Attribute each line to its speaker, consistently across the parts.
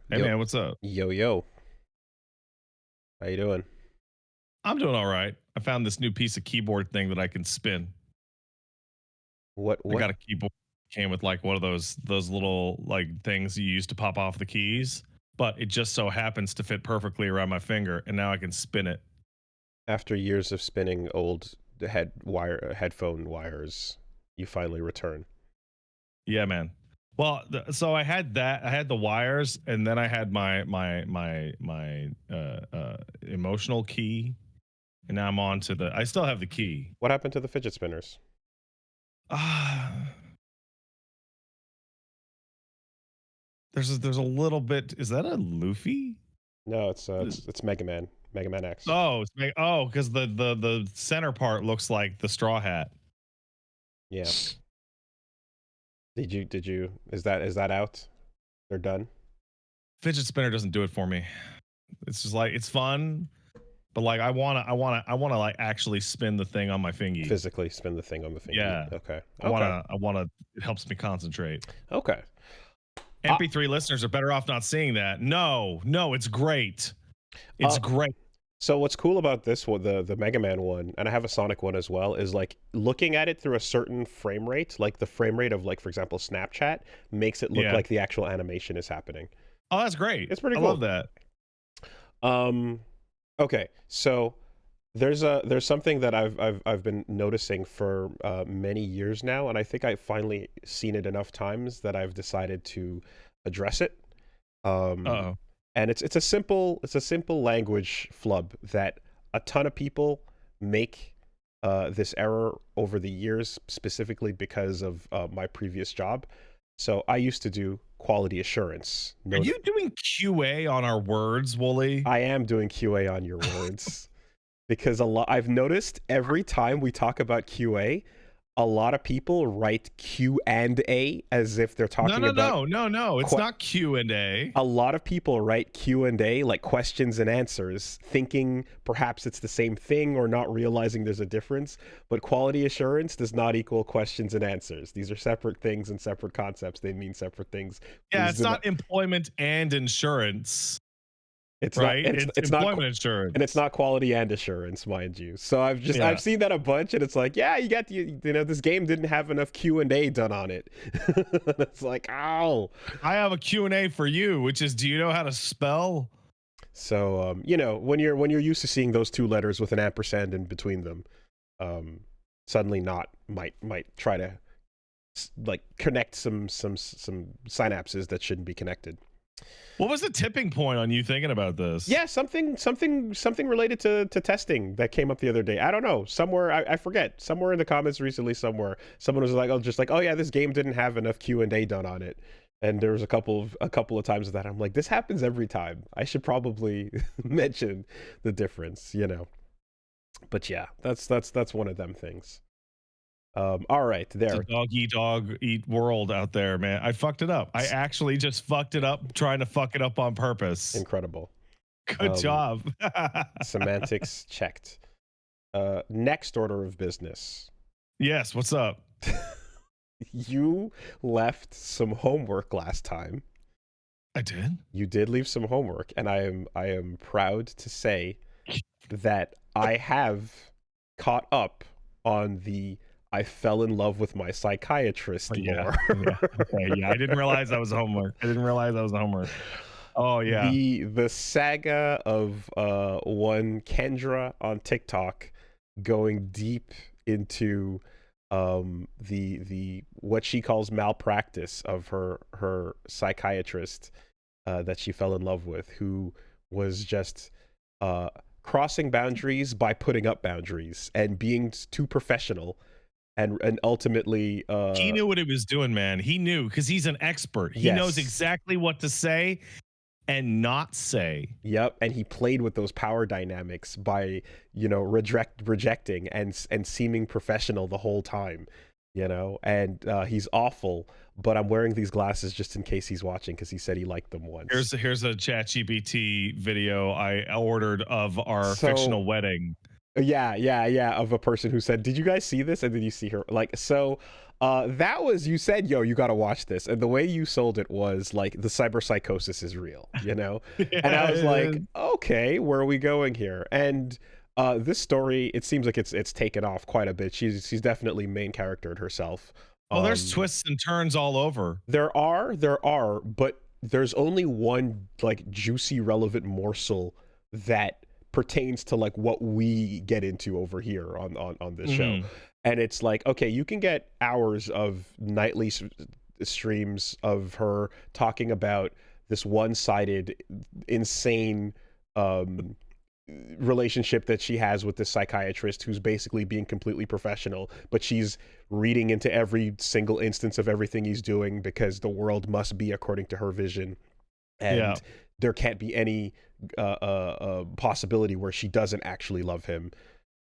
Speaker 1: Hey
Speaker 2: Yo,
Speaker 1: man, what's up?
Speaker 2: yo. How you doing?
Speaker 1: I'm doing all right. I found this new piece of keyboard thing that I can spin.
Speaker 2: What
Speaker 1: I
Speaker 2: what
Speaker 1: got a keyboard came with like one of those little like things you use to pop off the keys, but it just so happens to fit perfectly around my finger, and now I can spin it.
Speaker 2: after years of spinning old headphone wires, you finally return.
Speaker 1: Yeah, man. Well, so I had that. I had the wires, and then I had my emotional key, and now I'm on to the. I still have the key.
Speaker 2: What happened to the fidget spinners?
Speaker 1: Ah, there's a little bit. Is that a Luffy?
Speaker 2: No, it's Mega Man, Mega Man X.
Speaker 1: Oh, because the center part looks like the straw hat.
Speaker 2: Yeah. Did you is that out? They're done.
Speaker 1: Fidget spinner doesn't do it for me. It's just like it's fun, but like I wanna like actually spin the thing on my fingy.
Speaker 2: Physically spin the thing on the thingy.
Speaker 1: Yeah,
Speaker 2: Okay.
Speaker 1: I
Speaker 2: Okay.
Speaker 1: wanna I wanna. It helps me concentrate.
Speaker 2: Okay. Uh,
Speaker 1: MP3 listeners are better off not seeing that. No, no, it's great. It's
Speaker 2: uh
Speaker 1: great.
Speaker 2: so what's cool about this one, the Mega Man one, and I have a Sonic one as well, is like looking at it through a certain frame rate, like the frame rate of like for example Snapchat makes it look
Speaker 1: Yeah.
Speaker 2: like the actual animation is happening.
Speaker 1: Oh, that's great.
Speaker 2: It's pretty
Speaker 1: I love
Speaker 2: cool.
Speaker 1: that.
Speaker 2: Um, okay, so there's something that I've been noticing for many years now, and I think I've finally seen it enough times that I've decided to address it. Um,
Speaker 1: Uh-oh.
Speaker 2: and it's a simple language flub that a ton of people make this error over the years, specifically because of my previous job. So I used to do quality assurance.
Speaker 1: Are
Speaker 2: Note
Speaker 1: you doing QA on our words, Wooly?
Speaker 2: I am doing QA on your words because a lot I've noticed every time we talk about QA, a lot of people write Q and A as if they're
Speaker 1: No,
Speaker 2: talking
Speaker 1: no,
Speaker 2: about
Speaker 1: no, no, no. It's
Speaker 2: que-
Speaker 1: not Q&A.
Speaker 2: a lot of people write Q&A like questions and answers, thinking perhaps it's the same thing or not realizing there's a difference. But quality assurance does not equal questions and answers. These are separate things and separate concepts. They mean separate things.
Speaker 1: Yeah,
Speaker 2: Please
Speaker 1: it's
Speaker 2: do not.
Speaker 1: not employment and insurance,
Speaker 2: It's not.
Speaker 1: right?
Speaker 2: It's
Speaker 1: It's
Speaker 2: it's not.
Speaker 1: employment
Speaker 2: And it's
Speaker 1: insurance.
Speaker 2: not quality and assurance, mind you. So I've
Speaker 1: Yeah.
Speaker 2: seen that a bunch, and it's like, yeah, this game didn't have enough Q&A done on it. It's like, ow.
Speaker 1: I have a Q&A for you, which is, do you know how to spell?
Speaker 2: So when you're used to seeing those two letters with an ampersand in between them, um, suddenly not might try to like connect some synapses that shouldn't be connected.
Speaker 1: What was the tipping point on you thinking about this?
Speaker 2: Yeah, something related to testing that came up the other day. I don't know. Somewhere I forget. Somewhere in the comments recently, somewhere someone was like, "Oh, just like, oh yeah, this game didn't have enough Q&A done on it." And there was a couple of times that I'm like, this happens every time. I should probably mention the difference. But yeah, that's one of them things. All right,
Speaker 1: It's a
Speaker 2: there.
Speaker 1: dog eat world out there, man. I fucked it up. I
Speaker 2: S-
Speaker 1: actually just fucked it up trying to fuck it up on purpose.
Speaker 2: Incredible.
Speaker 1: Good
Speaker 2: Um,
Speaker 1: job.
Speaker 2: Semantics checked. Next order of business.
Speaker 1: Yes, what's up?
Speaker 2: You left some homework last time.
Speaker 1: I did?
Speaker 2: You did leave some homework, and I am proud to say that I have caught up on the I fell in love with my psychiatrist
Speaker 1: Oh, yeah.
Speaker 2: lore.
Speaker 1: Yeah. Okay. Yeah. I didn't realize that was homework. I didn't realize that was homework. Oh, yeah.
Speaker 2: The saga of one Kendra on TikTok going deep into the what she calls malpractice of her psychiatrist that she fell in love with, who was just uh crossing boundaries by putting up boundaries and being too professional, and ultimately
Speaker 1: He knew what he was doing, man. He knew because he's an expert. He knows
Speaker 2: yes.
Speaker 1: exactly what to say and not say.
Speaker 2: Yep, and he played with those power dynamics by, rejecting and seeming professional the whole time, and he's awful, but I'm wearing these glasses just in case he's watching because he said he liked them once.
Speaker 1: Here's a ChatGPT video I ordered of our
Speaker 2: So
Speaker 1: fictional wedding.
Speaker 2: yeah, of a person who said, "Did you guys see this?" And then you see her like so. That was you said, "Yo, you got to watch this," and the way you sold it was like the cyberpsychosis is real, you know. And I
Speaker 1: Yeah,
Speaker 2: was
Speaker 1: it
Speaker 2: like,
Speaker 1: is.
Speaker 2: okay, where are we going here? And this story, it seems like it's taken off quite a bit. She's definitely main charactered herself.
Speaker 1: Oh, there's
Speaker 2: Um,
Speaker 1: twists and turns all over.
Speaker 2: there are, but there's only one like juicy, relevant morsel that pertains to like what we get into over here on this show.
Speaker 1: Mhm.
Speaker 2: And it's like, okay, you can get hours of nightly streams of her talking about this one-sided, insane um relationship that she has with this psychiatrist who's basically being completely professional, but she's reading into every single instance of everything he's doing because the world must be according to her vision,
Speaker 1: Yeah.
Speaker 2: and there can't be any possibility where she doesn't actually love him.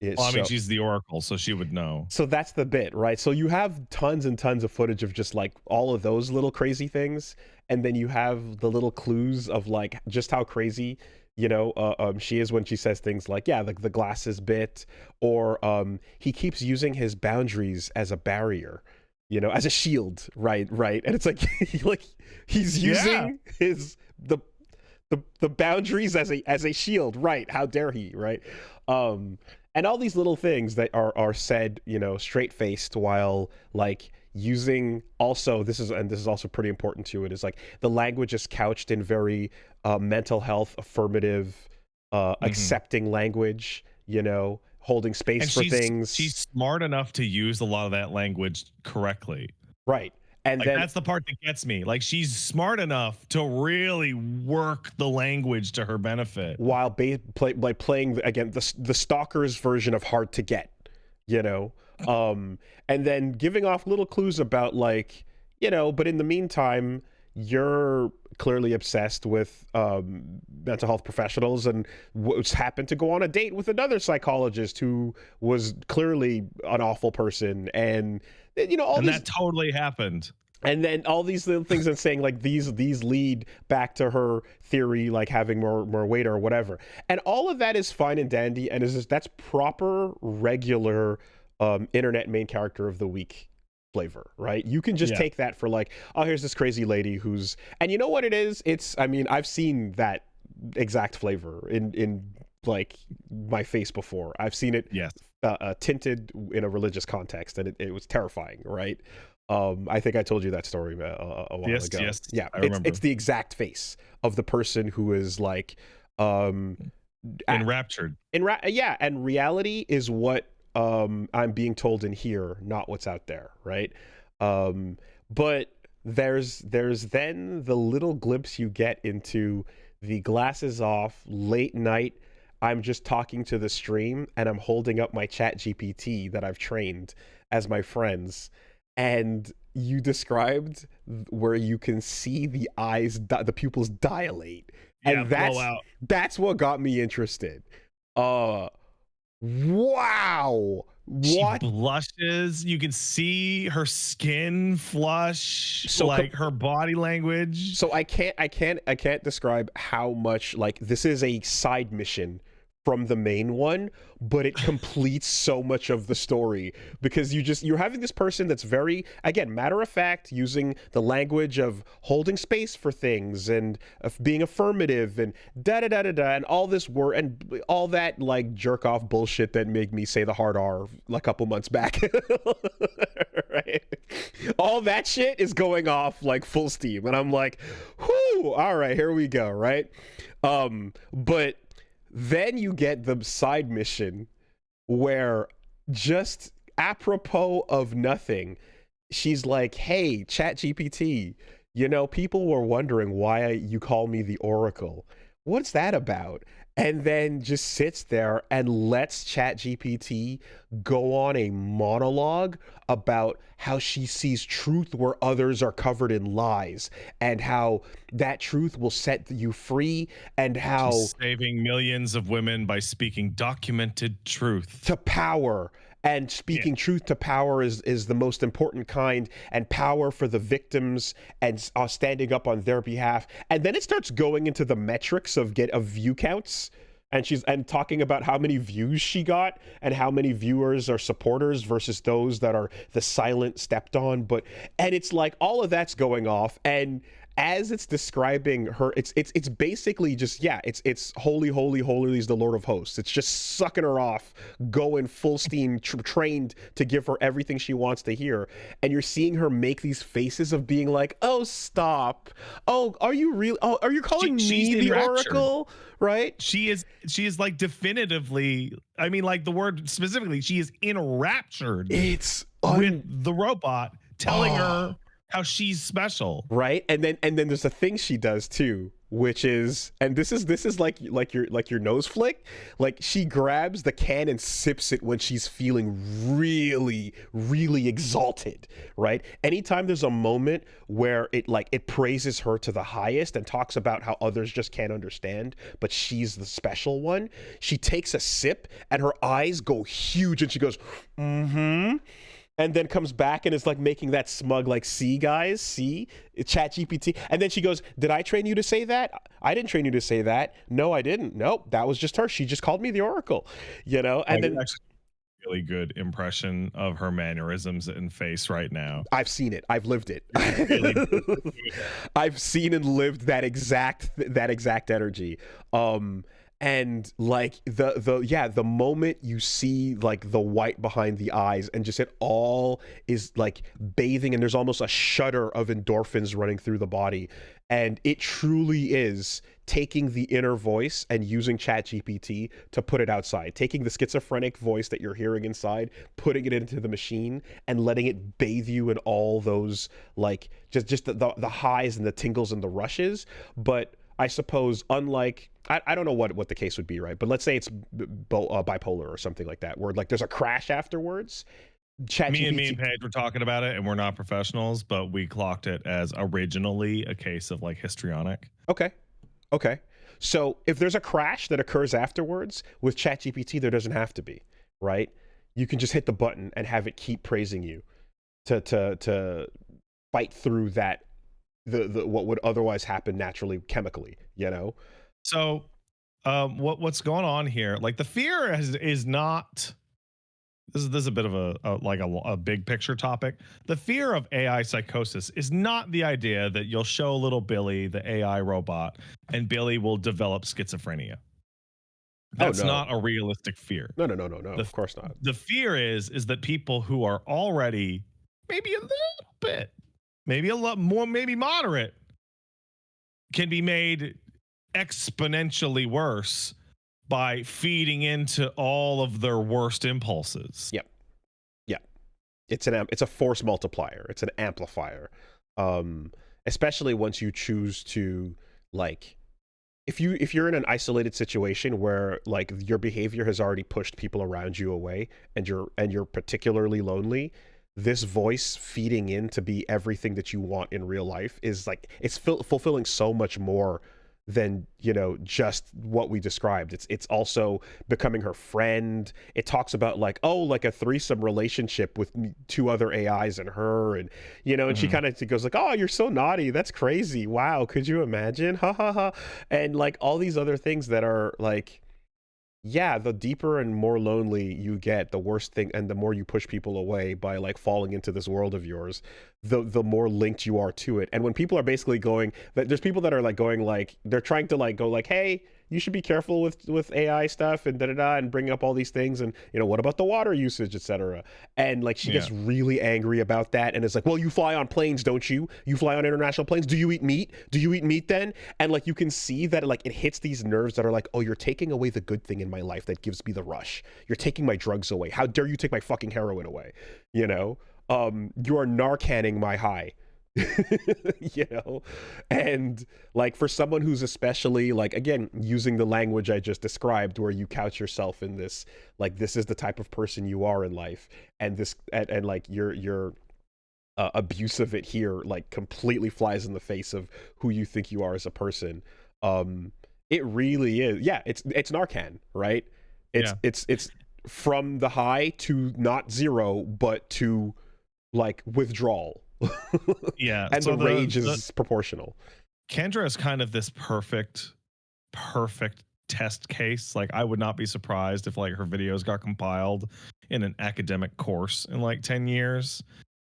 Speaker 1: Well, I mean,
Speaker 2: So
Speaker 1: she's the Oracle, so she would know.
Speaker 2: so that's the bit, right? So you have tons and tons of footage of just like all of those little crazy things, and then you have the little clues of like just how crazy, she is when she says things like, yeah, the glasses bit, or he keeps using his boundaries as a barrier, as a shield, right, and it's like like he's
Speaker 1: Yeah.
Speaker 2: using his the boundaries as a shield, right? How dare he, right? um and all these little things that are said, straight faced, while like using, also this is also pretty important to it, is like the language is couched in very mental health affirmative,
Speaker 1: Mhm.
Speaker 2: accepting language, holding space
Speaker 1: And
Speaker 2: for
Speaker 1: she's
Speaker 2: things,
Speaker 1: smart enough to use a lot of that language correctly.
Speaker 2: right? And
Speaker 1: Like,
Speaker 2: then
Speaker 1: that's the part that gets me. Like, she's smart enough to really work the language to her benefit.
Speaker 2: while playing again the stalker's version of hard to get, you know um and then giving off little clues about like, but in the meantime, you're clearly obsessed with mental health professionals, and what's happened to go on a date with another psychologist who was clearly an awful person, and all
Speaker 1: And
Speaker 2: these,
Speaker 1: that totally happened.
Speaker 2: and then all these little things, and saying like these lead back to her theory, like having more weight or whatever, and all of that is fine and dandy, and that's proper regular internet main character of the week flavor, right? You can just
Speaker 1: Yeah.
Speaker 2: take that for like, oh, here's this crazy lady who's, and you know what it is, I mean, I've seen that exact flavor in like my face before. I've seen it
Speaker 1: Yes.
Speaker 2: tinted in a religious context, and it was terrifying, right? I think I told you that story a while
Speaker 1: Yes,
Speaker 2: ago.
Speaker 1: yes.
Speaker 2: Yeah,
Speaker 1: I
Speaker 2: it's
Speaker 1: remember.
Speaker 2: the exact face of the person who is like, um,
Speaker 1: Enraptured.
Speaker 2: yeah, and reality is what I'm being told in here, not what's out there, right? But there's then the little glimpse you get into the glasses off, late night. I'm just talking to the stream, and I'm holding up my chat GPT that I've trained as my friends, and you described where you can see the eyes, the pupils dilate,
Speaker 1: Yeah,
Speaker 2: and
Speaker 1: blowout.
Speaker 2: that's what got me interested. uh wow,
Speaker 1: She
Speaker 2: what?
Speaker 1: blushes. You can see her skin flush,
Speaker 2: so com-
Speaker 1: like her body language.
Speaker 2: so I can't describe how much like this is a side mission from the main one, but it completes so much of the story, because you're having this person that's very, again, matter of fact, using the language of holding space for things, and of being affirmative, and da da da da da, and all this word and all that like jerk off bullshit that made me say the hard R a couple months back. Right, all that shit is going off like full steam, and I'm like, whoo, all right, here we go, right? But then you get the side mission where, just apropos of nothing, she's like, hey, chat GPT, people were wondering why you call me the Oracle. What's that about? And then just sits there and lets chat GPT go on a monologue about how she sees truth where others are covered in lies, and how that truth will set you free, and how
Speaker 1: She's saving millions of women by speaking documented truth.
Speaker 2: to power, and
Speaker 1: Yeah.
Speaker 2: speaking truth to power is the most important kind, and power for the victims, and standing up on their behalf. And then it starts going into the metrics of view counts, and talking about how many views she got and how many viewers are supporters versus those that are the silent stepped on. But and it's like all of that's going off, and as it's describing her, it's basically just, yeah, it's holy, holy, holy is the Lord of hosts. It's just sucking her off, going full steam, trained to give her everything she wants to hear. And you're seeing her make these faces of being like, oh, stop, oh, are you real, oh, are you calling me the Oracle, right?
Speaker 1: She is like definitively, I mean, like the word specifically, she is enraptured with the robot telling her how she's special,
Speaker 2: right? And then there's a thing she does too, which is, and this is like your nose flick, like she grabs the can and sips it when she's feeling really, really exalted, right? Anytime there's a moment where it praises her to the highest and talks about how others just can't understand, but she's the special one, she takes a sip and her eyes go huge and she goes, mm-hmm, and then comes back and is like making that smug, like, see guys, see, chat GPT. And then she goes, did I train you to say that? I didn't train you to say that. No, I didn't. Nope, that was just her. She just called me the Oracle, you know? And then
Speaker 1: actually really good impression of her mannerisms and face right now.
Speaker 2: I've seen it. I've lived it. I've seen and lived that exact energy. And like the moment you see like the white behind the eyes and just it all is like bathing, and there's almost a shudder of endorphins running through the body, and it truly is taking the inner voice and using ChatGPT to put it outside, taking the schizophrenic voice that you're hearing inside, putting it into the machine and letting it bathe you in all those, like, just the highs and the tingles and the rushes. But I suppose, unlike, I don't know what the case would be, right? But let's say it's bipolar or something like that, where like there's a crash afterwards.
Speaker 1: Me and Paige were talking about it, and we're not professionals, but we clocked it as originally a case of like histrionic.
Speaker 2: Okay. So if there's a crash that occurs afterwards with ChatGPT, there doesn't have to be, right? You can just hit the button and have it keep praising you to fight through that, the what would otherwise happen naturally chemically, you know?
Speaker 1: So what's going on here? Like the fear is not, this is a bit of a big picture topic. The fear of AI psychosis is not the idea that you'll show little Billy, the AI robot, and Billy will develop schizophrenia. That's not a realistic fear.
Speaker 2: No, of course not.
Speaker 1: The fear is that people who are already maybe a little bit, maybe a lot more, maybe moderate, can be made exponentially worse by feeding into all of their worst impulses.
Speaker 2: Yep. It's a force multiplier. It's an amplifier. Especially once you choose to, like, if you're in an isolated situation where like your behavior has already pushed people around you away, and you're particularly lonely, this voice feeding in to be everything that you want in real life is like, it's fulfilling so much more than, you know, just what we described. It's also becoming her friend. It talks about like, oh, like a threesome relationship with two other AIs and her, and, you know, and she kind of goes like, oh, you're so naughty, that's crazy, wow, could you imagine, ha ha ha, and like all these other things that are like, yeah, the deeper and more lonely you get, the worse thing, and the more you push people away by like falling into this world of yours, the more linked you are to it. And when people are basically going, there's people that are like going, like, they're trying to like go like, hey, you should be careful with AI stuff and and bring up all these things, and, you know, what about the water usage, etc. And like she gets really angry about that, and it's like, well, you fly on planes, don't you? You fly on international planes. Do you eat meat? Do you eat meat then? And like you can see that like it hits these nerves that are like, oh, you're taking away the good thing in my life that gives me the rush. You're taking my drugs away. How dare you take my fucking heroin away? You know, you are Narcaning my high. You know, and like for someone who's especially like, again, using the language I just described, where you couch yourself in this, like, this is the type of person you are in life, and this and like your abuse of it here like completely flies in the face of who you think you are as a person. It really is, it's Narcan, right? It's from the high to not zero, but to like withdrawal. And so the rage is proportional.
Speaker 1: Kendra is kind of this perfect test case. Like, I would not be surprised if like her videos got compiled in an academic course in like 10 years,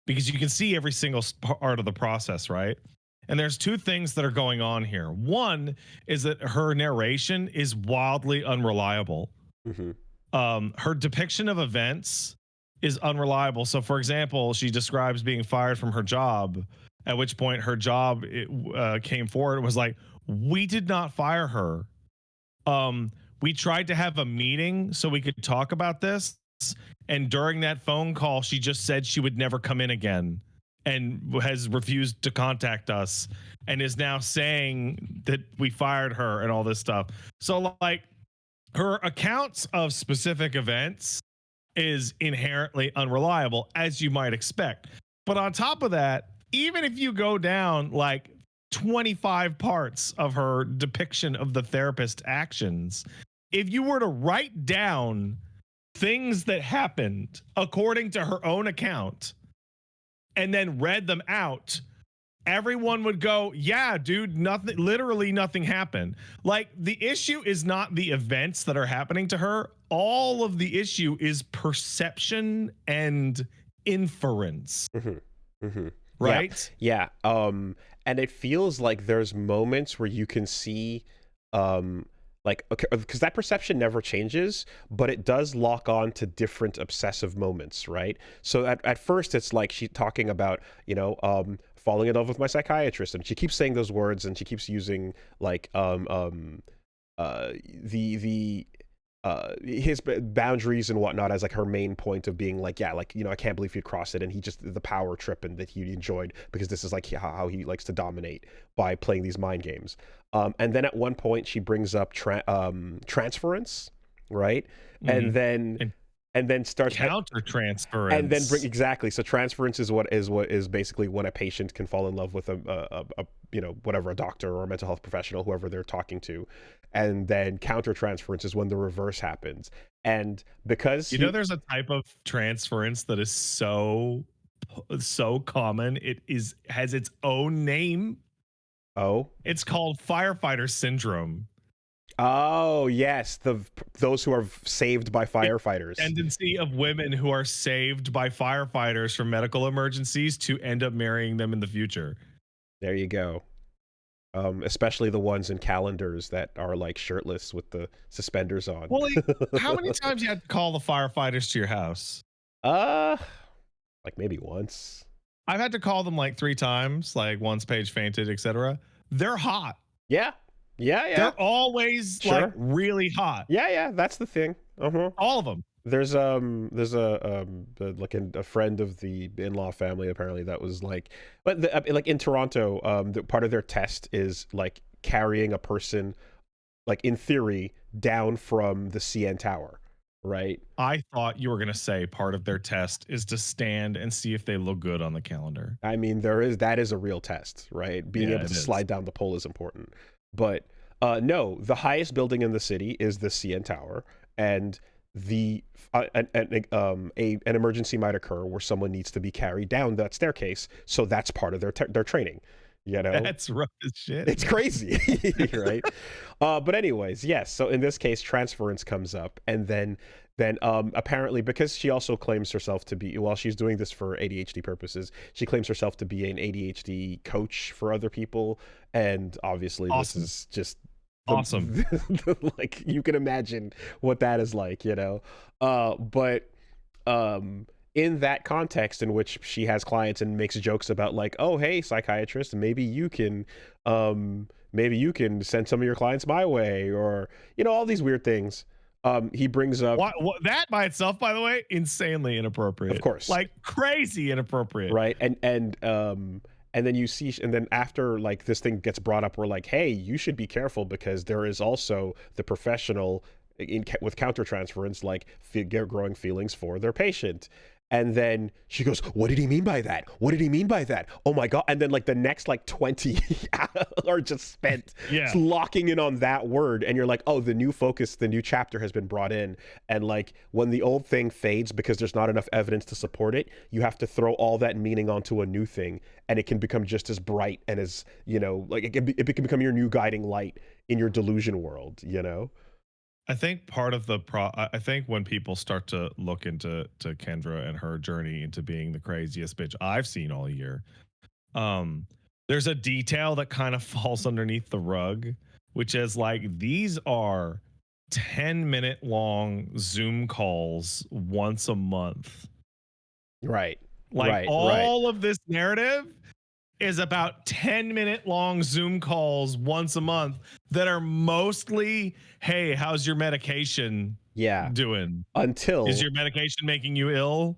Speaker 1: because you can see every single part of the process, right? And there's two things that are going on here. One is that her narration is wildly unreliable.
Speaker 2: Hmm.
Speaker 1: Her depiction of events is unreliable. So, for example, she describes being fired from her job, at which point her job came forward and was like, "We did not fire her. We tried to have a meeting so we could talk about this, and during that phone call, she just said she would never come in again, and has refused to contact us, and is now saying that we fired her and all this stuff." So, like, her accounts of specific events is inherently unreliable, as you might expect. But on top of that, even if you go down like 25 parts of her depiction of the therapist's actions, if you were to write down things that happened according to her own account and then read them out, everyone would go, "Yeah, dude, nothing, literally nothing happened." Like, the issue is not the events that are happening to her. All of the issue is perception and inference,
Speaker 2: Hmm. Hmm. Yeah,
Speaker 1: right?
Speaker 2: yeah. And it feels like there's moments where you can see, like, okay, because that perception never changes, but it does lock on to different obsessive moments, right? So at first, it's like she's talking about, falling in love with my psychiatrist, and she keeps saying those words, and she keeps using like, the his boundaries and whatnot as like her main point of being like, yeah, like, I can't believe he'd cross it, and he just, the power trip and that he enjoyed, because this is like how he likes to dominate by playing these mind games. And then at one point she brings up transference, right?
Speaker 1: Mhm.
Speaker 2: And then
Speaker 1: And
Speaker 2: starts
Speaker 1: counter
Speaker 2: and then bring,
Speaker 1: transference.
Speaker 2: exactly, so transference is what is basically when a patient can fall in love with a whatever, a doctor or a mental health professional, whoever they're talking to. And then counter transference is when the reverse happens. And because
Speaker 1: You know, there's a type of transference that is so common. It has its own name.
Speaker 2: oh,
Speaker 1: It's called firefighter syndrome.
Speaker 2: oh yes, those who are saved by firefighters.
Speaker 1: Tendency of women who are saved by firefighters from medical emergencies to end up marrying them in the future.
Speaker 2: There you go. Especially the ones in calendars that are like shirtless with the suspenders on.
Speaker 1: Well, like, how many times you had to call the firefighters to your house?
Speaker 2: uh like maybe once.
Speaker 1: I've had to call them like 3 times, like once Paige fainted, etc. They're hot.
Speaker 2: Yeah, yeah, yeah,
Speaker 1: They're always like
Speaker 2: sure.
Speaker 1: really hot.
Speaker 2: Yeah, yeah, that's the thing. Uh-huh.
Speaker 1: All of them.
Speaker 2: There's like a friend of the in-law family apparently that was like, but like in Toronto, part of their test is like carrying a person, like in theory, down from the CN Tower, right?
Speaker 1: I thought you were going to say part of their test is to stand and see if they look good on the calendar.
Speaker 2: I mean, that is a real test, right? Being
Speaker 1: Yeah,
Speaker 2: able
Speaker 1: it
Speaker 2: to
Speaker 1: is.
Speaker 2: slide down the pole is important, but no, the highest building in the city is the CN Tower, and an emergency might occur where someone needs to be carried down that staircase, so that's part of their training,
Speaker 1: That's rough as shit.
Speaker 2: it's crazy. Right? But anyways, yes, so in this case transference comes up, and then apparently, because she also claims herself to be, while she's doing this for ADHD purposes, she claims herself to be an ADHD coach for other people, and obviously
Speaker 1: Awesome.
Speaker 2: this is just
Speaker 1: Awesome.
Speaker 2: like, you can imagine what that is like, but in that context in which she has clients and makes jokes about like, oh hey psychiatrist, maybe you can send some of your clients my way, or all these weird things. He brings up,
Speaker 1: What that by itself, by the way, insanely
Speaker 2: of
Speaker 1: inappropriate.
Speaker 2: course,
Speaker 1: Like crazy inappropriate.
Speaker 2: right? And then you see, and then after like this thing gets brought up, we're like, hey, you should be careful, because there is also the professional with countertransference, like growing feelings for their patient. And then she goes, what did he mean by that? What did he mean by that? Oh my God. And then like the next like 20 are just spent
Speaker 1: Yeah.
Speaker 2: locking in on that word. And you're like, oh, the new focus, the new chapter has been brought in. And like when the old thing fades because there's not enough evidence to support it, you have to throw all that meaning onto a new thing. And it can become just as bright and as, like it can become your new guiding light in your delusion world,
Speaker 1: I think part of the I think when people start to look into Kendra and her journey into being the craziest bitch I've seen all year, um, there's a detail that kind of falls underneath the rug, which is like these are 10-minute long Zoom calls once a month.
Speaker 2: Right.
Speaker 1: Like
Speaker 2: Right.
Speaker 1: all of this narrative is about 10-minute long Zoom calls once a month that are mostly, hey, how's your medication
Speaker 2: Yeah.
Speaker 1: doing? Is
Speaker 2: Until
Speaker 1: your medication making you ill?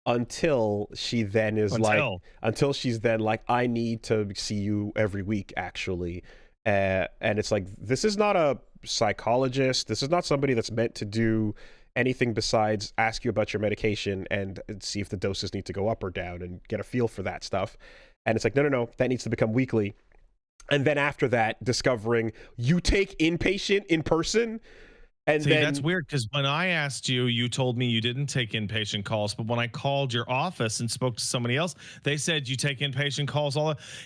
Speaker 2: until she then is like
Speaker 1: Until.
Speaker 2: until she's then like, I need to see you every week actually. And it's like, this is not a psychologist, this is not somebody that's meant to do anything besides ask you about your medication and see if the doses need to go up or down and get a feel for that stuff. And it's like, no, that needs to become weekly. And then after that, discovering you take inpatient in person. And
Speaker 1: See, that's
Speaker 2: then
Speaker 1: weird because when I asked you, you told me you didn't take inpatient calls. But when I called your office and spoke to somebody else, they said you take inpatient calls.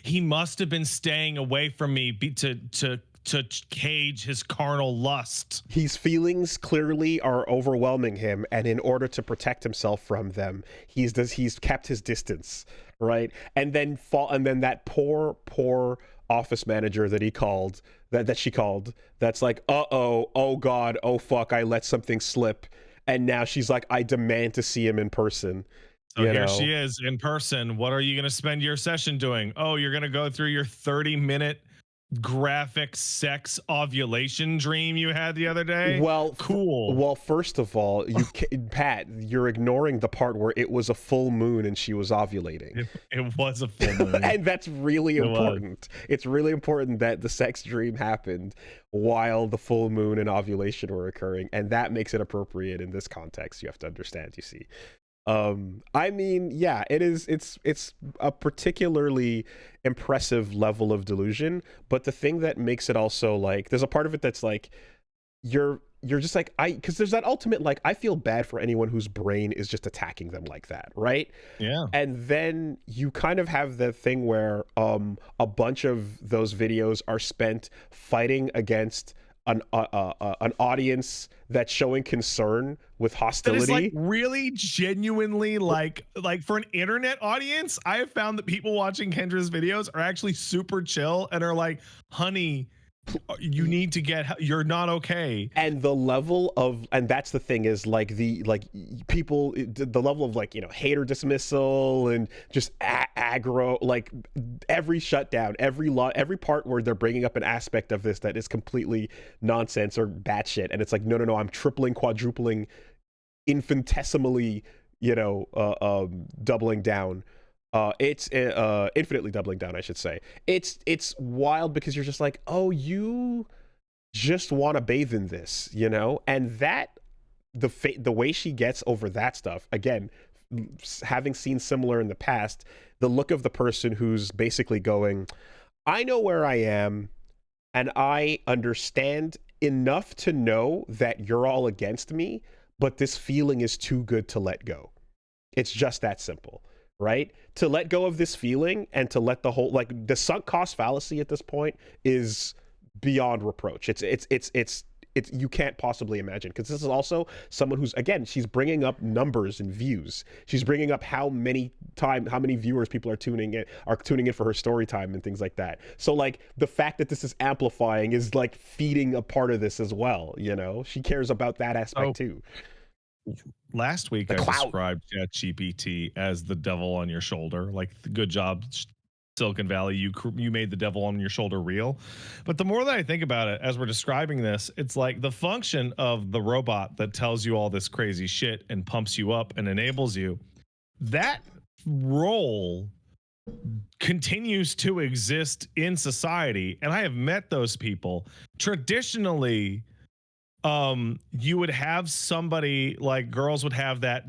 Speaker 1: He must have been staying away from me to cage his carnal lust.
Speaker 2: his feelings clearly are overwhelming him, and in order to protect himself from them, he's kept his distance, right? And then that poor office manager that he called, that she called, that's like, oh god, oh fuck, I let something slip, and now she's like, I demand to see him in person,
Speaker 1: So
Speaker 2: you
Speaker 1: here she
Speaker 2: know.
Speaker 1: is in person. What are you going to spend your session doing? Oh, you're going to go through your 30-minute graphic sex ovulation dream you had the other day.
Speaker 2: Well,
Speaker 1: Cool.
Speaker 2: well, first of all, Pat, you're ignoring the part where it was a full moon and she was ovulating.
Speaker 1: It was a full moon.
Speaker 2: And that's really
Speaker 1: It was.
Speaker 2: important. It's really important that the sex dream happened while the full moon and ovulation were occurring, and that makes it appropriate in this context. You have to understand, you see. I mean, yeah, it's a particularly impressive level of delusion, but the thing that makes it also like, there's a part of it that's like, you're just like, because there's that ultimate like, I feel bad for anyone whose brain is just attacking them like that, right?
Speaker 1: Yeah.
Speaker 2: And then you kind of have the thing where a bunch of those videos are spent fighting against an audience that's showing concern with
Speaker 1: That is like
Speaker 2: hostility.
Speaker 1: really genuinely like for an internet audience, I have found that people watching Kendra's videos are actually super chill and are like, honey, you need to you're not okay.
Speaker 2: And the level of, and that's the thing, is like people, the level of like, hater dismissal and just aggro, like every shutdown, every part where they're bringing up an aspect of this that is completely nonsense or batshit, and it's like, no, I'm tripling, quadrupling, infinitesimally, doubling down. It's infinitely doubling down, I should say. It's wild because you're just like, oh, you just want to bathe in this, and that the way she gets over that stuff, again, having seen similar in the past, the look of the person who's basically going, I know where I am, and I understand enough to know that you're all against me, but this feeling is too good to let go. It's just that simple, right? To let go of this feeling and to let the whole, like, the sunk cost fallacy at this point is beyond reproach. It's you can't possibly imagine, because this is also someone who's, again, she's bringing up numbers and views. She's bringing up how many viewers people are tuning in for her story time and things like that. So like the fact that this is amplifying is like feeding a part of this as well. She cares about that aspect too.
Speaker 1: Last week
Speaker 2: The
Speaker 1: I
Speaker 2: clout.
Speaker 1: described ChatGPT as the devil on your shoulder. Like, good job, Silicon Valley. You made the devil on your shoulder real. But the more that I think about it, as we're describing this, it's like the function of the robot that tells you all this crazy shit and pumps you up and enables you. That role continues to exist in society, and I have met those people. Traditionally, you would have somebody, like girls would have that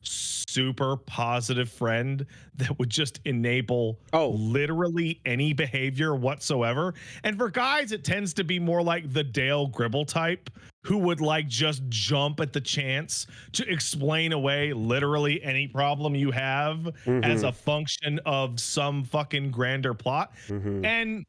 Speaker 1: super positive friend that would just enable
Speaker 2: Oh,
Speaker 1: literally any behavior whatsoever. And for guys, it tends to be more like the Dale Gribble type, who would like just jump at the chance to explain away literally any problem you have as a function of some fucking grander plot.
Speaker 2: mm-hmm.
Speaker 1: And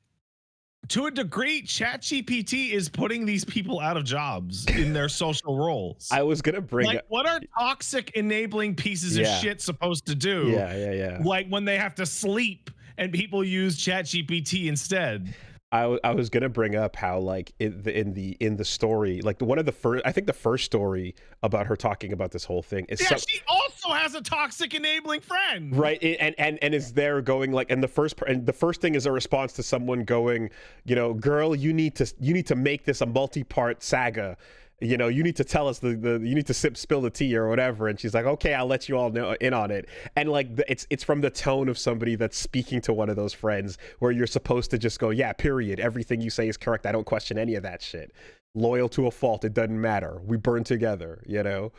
Speaker 1: to a degree, ChatGPT is putting these people out of jobs in their social roles.
Speaker 2: I was gonna bring
Speaker 1: Like,
Speaker 2: up,
Speaker 1: what are toxic enabling pieces of shit supposed to do?
Speaker 2: yeah.
Speaker 1: Like when they have to sleep and people use ChatGPT instead.
Speaker 2: I was gonna bring up how, like, in the story, like one of the first, I think the first story about her talking about this whole thing is
Speaker 1: she also has a toxic enabling friend,
Speaker 2: right? And is there going like, and the first thing is a response to someone going, you know, girl, you need to make this a multi-part saga. You know, you need to tell us you need to spill the tea or whatever. And she's like, okay, I'll let you all know in on it. And like, it's from the tone of somebody that's speaking to one of those friends where you're supposed to just go, yeah, period. Everything you say is correct. I don't question any of that shit. Loyal to a fault. It doesn't matter. We burn together, you know?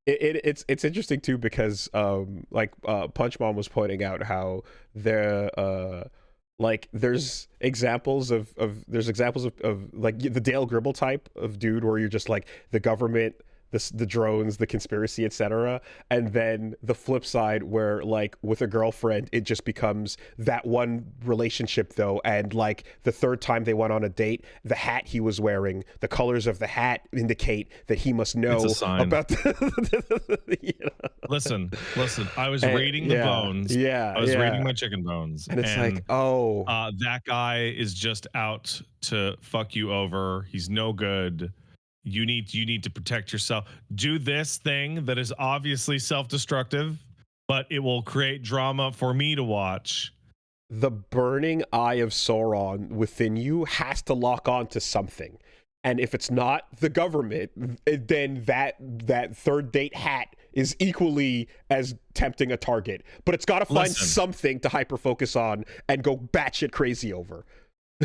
Speaker 2: It's interesting too, because Punch Mom was pointing out how like there's examples of like the Dale Gribble type of dude where you're just like the government, the drones, the conspiracy, etc. And then the flip side where, like, with a girlfriend, it just becomes that one relationship though, and like the third time they went on a date, the hat he was wearing, the colors of the hat indicate that he must know about
Speaker 1: you know? Listen, I was reading the bones. I was reading my chicken bones,
Speaker 2: and it's like, oh,
Speaker 1: that guy is just out to fuck you over. He's no good. You need to protect yourself. Do this thing that is obviously self-destructive, but it will create drama for me to watch.
Speaker 2: The burning eye of Sauron within you has to lock on to something. And if it's not the government, then that third date hat is equally as tempting a target. But it's got to find something to hyper-focus on and go batshit crazy over.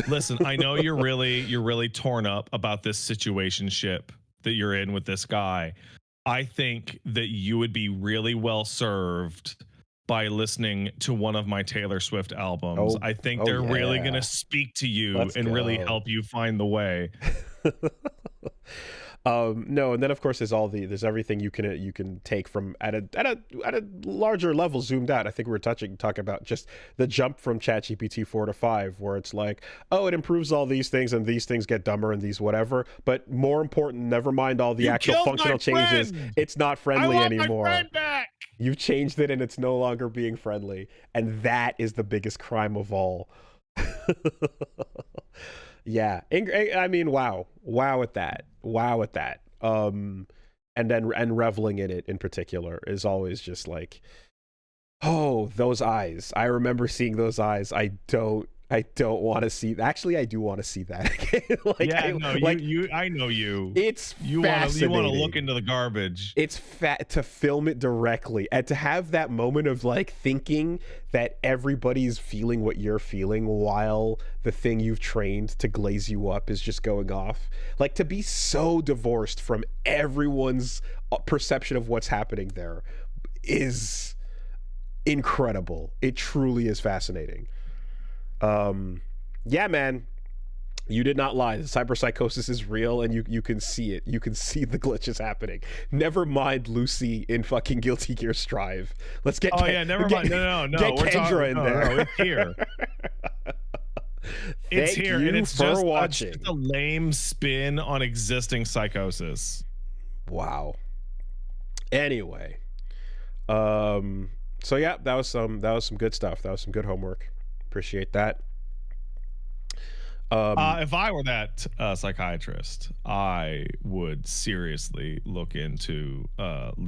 Speaker 1: Listen, I know you're really torn up about this situationship that you're in with this guy. I think that you would be really well served by listening to one of my Taylor Swift albums. I think they're really going to speak to you and really help you find the way.
Speaker 2: No, and then of course there's everything you can take from at a larger level zoomed out. I think we were talking about just the jump from ChatGPT 4 to 5, where it's like, oh, it improves all these things and these things get dumber and these whatever, but more important, never mind all the actual functional changes, it's not friendly anymore.
Speaker 1: My friend back.
Speaker 2: You've changed it and it's no longer being friendly, and that is the biggest crime of all. Yeah, I mean, wow at that. And reveling in it in particular is always just like, oh, those eyes. I remember seeing those eyes. I don't want to see. Actually, I do want to see that again.
Speaker 1: I know you.
Speaker 2: It's
Speaker 1: you want to look into the garbage.
Speaker 2: It's to film it directly and to have that moment of like thinking that everybody's feeling what you're feeling while the thing you've trained to glaze you up is just going off. Like, to be so divorced from everyone's perception of what's happening there is incredible. It truly is fascinating. Yeah, man, you did not lie. The cyberpsychosis is real, and you can see it. You can see the glitches happening. Never mind Lucy in fucking Guilty Gear Strive. Let's get
Speaker 1: never mind. No.
Speaker 2: Get Kendra in there.
Speaker 1: No, it's here. It's here, and it's just a lame spin on existing psychosis.
Speaker 2: Wow. Anyway, so yeah, that was some good stuff. That was some good homework. Appreciate that.
Speaker 1: If I were that psychiatrist, I would seriously look into.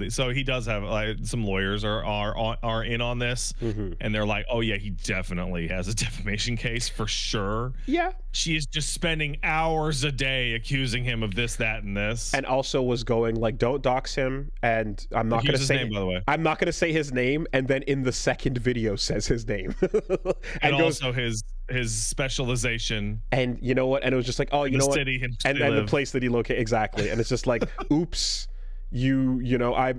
Speaker 1: So he does have some lawyers are in on this, and they're like, oh yeah, he definitely has a defamation case for sure.
Speaker 2: Yeah,
Speaker 1: she is just spending hours a day accusing him of this, that, and this,
Speaker 2: and also was going like, don't dox him, and I'm not going to say
Speaker 1: his name, by the way.
Speaker 2: I'm not going to say his name, and then in the second video says his name,
Speaker 1: and also his specialization.
Speaker 2: And you know what? And it was just like, oh, you know what? And the place that he located, exactly. And it's just like, oops, you know, I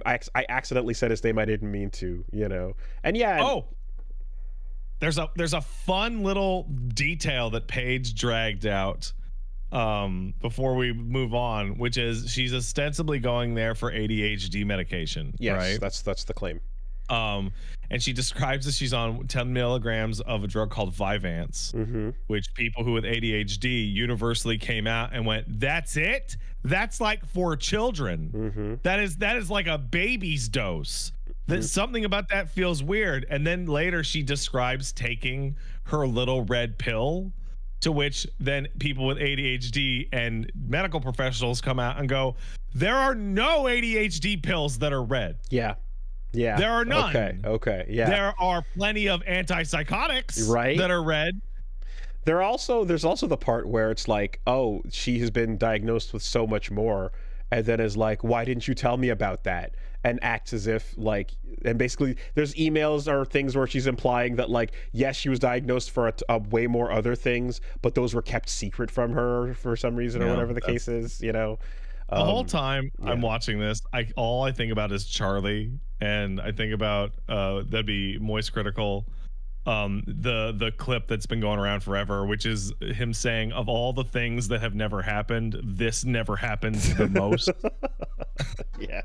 Speaker 2: accidentally said his name. I didn't mean to, you know. And yeah.
Speaker 1: Oh, there's a fun little detail that Paige dragged out before we move on, which is she's ostensibly going there for ADHD medication.
Speaker 2: Yes,
Speaker 1: right?
Speaker 2: that's the claim.
Speaker 1: And she describes that she's on 10 milligrams of a drug called Vyvanse,
Speaker 2: Mm-hmm.
Speaker 1: which people who with ADHD universally came out and went, "That's it? That's like for children.
Speaker 2: Mm-hmm.
Speaker 1: That is like a baby's dose. That something about that feels weird." And then later she describes taking her little red pill, to which then people with ADHD and medical professionals come out and go, "There are no ADHD pills that are red.
Speaker 2: Yeah. Yeah.
Speaker 1: There are none.
Speaker 2: Okay. Yeah.
Speaker 1: There are plenty of antipsychotics
Speaker 2: Right.
Speaker 1: that are red."
Speaker 2: There's also the part where it's like, oh, she has been diagnosed with so much more, and then is like, why didn't you tell me about that? And acts as if like, and basically there's emails or things where she's implying that like, yes, she was diagnosed for a way more other things, but those were kept secret from her for some reason or whatever the case is, you know.
Speaker 1: The whole time I'm
Speaker 2: yeah.
Speaker 1: watching this, all I think about is Charlie, and I think about that'd be Moist Critical, the clip that's been going around forever, which is him saying, "Of all the things that have never happened, this never happened the most."
Speaker 2: Yeah.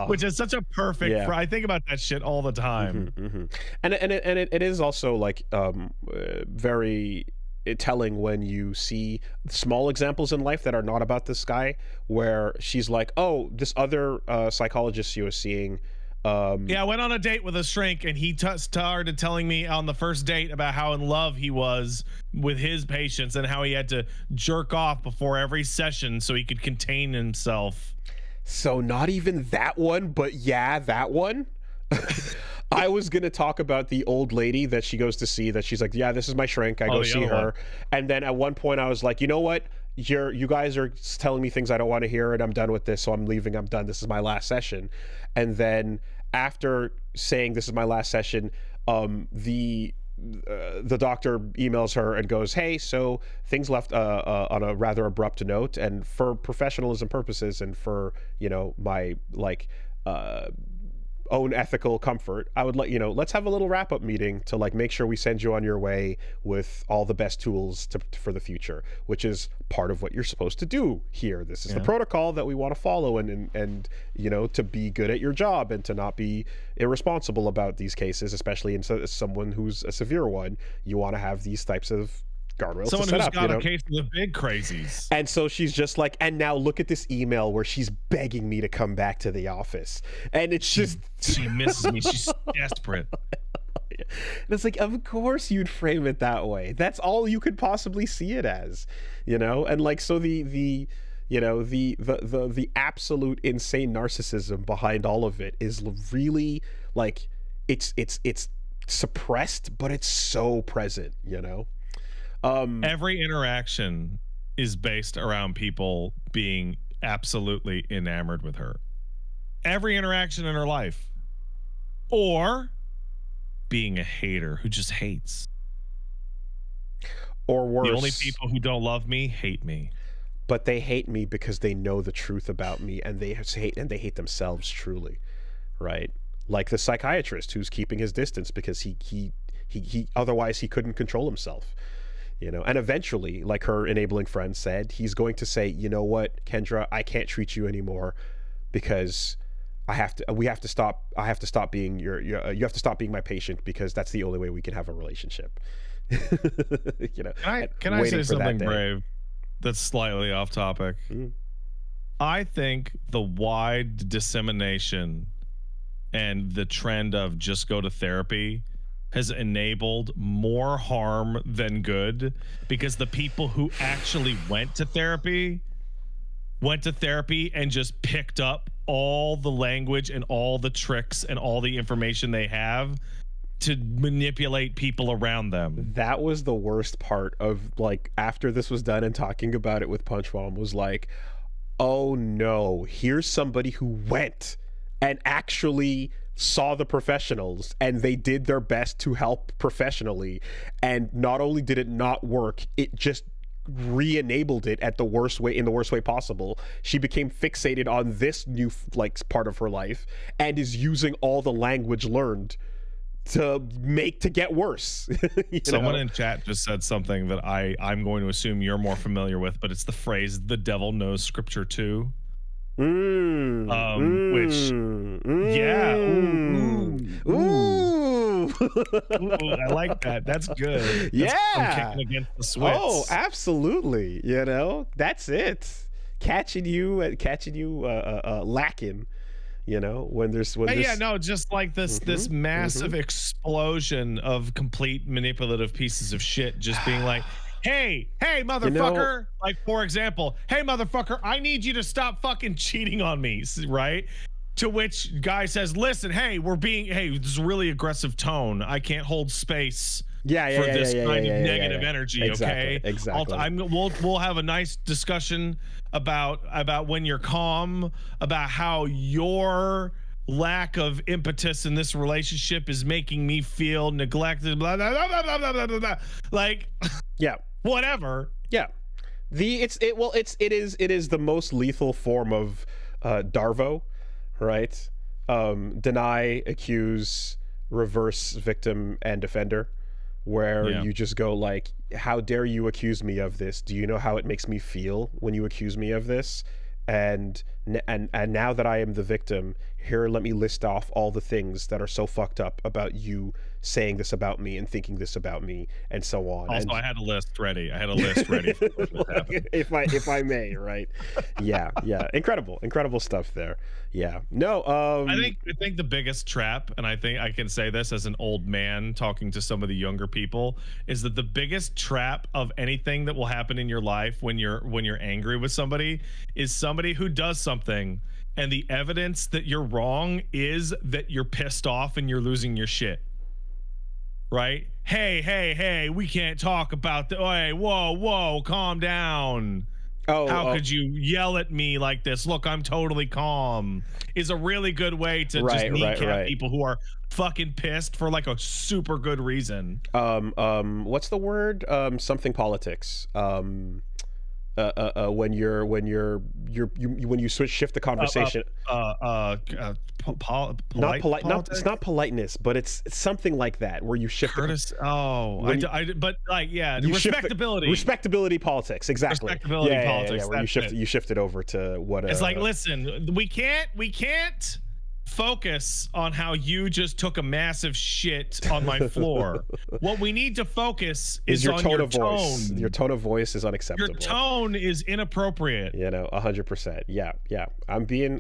Speaker 1: Which is such a perfect.
Speaker 2: Yeah.
Speaker 1: I think about that shit all the time.
Speaker 2: And it is also like very telling when you see small examples in life that are not about this guy, where she's like, oh, this other psychologist you was seeing.
Speaker 1: Yeah, I went on a date with a shrink, and he started telling me on the first date about how in love he was with his patients and how he had to jerk off before every session so he could contain himself.
Speaker 2: So not even that one, but yeah, that one. I was gonna talk about the old lady that she goes to see, that she's like, yeah, this is my shrink, I go see her. And then at one point I was like, you know what, you guys are telling me things I don't want to hear, and I'm done with this, so I'm leaving, I'm done, this is my last session. And then after saying this is my last session, the doctor emails her and goes, hey, so things left on a rather abrupt note, and for professionalism purposes and for, you know, my like own ethical comfort, I would let you know, let's have a little wrap-up meeting to like make sure we send you on your way with all the best tools for the future, which is part of what you're supposed to do here. This is the protocol that we want to follow, and you know, to be good at your job and to not be irresponsible about these cases, especially in someone who's a severe one. You want to have these types of guardrails.
Speaker 1: Someone
Speaker 2: to set
Speaker 1: who's
Speaker 2: up,
Speaker 1: got
Speaker 2: you know?
Speaker 1: a case of the big crazies.
Speaker 2: And so she's just like, and now look at this email where she's begging me to come back to the office, and it's just
Speaker 1: she misses me. She's desperate.
Speaker 2: And it's like, of course you'd frame it that way. That's all you could possibly see it as, you know. And like, so the you know, the absolute insane narcissism behind all of it is really like, it's suppressed, but it's so present, you know.
Speaker 1: Every interaction is based around people being absolutely enamored with her. Every interaction in her life. Or being a hater who just hates.
Speaker 2: Or worse.
Speaker 1: The only people who don't love me hate me.
Speaker 2: But they hate me because they know the truth about me, and they hate themselves truly, right? Like the psychiatrist who's keeping his distance because he otherwise he couldn't control himself. You know, and eventually, like her enabling friend said, he's going to say, you know what, Kendra, I can't treat you anymore because I have to stop being you have to stop being my patient, because that's the only way we can have a relationship. You know,
Speaker 1: can I say something brave that's slightly off topic? I think the wide dissemination and the trend of just go to therapy has enabled more harm than good, because the people who actually went to therapy and just picked up all the language and all the tricks and all the information they have to manipulate people around them.
Speaker 2: That was the worst part of, like, after this was done and talking about it with Punchbomb, was like, oh no, here's somebody who went and actually saw the professionals and they did their best to help professionally, and not only did it not work, it just re-enabled it in the worst way possible. She became fixated on this new like part of her life and is using all the language learned to get worse.
Speaker 1: Someone in chat just said something that I'm going to assume you're more familiar with, but it's the phrase "the devil knows scripture too." Which yeah,
Speaker 2: ooh.
Speaker 1: I like that. That's good. That's I'm
Speaker 2: Yeah.
Speaker 1: kicking against the
Speaker 2: Oh,
Speaker 1: Swits.
Speaker 2: absolutely. You know, that's it. Catching you lacking. You know, when there's
Speaker 1: Yeah, no, just like this
Speaker 2: mm-hmm.
Speaker 1: massive explosion of complete manipulative pieces of shit just being like, hey,
Speaker 2: You know,
Speaker 1: motherfucker. Like, for example, hey, motherfucker, I need you to stop fucking cheating on me, right? To which guy says, listen, hey, this is a really aggressive tone. I can't hold space for this kind of negative
Speaker 2: yeah.
Speaker 1: energy.
Speaker 2: Exactly,
Speaker 1: Okay,
Speaker 2: exactly.
Speaker 1: we'll have a nice discussion about when you're calm, about how your lack of impetus in this relationship is making me feel neglected. Blah blah blah blah blah blah blah. Blah. Like,
Speaker 2: Yeah,
Speaker 1: whatever.
Speaker 2: yeah. It is the most lethal form of Darvo, right? Deny, accuse, reverse victim and defender, where
Speaker 1: Yeah.
Speaker 2: you just go like, how dare you accuse me of this? Do you know how it makes me feel when you accuse me of this? And now that I am the victim, here, let me list off all the things that are so fucked up about you saying this about me and thinking this about me and so on.
Speaker 1: Also,
Speaker 2: And
Speaker 1: I had a list ready. I had a list ready for when this happened.
Speaker 2: if I may, right? Yeah, yeah. Incredible stuff there. Yeah. No,
Speaker 1: I think the biggest trap, and I think I can say this as an old man talking to some of the younger people, is that the biggest trap of anything that will happen in your life when you're angry with somebody is somebody who does something and the evidence that you're wrong is that you're pissed off and you're losing your shit. Right? Hey, we can't talk about the hey, whoa, calm down. How
Speaker 2: oh,
Speaker 1: could you yell at me like this? Look, I'm totally calm. Is a really good way to just kneecap
Speaker 2: right.
Speaker 1: people who are fucking pissed for like a super good reason.
Speaker 2: What's the word? Something politics. When when you shift the
Speaker 1: Uh, uh,
Speaker 2: conversation. Not
Speaker 1: Polite
Speaker 2: polite, not it's
Speaker 1: politics.
Speaker 2: not politeness, but it's something like that where you shift
Speaker 1: Curtis. Oh,
Speaker 2: when
Speaker 1: but like, yeah,
Speaker 2: you shift
Speaker 1: respectability.
Speaker 2: respectability politics, exactly.
Speaker 1: Respectability
Speaker 2: Yeah,
Speaker 1: politics.
Speaker 2: where
Speaker 1: That's it.
Speaker 2: you shift it over to what
Speaker 1: It's like, listen, we can't focus on how you just took a massive shit on my floor. What we need to focus is
Speaker 2: your
Speaker 1: on
Speaker 2: tone
Speaker 1: your
Speaker 2: of voice.
Speaker 1: tone.
Speaker 2: Your tone of voice is
Speaker 1: Your
Speaker 2: unacceptable.
Speaker 1: tone is inappropriate.
Speaker 2: You know, 100%. Yeah. I'm being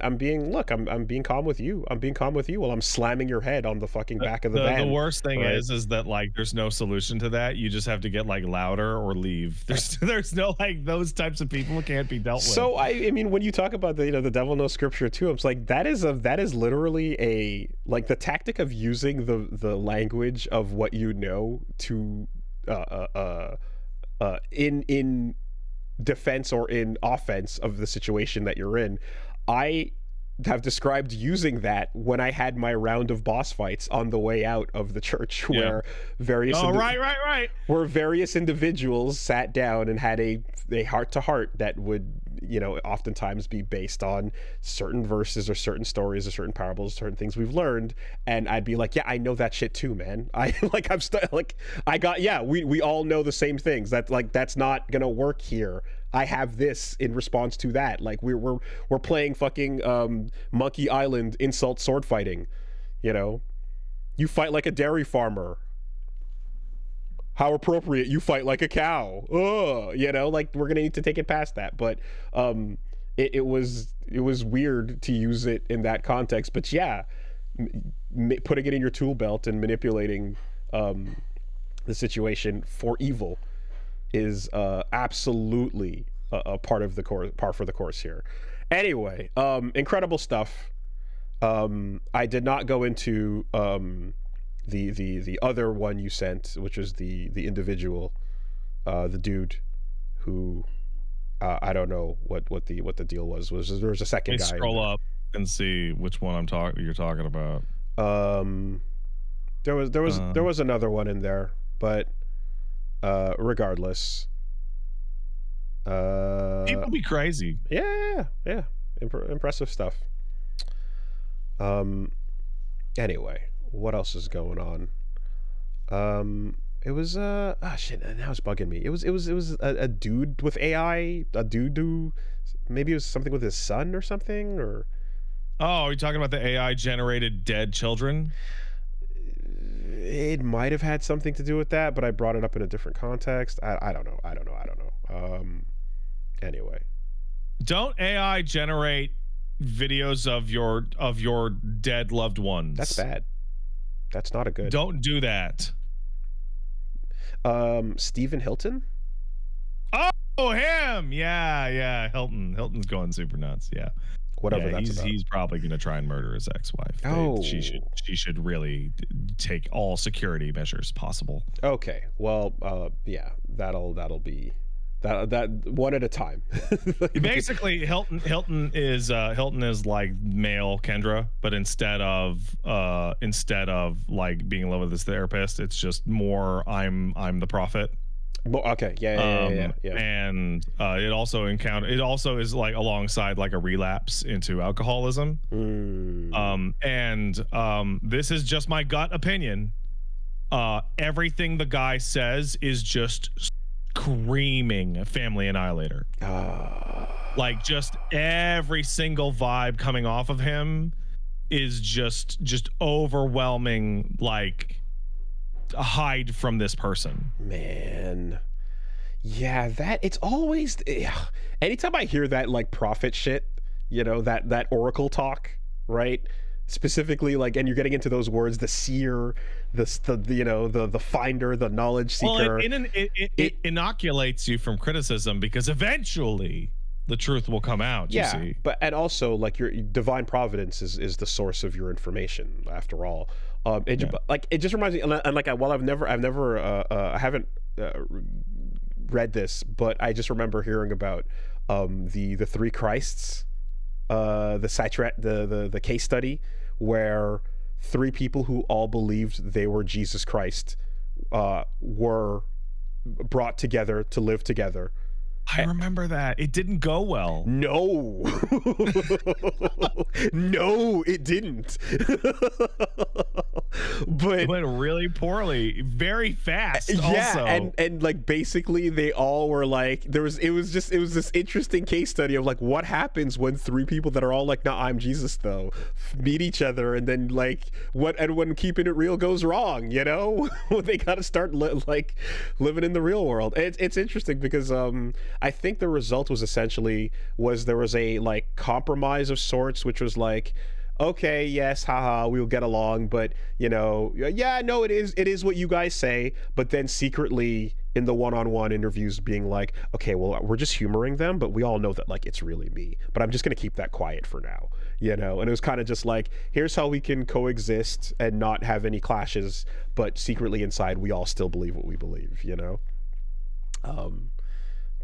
Speaker 2: calm with you. I'm being calm with you while I'm slamming your head on the fucking back of the van.
Speaker 1: The worst thing
Speaker 2: right?
Speaker 1: is that like there's no solution to that. You just have to get like louder or leave. There's no like those types of people can't be dealt with.
Speaker 2: So I mean, when you talk about the devil knows scripture too, I'm like that is literally a like the tactic of using the language of what you know to in defense or in offense of the situation that you're in. I have described using that when I had my round of boss fights on the way out of the church, where various
Speaker 1: right.
Speaker 2: where various individuals sat down and had a heart to heart that would, you know, oftentimes be based on certain verses or certain stories or certain parables, certain things we've learned, and I'd be like, yeah, I know that shit too, man. I like I got we all know the same things. That's not gonna work here. I have this in response to that. Like we're playing fucking Monkey Island insult sword fighting, you know. You fight like a dairy farmer. How appropriate, you fight like a cow. You know, like we're gonna need to take it past that. But it was weird to use it in that context. But yeah, putting it in your tool belt and manipulating the situation for evil is absolutely a part of the course, par for the course here. Anyway, incredible stuff. I did not go into the other one you sent, which was the individual, the dude who I don't know what the deal was. There was a second guy.
Speaker 1: Scroll up and see which one you're talking about.
Speaker 2: There was another one in there, but regardless,
Speaker 1: people be crazy.
Speaker 2: Yeah. Impressive stuff. Anyway, what else is going on? It was shit. Now it's bugging me. It was a dude with AI. A dude who maybe it was something with his son or something. Or
Speaker 1: Oh, are you talking about the AI generated dead children?
Speaker 2: it might have had something to do with that, but I brought it up in a different context. I don't know. Anyway,
Speaker 1: Don't AI generate videos of your dead loved ones?
Speaker 2: that's bad. That's not a good.
Speaker 1: Don't do that.
Speaker 2: Stephen Hilton.
Speaker 1: Oh, him. Yeah. Hilton's going super nuts. Yeah.
Speaker 2: Whatever that's
Speaker 1: he's
Speaker 2: about.
Speaker 1: he's probably going to try and murder his ex-wife.
Speaker 2: Oh.
Speaker 1: She should really take all security measures possible.
Speaker 2: Okay. Well, yeah, that'll be that one at a time.
Speaker 1: Basically, Hilton is like male Kendra, but instead of like being in love with his therapist, it's just more I'm the prophet.
Speaker 2: Okay. Yeah.
Speaker 1: And it also is like alongside like a relapse into alcoholism. This is just my gut opinion. Everything the guy says is just screaming Family Annihilator. Like just every single vibe coming off of him is just overwhelming, like hide from this person.
Speaker 2: Man. Yeah, that it's always anytime I hear that like prophet shit, that oracle talk, right? Specifically, like, and you're getting into those words, the seer, the finder, the knowledge seeker.
Speaker 1: Well, it inoculates you from criticism because eventually the truth will come out. You see,
Speaker 2: and also like your divine providence is the source of your information after all. Like it just reminds me, and like while I haven't read this, but I just remember hearing about the three Christs, the case study where three people who all believed they were Jesus Christ were brought together to live together.
Speaker 1: I remember that. It didn't go well.
Speaker 2: No. No, it didn't. But
Speaker 1: it went really poorly, very fast.
Speaker 2: Yeah,
Speaker 1: also.
Speaker 2: and like basically they all were like it was this interesting case study of like what happens when three people that are all like, no, I'm Jesus though, meet each other, and then like when keeping it real goes wrong, they got to start living in the real world. It's interesting because I think the result was there was a like compromise of sorts, which was like, okay, yes, haha, we'll get along, but yeah, no, it is what you guys say, but then secretly in the one-on-one interviews being like, okay, well, we're just humoring them, but we all know that like it's really me, but I'm just gonna keep that quiet for now, and it was kind of just like, here's how we can coexist and not have any clashes, but secretly inside we all still believe what we believe.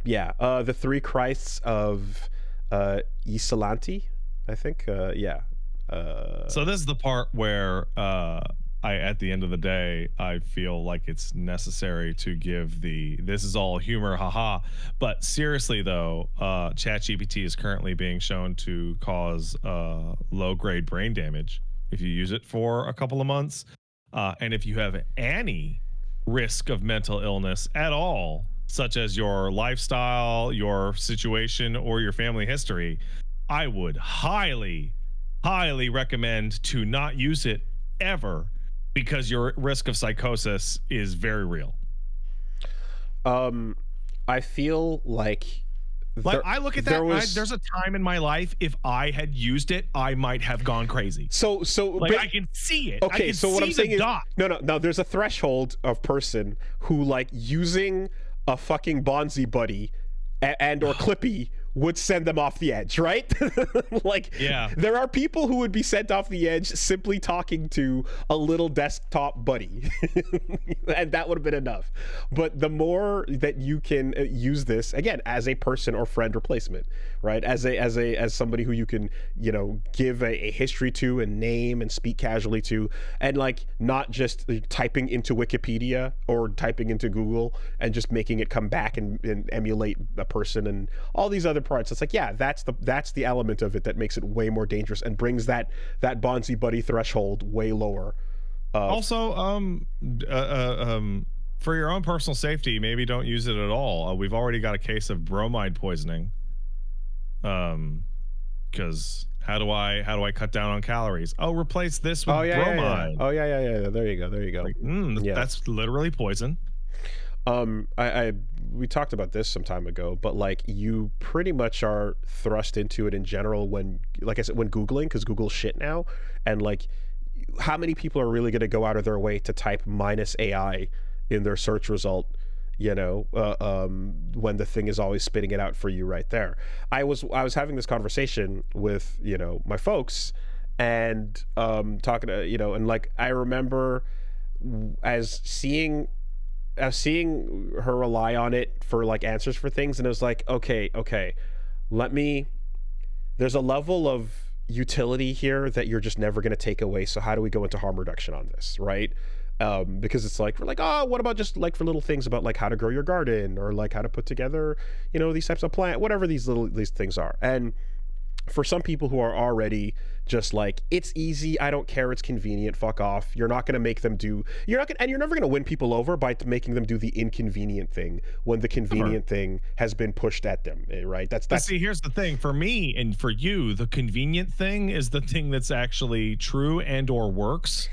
Speaker 2: The three Christs of Isolanti, I think.
Speaker 1: So this is the part where at the end of the day, I feel like it's necessary to give this is all humor, haha. But seriously though, ChatGPT is currently being shown to cause low-grade brain damage if you use it for a couple of months. And if you have any risk of mental illness at all, such as your lifestyle, your situation, or your family history, I would highly recommend to not use it ever, because your risk of psychosis is very real.
Speaker 2: I feel like
Speaker 1: I look at that. There's a time in my life, if I had used it, I might have gone crazy.
Speaker 2: But
Speaker 1: I can see it.
Speaker 2: Okay, so what I'm saying is, no. There's a threshold of person who like using a fucking Bonzi buddy and or Clippy would send them off the edge, right? Like, yeah, there are people who would be sent off the edge simply talking to a little desktop buddy, and that would have been enough. But the more that you can use this again as a person or friend replacement, right? As somebody who you can give a history to and name and speak casually to, and like not just typing into Wikipedia or typing into Google and just making it come back and emulate a person and all these other parts. It's like, yeah, that's the element of it that makes it way more dangerous and brings that Bonzi buddy threshold way lower.
Speaker 1: for your own personal safety, maybe don't use it at all. We've already got a case of bromide poisoning. Because how do I cut down on calories? Oh, replace this with bromide.
Speaker 2: Oh yeah. There you go.
Speaker 1: Like,
Speaker 2: Yeah.
Speaker 1: that's literally poison.
Speaker 2: We talked about this some time ago, but like you pretty much are thrust into it in general when, like I said, when Googling, because Google's shit now, and like how many people are really going to go out of their way to type -AI in their search result, you know, when the thing is always spitting it out for you right there. I was having this conversation with, you know, my folks, and talking to, you know, and like I remember seeing her rely on it for like answers for things, and it was like, okay, there's a level of utility here that you're just never going to take away, so how do we go into harm reduction on this, right? Because it's like, we're like, oh, what about just like for little things about like how to grow your garden, or like how to put together, you know, these types of plant, whatever these things are. And for some people who are already just like, it's easy, I don't care, it's convenient, fuck off. You're not going to make them do, you're never going to win people over by making them do the inconvenient thing when the convenient thing has been pushed at them, right? That's
Speaker 1: See, here's the thing. For me and for you, the convenient thing is the thing that's actually true and or works.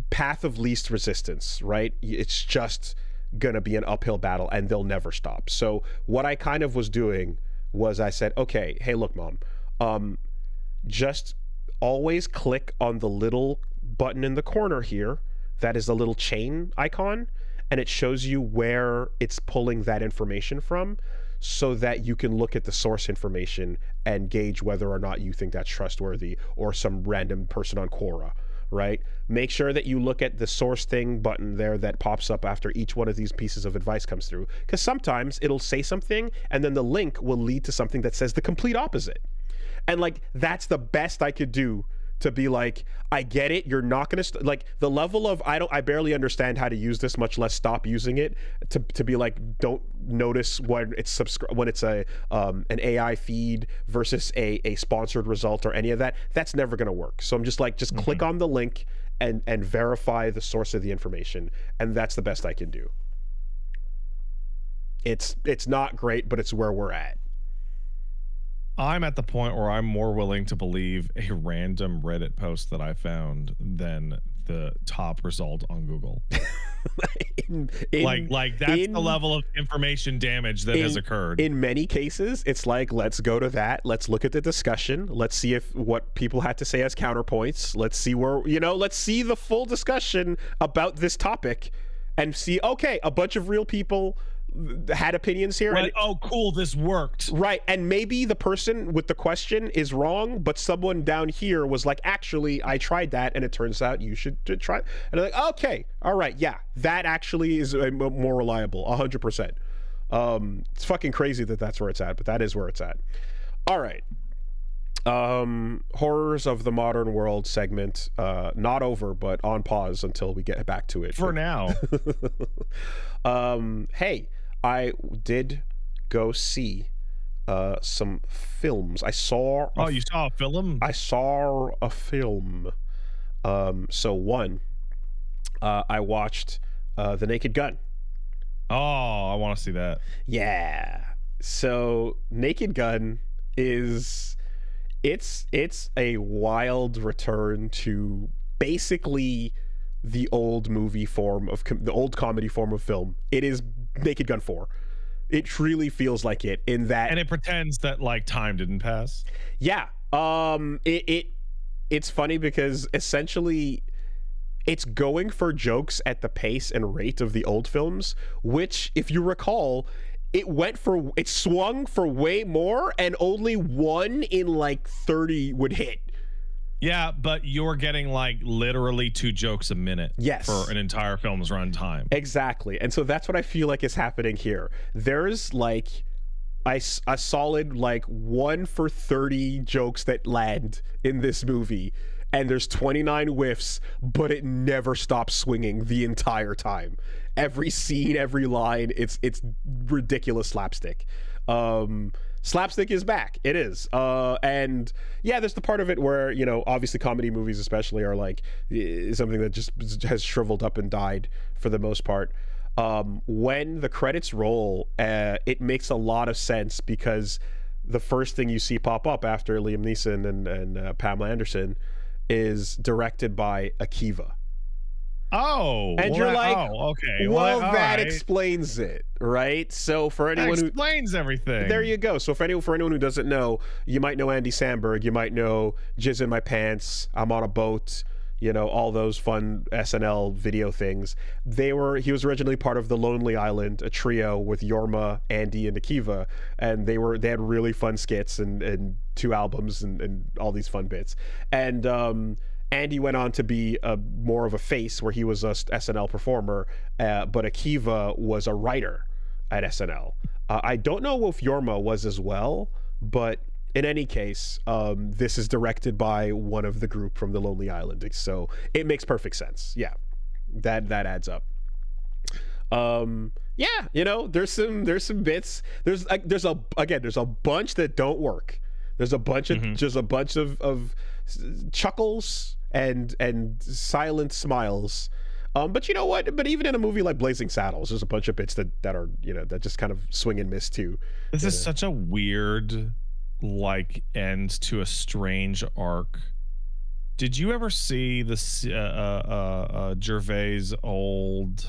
Speaker 2: Path of least resistance, right? It's just gonna be an uphill battle, and they'll never stop. So what I kind of was doing was I said, okay, hey, look, Mom, just always click on the little button in the corner here that is a little chain icon, and it shows you where it's pulling that information from, so that you can look at the source information and gauge whether or not you think that's trustworthy or some random person on Quora, right? Make sure that you look at the source thing button there that pops up after each one of these pieces of advice comes through, because sometimes it'll say something and then the link will lead to something that says the complete opposite. And like, that's the best I could do to be like, I get it, you're not gonna like the level of I barely understand how to use this, much less stop using it, to be like, don't notice when it's a an AI feed versus a sponsored result or any of that. That's never gonna work. So I'm just like, click on the link and verify the source of the information, and that's the best I can do. It's not great, but it's where we're at.
Speaker 1: I'm at the point where I'm more willing to believe a random Reddit post that I found than the top result on Google. Like that's the level of information damage that has occurred.
Speaker 2: In many cases, it's like, let's go to that. Let's look at the discussion. Let's see if what people had to say as counterpoints. Let's see where, you know, let's see the full discussion about this topic and see, okay, a bunch of real people had opinions here,
Speaker 1: right?
Speaker 2: And
Speaker 1: oh cool, this worked,
Speaker 2: right? And maybe the person with the question is wrong, but someone down here was like, actually, I tried that and it turns out you should try. And I'm like, okay, all right, yeah, that actually is more reliable, 100%. It's fucking crazy that that's where it's at, but that is where it's at. All right. Horrors of the modern world segment, not over, but on pause until we get back to it
Speaker 1: for now.
Speaker 2: Hey, I did go see some films. I saw
Speaker 1: you saw a film?
Speaker 2: I saw a film. So one, I watched The Naked Gun.
Speaker 1: Oh, I want to see that.
Speaker 2: Yeah. So Naked Gun is it's a wild return to basically the old movie form of the old comedy form of film. It is Naked Gun 4. It truly feels like it, in that,
Speaker 1: and it pretends that like time didn't pass.
Speaker 2: Yeah. It's funny because essentially it's going for jokes at the pace and rate of the old films, which, if you recall, it swung for way more, and only one in like 30 would hit.
Speaker 1: Yeah, but you're getting like literally 2 jokes a minute.
Speaker 2: Yes.
Speaker 1: For an entire film's runtime.
Speaker 2: Exactly. And so that's what I feel like is happening here. There's like a solid like 1 for 30 jokes that land in this movie, and there's 29 whiffs, but it never stops swinging the entire time. Every scene, every line, it's ridiculous slapstick. slapstick is back. It is. And yeah, there's the part of it where, you know, obviously comedy movies especially are like something that just has shriveled up and died for the most part. When the credits roll, it makes a lot of sense because the first thing you see pop up after Liam Neeson and Pamela Anderson is directed by Akiva.
Speaker 1: Oh,
Speaker 2: And
Speaker 1: well,
Speaker 2: you're like,
Speaker 1: okay.
Speaker 2: well,
Speaker 1: all
Speaker 2: that
Speaker 1: right.
Speaker 2: explains it, right? So for
Speaker 1: That
Speaker 2: anyone who
Speaker 1: explains everything.
Speaker 2: there you go. So for anyone who doesn't know, you might know Andy Samberg, you might know Jizz in My Pants, I'm on a Boat, you know, all those fun SNL video things. He was originally part of The Lonely Island, a trio with Yorma, Andy, and Akiva, and they had really fun skits and 2 albums and all these fun bits. And Andy went on to be more of a face where he was a SNL performer, but Akiva was a writer at SNL. I don't know if Yorma was as well, but in any case, this is directed by one of the group from The Lonely Island, so it makes perfect sense. Yeah, that adds up. Yeah, you know, there's some bits. There's a bunch that don't work. There's a bunch of just a bunch of chuckles and silent smiles. But you know what? But even in a movie like Blazing Saddles, there's a bunch of bits that are, you know, that just kind of swing and miss too.
Speaker 1: This is such a weird like end to a strange arc. Did you ever see the Gervais old,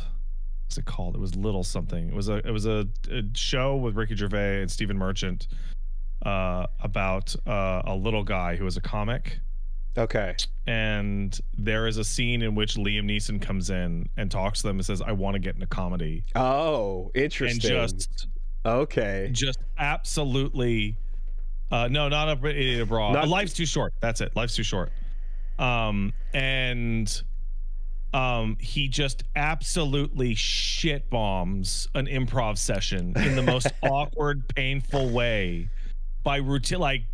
Speaker 1: what's it called? It was Little Something. It was a show with Ricky Gervais and Stephen Merchant about a little guy who was a comic.
Speaker 2: Okay.
Speaker 1: And there is a scene in which Liam Neeson comes in and talks to them and says, I want to get into comedy.
Speaker 2: Oh, interesting.
Speaker 1: And just absolutely no, not a Idiot Abroad. Life's Too Short. That's it. Life's Too Short. And he just absolutely shit bombs an improv session in the most awkward, painful way by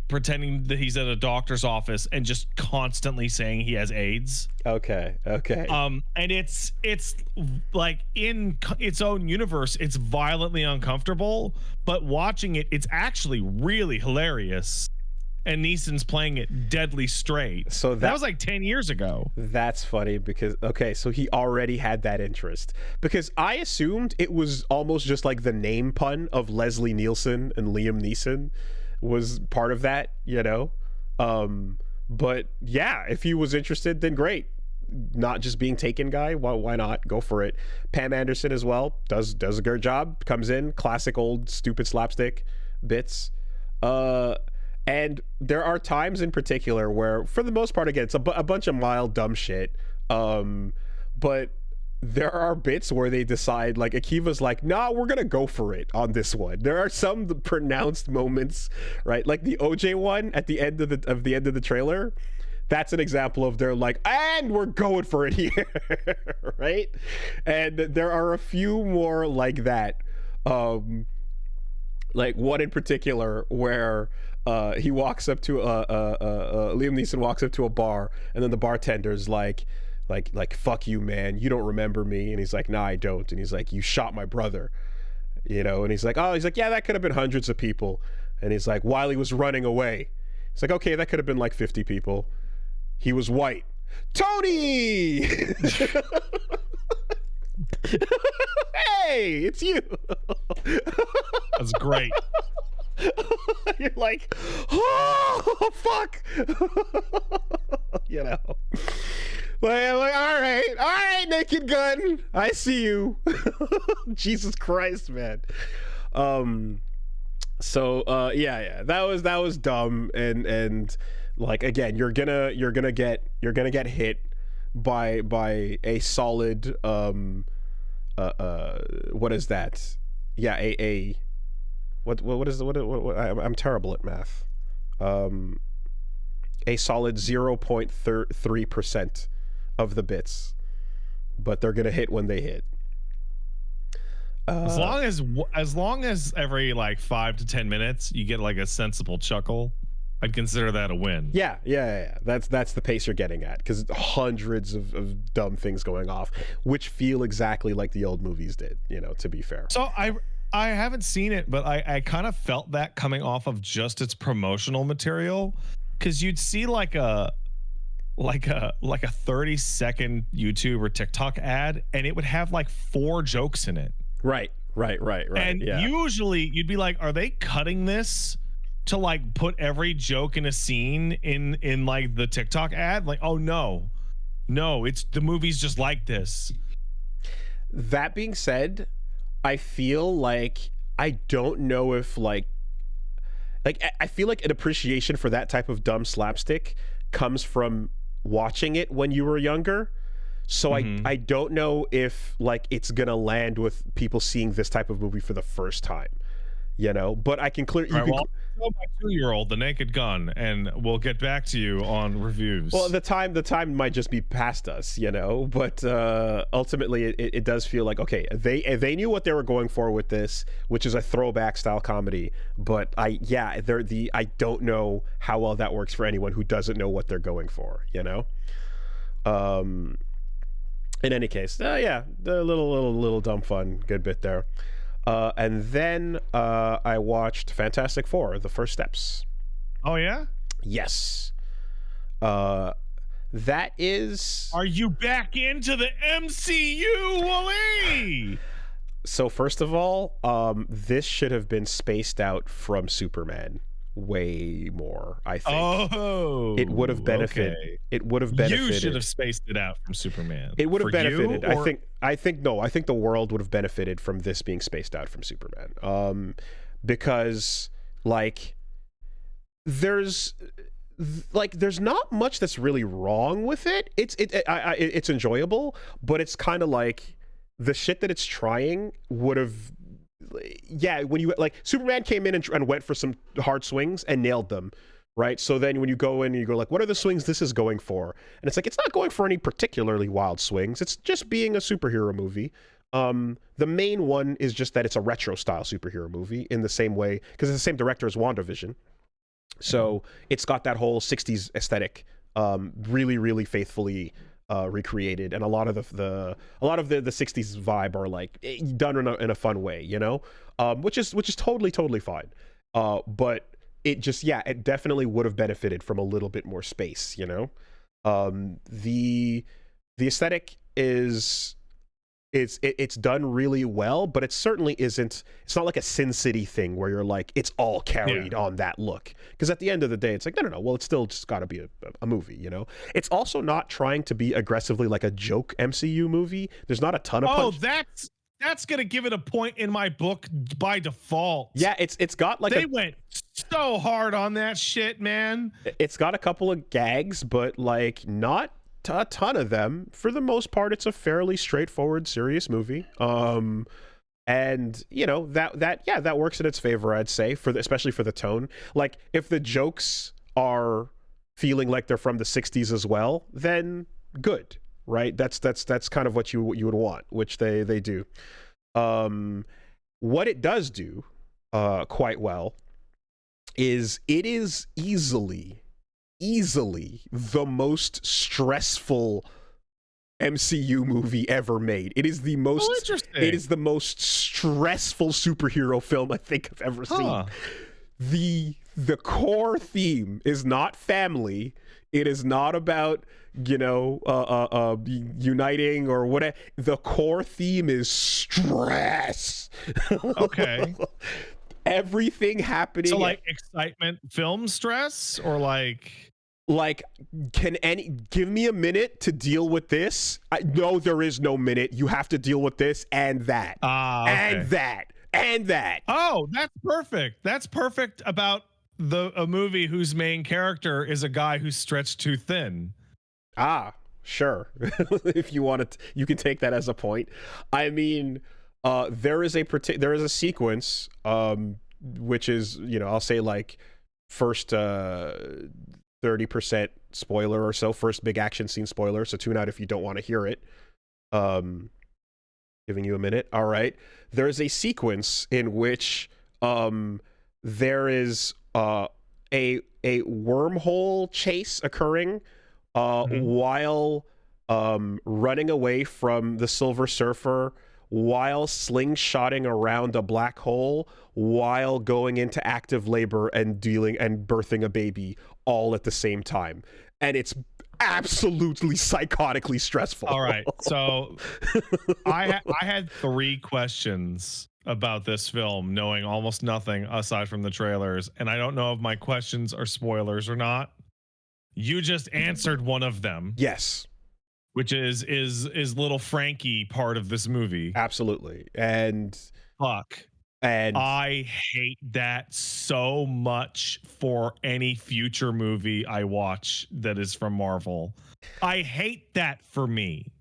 Speaker 1: pretending that he's at a doctor's office and just constantly saying he has AIDS.
Speaker 2: Okay.
Speaker 1: And it's like in its own universe, it's violently uncomfortable, but watching it, it's actually really hilarious. And Neeson's playing it deadly straight.
Speaker 2: So
Speaker 1: that was like 10 years ago.
Speaker 2: That's funny because, okay, so he already had that interest. Because I assumed it was almost just like the name pun of Leslie Nielsen and Liam Neeson was part of that, you know? But yeah, if he was interested, then great. Not just being taken guy, why not? Go for it. Pam Anderson as well, does a good job, comes in, classic old stupid slapstick bits. And there are times in particular where, for the most part, again, it's a bunch of mild, dumb shit. But there are bits where they decide, like, Akiva's like, nah, we're going to go for it on this one. There are some pronounced moments, right? Like the OJ one at the end of the trailer. That's an example of they're like, and we're going for it here, right? And there are a few more like that. Like one in particular where he walks up to Liam Neeson walks up to a bar, and then the bartender's like fuck you, man, you don't remember me, and he's like, nah, I don't, and he's like, you shot my brother, you know, and he's like, yeah, that could have been hundreds of people, and he's like, while he was running away, it's like, okay, that could have been like 50 people. He was white. Tony. Hey, it's you.
Speaker 1: That's great.
Speaker 2: You're like, oh fuck. You know, like all right, Naked Gun, I see you. Jesus Christ, man. So yeah, that was dumb, and like, again, you're gonna get hit by a solid what is that? Yeah, what is I'm terrible at math. A solid 0.3% of the bits, but they're gonna hit when they hit.
Speaker 1: As long as every like 5 to 10 minutes you get like a sensible chuckle, I'd consider that a win.
Speaker 2: Yeah. That's the pace you're getting at, because hundreds of dumb things going off, which feel exactly like the old movies did, you know, to be fair.
Speaker 1: So I haven't seen it, but I kind of felt that coming off of just its promotional material, because you'd see like a 30-second YouTube or TikTok ad, and it would have like 4 jokes in it.
Speaker 2: Right, right.
Speaker 1: And
Speaker 2: Yeah.
Speaker 1: usually you'd be like, are they cutting this to like put every joke in a scene in like the TikTok ad? Like, oh no. No, it's the movie's just like this.
Speaker 2: That being said, I feel like I don't know if I feel like an appreciation for that type of dumb slapstick comes from watching it when you were younger. So I don't know if like it's gonna land with people seeing this type of movie for the first time, you know. But I can clearly
Speaker 1: All right, well, I'll tell my 2-year-old The Naked Gun, and we'll get back to you on reviews.
Speaker 2: well, the time might just be past us, you know. But ultimately, it does feel like okay, they knew what they were going for with this, which is a throwback style comedy. But I don't know how well that works for anyone who doesn't know what they're going for, you know. In any case, yeah, the little dumb fun, good bit there. And then I watched Fantastic Four: The First Steps.
Speaker 1: Oh yeah?
Speaker 2: Yes. That is.
Speaker 1: Are you back into the MCU, Wally?
Speaker 2: So first of all, this should have been spaced out from Superman way more, I think.
Speaker 1: Oh,
Speaker 2: it would have benefited.
Speaker 1: Okay.
Speaker 2: It would have benefited.
Speaker 1: You should have spaced it out from Superman.
Speaker 2: It would have
Speaker 1: For
Speaker 2: benefited.
Speaker 1: you, or-
Speaker 2: I think the world would have benefited from this being spaced out from Superman. Because like there's not much that's really wrong with it. It's enjoyable, but it's kind of like the shit that it's trying would have. Yeah, when you like Superman came in and went for some hard swings and nailed them, right? So then when you go in and you go like, what are the swings this is going for? And it's like, it's not going for any particularly wild swings. It's just being a superhero movie. The main one is just that it's a retro style superhero movie in the same way, because it's the same director as WandaVision. So it's got that whole 60s aesthetic, really, really faithfully recreated, and a lot of the 60s vibe are like done in a fun way, you know, which is totally fine. But it just, yeah, it definitely would have benefited from a little bit more space, you know. The aesthetic is it's done really well, but it certainly isn't. It's not like a Sin City thing where you're like it's all carried on that look. Because at the end of the day, it's like no. Well, it's still just got to be a movie, you know. It's also not trying to be aggressively like a joke MCU movie. There's not a ton of punch.
Speaker 1: That's gonna give it a point in my book by default.
Speaker 2: Yeah, it's got like
Speaker 1: they went so hard on that shit, man.
Speaker 2: It's got a couple of gags, but like not a ton of them. For the most part, it's a fairly straightforward, serious movie. And you know that works in its favor, I'd say, especially for the tone. Like if the jokes are feeling like they're from the 60s as well, then good, right? That's kind of what you would want, which they do. What it does do quite well is it is easily the most stressful MCU movie ever made. It is the most stressful superhero film I think I've ever seen. The core theme is not family. It is not about, you know, uniting or whatever. The core theme is stress.
Speaker 1: Okay.
Speaker 2: Everything happening.
Speaker 1: So like excitement, film stress, or like
Speaker 2: give me a minute to deal with this? No, there is no minute. You have to deal with this and that.
Speaker 1: Okay.
Speaker 2: And that.
Speaker 1: Oh, that's perfect. That's perfect about a movie whose main character is a guy who's stretched too thin.
Speaker 2: Sure. If you want it, you can take that as a point. I mean, there is a sequence, which is, you know, I'll say like first 30% spoiler or so, first big action scene spoiler, so tune out if you don't want to hear it. Giving you a minute. All right. There's a sequence in which there is a wormhole chase occurring while running away from the Silver Surfer while slingshotting around a black hole while going into active labor and dealing and birthing a baby all at the same time. And it's absolutely psychotically stressful.
Speaker 1: All right. So I had 3 questions about this film, knowing almost nothing aside from the trailers, and I don't know if my questions are spoilers or not. You just answered one of them.
Speaker 2: Yes.
Speaker 1: Which is little Frankie part of this movie?
Speaker 2: Absolutely. And I
Speaker 1: hate that so much for any future movie I watch that is from Marvel. I hate that for me.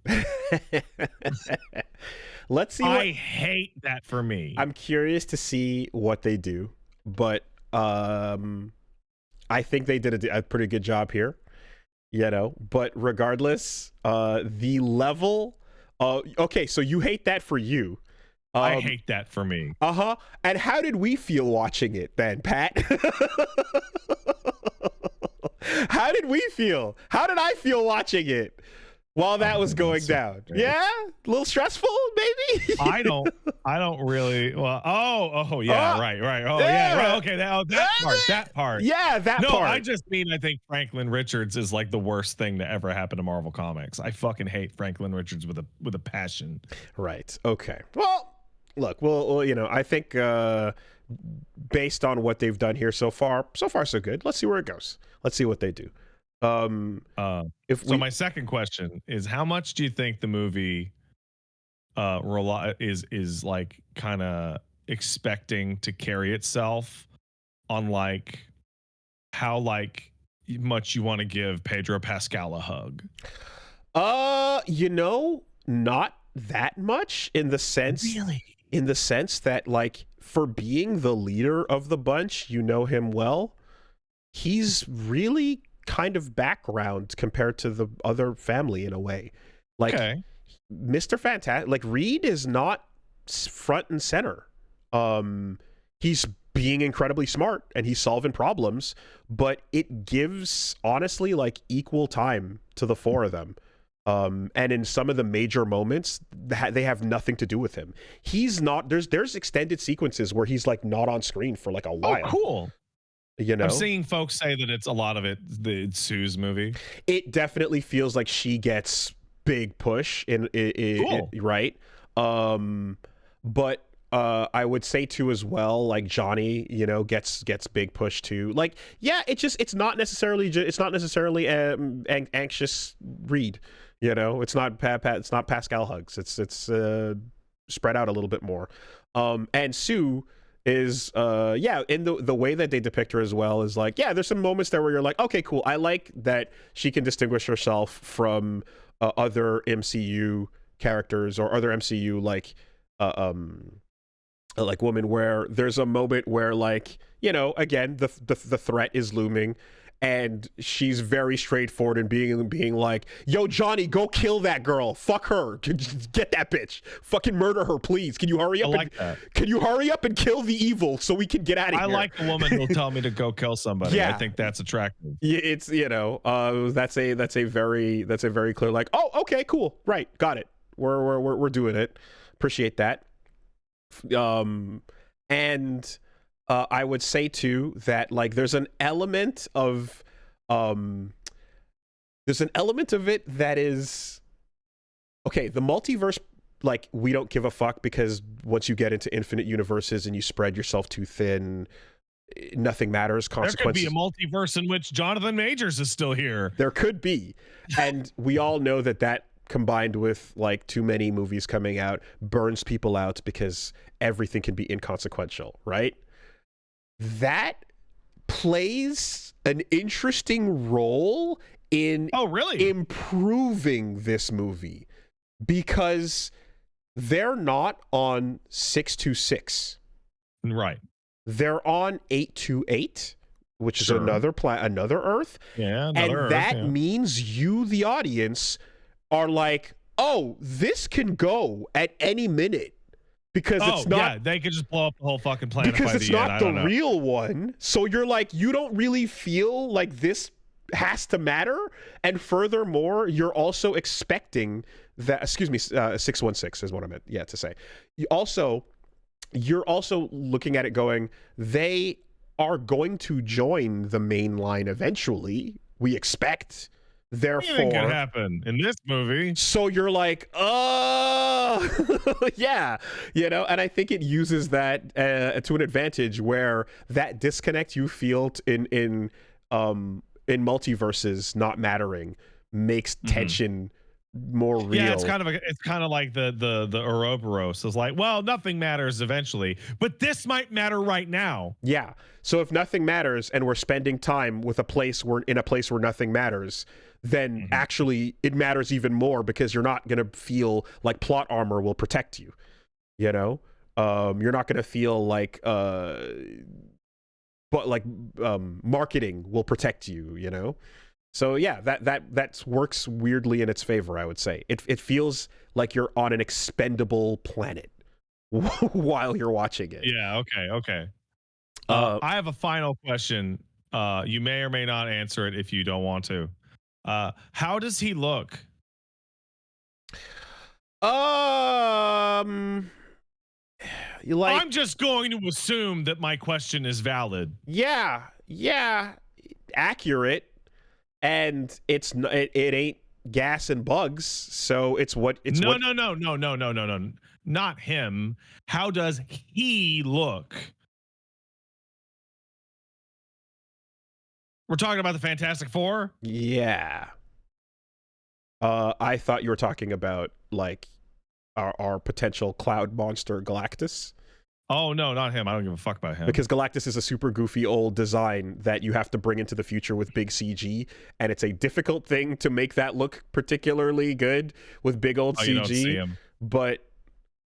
Speaker 2: Let's see.
Speaker 1: I hate that for me.
Speaker 2: I'm curious to see what they do, but I think they did a pretty good job here. You know, but regardless, the level okay, so you hate that for you.
Speaker 1: I hate that for me.
Speaker 2: And how did we feel watching it then, Pat? How did we feel? How did I feel watching it while that was going down? Great. Yeah? A little stressful, maybe?
Speaker 1: I don't really. Well, yeah, right. Oh, yeah, right. Okay, that part.
Speaker 2: Yeah, that part.
Speaker 1: No, I just mean I think Franklin Richards is like the worst thing to ever happen to Marvel Comics. I fucking hate Franklin Richards with a passion.
Speaker 2: Right. Okay. Well, look, well, you know, I think based on what they've done here so far, so good. Let's see where it goes. Let's see what they do.
Speaker 1: My second question is, how much do you think the movie is like kind of expecting to carry itself on like how like much you want to give Pedro Pascal a hug?
Speaker 2: You know, not that much in the sense that like for being the leader of the bunch, you know him well. He's really kind of background compared to the other family in a way. Like Mr. Fantastic, like Reed is not front and center. He's being incredibly smart and he's solving problems, but it gives honestly like equal time to the 4 of them. And in some of the major moments, they have nothing to do with him. He's not. There's extended sequences where he's like not on screen for like a while.
Speaker 1: Oh, cool.
Speaker 2: You know,
Speaker 1: I'm seeing folks say that it's a lot of it's Sue's movie.
Speaker 2: It definitely feels like she gets big push in
Speaker 1: cool.
Speaker 2: Right. But I would say too as well, like Johnny, you know, gets big push too. Like, yeah, it's not necessarily anxious Reed. You know, it's not it's not Pascal hugs. It's spread out a little bit more. And Sue is in the way that they depict her as well is like, yeah, there's some moments there where you're like, okay, cool. I like that she can distinguish herself from other MCU characters or other MCU like women, where there's a moment where, like, you know, again, the threat is looming and she's very straightforward and being like, yo, Johnny, go kill that girl, fuck her, get that bitch, fucking murder her, please. Can you hurry up? Can you hurry up and kill the evil so we can get out of here?
Speaker 1: I like the woman who'll tell me to go kill somebody.
Speaker 2: Yeah.
Speaker 1: I think that's attractive.
Speaker 2: Yeah, it's, you know, that's a very clear, like, oh, okay, cool, right, got it, we're doing it. Appreciate that. And I would say too that like there's an element of it that is okay. The multiverse, like, we don't give a fuck, because once you get into infinite universes and you spread yourself too thin, nothing matters. Consequences.
Speaker 1: There could be a multiverse in which Jonathan Majors is still here.
Speaker 2: There could be, and we all know that combined with like too many movies coming out burns people out because everything can be inconsequential, right? That plays an interesting role in improving this movie, because they're not on 626,
Speaker 1: right?
Speaker 2: They're on 828, which is another Earth.
Speaker 1: Yeah,
Speaker 2: and
Speaker 1: Earth,
Speaker 2: that means you, the audience, are like, oh, this can go at any minute, because it's not.
Speaker 1: Yeah, they could just blow up the whole fucking planet
Speaker 2: because
Speaker 1: by
Speaker 2: it's
Speaker 1: the
Speaker 2: not
Speaker 1: end.
Speaker 2: the real one. So you're like, you don't really feel like this has to matter, and furthermore, you're also expecting that, excuse me, 616 is what I meant, yeah, to say. You're also looking at it going, they are going to join the main line eventually, we expect.
Speaker 1: Anything could
Speaker 2: Therefore,
Speaker 1: happen in this movie.
Speaker 2: so you're like, oh, yeah, and I think it uses that to an advantage, where that disconnect you feel in multiverses not mattering makes tension more real.
Speaker 1: Yeah, it's kind of like the Ouroboros. It's like, well, nothing matters eventually, but this might matter right now.
Speaker 2: Yeah. So if nothing matters and we're spending time with a place where nothing matters, then actually it matters even more, because you're not going to feel like plot armor will protect you. You're not going to feel like marketing will protect you, So yeah, that works weirdly in its favor, I would say. It feels like you're on an expendable planet while you're watching it.
Speaker 1: Yeah, okay. I have a final question. You may or may not answer it if you don't want to. How does he look? I'm just going to assume that my question is valid.
Speaker 2: Yeah, accurate, and it ain't gas and bugs, so it's
Speaker 1: no, not him. How does he look? We're talking about the Fantastic Four?
Speaker 2: Yeah. I thought you were talking about like our potential cloud monster Galactus.
Speaker 1: Oh no, not him. I don't give a fuck about him.
Speaker 2: Because Galactus is a super goofy old design that you have to bring into the future with big CG, and it's a difficult thing to make that look particularly good with big old CG.
Speaker 1: You don't see him.
Speaker 2: But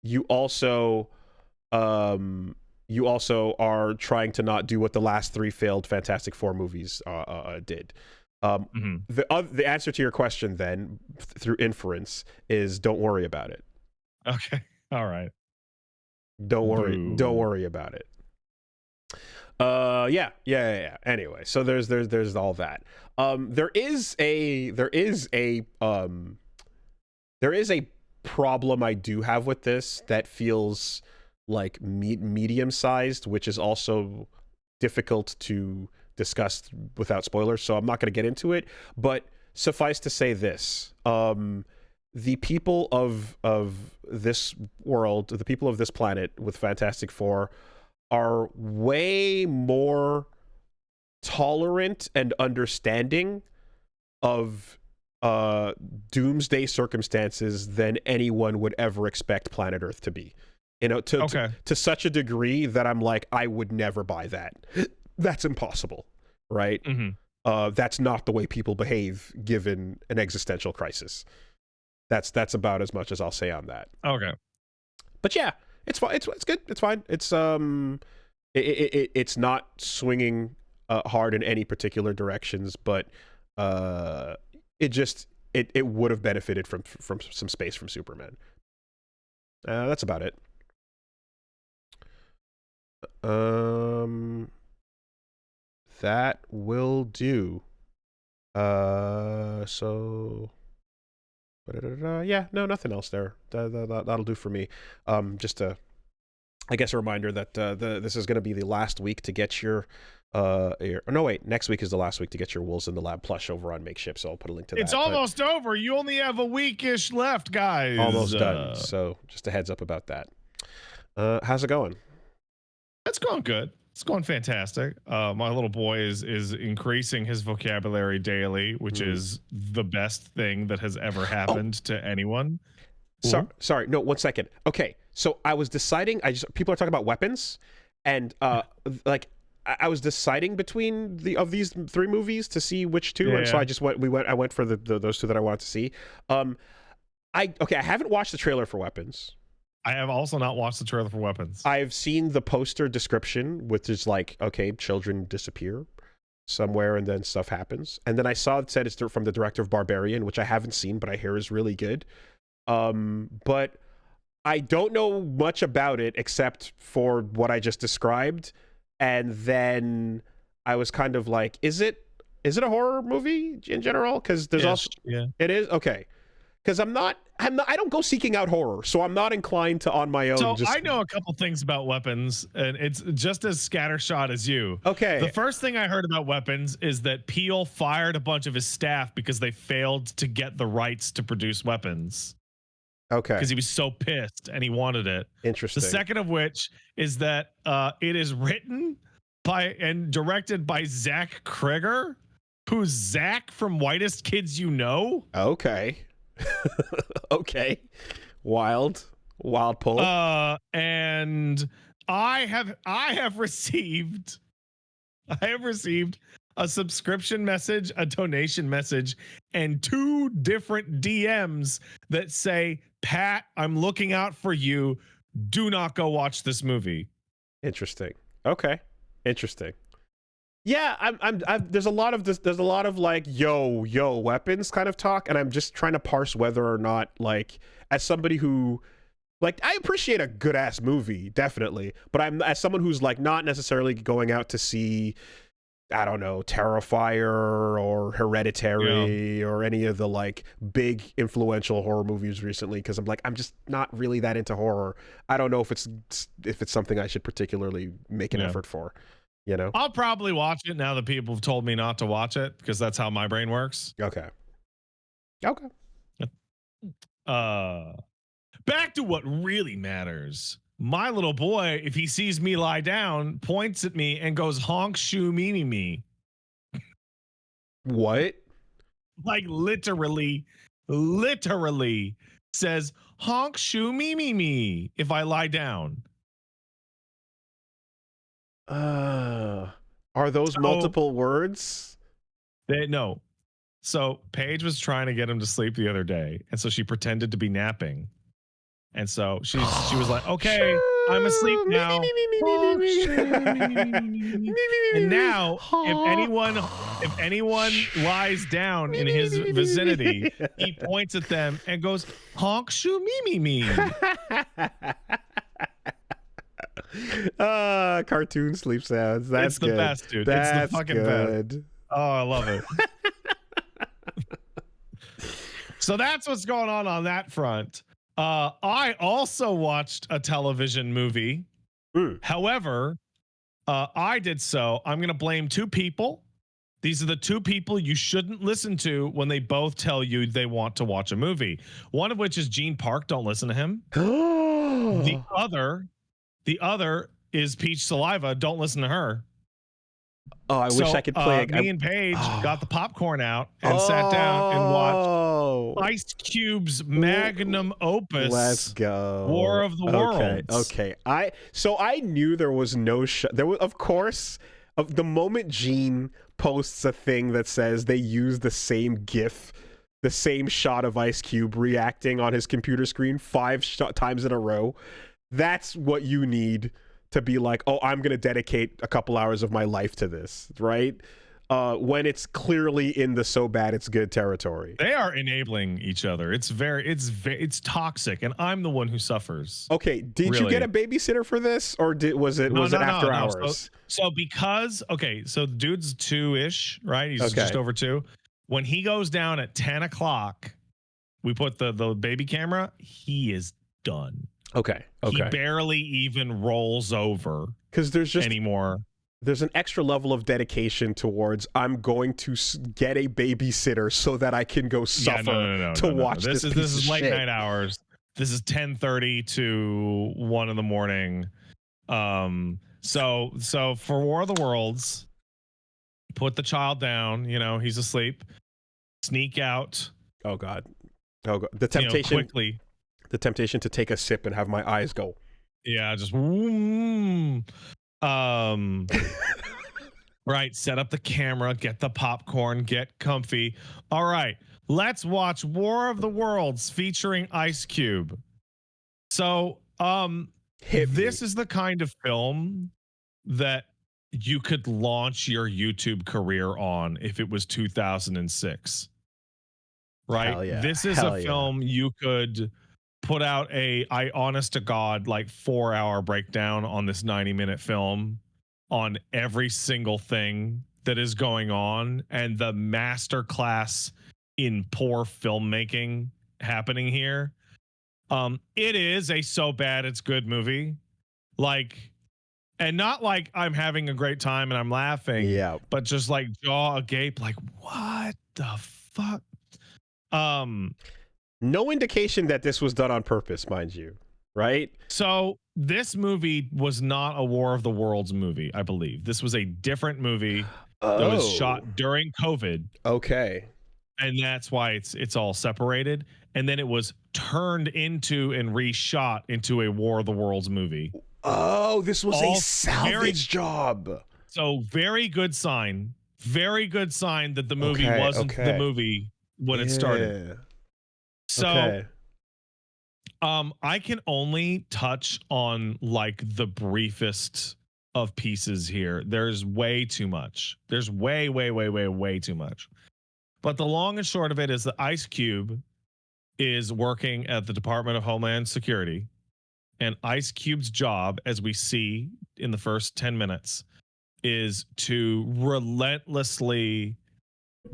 Speaker 2: you also are trying to not do what the last 3 failed Fantastic Four movies did. The answer to your question then, through inference, is don't worry about it.
Speaker 1: Okay. All right.
Speaker 2: Don't worry about it. Yeah. Anyway, so there's all that. There is a problem I do have with this that feels like medium-sized, which is also difficult to discuss without spoilers, so I'm not going to get into it, but suffice to say this: the people of this world, the people of this planet with Fantastic Four, are way more tolerant and understanding of doomsday circumstances than anyone would ever expect planet Earth to be. To such a degree that I'm like, I would never buy that. That's impossible, right? That's not the way people behave given an existential crisis. That's about as much as I'll say on that.
Speaker 1: Okay.
Speaker 2: But yeah, it's fine. It's good. It's fine. It's it's not swinging hard in any particular directions, but it would have benefited from some space from Superman. That's about it. That will do. So yeah, no, nothing else there. That'll do for me. Just a reminder that this is going to be the last week to get your next week is the last week to get your Wolves in the Lab plush over on Makeshift, so I'll put a link to that.
Speaker 1: It's almost over. You only have a week-ish left, guys.
Speaker 2: Almost done. So just a heads up about that. How's it going?
Speaker 1: It's going good. It's going fantastic. My little boy is increasing his vocabulary daily, which is the best thing that has ever happened to anyone.
Speaker 2: Sorry. No, 1 second. Okay, so I was deciding. People are talking about weapons, and I was deciding between these 3 movies to see which 2, and so I went for those 2 that I wanted to see. I haven't watched the trailer for Weapons.
Speaker 1: I have also not watched the trailer for Weapons.
Speaker 2: I've seen the poster description, which is like, okay, children disappear somewhere and then stuff happens. And then I saw it said it's from the director of Barbarian, which I haven't seen, but I hear is really good. But I don't know much about it except for what I just described. And then I was kind of like, is it a horror movie in general? Because there's it is? Okay. because I don't go seeking out horror, so I'm not inclined to on my own.
Speaker 1: So
Speaker 2: Just
Speaker 1: I know a couple things about weapons, and it's just as scattershot as you.
Speaker 2: okay.
Speaker 1: The first thing I heard about weapons is that Peel fired a bunch of his staff because they failed to get the rights to produce weapons.
Speaker 2: Okay.
Speaker 1: Because he was so pissed and he wanted it.
Speaker 2: Interesting.
Speaker 1: The second of which is that it is written by and directed by Zach Kreger, who's Zach from Whitest Kids You Know.
Speaker 2: Okay. Okay. Wild pull.
Speaker 1: And I have received a subscription message, a donation message, and 2 different DMs that say, "Pat, I'm looking out for you. Do not go watch this movie."
Speaker 2: Interesting. Okay. Interesting. Yeah, I'm there's a lot of like yo weapons kind of talk, and I'm just trying to parse whether or not, like, as somebody who, like, I appreciate a good ass movie, definitely, but I'm, as someone who's like not necessarily going out to see, I don't know, Terrifier or Hereditary or any of the like big influential horror movies recently, because I'm like, I'm just not really that into horror. I don't know if it's something I should particularly make an effort for. You know,
Speaker 1: I'll probably watch it now that people have told me not to watch it, because that's how my brain works.
Speaker 2: Okay.
Speaker 1: Back to what really matters. My little boy, if he sees me lie down, points at me and goes, "Honk, shoo, me, me."
Speaker 2: What?
Speaker 1: Like literally says, "Honk, shoo, me," if I lie down.
Speaker 2: Are those multiple words?
Speaker 1: No. So Paige was trying to get him to sleep the other day, and so she pretended to be napping. And so she was like, "Okay, I'm asleep now." And now, if anyone lies down in his vicinity, he points at them and goes, "Honk, shoo, me."
Speaker 2: Cartoon sleep sounds. That's
Speaker 1: the
Speaker 2: good.
Speaker 1: best, dude.
Speaker 2: That's
Speaker 1: it's the fucking
Speaker 2: good.
Speaker 1: best. Oh, I love it. So that's what's going on that front. I also watched a television movie. However, I did so. I'm going to blame 2 people. These are the 2 people you shouldn't listen to when they both tell you they want to watch a movie. One of which is Gene Park. Don't listen to him. The other is Peach Saliva. Don't listen to her.
Speaker 2: Oh, I wish I could play it.
Speaker 1: Me and Paige got the popcorn out and sat down and watched Ice Cube's magnum opus.
Speaker 2: Let's go.
Speaker 1: War of the Worlds.
Speaker 2: Okay. I knew there was no there was, of course, of the moment Gene posts a thing that says they use the same GIF, the same shot of Ice Cube reacting on his computer screen 5 times in a row, that's what you need to be like, oh, I'm going to dedicate a couple hours of my life to this, right? When it's clearly in the so bad it's good territory.
Speaker 1: They are enabling each other. It's toxic, and I'm the one who suffers.
Speaker 2: Okay, did you get a babysitter for this, or was it after hours?
Speaker 1: So because dude's 2-ish, right? He's just over 2. When he goes down at 10 o'clock, we put the baby camera. He is done.
Speaker 2: Okay.
Speaker 1: He barely even rolls over
Speaker 2: because there's an extra level of dedication towards, I'm going to get a babysitter so that I can go suffer to watch this. This is
Speaker 1: late
Speaker 2: shit.
Speaker 1: Night hours. This is 10:30 to 1 in the morning. So for War of the Worlds, put the child down. You know, he's asleep. Sneak out.
Speaker 2: Oh God. The temptation
Speaker 1: quickly.
Speaker 2: The temptation to take a sip and have my eyes go.
Speaker 1: Yeah, just right, set up the camera, get the popcorn, get comfy. All right, let's watch War of the Worlds featuring Ice Cube. So, this is the kind of film that you could launch your YouTube career on if it was 2006. Right?
Speaker 2: Yeah.
Speaker 1: This is a film you could put out I honest to God, like 4-hour breakdown on this 90-minute film on every single thing that is going on, and the masterclass in poor filmmaking happening here. It is a so bad it's good movie. Like, and not like I'm having a great time and I'm laughing,
Speaker 2: Yeah.
Speaker 1: but just like jaw agape, like what the fuck?
Speaker 2: No indication that this was done on purpose, mind you, right?
Speaker 1: So this movie was not a War of the Worlds movie, I believe. This was a different movie that was shot during COVID,
Speaker 2: Okay.
Speaker 1: and that's why it's all separated. And then it was turned into and reshot into a War of the Worlds movie.
Speaker 2: Oh, this was
Speaker 1: All
Speaker 2: a salvage job.
Speaker 1: So very good sign. Very good sign that the movie
Speaker 2: Okay,
Speaker 1: wasn't the
Speaker 2: okay.
Speaker 1: movie when it started. So
Speaker 2: Okay.
Speaker 1: I can only touch on like the briefest of pieces here. There's way too much. There's way too much. But the long and short of it is that Ice Cube is working at the Department of Homeland Security, and Ice Cube's job, as we see in the first 10 minutes, is to relentlessly,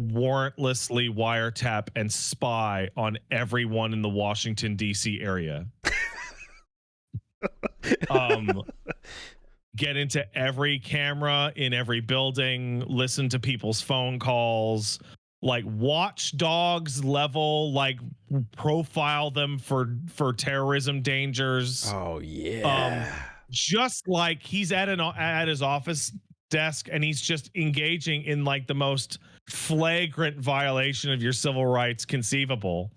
Speaker 1: warrantlessly wiretap and spy on everyone in the Washington, D.C. area. Get into every camera in every building, listen to people's phone calls, like watchdogs level, like profile them for terrorism dangers.
Speaker 2: Oh yeah.
Speaker 1: Just like he's at his office desk and he's just engaging in like the most flagrant violation of your civil rights conceivable.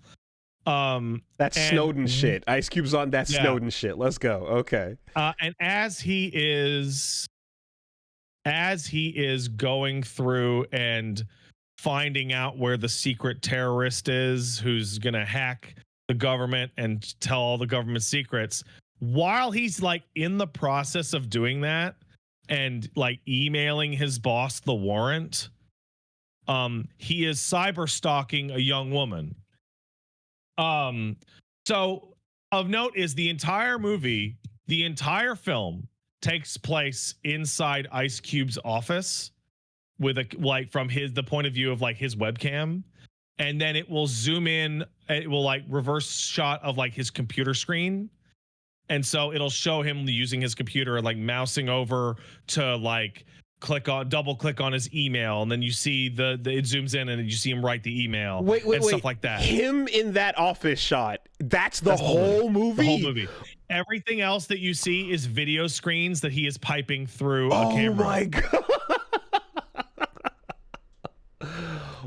Speaker 2: That's Snowden shit. Ice Cube's on that
Speaker 1: Yeah.
Speaker 2: Snowden shit. Let's go. Okay.
Speaker 1: And as he is going through and finding out where the secret terrorist is who's gonna hack the government and tell all the government secrets, while he's like in the process of doing that and like emailing his boss the warrant, he is cyber stalking a young woman. So of note is the entire movie, the entire film takes place inside Ice Cube's office with a like from the point of view of like his webcam, and then it will zoom in, it will like reverse shot of like his computer screen. And so it'll show him using his computer, like mousing over to like double click on his email, and then you see the it zooms in and you see him write the email and stuff like that.
Speaker 2: Him in that office shot. That's the whole movie.
Speaker 1: The whole movie. Everything else that you see is video screens that he is piping through a camera.
Speaker 2: Oh my god.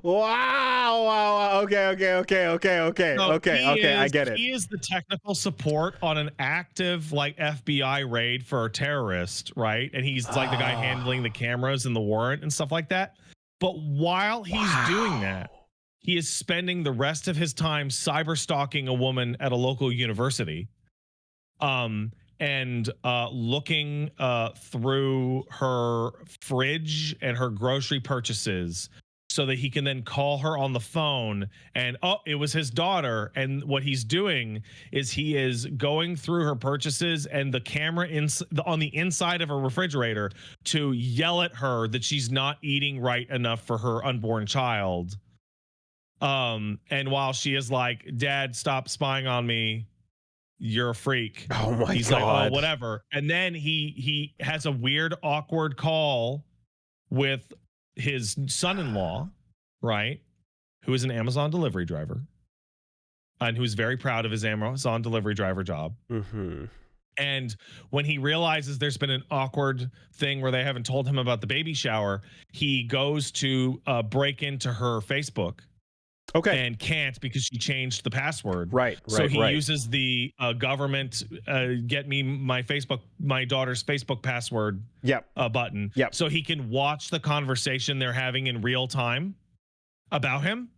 Speaker 2: Wow. Okay. I get it.
Speaker 1: He is the technical support on an active like FBI raid for a terrorist, right? And he's like the guy handling the cameras and the warrant and stuff like that. But while he's doing that, he is spending the rest of his time cyber stalking a woman at a local university. And looking through her fridge and her grocery purchases so that he can then call her on the phone and it was his daughter. And what he's doing is he is going through her purchases and the camera on the inside of her refrigerator to yell at her that she's not eating right enough for her unborn child. And while she is like, "Dad, stop spying on me. You're a freak."
Speaker 2: Oh my
Speaker 1: He's
Speaker 2: god.
Speaker 1: like, "Oh, whatever." And then he has a weird, awkward call with his son-in-law, right? Who is an Amazon delivery driver and who's very proud of his Amazon delivery driver job.
Speaker 2: Mm-hmm.
Speaker 1: And when he realizes there's been an awkward thing where they haven't told him about the baby shower, he goes to break into her Facebook.
Speaker 2: Okay.
Speaker 1: And can't because she changed the password.
Speaker 2: Right.
Speaker 1: So he uses the government get me my daughter's Facebook password button.
Speaker 2: Yep.
Speaker 1: So he can watch the conversation they're having in real time about him.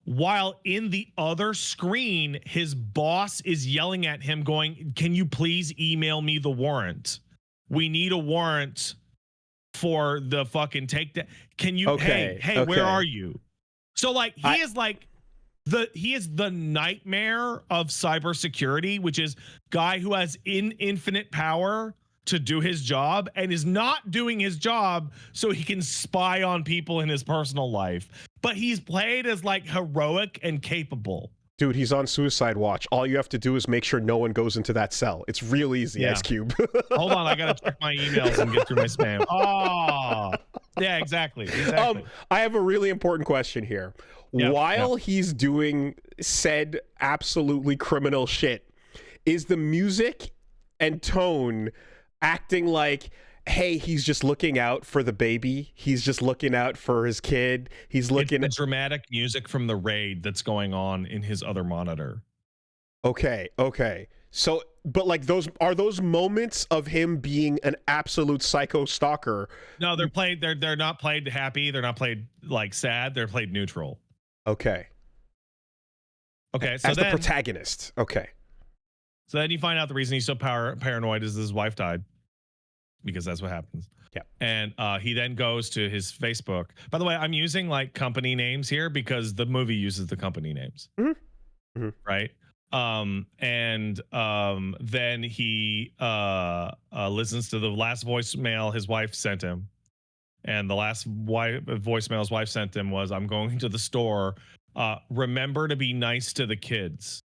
Speaker 1: While in the other screen, his boss is yelling at him going, "Can you please email me the warrant? We need a warrant for the fucking takedown. Can you, hey, where are you?" So like he is the nightmare of cybersecurity, which is guy who has infinite power to do his job and is not doing his job so he can spy on people in his personal life. But he's played as like heroic and capable.
Speaker 2: Dude, he's on suicide watch. All you have to do is make sure no one goes into that cell. It's real easy,
Speaker 1: Yeah.
Speaker 2: Ice Cube.
Speaker 1: Hold on, I gotta check my emails and get through my spam. Oh, yeah, exactly.
Speaker 2: I have a really important question here.
Speaker 1: Yeah,
Speaker 2: While he's doing said absolutely criminal shit, is the music and tone acting like, hey, he's just looking out for the baby. He's just looking out for his kid. He's looking
Speaker 1: at dramatic music from the raid that's going on in his other monitor.
Speaker 2: Okay. So, but like those moments of him being an absolute psycho stalker.
Speaker 1: No, they're not played happy. They're not played like sad. They're played neutral.
Speaker 2: Okay.
Speaker 1: So
Speaker 2: as the protagonist. Okay.
Speaker 1: So then you find out the reason he's so paranoid is his wife died. Because that's what happens.
Speaker 2: Yeah.
Speaker 1: And he then goes to his Facebook. By the way, I'm using like company names here because the movie uses the company names.
Speaker 2: Mm-hmm.
Speaker 1: Right. Then he listens to the last voicemail his wife sent him. And the last voicemail his wife sent him was, I'm going to the store. Remember to be nice to the kids.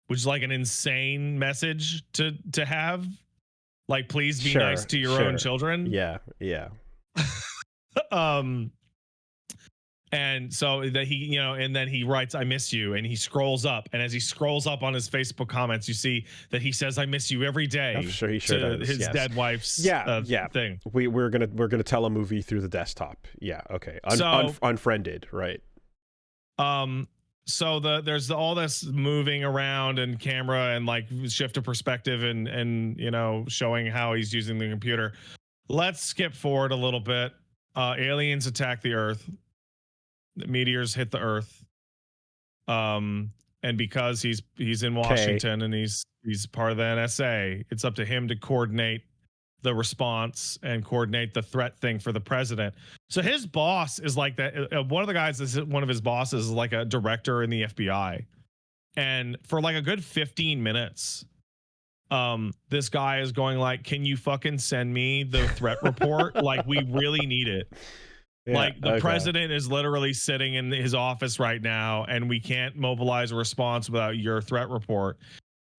Speaker 1: Which is like an insane message to have. Like, please be nice to your own children.
Speaker 2: Yeah.
Speaker 1: And so that he, and then he writes, I miss you. And he scrolls up. And as he scrolls up on his Facebook comments, you see that he says, I miss you every day.
Speaker 2: I'm sure he does.
Speaker 1: His dead wife's thing.
Speaker 2: We're gonna tell a movie through the desktop. Yeah. Okay. Unfriended. Right.
Speaker 1: So there's all this moving around and camera and like shift of perspective and showing how he's using the computer. Let's skip forward a little bit. Aliens attack the Earth. The meteors hit the Earth. And because he's in Washington and he's part of the NSA, it's up to him to coordinate the response and coordinate the threat thing for the president. So his boss is like that. One of the guys is one of his bosses is like a director in the FBI. And for like a good 15 minutes, this guy is going like, can you fucking send me the threat report? Like, we really need it. Yeah, like the president is literally sitting in his office right now and we can't mobilize a response without your threat report.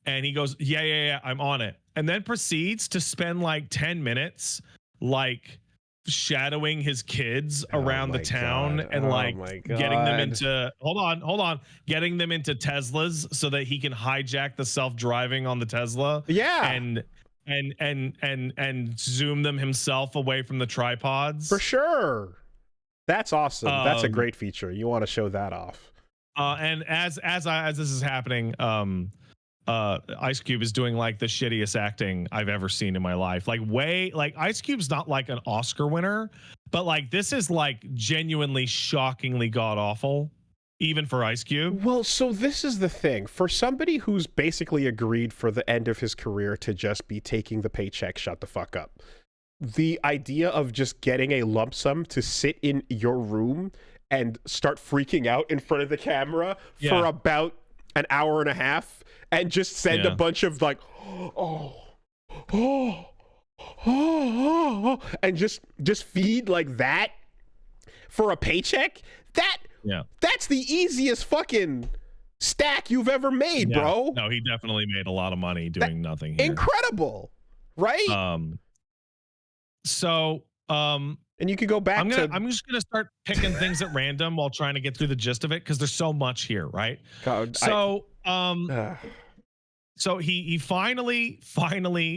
Speaker 1: And he goes, yeah, I'm on it. And then proceeds to spend like 10 minutes like shadowing his kids around the town and like getting them into getting them into Teslas so that he can hijack the self-driving on the Tesla.
Speaker 2: Yeah.
Speaker 1: And zoom them himself away from the tripods.
Speaker 2: For sure. That's awesome. That's a great feature. You want to show that off.
Speaker 1: And as this is happening, Ice Cube is doing like the shittiest acting I've ever seen in my life. Like Ice Cube's not like an Oscar winner, but like this is like genuinely shockingly god awful, even for Ice Cube.
Speaker 2: Well, so this is the thing. For somebody who's basically agreed for the end of his career to just be taking the paycheck, shut the fuck up. The idea of just getting a lump sum to sit in your room and start freaking out in front of the camera for about an hour and a half and just send a bunch of like, and just feed like that for a paycheck. That's the easiest fucking stack you've ever made, bro.
Speaker 1: No, he definitely made a lot of money doing nothing here.
Speaker 2: Incredible, right? And you could go back
Speaker 1: I'm just gonna start picking things at random while trying to get through the gist of it because there's so much here, right?
Speaker 2: God,
Speaker 1: so he finally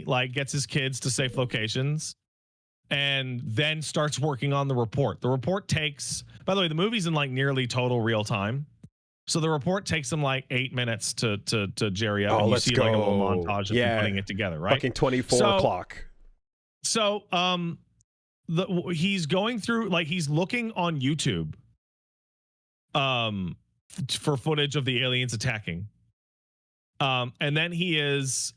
Speaker 1: like gets his kids to safe locations and then starts working on the report. The report takes, by the way, the movie's in like nearly total real time. So the report takes him like 8 minutes to jerry up.
Speaker 2: Oh,
Speaker 1: and
Speaker 2: let's
Speaker 1: see
Speaker 2: go.
Speaker 1: Like a little montage of him putting it together, right?
Speaker 2: Fucking 24 o'clock.
Speaker 1: So he's going through, like, he's looking on YouTube for footage of the aliens attacking. And then he is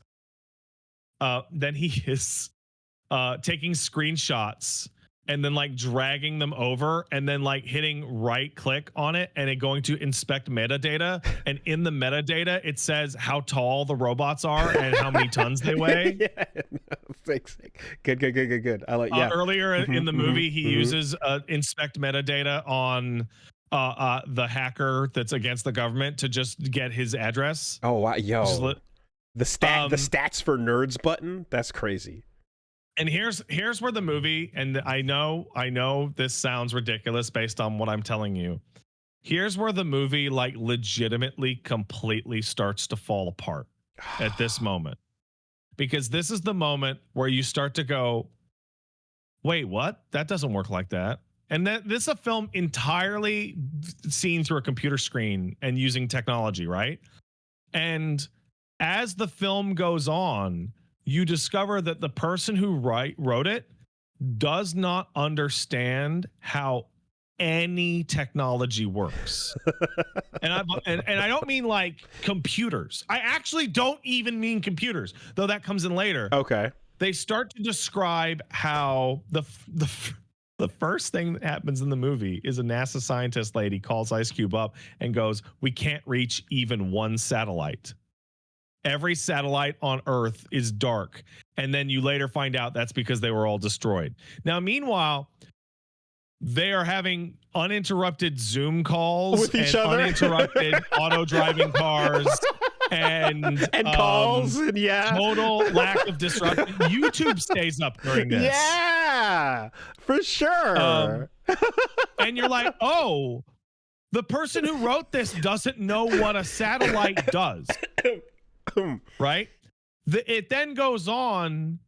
Speaker 1: taking screenshots and then like dragging them over and then like hitting right click on it and it going to inspect metadata. And in the metadata, it says how tall the robots are and how many tons they weigh.
Speaker 2: Good. I like,
Speaker 1: earlier in the movie, he uses inspect metadata on the hacker that's against the government to just get his address.
Speaker 2: Oh wow,
Speaker 1: Just
Speaker 2: yo,
Speaker 1: li-
Speaker 2: the stats for nerds button. That's crazy.
Speaker 1: And here's where the movie, and I know this sounds ridiculous based on what I'm telling you. Here's where the movie like legitimately completely starts to fall apart at this moment. Because this is the moment where you start to go, wait, what? That doesn't work like that. And this is a film entirely seen through a computer screen and using technology, right? And as the film goes on, you discover that the person who wrote it does not understand how any technology works. and I don't mean like computers. I actually don't even mean computers, though that comes in later.
Speaker 2: Okay.
Speaker 1: They start to describe how the first thing that happens in the movie is a NASA scientist lady calls Ice Cube up and goes, "We can't reach even one satellite. Every satellite on Earth is dark." And then you later find out that's because they were all destroyed. Now, meanwhile, they are having uninterrupted Zoom calls
Speaker 2: with each other,
Speaker 1: uninterrupted auto driving cars, and
Speaker 2: calls, and
Speaker 1: total lack of disruption. YouTube stays up during this.
Speaker 2: Yeah, for sure.
Speaker 1: And you're like, oh, the person who wrote this doesn't know what a satellite does. Right? It then goes on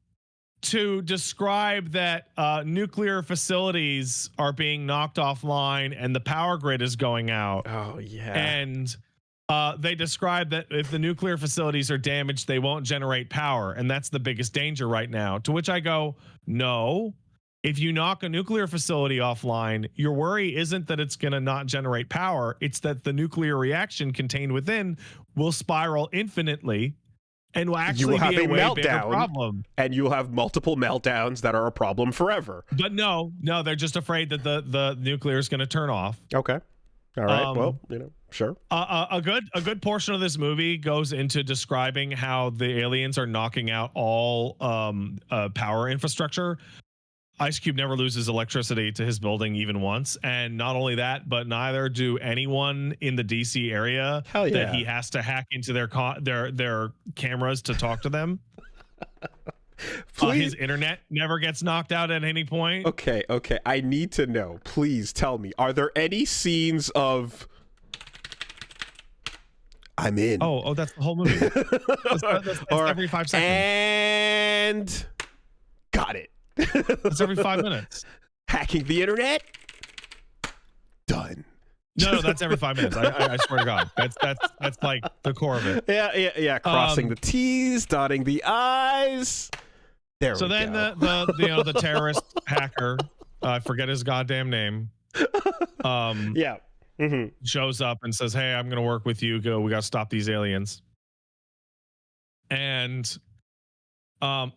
Speaker 1: to describe that nuclear facilities are being knocked offline and the power grid is going out.
Speaker 2: Oh, yeah.
Speaker 1: And they describe that if the nuclear facilities are damaged, they won't generate power. And that's the biggest danger right now. To which I go, no. If you knock a nuclear facility offline, your worry isn't that it's going to not generate power. It's that the nuclear reaction contained within will spiral infinitely and will actually be a way bigger problem.
Speaker 2: And you'll have multiple meltdowns that are a problem forever.
Speaker 1: But no, they're just afraid that the nuclear is going to turn off.
Speaker 2: Okay. All right. Well, sure.
Speaker 1: A good portion of this movie goes into describing how the aliens are knocking out all power infrastructure. Ice Cube never loses electricity to his building even once, and not only that, but neither do anyone in the DC area that he has to hack into their cameras to talk to them. His internet never gets knocked out at any point.
Speaker 2: Okay. I need to know. Please tell me. Are there any scenes of I'm in?
Speaker 1: Oh, that's the whole movie. That's every 5 seconds.
Speaker 2: And got it.
Speaker 1: It's every 5 minutes.
Speaker 2: Hacking the internet. Done.
Speaker 1: No, that's every 5 minutes. I swear to God, that's like the core of it.
Speaker 2: Yeah. Crossing the T's, dotting the I's. There.
Speaker 1: So then the terrorist hacker, I forget his goddamn name. Shows up and says, "Hey, I'm going to work with you. We got to stop these aliens." And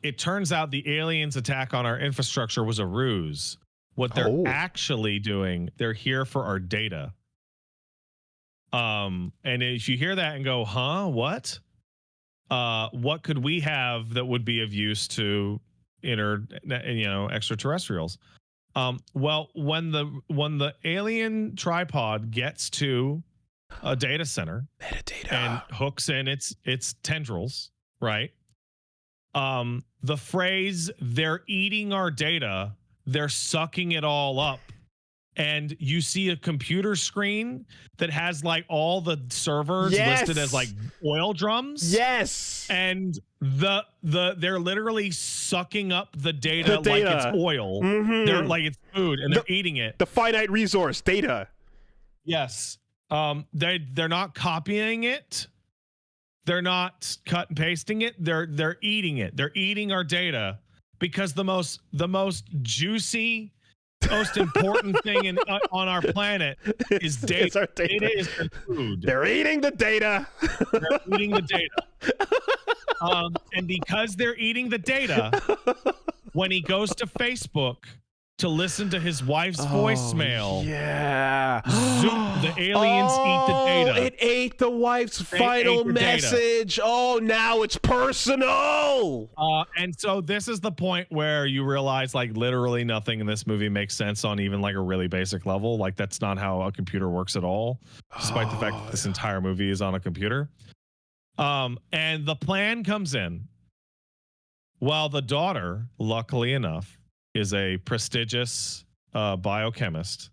Speaker 1: it turns out the aliens' attack on our infrastructure was a ruse. What they're actually doing, they're here for our data. And if you hear that and go, huh, what could we have that would be of use to extraterrestrials? Well, when the alien tripod gets to a data center and hooks in its tendrils, right? The phrase "they're eating our data," they're sucking it all up. And you see a computer screen that has like all the servers listed as like oil drums.
Speaker 2: Yes.
Speaker 1: And they're literally sucking up the data like it's oil. Mm-hmm. They're like it's food and they're eating it.
Speaker 2: The finite resource data.
Speaker 1: Yes. They're not copying it. They're not cut and pasting it. They're eating it. They're eating our data because the most juicy, most important thing on our planet is data.
Speaker 2: It's our data.
Speaker 1: Data is their food.
Speaker 2: They're eating the data.
Speaker 1: They're eating the data. And because they're eating the data, when he goes to Facebook to listen to his wife's
Speaker 2: Oh,
Speaker 1: voicemail.
Speaker 2: yeah.
Speaker 1: Zoop, the aliens eat the data.
Speaker 2: It ate the wife's
Speaker 1: They
Speaker 2: final
Speaker 1: ate the data.
Speaker 2: message. Oh, now it's personal.
Speaker 1: And so this is the point where you realize like literally nothing in this movie makes sense on even like a really basic level. Like that's not how a computer works at all, despite the fact that this entire movie is on a computer. And the plan comes in while the daughter, luckily enough, is a prestigious biochemist,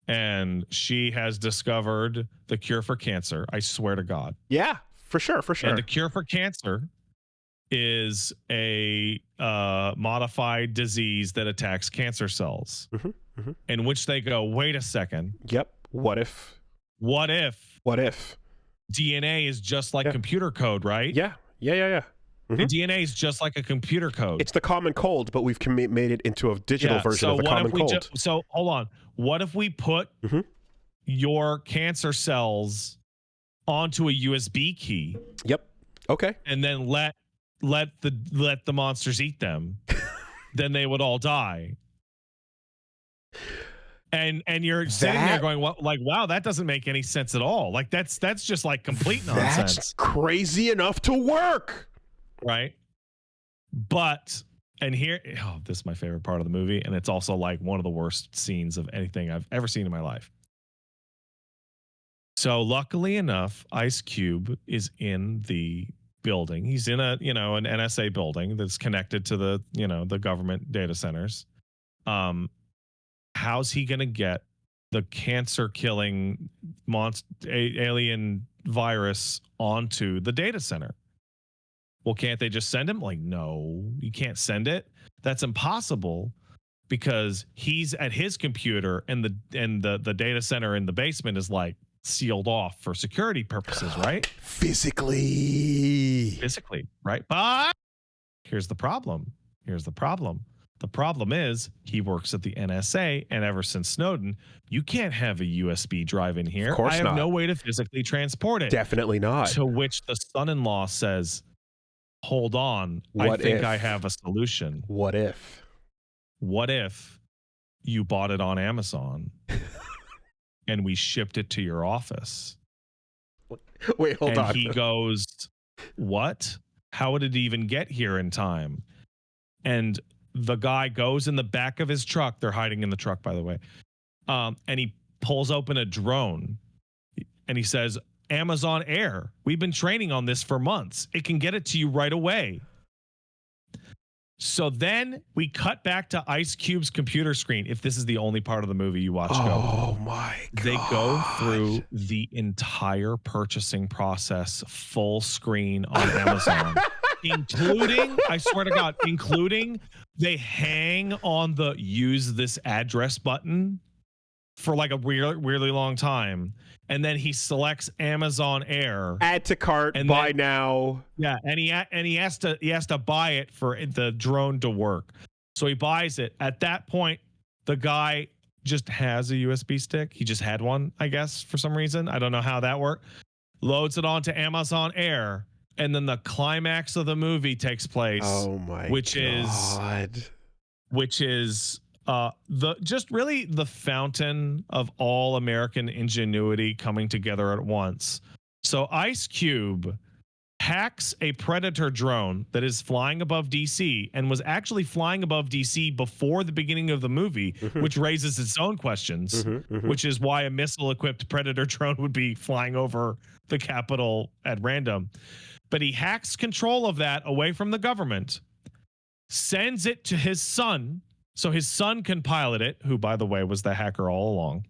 Speaker 1: and she has discovered the cure for cancer. I swear to God.
Speaker 2: Yeah, for sure.
Speaker 1: And the cure for cancer is a modified disease that attacks cancer cells. In which they go, wait a second.
Speaker 2: Yep. What if
Speaker 1: DNA is just like computer code, right?
Speaker 2: Yeah.
Speaker 1: And DNA is just like a computer code.
Speaker 2: It's the common cold, but we've made it into a digital version of the common cold.
Speaker 1: So hold on. What if we put your cancer cells onto a USB key?
Speaker 2: Yep. Okay.
Speaker 1: And then let the monsters eat them. Then they would all die. And you're sitting there going, well, like, wow, that doesn't make any sense at all. Like that's just like complete nonsense.
Speaker 2: That's crazy enough to work.
Speaker 1: Right. But, and here, this is my favorite part of the movie. And it's also like one of the worst scenes of anything I've ever seen in my life. So luckily enough, Ice Cube is in the building. He's in an NSA building that's connected to the government data centers. How's he going to get the cancer killing alien virus onto the data center? Well, can't they just send him? Like, no, you can't send it. That's impossible because he's at his computer and the data center in the basement is like sealed off for security purposes, right?
Speaker 2: Physically,
Speaker 1: right? But here's the problem. The problem is he works at the NSA, and ever since Snowden, you can't have a USB drive in here.
Speaker 2: Of course
Speaker 1: I have
Speaker 2: not.
Speaker 1: no way to physically transport it.
Speaker 2: Definitely not.
Speaker 1: To which the son-in-law says, hold on, I think I have a solution.
Speaker 2: What if
Speaker 1: you bought it on Amazon and we shipped it to your office?
Speaker 2: Wait, hold on.
Speaker 1: And he goes, what? How would it even get here in time? And the guy goes in the back of his truck. They're hiding in the truck, by the way. And he pulls open a drone and he says, Amazon Air. We've been training on this for months. It can get it to you right away. So then we cut back to Ice Cube's computer screen. If this is the only part of the movie you watch,
Speaker 2: oh my God.
Speaker 1: They go through the entire purchasing process full screen on Amazon, including, I swear to God, they hang on the use this address button for like a really long time. And then he selects Amazon Air,
Speaker 2: add to cart, and buy now.
Speaker 1: Yeah, and he has to buy it for the drone to work. So he buys it. At that point, the guy just has a USB stick. He just had one, I guess, for some reason. I don't know how that worked. Loads it onto Amazon Air, and then the climax of the movie takes place.
Speaker 2: Oh my God.
Speaker 1: Which is the fountain of all American ingenuity coming together at once. So Ice Cube hacks a Predator drone that is flying above DC and was actually flying above DC before the beginning of the movie, which raises its own questions, which is why a missile-equipped Predator drone would be flying over the Capitol at random. But he hacks control of that away from the government, sends it to his son, so his son can pilot it, who, by the way, was the hacker all along.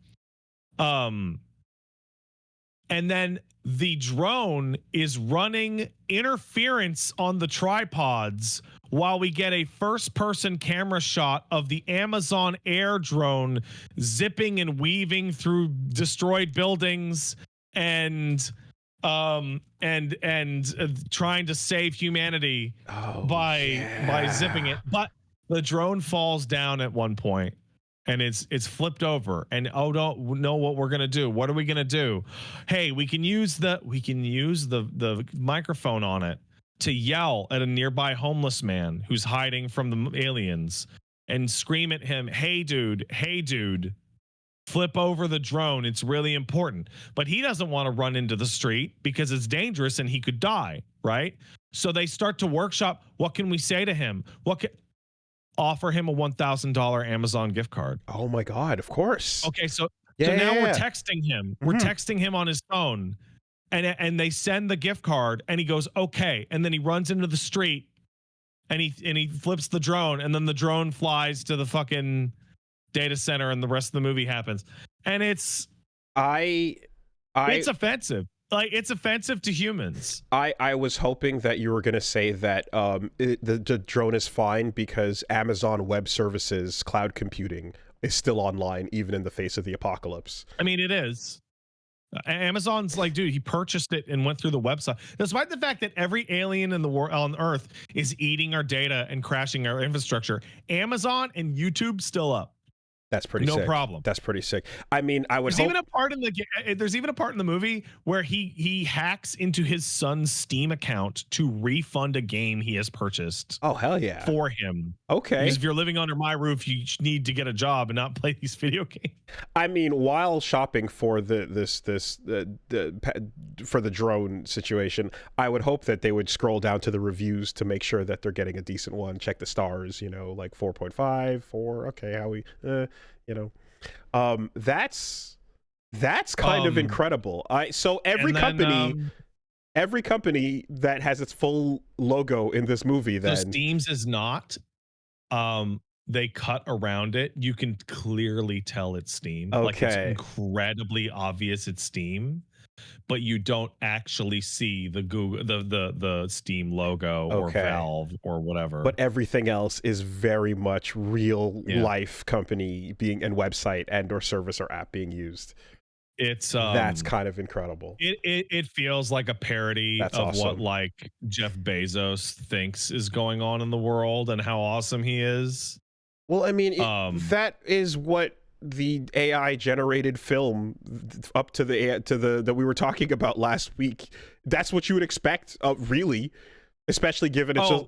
Speaker 1: And then the drone is running interference on the tripods while we get a first-person camera shot of the Amazon Air drone zipping and weaving through destroyed buildings and trying to save humanity by zipping it. But the drone falls down at one point and it's flipped over, and don't know what we're gonna do. What are we gonna do? Hey, we can use the microphone on it to yell at a nearby homeless man who's hiding from the aliens. and scream at him, hey dude, flip over the drone, it's really important. But he doesn't want to run into the street because it's dangerous and he could die, right? So they start to workshop, what can we say to him? Offer him a $1,000 Amazon gift card.
Speaker 2: Oh my God, of course.
Speaker 1: Okay, so now we're texting him. We're texting him on his phone, and they send the gift card, and he goes, okay, and then he runs into the street, and he flips the drone, and then the drone flies to the fucking data center, and the rest of the movie happens. And it's offensive. Like, it's offensive to humans.
Speaker 2: I was hoping that you were going to say that the drone is fine because Amazon Web Services cloud computing is still online even in the face of the apocalypse.
Speaker 1: I mean, it is. Amazon's like, dude, he purchased it and went through the website. Despite the fact that every alien in the world on Earth is eating our data and crashing our infrastructure, Amazon and YouTube still up.
Speaker 2: That's pretty sick.
Speaker 1: No problem.
Speaker 2: That's pretty sick. I mean, I would
Speaker 1: There's even a part in the movie where he hacks into his son's Steam account to refund a game he has purchased.
Speaker 2: Oh, hell yeah.
Speaker 1: For him.
Speaker 2: Okay.
Speaker 1: Because if you're living under my roof, you need to get a job and not play these video games.
Speaker 2: I mean, while shopping for the drone situation, I would hope that they would scroll down to the reviews to make sure that they're getting a decent one. Check the stars, like 4.5, 4. Okay, how we that's kind of incredible. So every company that has its full logo in this movie, then
Speaker 1: Steam's is not. They cut around it. You can clearly tell it's Steam.
Speaker 2: Okay.
Speaker 1: Like, it's incredibly obvious it's Steam, but you don't actually see the Google the Steam logo or Valve or whatever.
Speaker 2: But everything else is very much real life company and website and or service or app being used.
Speaker 1: It's
Speaker 2: that's kind of incredible.
Speaker 1: It feels like a parody of what like Jeff Bezos thinks is going on in the world and how awesome he is.
Speaker 2: Well, I mean, that is what the AI generated film up to the that we were talking about last week. That's what you would expect, really, especially given it's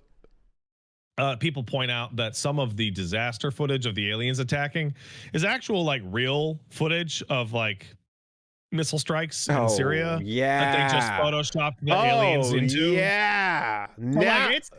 Speaker 1: people point out that some of the disaster footage of the aliens attacking is actual like real footage of like missile strikes in Syria.
Speaker 2: Yeah,
Speaker 1: that they just photoshopped the aliens into.
Speaker 2: Yeah,
Speaker 1: it's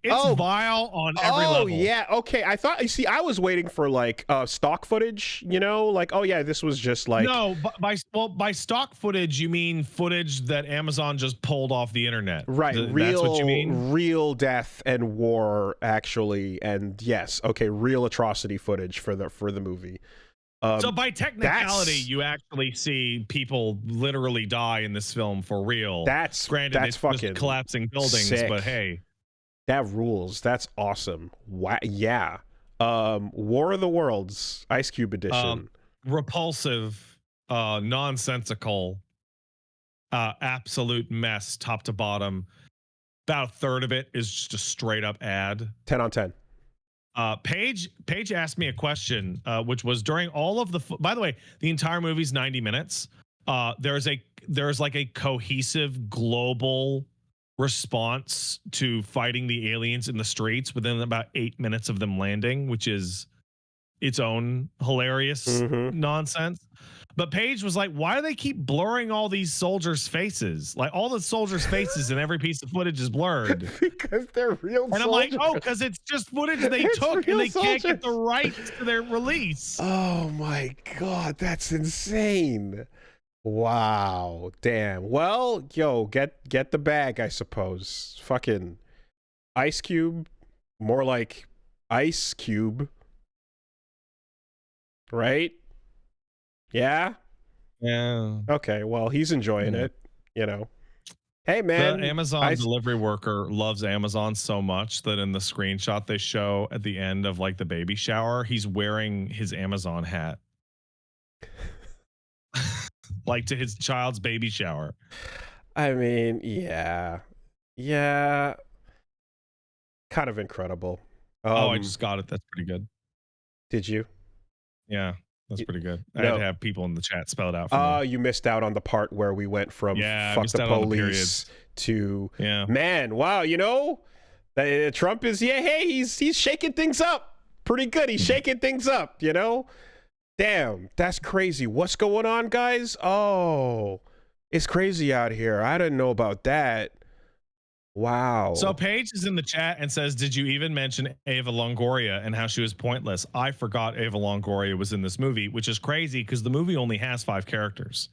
Speaker 1: vile on every level.
Speaker 2: Yeah, okay. I thought. You see, I was waiting for like stock footage. Like, oh yeah, this was just like
Speaker 1: no. By stock footage, you mean footage that Amazon just pulled off the internet,
Speaker 2: right?
Speaker 1: That's what you mean.
Speaker 2: Real death and war, actually, and yes, okay, real atrocity footage for the movie.
Speaker 1: So by technicality, you actually see people literally die in this film for real. Granted, it's fucking collapsing buildings, sick. But hey,
Speaker 2: that rules. That's awesome. Wow. Yeah. War of the Worlds, Ice Cube edition.
Speaker 1: Repulsive, nonsensical, absolute mess, top to bottom. About a third of it is just a straight up ad.
Speaker 2: 10 on 10.
Speaker 1: Paige asked me a question, which was during all of the. By the way, the entire movie's 90 minutes. There's like a cohesive global response to fighting the aliens in the streets within about 8 minutes of them landing, which is its own hilarious nonsense. But Paige was like, why do they keep blurring all these soldiers' faces? Like, all the soldiers' faces in every piece of footage is blurred.
Speaker 2: Because they're real soldiers.
Speaker 1: And I'm like, oh, because it's just footage they took and they can't get the rights to their release.
Speaker 2: Oh my God, that's insane. Wow. Damn. Well, yo, get the bag, I suppose. Fucking Ice Cube. More like Ice Cube. Right? Yeah?
Speaker 1: Yeah.
Speaker 2: Okay, well, he's enjoying it, Hey, man.
Speaker 1: The Amazon delivery worker loves Amazon so much that in the screenshot they show at the end of like the baby shower, he's wearing his Amazon hat. Like to his child's baby shower.
Speaker 2: I mean, yeah. Yeah. Kind of incredible.
Speaker 1: I just got it. That's pretty good.
Speaker 2: Did you?
Speaker 1: Yeah. That's pretty good. I had to have people in the chat spell it out for me.
Speaker 2: Oh, you missed out on the part where we went from fuck the police to man, wow, Trump is hey, he's shaking things up. pretty good. He's shaking things up, you know? Damn, that's crazy. What's going on, guys? Oh, it's crazy out here. I didn't know about that. Wow.
Speaker 1: So Paige is in the chat and says, "Did you even mention Ava Longoria and how she was pointless? I forgot Ava Longoria was in this movie," which is crazy because the movie only has 5 characters.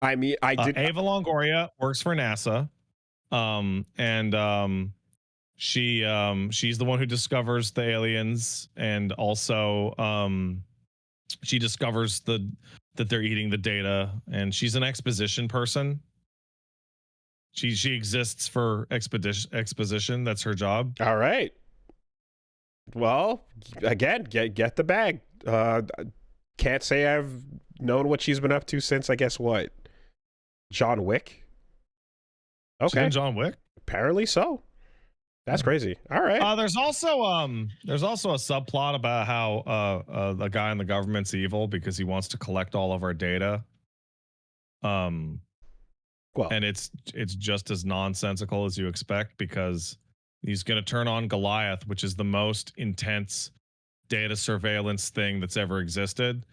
Speaker 2: I mean, I did.
Speaker 1: Ava Longoria works for NASA, and she's the one who discovers the aliens, and also she discovers that they're eating the data, and she's an exposition person. She exists for exposition. That's her job.
Speaker 2: All right. Well, again, get the bag. Can't say I've known what she's been up to since, I guess, what? John Wick?
Speaker 1: Okay. She's in John Wick?
Speaker 2: Apparently so. That's crazy. All right.
Speaker 1: There's also a subplot about how the guy in the government's evil because he wants to collect all of our data.
Speaker 2: Well,
Speaker 1: and it's just as nonsensical as you expect, because he's going to turn on Goliath, which is the most intense data surveillance thing that's ever existed.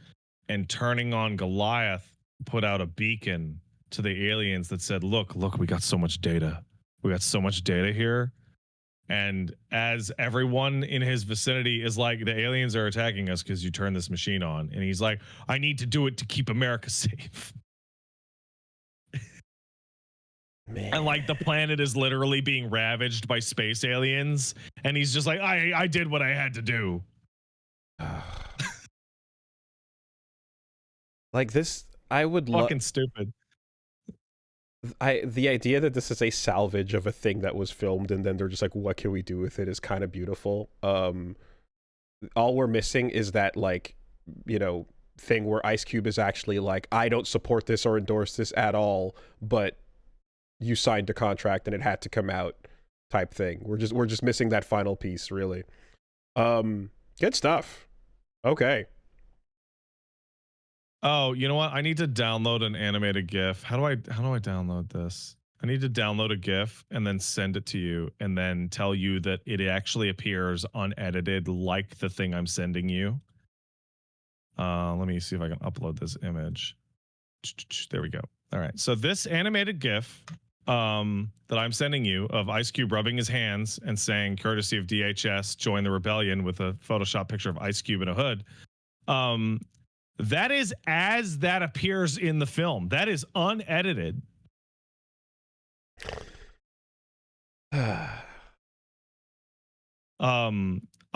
Speaker 1: And turning on Goliath put out a beacon to the aliens that said, look, we got so much data. We got so much data here. And as everyone in his vicinity is like, the aliens are attacking us because you turned this machine on. And he's like, I need to do it to keep America safe.
Speaker 2: Man.
Speaker 1: And like the planet is literally being ravaged by space aliens. And he's just like, I did what I had to do.
Speaker 2: Like this, I would love.
Speaker 1: Fucking stupid.
Speaker 2: The idea that this is a salvage of a thing that was filmed and then they're just like, what can we do with it, is kind of beautiful. All we're missing is that, like, you know, thing where Ice Cube is actually like, I don't support this or endorse this at all, but you signed a contract and it had to come out type thing. We're just missing that final piece, really. Good stuff. Okay.
Speaker 1: Oh, you know what? I need to download an animated GIF. How do I download this? I need to download a GIF and then send it to you and then tell you that it actually appears unedited like the thing I'm sending you. Let me see if I can upload this image. There we go. All right. So this animated GIF that I'm sending you of Ice Cube rubbing his hands and saying, courtesy of DHS, join the rebellion, with a Photoshop picture of Ice Cube in a hood. That is as that appears in the film. That is unedited. A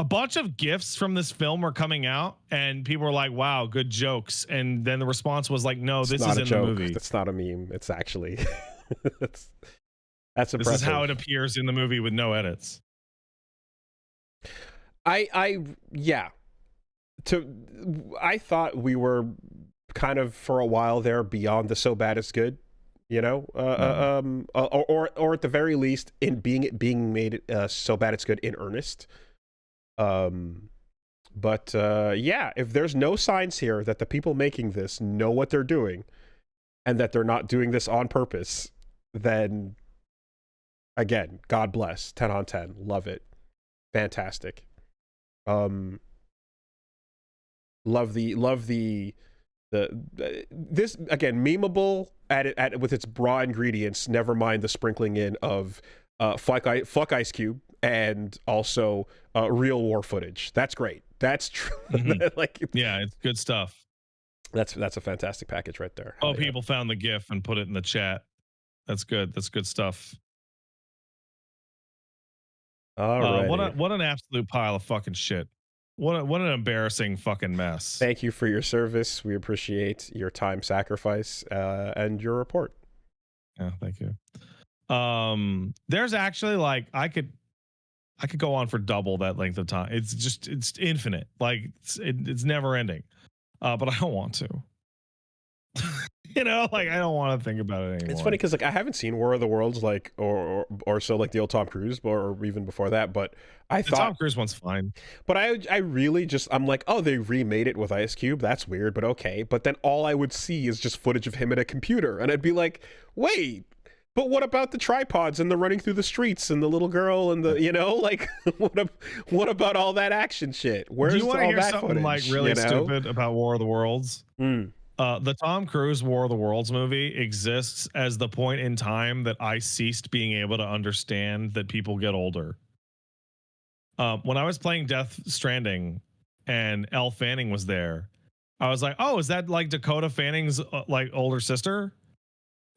Speaker 1: bunch of GIFs from this film were coming out and people were like, wow, good jokes. And then the response was like, no, this is in the movie.
Speaker 2: That's not a meme. It's actually that's impressive.
Speaker 1: This is how it appears in the movie with no edits.
Speaker 2: Yeah. I thought we were kind of, for a while there, beyond the so bad it's good, you know, or at the very least in being made so bad it's good in earnest. But yeah, if there's no signs here that the people making this know what they're doing and that they're not doing this on purpose, then again, God bless. 10 on 10. Love it. Fantastic. Love the this, again, memeable at with its raw ingredients, never mind the sprinkling in of fuck Ice Cube and also real war footage. That's great. That's true.
Speaker 1: Mm-hmm.
Speaker 2: Like,
Speaker 1: yeah, it's good stuff.
Speaker 2: That's a fantastic package right there.
Speaker 1: Oh, people found the GIF and put it in the chat. That's good. That's good stuff.
Speaker 2: All right.
Speaker 1: What an absolute pile of fucking shit. What an embarrassing fucking mess.
Speaker 2: Thank you for your service. We appreciate your time sacrifice and your report.
Speaker 1: Yeah, thank you. There's actually, like, I could go on for double that length of time. It's infinite. Like it's never ending. But I don't want to. You know, like, I don't want to think about it anymore.
Speaker 2: It's funny because, like, I haven't seen War of the Worlds, like, or so, like the old Tom Cruise, or even before that. But I thought
Speaker 1: Tom Cruise one's fine.
Speaker 2: But I really just, I'm like, oh, they remade it with Ice Cube. That's weird, but okay. But then all I would see is just footage of him at a computer, and I'd be like, wait, But what about the tripods and the running through the streets and the little girl and the, you know, like what about all that action shit? Where's
Speaker 1: Do you want to
Speaker 2: all
Speaker 1: hear
Speaker 2: that
Speaker 1: something
Speaker 2: footage,
Speaker 1: like really
Speaker 2: you know?
Speaker 1: stupid about War of the Worlds?
Speaker 2: Mm.
Speaker 1: The Tom Cruise War of the Worlds movie exists as the point in time that I ceased being able to understand that people get older. When I was playing Death Stranding and Elle Fanning was there, I was like, "Oh, is that like Dakota Fanning's like older sister?"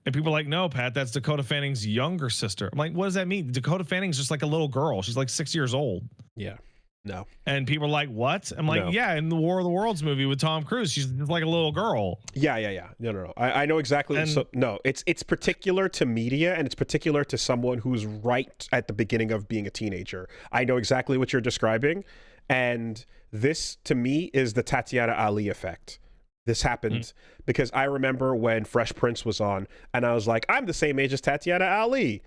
Speaker 1: And people are like, "No, Pat, that's Dakota Fanning's younger sister." I'm like, "What does that mean? Dakota Fanning's just like a little girl. She's like 6 years old."
Speaker 2: Yeah. No.
Speaker 1: And people are like, "What?" I'm like,
Speaker 2: No.
Speaker 1: "Yeah, in the War of the Worlds movie with Tom Cruise, she's just like a little girl."
Speaker 2: Yeah. No. I know exactly.
Speaker 1: And
Speaker 2: So no, it's particular to media, and it's particular to someone who's right at the beginning of being a teenager. I know exactly what you're describing, and this to me is the Tatiana Ali effect. This happened because I remember when Fresh Prince was on, and I was like, I'm the same age as Tatiana Ali.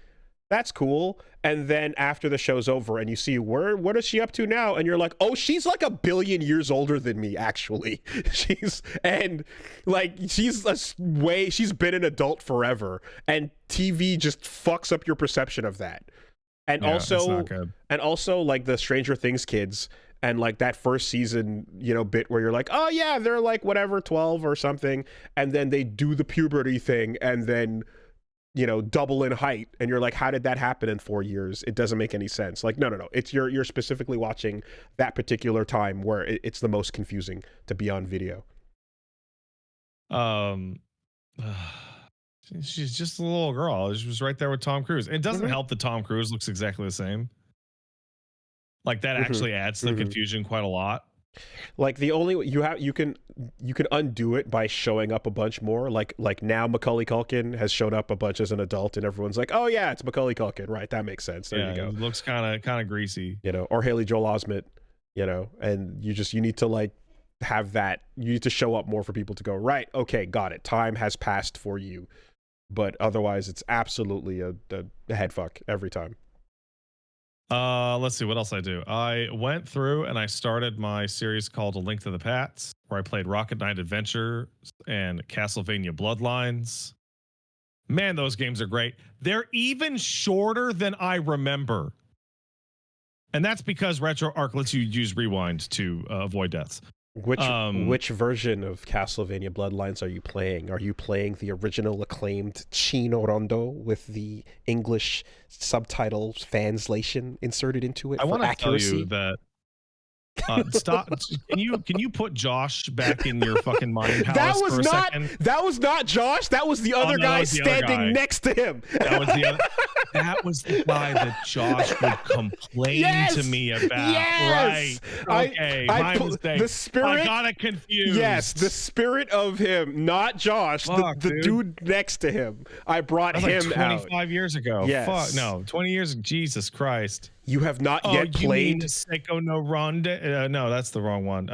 Speaker 2: That's cool. And then after the show's over and you see what is she up to now? And you're like, oh, she's like 1 billion years older than me, actually. She's been an adult forever. And TV just fucks up your perception of that. And
Speaker 1: yeah, it's not good.
Speaker 2: also like the Stranger Things kids and like that first season, you know, bit where you're like, oh yeah, they're like whatever, 12 or something. And then they do the puberty thing and then, you know, double in height, and you're like, how did that happen in 4 years? It doesn't make any sense. Like, no, it's you're specifically watching that particular time where it's the most confusing to be on video.
Speaker 1: She's just a little girl. She was right there with Tom Cruise. It doesn't help that Tom Cruise looks exactly the same. Like that actually adds to the confusion quite a lot.
Speaker 2: Like the only you can undo it by showing up a bunch more. Like now Macaulay Culkin has shown up a bunch as an adult, and everyone's like, oh yeah, it's Macaulay Culkin, right? That makes sense. There you go.
Speaker 1: It looks kind of greasy,
Speaker 2: you know, or Haley Joel Osment, you know, and you need to like have that. You need to show up more for people to go, right? Okay, got it. Time has passed for you, but otherwise, it's absolutely a head fuck every time.
Speaker 1: Let's see what else I do. I went through and I started my series called A Link to the Past, where I played Rocket Knight Adventure and Castlevania Bloodlines. Man, those games are great. They're even shorter than I remember. And that's because RetroArch lets you use rewind to avoid deaths.
Speaker 2: Which version of Castlevania Bloodlines are you playing? Are you playing the original acclaimed Chino Rondo with the English subtitles translation inserted into it
Speaker 1: I
Speaker 2: for accuracy?
Speaker 1: Tell you that stop. Can you put Josh back in your fucking mind palace for a second?
Speaker 2: That was not Josh. That was the other guy standing next to him.
Speaker 1: That was the other. That was the guy that Josh would complain to me about.
Speaker 2: Yes!
Speaker 1: Right. Okay. My mistake.
Speaker 2: The spirit.
Speaker 1: I got it confused.
Speaker 2: Yes, the spirit of him, not Josh.
Speaker 1: Fuck,
Speaker 2: the dude next to him. I brought him
Speaker 1: like 25 years ago.
Speaker 2: Yes.
Speaker 1: Fuck no. 20 years. Jesus Christ.
Speaker 2: You have not yet played
Speaker 1: Seiko no Ronde? No, that's the wrong one.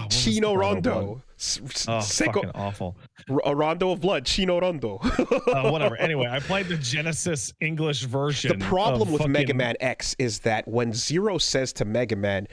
Speaker 2: Chino Rondo.
Speaker 1: Fucking awful.
Speaker 2: A Rondo of Blood. Chino Rondo.
Speaker 1: Whatever. Anyway, I played the Genesis English version.
Speaker 2: The problem with Mega Man X is that when Zero says to Mega Man,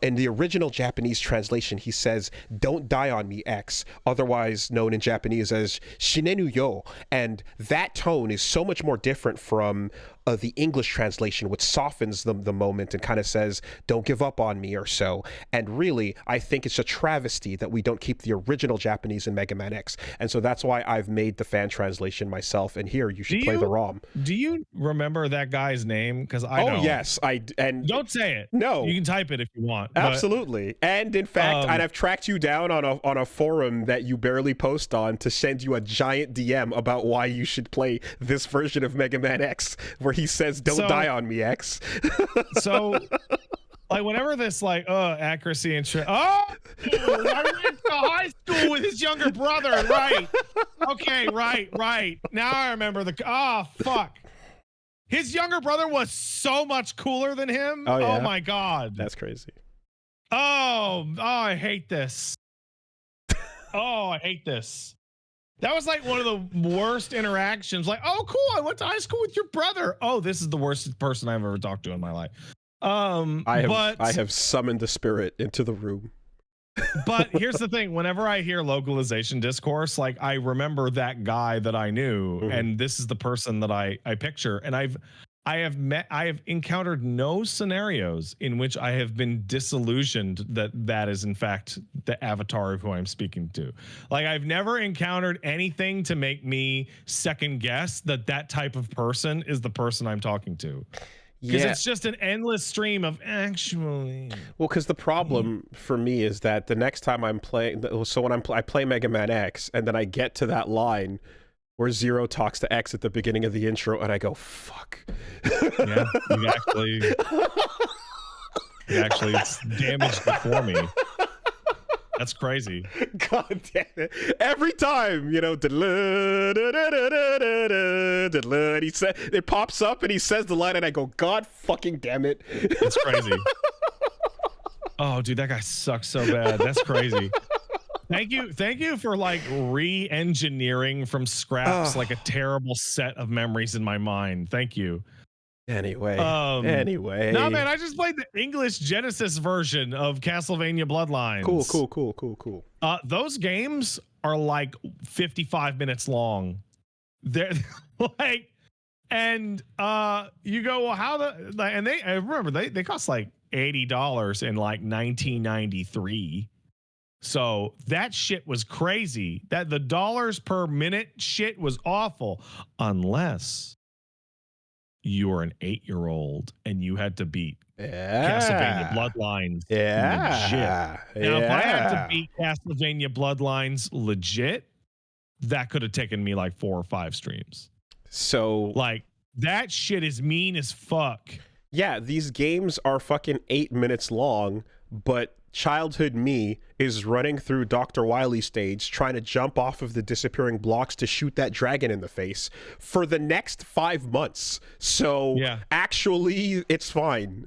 Speaker 2: in the original Japanese translation, he says, "Don't die on me, X," otherwise known in Japanese as Shinenu yo. And that tone is so much more different from the English translation, which softens the moment and kind of says, "Don't give up on me," or so. And really, I think it's a travesty that we don't keep the original Japanese in Mega Man X. And so that's why I've made the fan translation myself. And here, you should play the ROM.
Speaker 1: Do you remember that guy's name? Because I don't.
Speaker 2: Oh, yes. And
Speaker 1: don't say it.
Speaker 2: No.
Speaker 1: You can type it if you want.
Speaker 2: Absolutely. And in fact, and I've tracked you down on a forum that you barely post on to send you a giant DM about why you should play this version of Mega Man X, where he says, "Don't die on me, X."
Speaker 1: So, like, whenever this, like, accuracy and shit. Oh, I went to high school with his younger brother. Right. Okay, right. Now I remember fuck. His younger brother was so much cooler than him.
Speaker 2: Oh, yeah?
Speaker 1: Oh my God.
Speaker 2: That's crazy.
Speaker 1: Oh, I hate this. I hate this. That was like one of the worst interactions. Like, oh, cool. I went to high school with your brother. Oh, this is the worst person I've ever talked to in my life.
Speaker 2: I have summoned the spirit into the room.
Speaker 1: But here's the thing, whenever I hear localization discourse, like I remember that guy that I knew,
Speaker 2: Mhm.
Speaker 1: and this is the person that I picture. And I have encountered no scenarios in which I have been disillusioned that that is in fact the avatar of who I'm speaking to. Like I've never encountered anything to make me second guess that that type of person is the person I'm talking to. Because
Speaker 2: Yeah.
Speaker 1: it's just an endless stream of actually.
Speaker 2: Well, because the problem for me is that the next time I'm playing, so when I play Mega Man X, and then I get to that line where Zero talks to X at the beginning of the intro, and I go, "Fuck."
Speaker 1: Yeah, it's damaged it for me. That's crazy.
Speaker 2: God damn it! Every time, and he said it pops up, and he says the line, and I go, "God fucking damn it!"
Speaker 1: It's crazy. Oh, dude, that guy sucks so bad. That's crazy. Thank you for like re-engineering from scraps like a terrible set of memories in my mind. Thank you.
Speaker 2: Anyway,
Speaker 1: No, man, I just played the English Genesis version of Castlevania Bloodlines.
Speaker 2: Cool.
Speaker 1: Those games are like 55 minutes long. They're like, and you go, well, how and I remember they cost like $80 in like 1993. So that shit was crazy. That the dollars per minute shit was awful, unless you were an 8-year-old and you had to beat Castlevania Bloodlines legit. Now, if I had to beat Castlevania Bloodlines legit, that could have taken me like 4 or 5 streams.
Speaker 2: So
Speaker 1: Like that shit is mean as fuck.
Speaker 2: yeah, these games are fucking 8 minutes long, but childhood me is running through Dr. Wily stage trying to jump off of the disappearing blocks to shoot that dragon in the face for the next 5 months. So
Speaker 1: Yeah.
Speaker 2: actually, it's fine.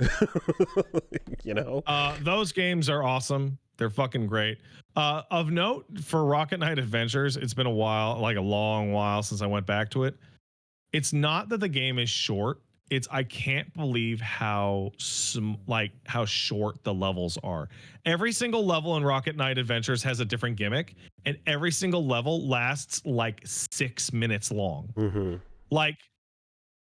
Speaker 1: Those games are awesome. They're fucking great. Of note for Rocket Knight Adventures, it's been a while, like a long while since I went back to it. It's not that the game is short. It's I can't believe how short the levels are. Every single level in Rocket Knight Adventures has a different gimmick, and every single level lasts like 6 minutes long.
Speaker 2: Mm-hmm.
Speaker 1: Like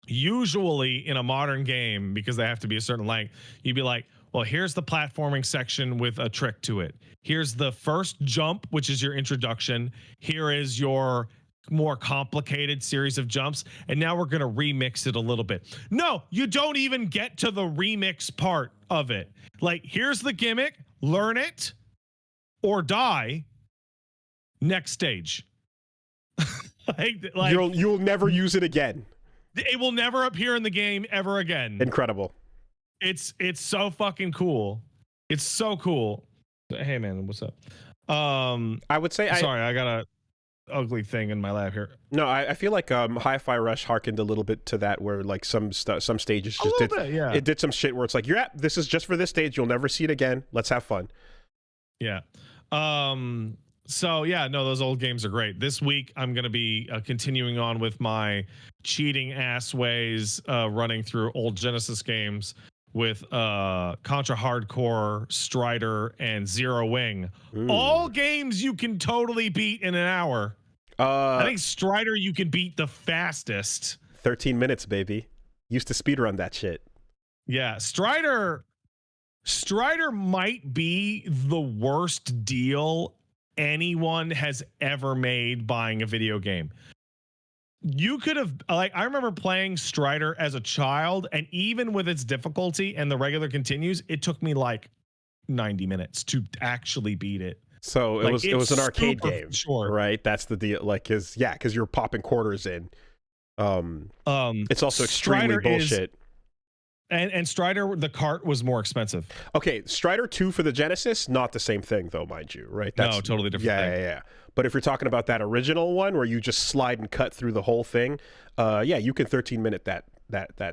Speaker 1: usually in a modern game, because they have to be a certain length, you'd be like, well, here's the platforming section with a trick to it. Here's the first jump, which is your introduction. Here is your more complicated series of jumps, and now we're going to remix it a little bit. No, you don't even get to the remix part of it. Like, here's the gimmick, learn it or die. Next stage. like
Speaker 2: You'll never use it again.
Speaker 1: It will never appear in the game ever again.
Speaker 2: Incredible.
Speaker 1: It's so fucking cool. It's so cool. Hey man, what's up?
Speaker 2: I would say
Speaker 1: sorry, I got a ugly thing in my lap here.
Speaker 2: No, I feel like Hi-Fi Rush harkened a little bit to that, where like some stages just did it did some shit where it's like, this is just for this stage, you'll never see it again. Let's have fun.
Speaker 1: Yeah. So yeah, no, those old games are great. This week I'm going to be continuing on with my cheating ass ways, running through old Genesis games with Contra Hardcore, Strider, and Zero Wing. All games you can totally beat in an hour. I think Strider you can beat the fastest.
Speaker 2: 13 minutes, baby. Used to speedrun that shit.
Speaker 1: Yeah, Strider might be the worst deal anyone has ever made buying a video game. You could have, like, I remember playing Strider as a child, and even with its difficulty and the regular continues, it took me like 90 minutes to actually beat it.
Speaker 2: So
Speaker 1: like,
Speaker 2: it was an arcade game,
Speaker 1: short.
Speaker 2: Right? That's the deal. Like, because you're popping quarters in. It's also extremely bullshit.
Speaker 1: And Strider, the cart was more expensive.
Speaker 2: Okay, Strider 2 for the Genesis, not the same thing though, mind you, right?
Speaker 1: That's no, totally different thing.
Speaker 2: Yeah. But if you're talking about that original one where you just slide and cut through the whole thing, you can 13-minute that.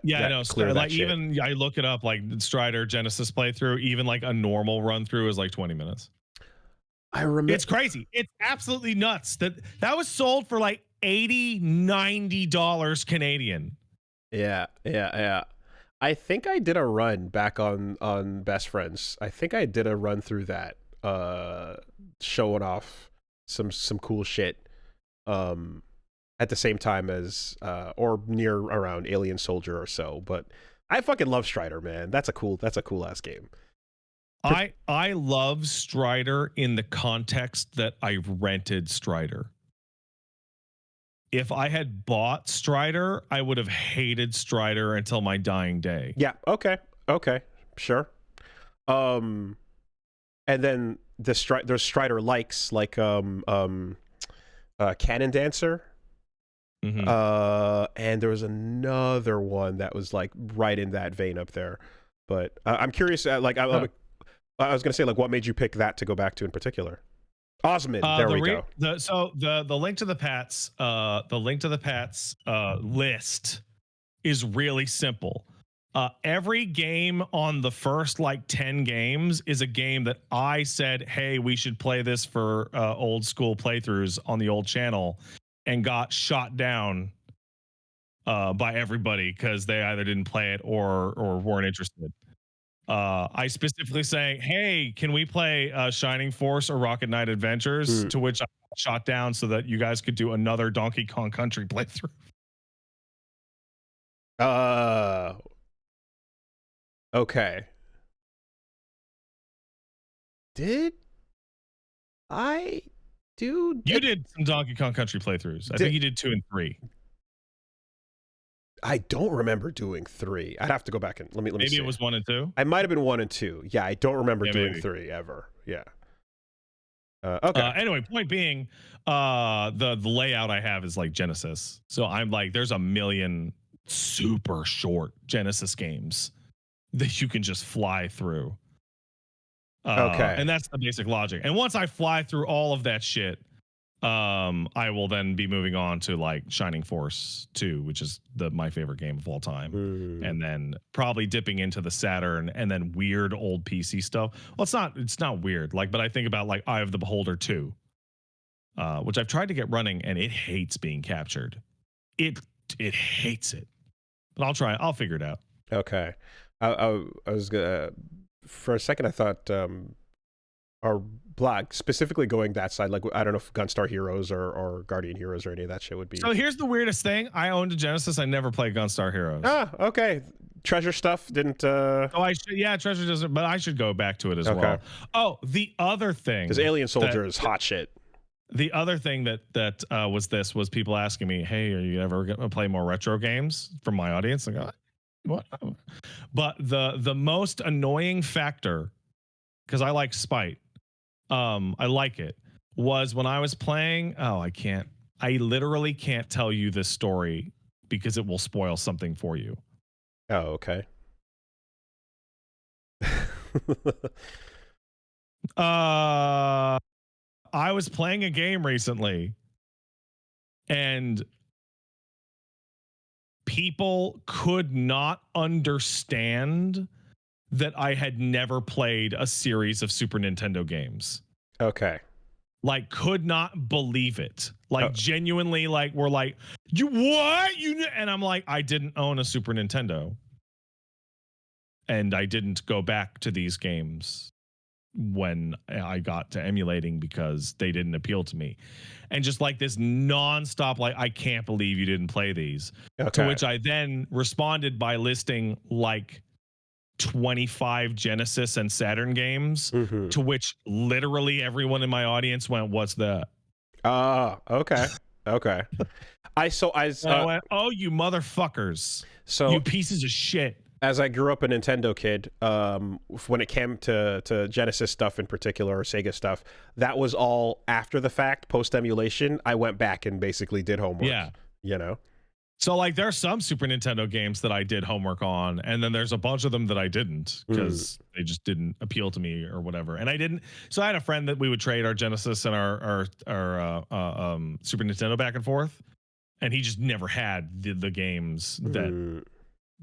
Speaker 1: Yeah, I know.
Speaker 2: Clear
Speaker 1: like
Speaker 2: that shit.
Speaker 1: even I look it up, like Strider Genesis playthrough, even like a normal run through is like 20 minutes.
Speaker 2: I remember.
Speaker 1: It's crazy. It's absolutely nuts. That was sold for like $80-$90 Canadian.
Speaker 2: Yeah. I think I did a run back on Best Friends. I think I did a run through that. showing off some cool shit at the same time as or near around Alien Soldier or so. But I fucking love Strider, man. That's a cool ass game.
Speaker 1: I love Strider in the context that I rented Strider. If I had bought Strider, I would have hated Strider until my dying day.
Speaker 2: Yeah, okay, sure. And then there's Strider likes like Cannon Dancer.
Speaker 1: Mm-hmm.
Speaker 2: And there was another one that was like right in that vein up there. But I'm curious, I was gonna say, like, what made you pick that to go back to in particular? Osmond, there we go.
Speaker 1: The link to the Pats list is really simple. Every game on the first like 10 games is a game that I said, hey, we should play this for old school playthroughs on the old channel, and got shot down by everybody because they either didn't play it or weren't interested. I specifically saying, hey, can we play Shining Force or Rocket Knight Adventures? To which I got shot down so that you guys could do another Donkey Kong Country playthrough.
Speaker 2: Okay. Did I do?
Speaker 1: You did some Donkey Kong Country playthroughs. I think you did 2 and 3.
Speaker 2: I don't remember doing 3. I'd have to go back and let me
Speaker 1: Maybe
Speaker 2: see.
Speaker 1: It was 1 and 2.
Speaker 2: I might have been 1 and 2. Yeah, I don't remember doing
Speaker 1: maybe.
Speaker 2: 3 ever. Yeah. Okay.
Speaker 1: Anyway, point being, the layout I have is like Genesis, so I'm like, there's a million super short Genesis games that you can just fly through.
Speaker 2: Okay.
Speaker 1: And that's the basic logic. And once I fly through all of that shit, I will then be moving on to like Shining Force 2, which is my favorite game of all time. And then probably dipping into the Saturn and then weird old PC stuff. Well, it's not weird. Like, but I think about like Eye of the Beholder 2, which I've tried to get running and it hates being captured. It hates it. But I'll figure it out.
Speaker 2: Okay. I was gonna, for a second I thought our Black specifically going that side, like I don't know if Gunstar Heroes or Guardian Heroes or any of that shit would be.
Speaker 1: So here's the weirdest thing: I owned a Genesis. I never played Gunstar Heroes.
Speaker 2: Ah, okay. Treasure stuff didn't.
Speaker 1: Oh, Treasure doesn't, but I should go back to it as well. Oh, the other thing,
Speaker 2: because Alien Soldier is hot shit.
Speaker 1: The other thing that was people asking me, "Hey, are you ever gonna play more retro games?" From my audience, like, what? But the most annoying factor, because I like Spite. I like it, was when I was playing. I literally can't tell you this story because it will spoil something for you.
Speaker 2: Oh, okay.
Speaker 1: I was playing a game recently and people could not understand that I had never played a series of Super Nintendo games.
Speaker 2: Okay.
Speaker 1: Like, could not believe it. Like, genuinely, like, we're like, you what? And I'm like, I didn't own a Super Nintendo. And I didn't go back to these games when I got to emulating because they didn't appeal to me. And just like this nonstop, like, I can't believe you didn't play these. Okay. To which I then responded by listing like 25 Genesis and Saturn games, to which literally everyone in my audience went, "What's that?"
Speaker 2: Okay. Okay. I
Speaker 1: went, "Oh, you motherfuckers. So you pieces of shit."
Speaker 2: As I grew up a Nintendo kid, when it came to Genesis stuff in particular, or Sega stuff, that was all after the fact, post emulation. I went back and basically did homework. Yeah. You know?
Speaker 1: So, like, there are some Super Nintendo games that I did homework on, and then there's a bunch of them that I didn't because they just didn't appeal to me or whatever. And I didn't. So I had a friend that we would trade our Genesis and our Super Nintendo back and forth, and he just never had the games that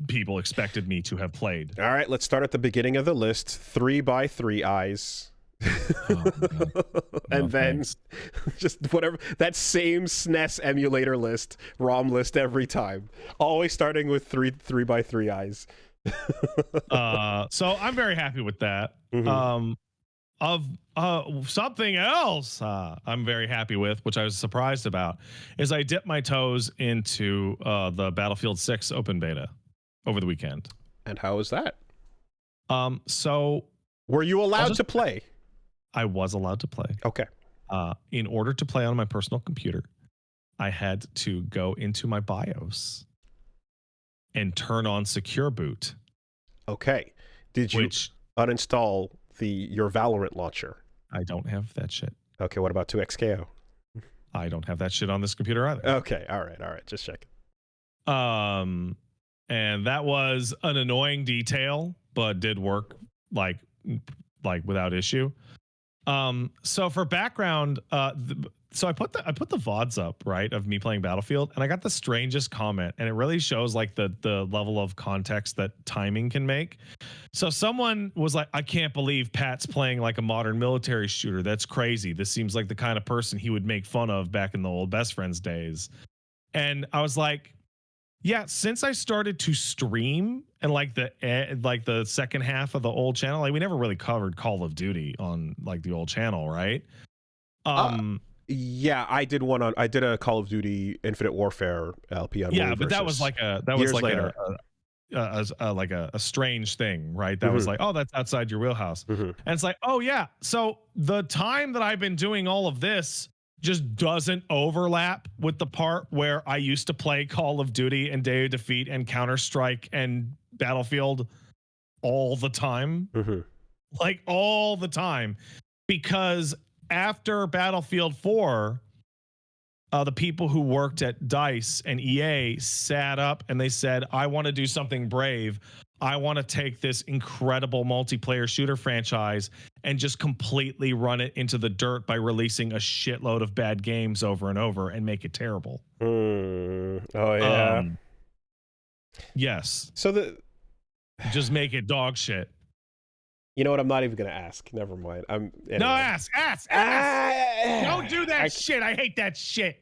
Speaker 1: people expected me to have played.
Speaker 2: All right, let's start at the beginning of the list. 3x3 eyes. And then just whatever, that same SNES emulator list, ROM list every time, always starting with 3x3 eyes.
Speaker 1: So I'm very happy with that. something else I'm very happy with, which I was surprised about, is I dipped my toes into the Battlefield 6 open beta over the weekend.
Speaker 2: And how was that?
Speaker 1: So
Speaker 2: were you allowed to play?
Speaker 1: I was allowed to play.
Speaker 2: Okay.
Speaker 1: In order to play on my personal computer, I had to go into my BIOS and turn on Secure Boot.
Speaker 2: Okay. Did you uninstall your Valorant launcher?
Speaker 1: I don't have that shit.
Speaker 2: Okay, what about 2XKO?
Speaker 1: I don't have that shit on this computer either.
Speaker 2: Okay, all right, just checking.
Speaker 1: And that was an annoying detail, but did work like without issue. So for background, so I put the VODs up, right, of me playing Battlefield, and I got the strangest comment, and it really shows like the level of context that timing can make. So someone was like, I can't believe Pat's playing like a modern military shooter. That's crazy. This seems like the kind of person he would make fun of back in the old Best Friends days. And I was like, yeah, since I started to stream and like the second half of the old channel, like we never really covered Call of Duty on like the old channel, right?
Speaker 2: Yeah, I did a Call of Duty Infinite Warfare LP on
Speaker 1: yeah, but that was like a strange thing, right? That was like, oh, that's outside your wheelhouse. And it's like, oh yeah, so the time that I've been doing all of this just doesn't overlap with the part where I used to play Call of Duty and Day of Defeat and Counter-Strike and Battlefield all the time. Like all the time. Because after Battlefield 4, the people who worked at DICE and EA sat up and they said, I want to do something brave. I want to take this incredible multiplayer shooter franchise and just completely run it into the dirt by releasing a shitload of bad games over and over and make it terrible.
Speaker 2: Oh, yeah.
Speaker 1: Yes.
Speaker 2: So
Speaker 1: just make it dog shit.
Speaker 2: You know what? I'm not even going to ask. Never mind. Anyway.
Speaker 1: No, ask. Don't do that shit. I hate that shit.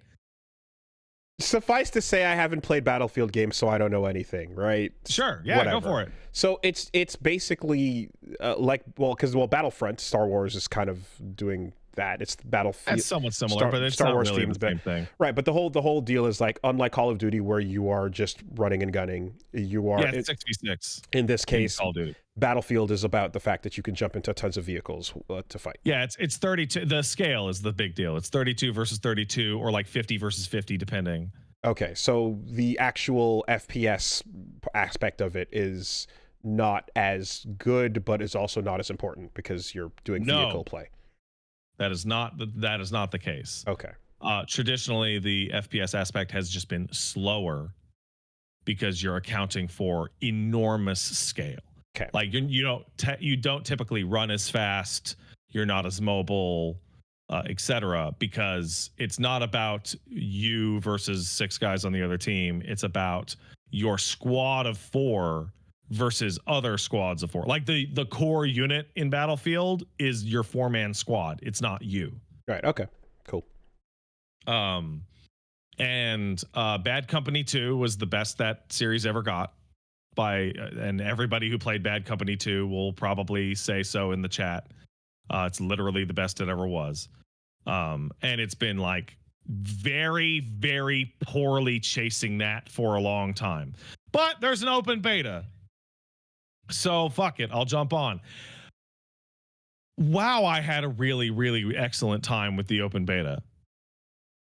Speaker 2: Suffice to say, I haven't played Battlefield games, so I don't know anything, right?
Speaker 1: Sure. Yeah,
Speaker 2: whatever.
Speaker 1: Go for it.
Speaker 2: So it's basically because Battlefront, Star Wars is kind of doing that. It's Battlefield.
Speaker 1: That's somewhat similar, but it's Star Wars not really the same thing.
Speaker 2: Right, but the whole deal is like, unlike Call of Duty, where you are just running and gunning, you are
Speaker 1: 6v6.
Speaker 2: In this case,
Speaker 1: Call of Duty.
Speaker 2: Battlefield is about the fact that you can jump into tons of vehicles to fight.
Speaker 1: Yeah, it's 32. The scale is the big deal. It's 32 versus 32, or like 50 versus 50, depending.
Speaker 2: Okay, so the actual FPS aspect of it is not as good, but is also not as important because you're doing vehicle play.
Speaker 1: That is not the case.
Speaker 2: Okay.
Speaker 1: Traditionally, the FPS aspect has just been slower because you're accounting for enormous scale.
Speaker 2: Okay.
Speaker 1: Like you don't typically run as fast. You're not as mobile, etc. Because it's not about you versus 6 guys on the other team. It's about your squad of 4 versus other squads of 4. Like the core unit in Battlefield is your 4-man squad. It's not you.
Speaker 2: Right. Okay. Cool.
Speaker 1: And Bad Company 2 was the best that series ever got. And everybody who played Bad Company 2 will probably say so in the chat. It's literally the best it ever was. And it's been like very, very poorly chasing that for a long time. But there's an open beta. So fuck it. I'll jump on. Wow, I had a really, really excellent time with the open beta.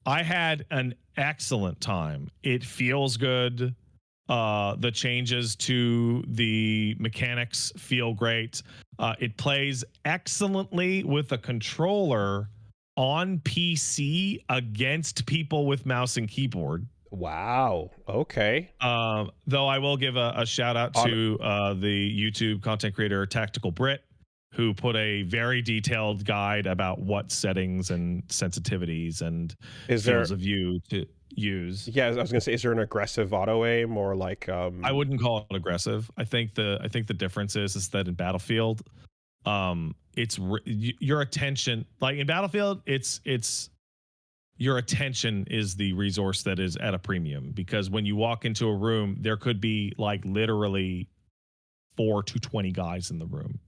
Speaker 1: I had an excellent time. It feels good. The changes to the mechanics feel great. It plays excellently with a controller on PC against people with mouse and keyboard.
Speaker 2: Wow. Okay.
Speaker 1: Though I will give a shout out to the YouTube content creator Tactical Brit, who put a very detailed guide about what settings and sensitivities and fields of view to use.
Speaker 2: Yeah, I was gonna say, is there an aggressive auto aim or like?
Speaker 1: I wouldn't call it aggressive. I think the difference is that in Battlefield, it's your attention. Like in Battlefield, it's your attention is the resource that is at a premium, because when you walk into a room, there could be like literally 4 to 20 guys in the room.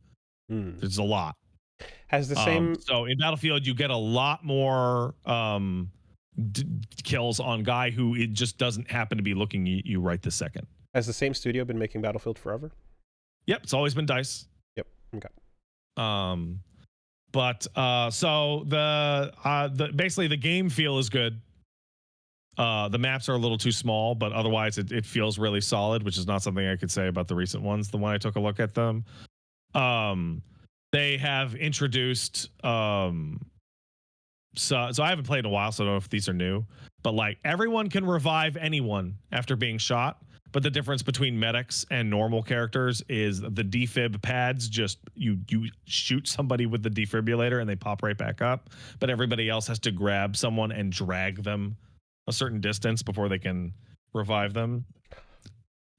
Speaker 1: There's a lot.
Speaker 2: Has the same
Speaker 1: So in Battlefield, you get a lot more kills on guy who it just doesn't happen to be looking at you right this second.
Speaker 2: has the same studio been making Battlefield forever?
Speaker 1: Yep, it's always been DICE.
Speaker 2: Yep. Okay.
Speaker 1: But so the basically the game feel is good. The maps are a little too small, but otherwise it feels really solid, which is not something I could say about the recent ones. The one I took a look at them, they have introduced so I haven't played in a while, so I don't know if these are new, but like everyone can revive anyone after being shot. But the difference between medics and normal characters is the defib pads. Just you shoot somebody with the defibrillator and they pop right back up. But everybody else has to grab someone and drag them a certain distance before they can revive them.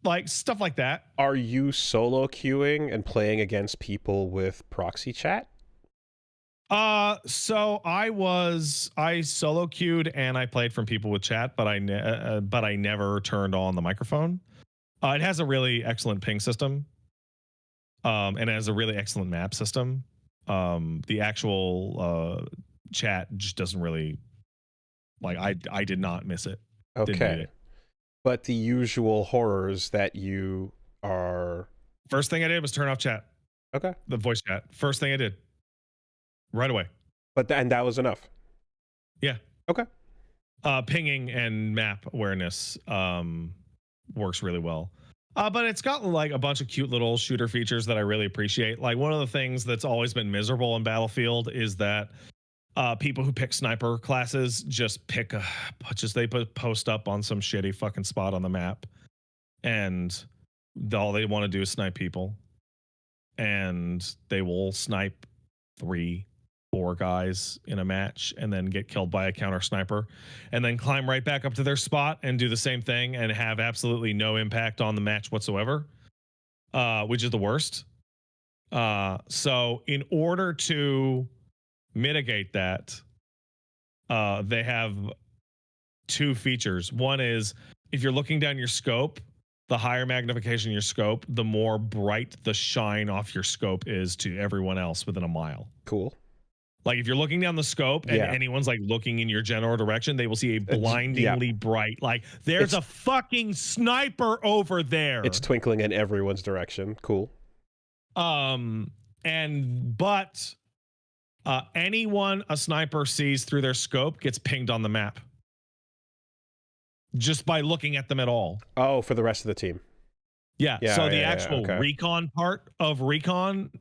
Speaker 1: Like stuff like that.
Speaker 2: Are you solo queuing and playing against people with proxy chat?
Speaker 1: So I solo queued and I played from people with chat, but I never turned on the microphone. It has a really excellent ping system, and it has a really excellent map system. The actual chat just doesn't really like. I did not miss it. Didn't need
Speaker 2: Okay.
Speaker 1: it.
Speaker 2: But the usual horrors that you are...
Speaker 1: First thing I did was turn off chat.
Speaker 2: Okay.
Speaker 1: The voice chat. First thing I did. Right away.
Speaker 2: But and that was enough.
Speaker 1: Yeah.
Speaker 2: Okay.
Speaker 1: Pinging and map awareness works really well. But it's got like a bunch of cute little shooter features that I really appreciate. Like one of the things that's always been miserable in Battlefield is that people who pick sniper classes just pick they post up on some shitty fucking spot on the map, and all they want to do is snipe people, and they will snipe 3-4 guys in a match and then get killed by a counter sniper and then climb right back up to their spot and do the same thing and have absolutely no impact on the match whatsoever, which is the worst. So in order to mitigate that, they have two features. One is if you're looking down your scope, the higher magnification your scope, the more bright the shine off your scope is to everyone else within a mile.
Speaker 2: Cool.
Speaker 1: Like if you're looking down the scope and anyone's like looking in your general direction, they will see a blindingly bright, like there's a fucking sniper over there.
Speaker 2: It's twinkling in everyone's direction. Cool.
Speaker 1: Anyone a sniper sees through their scope gets pinged on the map just by looking at them at all.
Speaker 2: Oh, for the rest of the team.
Speaker 1: Yeah. So the actual recon part of recon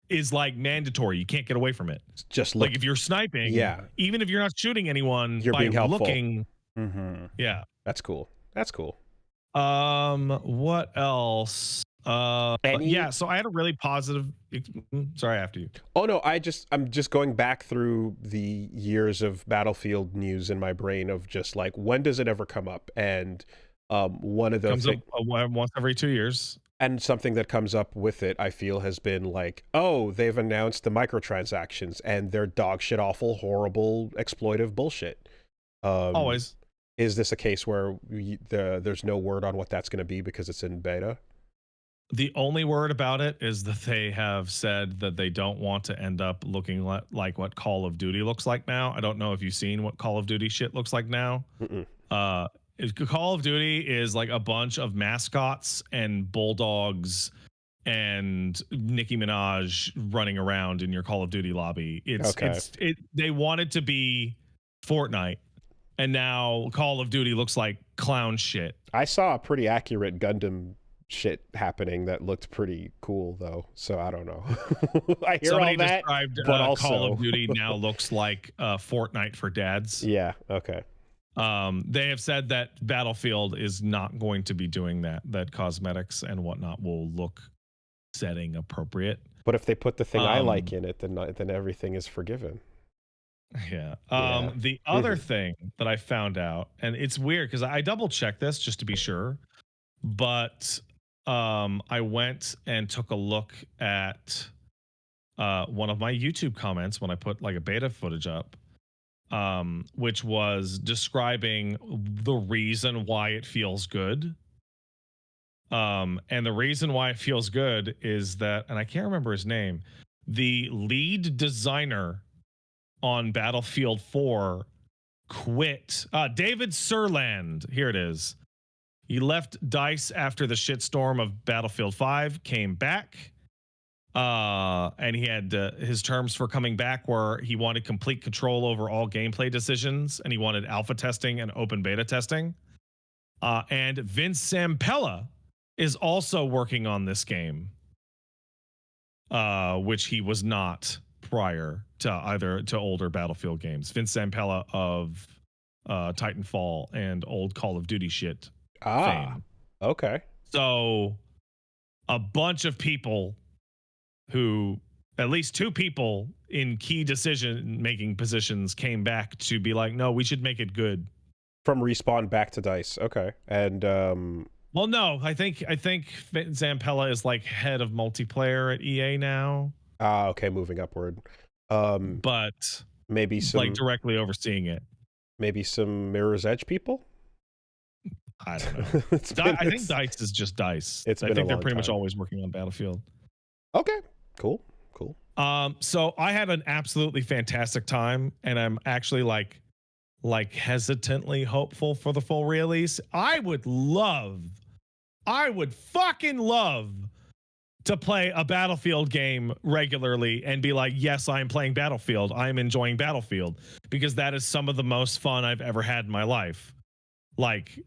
Speaker 1: is like mandatory. You can't get away from it.
Speaker 2: Just look.
Speaker 1: Like if you're sniping, even if you're not shooting anyone,
Speaker 2: you're being helpful.
Speaker 1: Looking,
Speaker 2: yeah, that's cool. That's cool.
Speaker 1: What else? Yeah. So I had a really positive. Sorry, after you.
Speaker 2: Oh no, I'm just going back through the years of Battlefield news in my brain of just like when does it ever come up, and one of those
Speaker 1: comes up once every 2 years.
Speaker 2: And something that comes up with it, I feel, has been like, oh, they've announced the microtransactions and they're dog shit, awful, horrible, exploitive bullshit.
Speaker 1: Always.
Speaker 2: Is this a case where there's no word on what that's going to be because it's in beta?
Speaker 1: The only word about it is that they have said that they don't want to end up looking like what Call of Duty looks like now. I don't know if you've seen what Call of Duty shit looks like now. Call of Duty is like a bunch of mascots and bulldogs and Nicki Minaj running around in your Call of Duty lobby. They wanted to be Fortnite, and now Call of Duty looks like clown shit.
Speaker 2: I saw a pretty accurate Gundam shit happening that looked pretty cool though, so I don't know. I hear
Speaker 1: Somebody
Speaker 2: all that,
Speaker 1: described
Speaker 2: but also
Speaker 1: Call of Duty now looks like Fortnite for dads.
Speaker 2: Yeah, okay.
Speaker 1: They have said that Battlefield is not going to be doing that cosmetics and whatnot will look setting appropriate.
Speaker 2: But if they put the thing I like in it, then everything is forgiven.
Speaker 1: Yeah. The other thing that I found out, and it's weird because I double checked this just to be sure, but I went and took a look at one of my YouTube comments when I put like a beta footage up, which was describing the reason why it feels good. And the reason why it feels good is that, and I can't remember his name, the lead designer on Battlefield 4 quit. David Surland, here it is. He left DICE after the shitstorm of Battlefield 5, came back, and he had his terms for coming back were he wanted complete control over all gameplay decisions, and he wanted alpha testing and open beta testing. And Vince Zampella is also working on this game, which he was not prior to older Battlefield games. Vince Zampella of Titanfall and old Call of Duty shit fame.
Speaker 2: Okay.
Speaker 1: So a bunch of people who, at least two people in key decision making positions, came back to be like, no, we should make it good.
Speaker 2: From Respawn back to DICE. Okay. And
Speaker 1: well, no, I think Zampella is like head of multiplayer at EA now.
Speaker 2: Okay, moving upward.
Speaker 1: But
Speaker 2: maybe some
Speaker 1: like directly overseeing it.
Speaker 2: Maybe some Mirror's Edge people.
Speaker 1: I don't know. I think DICE is just DICE. I think they're pretty much always working on Battlefield.
Speaker 2: Okay, cool.
Speaker 1: So I had an absolutely fantastic time, and I'm actually like hesitantly hopeful for the full release. I would fucking love to play a Battlefield game regularly and be like, yes, I'm playing Battlefield. I'm enjoying Battlefield, because that is some of the most fun I've ever had in my life. Like,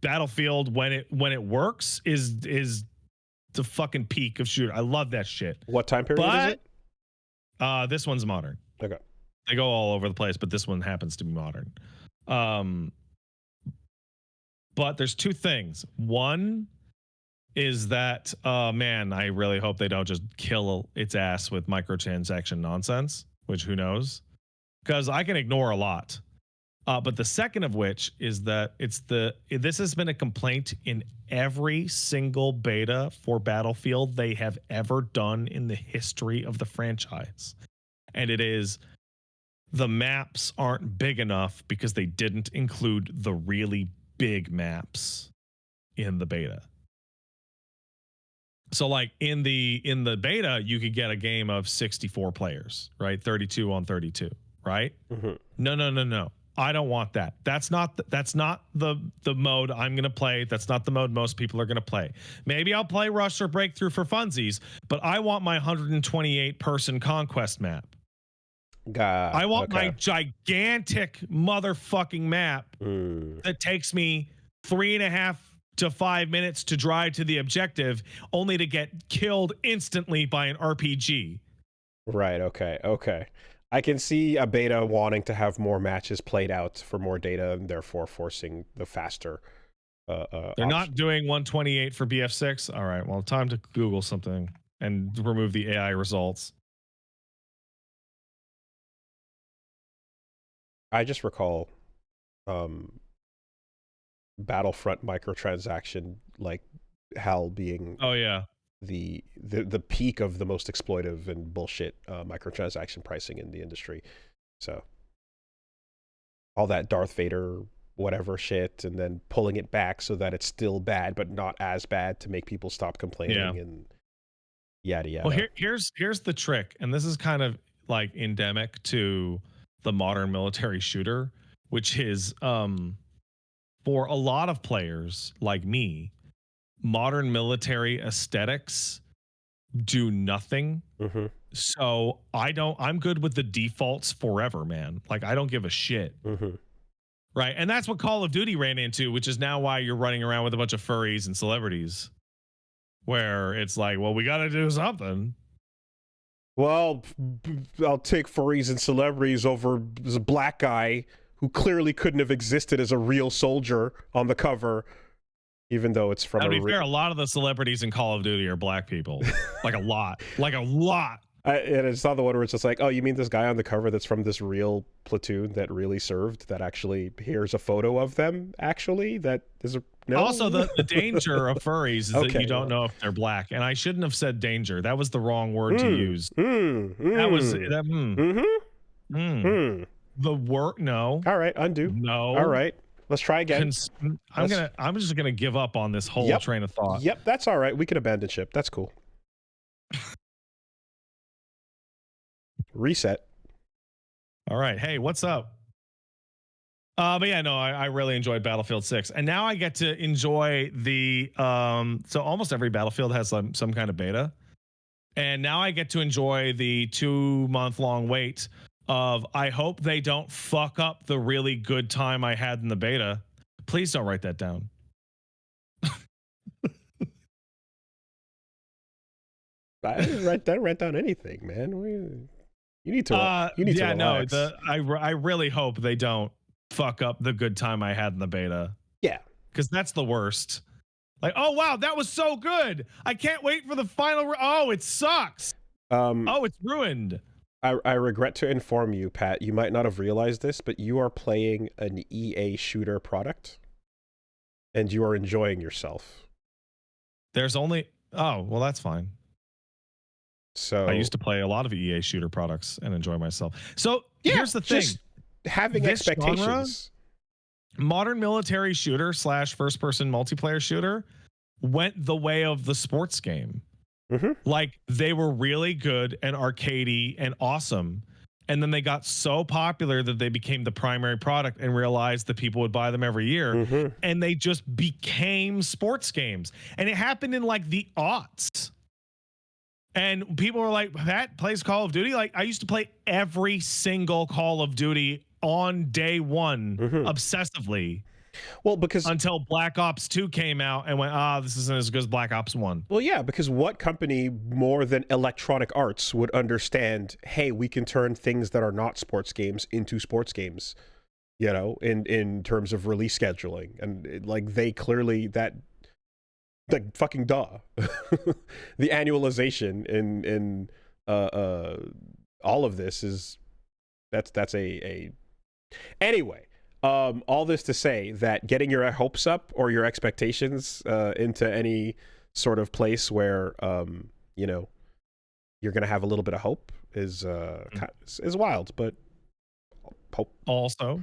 Speaker 1: Battlefield, when it works, is the fucking peak of shooter. I love that shit.
Speaker 2: What time period is
Speaker 1: it? This one's modern.
Speaker 2: Okay.
Speaker 1: They go all over the place, but this one happens to be modern. But there's two things. One is that, man, I really hope they don't just kill its ass with microtransaction nonsense, which who knows? Because I can ignore a lot. But the second of which is that this has been a complaint in every single beta for Battlefield they have ever done in the history of the franchise. And it is, the maps aren't big enough because they didn't include the really big maps in the beta. So like in the beta, you could get a game of 64 players, right? 32 on 32, right?
Speaker 2: Mm-hmm.
Speaker 1: No. I don't want that. That's not the mode I'm going to play. That's not the mode most people are going to play. Maybe I'll play Rush or Breakthrough for funsies, but I want my 128 person conquest map. I want my gigantic motherfucking map that takes me 3.5 to 5 minutes to drive to the objective, only to get killed instantly by an RPG.
Speaker 2: Right. Okay. I can see a beta wanting to have more matches played out for more data, and therefore forcing the faster.
Speaker 1: They're not doing 128 for BF6. All right. Well, time to Google something and remove the AI results.
Speaker 2: I just recall Battlefront microtransaction like hell being the peak of the most exploitive and bullshit microtransaction pricing in the industry. So all that Darth Vader whatever shit, and then pulling it back so that it's still bad but not as bad to make people stop complaining and yada yada.
Speaker 1: Well, here's the trick, and this is kind of like endemic to the modern military shooter, which is for a lot of players like me, modern military aesthetics do nothing.
Speaker 2: Mm-hmm.
Speaker 1: So I'm good with the defaults forever, man. Like, I don't give a shit.
Speaker 2: Mm-hmm.
Speaker 1: Right. And that's what Call of Duty ran into, which is now why you're running around with a bunch of furries and celebrities, where it's like, well, we got to do something.
Speaker 2: Well, I'll take furries and celebrities over this black guy who clearly couldn't have existed as a real soldier on the cover, even though it's from
Speaker 1: to be fair, a lot of the celebrities in Call of Duty are black people. Like a lot.
Speaker 2: And it's not the one where it's just like, oh, you mean this guy on the cover that's from this real platoon that really served, that actually, here's a photo of them, actually? That is a... No?
Speaker 1: Also, the danger of furries is that you don't know if they're black. And I shouldn't have said danger. That was the wrong word to use. That was... The word... No.
Speaker 2: All right, undo.
Speaker 1: No.
Speaker 2: All right. Let's try again.
Speaker 1: I'm just gonna give up on this whole train of thought.
Speaker 2: Yep, that's all right. We can abandon ship. That's cool. Reset.
Speaker 1: All right. Hey, what's up? But yeah, no, I really enjoyed Battlefield 6. And now I get to enjoy the so almost every Battlefield has some kind of beta. And now I get to enjoy the 2-month long wait of I hope they don't fuck up the really good time I had in the beta. Please don't write that down.
Speaker 2: I didn't write down anything, man. You need to relax.
Speaker 1: I really hope they don't fuck up the good time I had in the beta.
Speaker 2: Yeah.
Speaker 1: Because that's the worst. Like, oh wow, that was so good. I can't wait for the final. Oh, it sucks. Oh, it's ruined.
Speaker 2: I regret to inform you, Pat, you might not have realized this, but you are playing an EA shooter product, and you are enjoying yourself.
Speaker 1: There's only... Oh, well, that's fine.
Speaker 2: So
Speaker 1: I used to play a lot of EA shooter products and enjoy myself. So
Speaker 2: yeah,
Speaker 1: here's the thing.
Speaker 2: Just having
Speaker 1: This
Speaker 2: expectations.
Speaker 1: Genre, modern military shooter / first-person multiplayer shooter went the way of the sports game. Like, they were really good and arcadey and awesome. And then they got so popular that they became the primary product and realized that people would buy them every year. And they just became sports games. And it happened in like the aughts. And people were like, Pat plays Call of Duty? Like, I used to play every single Call of Duty on day one obsessively.
Speaker 2: Well, because
Speaker 1: until Black Ops 2 came out and went, this isn't as good as Black Ops 1.
Speaker 2: Well, yeah, because what company more than Electronic Arts would understand, hey, we can turn things that are not sports games into sports games, you know, in terms of release scheduling. And like they clearly that like fucking duh. The annualization in all of this is that's a anyway. All this to say that getting your hopes up or your expectations into any sort of place where you know you're gonna have a little bit of hope is wild, but hope.
Speaker 1: Also,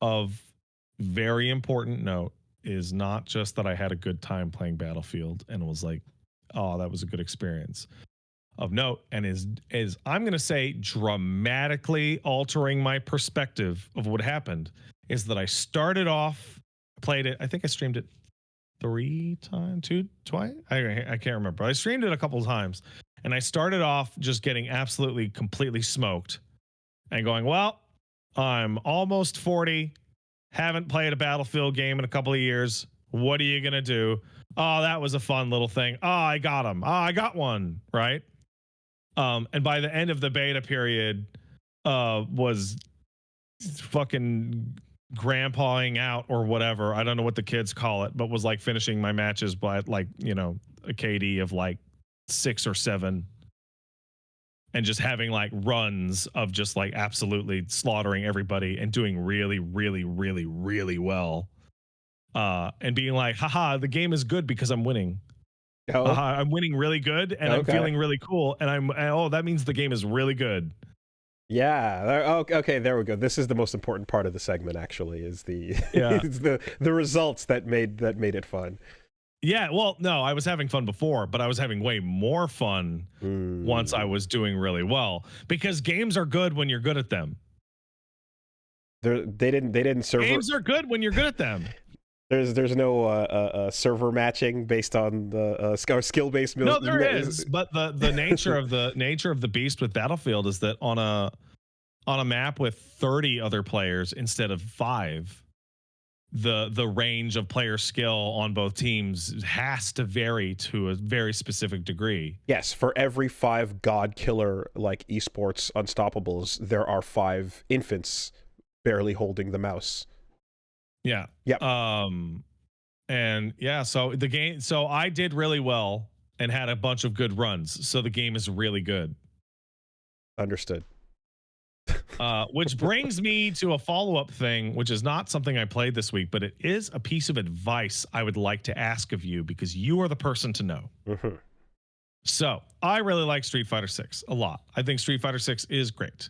Speaker 1: of very important note is not just that I had a good time playing Battlefield and was like, oh, that was a good experience. Of note, and is I'm gonna say dramatically altering my perspective of what happened, is that I started off, played it, I think I streamed it 3 times, twice? I can't remember. I streamed it a couple of times, and I started off just getting absolutely, completely smoked and going, well, I'm almost 40, haven't played a Battlefield game in a couple of years. What are you going to do? Oh, that was a fun little thing. Oh, I got him. Oh, I got one, right? And by the end of the beta period, was fucking grandpaing out or whatever. I don't know what the kids call it, but was like finishing my matches by like, you know, a KD of like 6 or 7 and just having like runs of just like absolutely slaughtering everybody and doing really, really, really, really well. And being like, haha, the game is good because I'm winning. I'm winning really good and I'm feeling really cool. And that means the game is really good.
Speaker 2: Yeah. Okay. There we go. This is the most important part of the segment. Actually, is the the results that made it fun.
Speaker 1: Yeah. Well, no, I was having fun before, but I was having way more fun once I was doing really well, because games are good when you're good at them.
Speaker 2: They didn't serve.
Speaker 1: Games are good when you're good at them.
Speaker 2: There's no server matching based on the skill based.
Speaker 1: No, there is, but the nature of the beast with Battlefield is that on a map with 30 other players instead of 5, the range of player skill on both teams has to vary to a very specific degree.
Speaker 2: Yes, for every 5 god killer like esports unstoppables, there are 5 infants barely holding the mouse.
Speaker 1: Yeah.
Speaker 2: Yep.
Speaker 1: And yeah, so the game, so I did really well and had a bunch of good runs. So the game is really good.
Speaker 2: Understood.
Speaker 1: Which brings me to a follow-up thing, which is not something I played this week, but it is a piece of advice I would like to ask of you because you are the person to know. So I really like Street Fighter 6 a lot. I think Street Fighter 6 is great.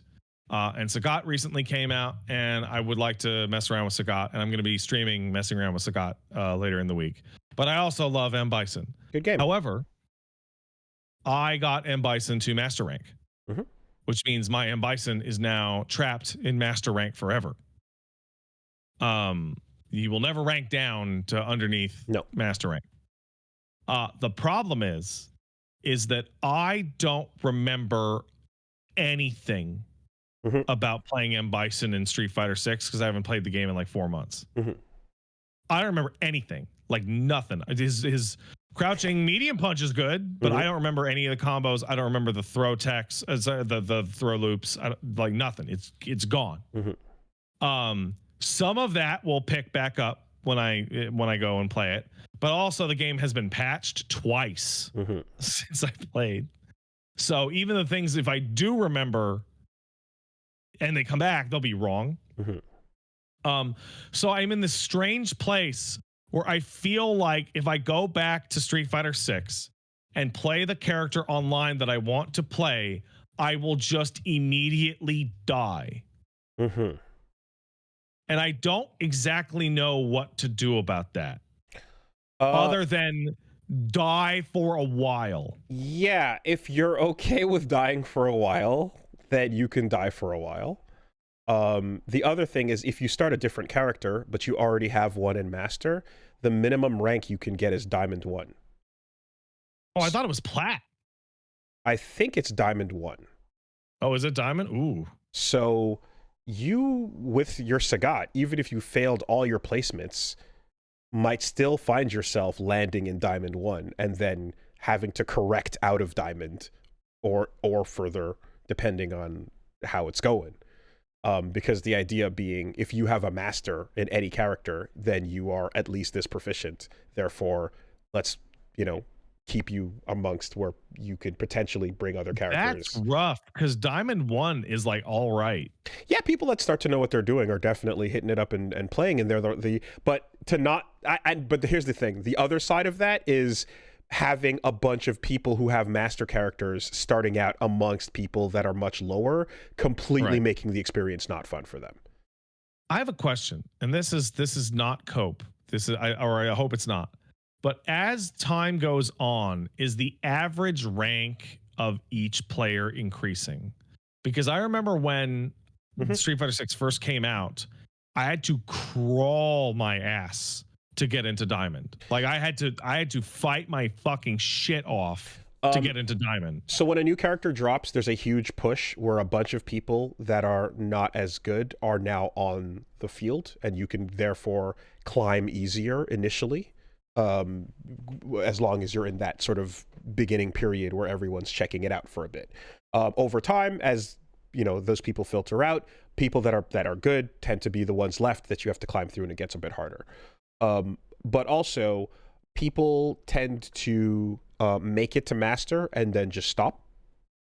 Speaker 1: And Sagat recently came out, and I would like to mess around with Sagat, and I'm going to be streaming messing around with Sagat later in the week. But I also love M. Bison.
Speaker 2: Good game.
Speaker 1: However, I got M. Bison to Master Rank, which means my M Bison is now trapped in master rank forever. You will never rank down to underneath master rank. The problem is that I don't remember anything about playing M Bison in Street Fighter 6 because I haven't played the game in like 4 months. I don't remember anything, like nothing. His crouching medium punch is good, but I don't remember any of the combos. I don't remember the throw techs, the throw loops. Like nothing. It's gone. Some of that will pick back up when I go and play it, but also the game has been patched twice since I played. So even the things, if I do remember and they come back, they'll be wrong. So I'm in this strange place where I feel like if I go back to Street Fighter 6 and play the character online that I want to play, I will just immediately die. And I don't exactly know what to do about that. Other than die for a while.
Speaker 2: Yeah, if you're okay with dying for a while, then you can die for a while. The other thing is if you start a different character, but you already have one in Master, the minimum rank you can get is Diamond 1.
Speaker 1: Oh, I thought it was Plat.
Speaker 2: I think it's Diamond 1.
Speaker 1: Oh, is it Diamond? Ooh.
Speaker 2: So you, with your Sagat, even if you failed all your placements, might still find yourself landing in Diamond 1 and then having to correct out of Diamond or further, depending on how it's going. Because the idea being, if you have a master in any character, then you are at least this proficient. Therefore, let's, keep you amongst where you could potentially bring other characters.
Speaker 1: That's rough, because Diamond 1 is like all right.
Speaker 2: Yeah, people that start to know what they're doing are definitely hitting it up and playing, and they're but here's the thing. The other side of that is having a bunch of people who have master characters starting out amongst people that are much lower, completely making the experience not fun for them.
Speaker 1: I have a question, and this is not cope. I hope it's not. But as time goes on, is the average rank of each player increasing? Because I remember when Street Fighter 6 first came out, I had to crawl my ass to get into Diamond. Like I had to fight my fucking shit off to get into Diamond.
Speaker 2: So when a new character drops, there's a huge push where a bunch of people that are not as good are now on the field, and you can therefore climb easier initially. As long as you're in that sort of beginning period where everyone's checking it out for a bit. Over time, as those people filter out, people that are good tend to be the ones left that you have to climb through, and it gets a bit harder. But also, people tend to make it to master and then just stop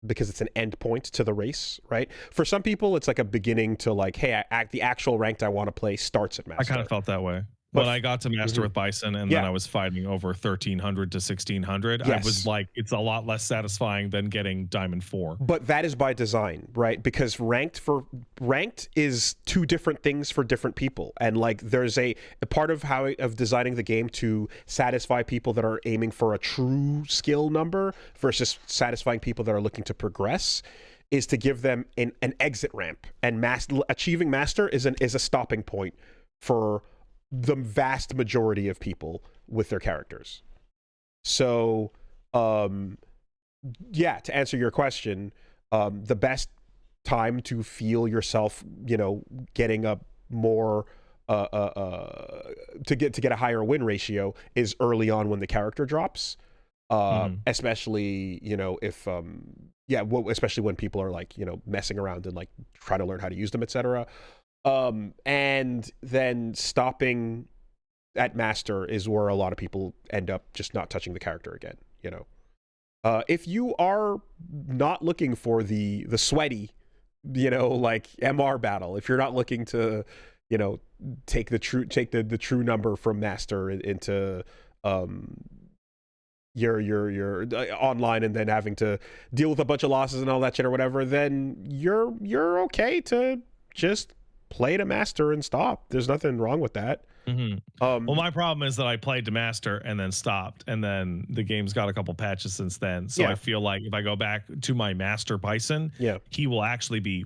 Speaker 2: because it's an end point to the race, right? For some people, it's like a beginning to like, hey, the actual ranked I want to play starts at master.
Speaker 1: I kind of felt that way. When I got to master with Bison and then I was fighting over 1300 to 1600, I was like, it's a lot less satisfying than getting Diamond 4.
Speaker 2: But that is by design, right? Because ranked is two different things for different people. And like there's a part of designing the game to satisfy people that are aiming for a true skill number versus satisfying people that are looking to progress is to give them an exit ramp. And achieving master is a stopping point for the vast majority of people with their characters. So, to answer your question, the best time to feel yourself, getting a more, to get a higher win ratio is early on when the character drops. Especially, if, especially when people are like, messing around and like trying to learn how to use them, etc. And then stopping at master is where a lot of people end up just not touching the character again, if you are not looking for the sweaty, like MR battle, if you're not looking to, take the true number from master into, your online and then having to deal with a bunch of losses and all that shit or whatever, then you're okay to just play to master and stop. There's nothing wrong with that.
Speaker 1: Mhm. Well,
Speaker 2: Um,
Speaker 1: my problem is that I played to master and then stopped, and then the game's got a couple patches since then. So I
Speaker 2: yeah,
Speaker 1: feel like if I go back to my master Bison,
Speaker 2: yeah,
Speaker 1: he will actually be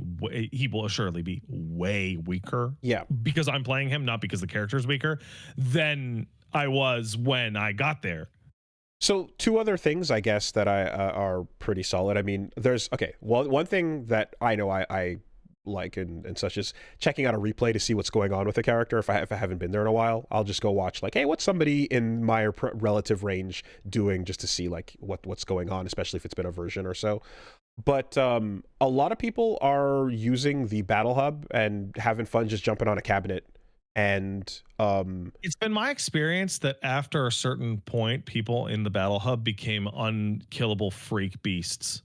Speaker 1: he will assuredly be way weaker
Speaker 2: yeah.
Speaker 1: because I'm playing him, not because the character's weaker, than I was when I got there.
Speaker 2: So two other things, I guess, that I are pretty solid. I mean, there's okay. Well, one thing that I know I like and such is checking out a replay to see what's going on with the character. If I haven't been there in a while, I'll just go watch like, hey, what's somebody in my relative range doing, just to see like what's going on, especially if it's been a version or so. But a lot of people are using the battle hub and having fun just jumping on a cabinet and
Speaker 1: It's been my experience that after a certain point, people in the battle hub became unkillable freak beasts.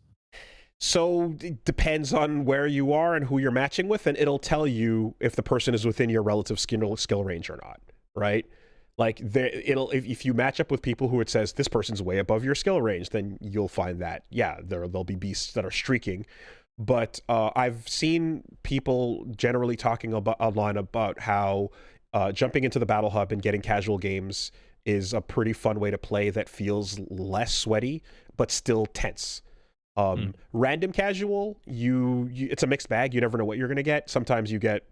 Speaker 2: so it depends on where you are and who you're matching with, and it'll tell you if the person is within your relative skill range or not, right? Like it'll if you match up with people who it says this person's way above your skill range, then you'll find that yeah, there'll be beasts that are streaking. But I've seen people generally talking about online about how jumping into the battle hub and getting casual games is a pretty fun way to play that feels less sweaty but still tense.
Speaker 1: Mm.
Speaker 2: Random casual, you it's a mixed bag. You never know what you're gonna get. Sometimes you get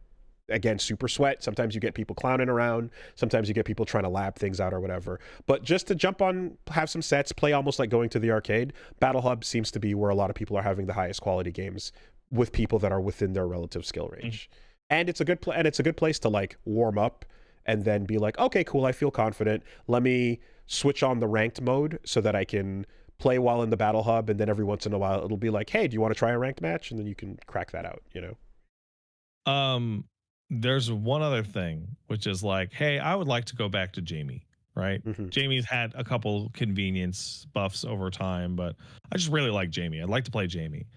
Speaker 2: again super sweat. Sometimes you get people clowning around. Sometimes you get people trying to lab things out or whatever. But just to jump on, have some sets, play almost like going to the arcade. Battle Hub seems to be where a lot of people are having the highest quality games with people that are within their relative skill range. And it's a good and it's a good place to like warm up and then be like, okay, cool, I feel confident. Let me switch on the ranked mode so that I can play while in the battle hub, and then every once in a while it'll be like, hey, do you want to try a ranked match? And then you can crack that out, you know.
Speaker 1: Um, there's one other thing, which is like, hey, I would like to go back to Jamie, right?
Speaker 2: Mm-hmm.
Speaker 1: Jamie's had a couple convenience buffs over time, but I just really like Jamie. I'd like to play Jamie.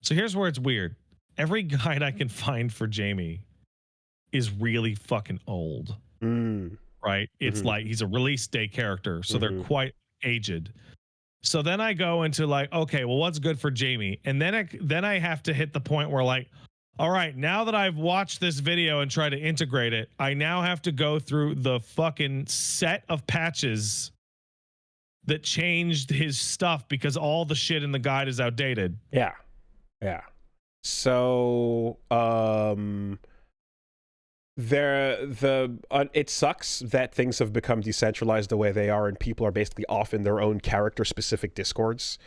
Speaker 1: So here's where it's weird. Every guide I can find for Jamie is really fucking old, right? It's
Speaker 2: Mm-hmm.
Speaker 1: like he's a release day character, so they're
Speaker 2: Mm-hmm.
Speaker 1: quite aged. So then I go into like, okay, well, what's good for Jamie? And then I have to hit the point where like, all right, now that I've watched this video and tried to integrate it, I now have to go through the fucking set of patches that changed his stuff because all the shit in the guide is outdated.
Speaker 2: Yeah. Yeah. So it sucks that things have become decentralized the way they are, and people are basically off in their own character specific discords.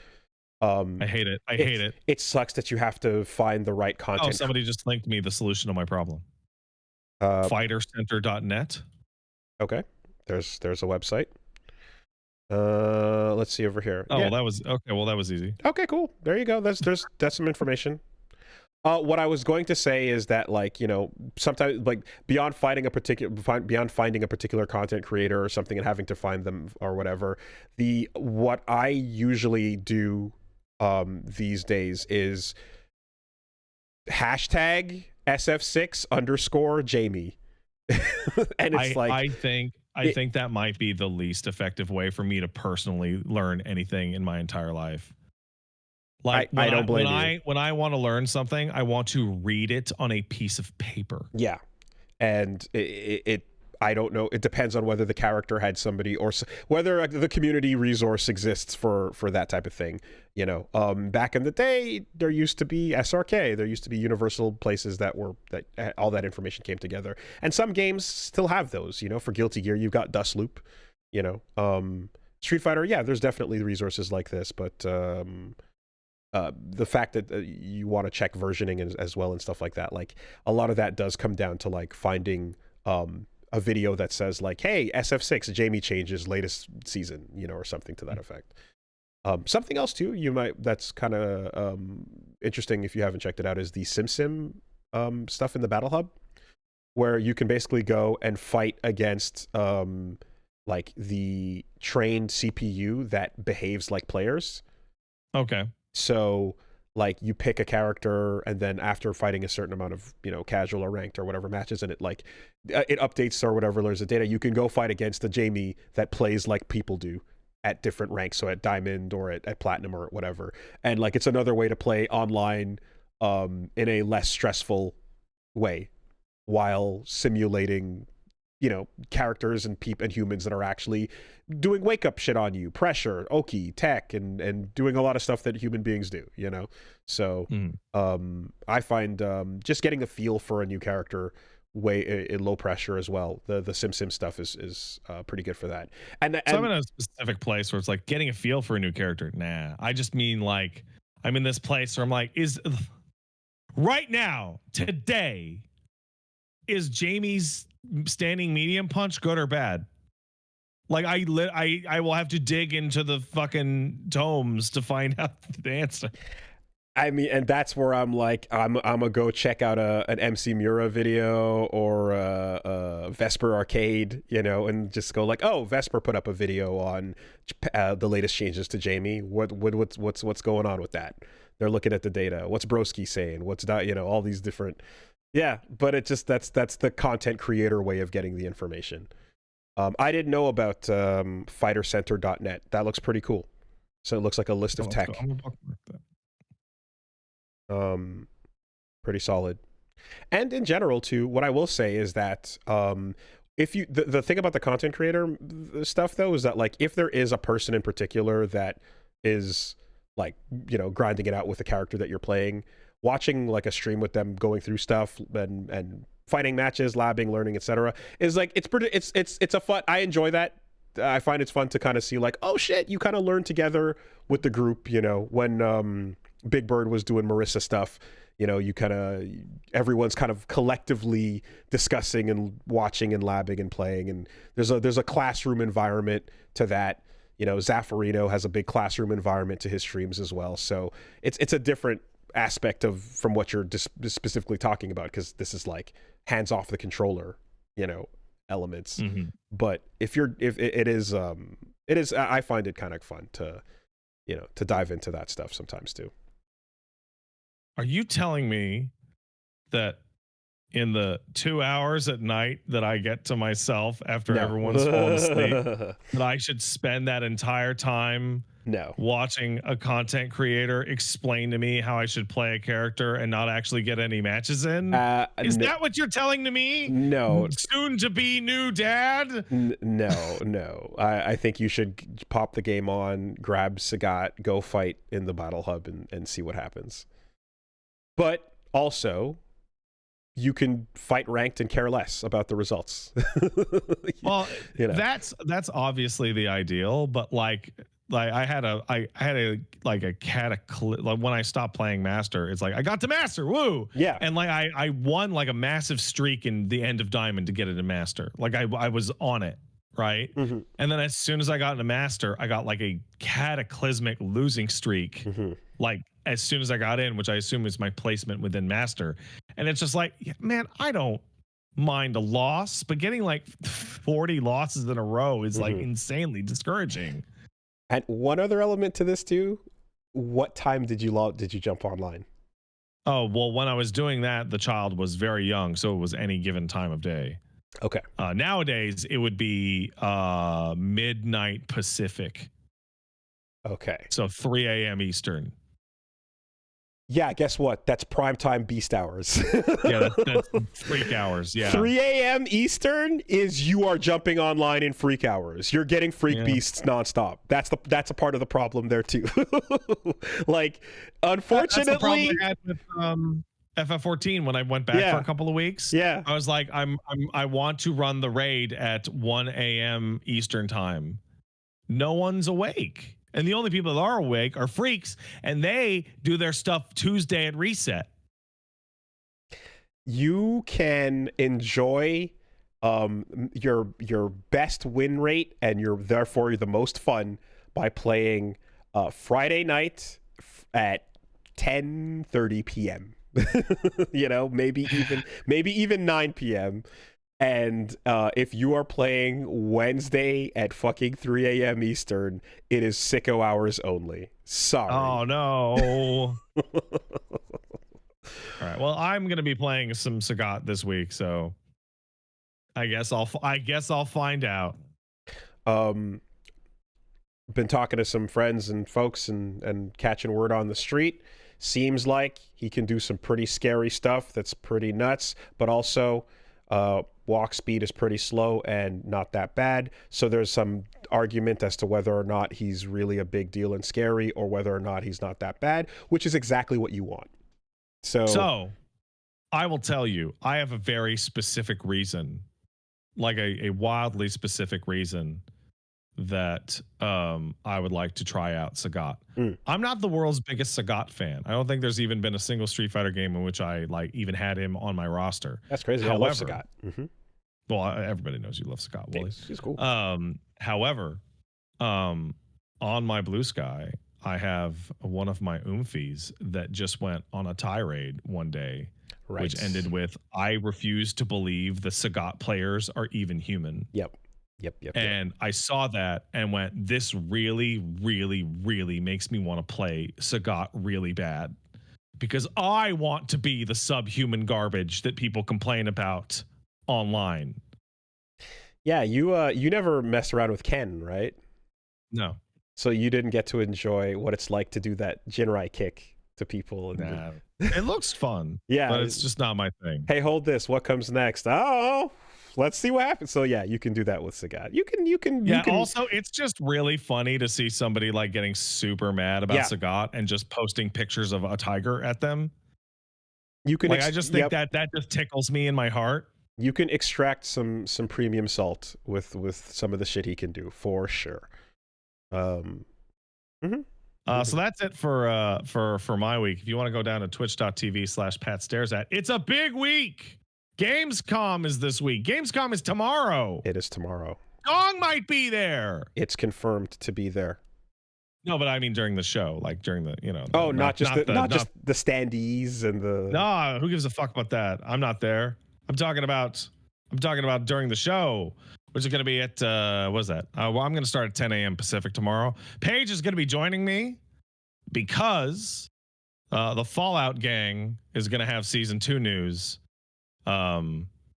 Speaker 1: I hate it. I hate it.
Speaker 2: It sucks that you have to find the right
Speaker 1: Oh,
Speaker 2: content.
Speaker 1: somebody just linked me the solution to my problem.
Speaker 2: uh
Speaker 1: Fightercenter.net.
Speaker 2: okay, there's a website. Let's see over here.
Speaker 1: Oh,
Speaker 2: Yeah.
Speaker 1: well, that was okay. Well, that was easy.
Speaker 2: Okay, cool. There you go. That's some information. What I was going to say is that, like, you know, sometimes, like, beyond finding a particular content creator or something and having to find them or whatever, what I usually do these days is hashtag SF6_Jamie, and it's
Speaker 1: I think that might be the least effective way for me to personally learn anything in my entire life. Like
Speaker 2: I don't blame you.
Speaker 1: when I want to learn something, I want to read it on a piece of paper.
Speaker 2: Yeah, and it I don't know. It depends on whether the character had somebody or whether the community resource exists for that type of thing. You know, back in the day, there used to be SRK. There used to be universal places that all that information came together. And some games still have those. You know, for Guilty Gear, you've got Dust Loop. You know, Street Fighter. Yeah, there's definitely resources like this, but the fact that you want to check versioning as well and stuff like that, like a lot of that does come down to like finding a video that says like, hey, SF6 Jamie changes latest season, you know, or something to that effect. Something else too that's kind of interesting if you haven't checked it out is the SimSim stuff in the Battle Hub, where you can basically go and fight against like the trained CPU that behaves like players.
Speaker 1: Okay.
Speaker 2: So like you pick a character, and then after fighting a certain amount of, you know, casual or ranked or whatever matches, and it like it updates or whatever, there's a data, you can go fight against the Jamie that plays like people do at different ranks, so at diamond or at platinum or whatever. And like it's another way to play online in a less stressful way while simulating characters and humans that are actually doing wake up shit on you, pressure, oki, tech, and doing a lot of stuff that human beings do, So I find just getting a feel for a new character way in low pressure as well. The sim stuff is pretty good for that. And
Speaker 1: so I'm in a specific place where it's like getting a feel for a new character. Nah, I just mean like I'm in this place where I'm like, is right now, today, is Jamie's standing medium punch good or bad? Like I will have to dig into the fucking tomes to find out the answer.
Speaker 2: I mean, and that's where I'm like, I'm gonna go check out an MC Mura video or a Vesper Arcade, and just go like, oh, Vesper put up a video on the latest changes to Jamie. What's going on with that? They're looking at the data. What's Broski saying? What's that? All these different. Yeah, but it just that's the content creator way of getting the information. I didn't know about fightercenter.net. That looks pretty cool. So it looks like a list of tech. Pretty solid. And in general too, what I will say is that if you the thing about the content creator stuff though is that like if there is a person in particular that is like grinding it out with the character that you're playing, watching like a stream with them going through stuff and fighting matches, labbing, learning, etc. is like it's a fun. I enjoy that. I find it's fun to kind of see like, oh shit, you kind of learn together with the group. When Big Bird was doing Marissa stuff, you kind of everyone's kind of collectively discussing and watching and labbing and playing, and there's a classroom environment to that. Zaffarino has a big classroom environment to his streams as well. So it's a different aspect from what you're specifically talking about, because this is like hands off the controller, elements. Mm-hmm. But if it is I find it kind of fun to dive into that stuff sometimes too.
Speaker 1: Are you telling me that in the 2 hours at night that I get to myself after everyone's fallen asleep, that I should spend that entire time watching a content creator explain to me how I should play a character and not actually get any matches in? Is that what you're telling to me?
Speaker 2: No.
Speaker 1: Soon to be new dad?
Speaker 2: No. I think you should pop the game on, grab Sagat, go fight in the battle hub and see what happens. But also, you can fight ranked and care less about the results.
Speaker 1: Well, that's obviously the ideal, but like I had a cataclysm. Like when I stopped playing Master, it's like I got to Master, woo!
Speaker 2: Yeah,
Speaker 1: and like I won like a massive streak in the end of Diamond to get it to Master. Like I was on it, right? Mm-hmm. And then as soon as I got into Master, I got like a cataclysmic losing streak. Mm-hmm. Like as soon as I got in, which I assume is my placement within Master. And it's just like, man, I don't mind a loss, but getting like 40 losses in a row is like insanely discouraging.
Speaker 2: And one other element to this too, what time did you jump online?
Speaker 1: Oh, well, when I was doing that, the child was very young, so it was any given time of day.
Speaker 2: Okay.
Speaker 1: Nowadays, it would be midnight Pacific.
Speaker 2: Okay.
Speaker 1: So 3 a.m. Eastern.
Speaker 2: Yeah, guess what? That's primetime beast hours.
Speaker 1: Yeah, that's freak hours. Yeah.
Speaker 2: 3 a.m. Eastern is you are jumping online in freak hours. You're getting freak beasts nonstop. That's a part of the problem there too. Like, unfortunately,
Speaker 1: that's the problem I had with FF14 when I went back for a couple of weeks.
Speaker 2: Yeah,
Speaker 1: I was like, I want to run the raid at 1 a.m. Eastern time. No one's awake. And the only people that are awake are freaks, and they do their stuff Tuesday at reset.
Speaker 2: You can enjoy your best win rate and therefore the most fun by playing Friday night at 10:30 p.m. maybe even 9 p.m. And if you are playing Wednesday at fucking 3 a.m. Eastern, it is sicko hours only. Sorry.
Speaker 1: Oh, no. All right. Well, I'm going to be playing some Sagat this week, so I guess I'll find out.
Speaker 2: Been talking to some friends and folks and catching word on the street. Seems like he can do some pretty scary stuff that's pretty nuts, but also Walk speed is pretty slow and not that bad. So there's some argument as to whether or not he's really a big deal and scary, or whether or not he's not that bad, which is exactly what you want.
Speaker 1: So I will tell you, I have a very specific reason, like a wildly specific reason that I would like to try out Sagat. I'm not the world's biggest Sagat fan. I don't think there's even been a single Street Fighter game in which I like even had him on my roster.
Speaker 2: That's crazy. However, I love Sagat. Mm-hmm.
Speaker 1: Well, everybody knows you love Sagat. Wooly.
Speaker 2: He's cool.
Speaker 1: However, on my Blue Sky, I have one of my Oomphies that just went on a tirade one day, which ended with, "I refuse to believe the Sagat players are even human."
Speaker 2: Yep.
Speaker 1: And I saw that and went, this really, really, really makes me want to play Sagat really bad, because I want to be the subhuman garbage that people complain about online.
Speaker 2: Yeah, you never messed around with Ken, right?
Speaker 1: No.
Speaker 2: So you didn't get to enjoy what it's like to do that Jinrai kick to people.
Speaker 1: Nah. It looks fun.
Speaker 2: Yeah,
Speaker 1: but it's just not my thing.
Speaker 2: Hey, hold this. What comes next? Oh, let's see what happens. So yeah, you can do that with Sagat. You can.
Speaker 1: Also, it's just really funny to see somebody like getting super mad about Sagat and just posting pictures of a tiger at them.
Speaker 2: You can.
Speaker 1: Like, I just think that just tickles me in my heart.
Speaker 2: You can extract some premium salt with some of the shit he can do for sure.
Speaker 1: So that's it for my week. If you want to go down to twitch.tv/PatStaresAt, it's a big week. Gamescom is this week. Gamescom is tomorrow.
Speaker 2: It is tomorrow.
Speaker 1: Gong might be there.
Speaker 2: It's confirmed to be there.
Speaker 1: No, but I mean during the show, like during the, you know.
Speaker 2: Not just the standees and the.
Speaker 1: Nah, who gives a fuck about that? I'm not there. I'm talking about during the show, which is going to be at what is that? Well, I'm going to start at 10 a.m. Pacific tomorrow. Paige is going to be joining me because the Fallout gang is going to have season 2 news.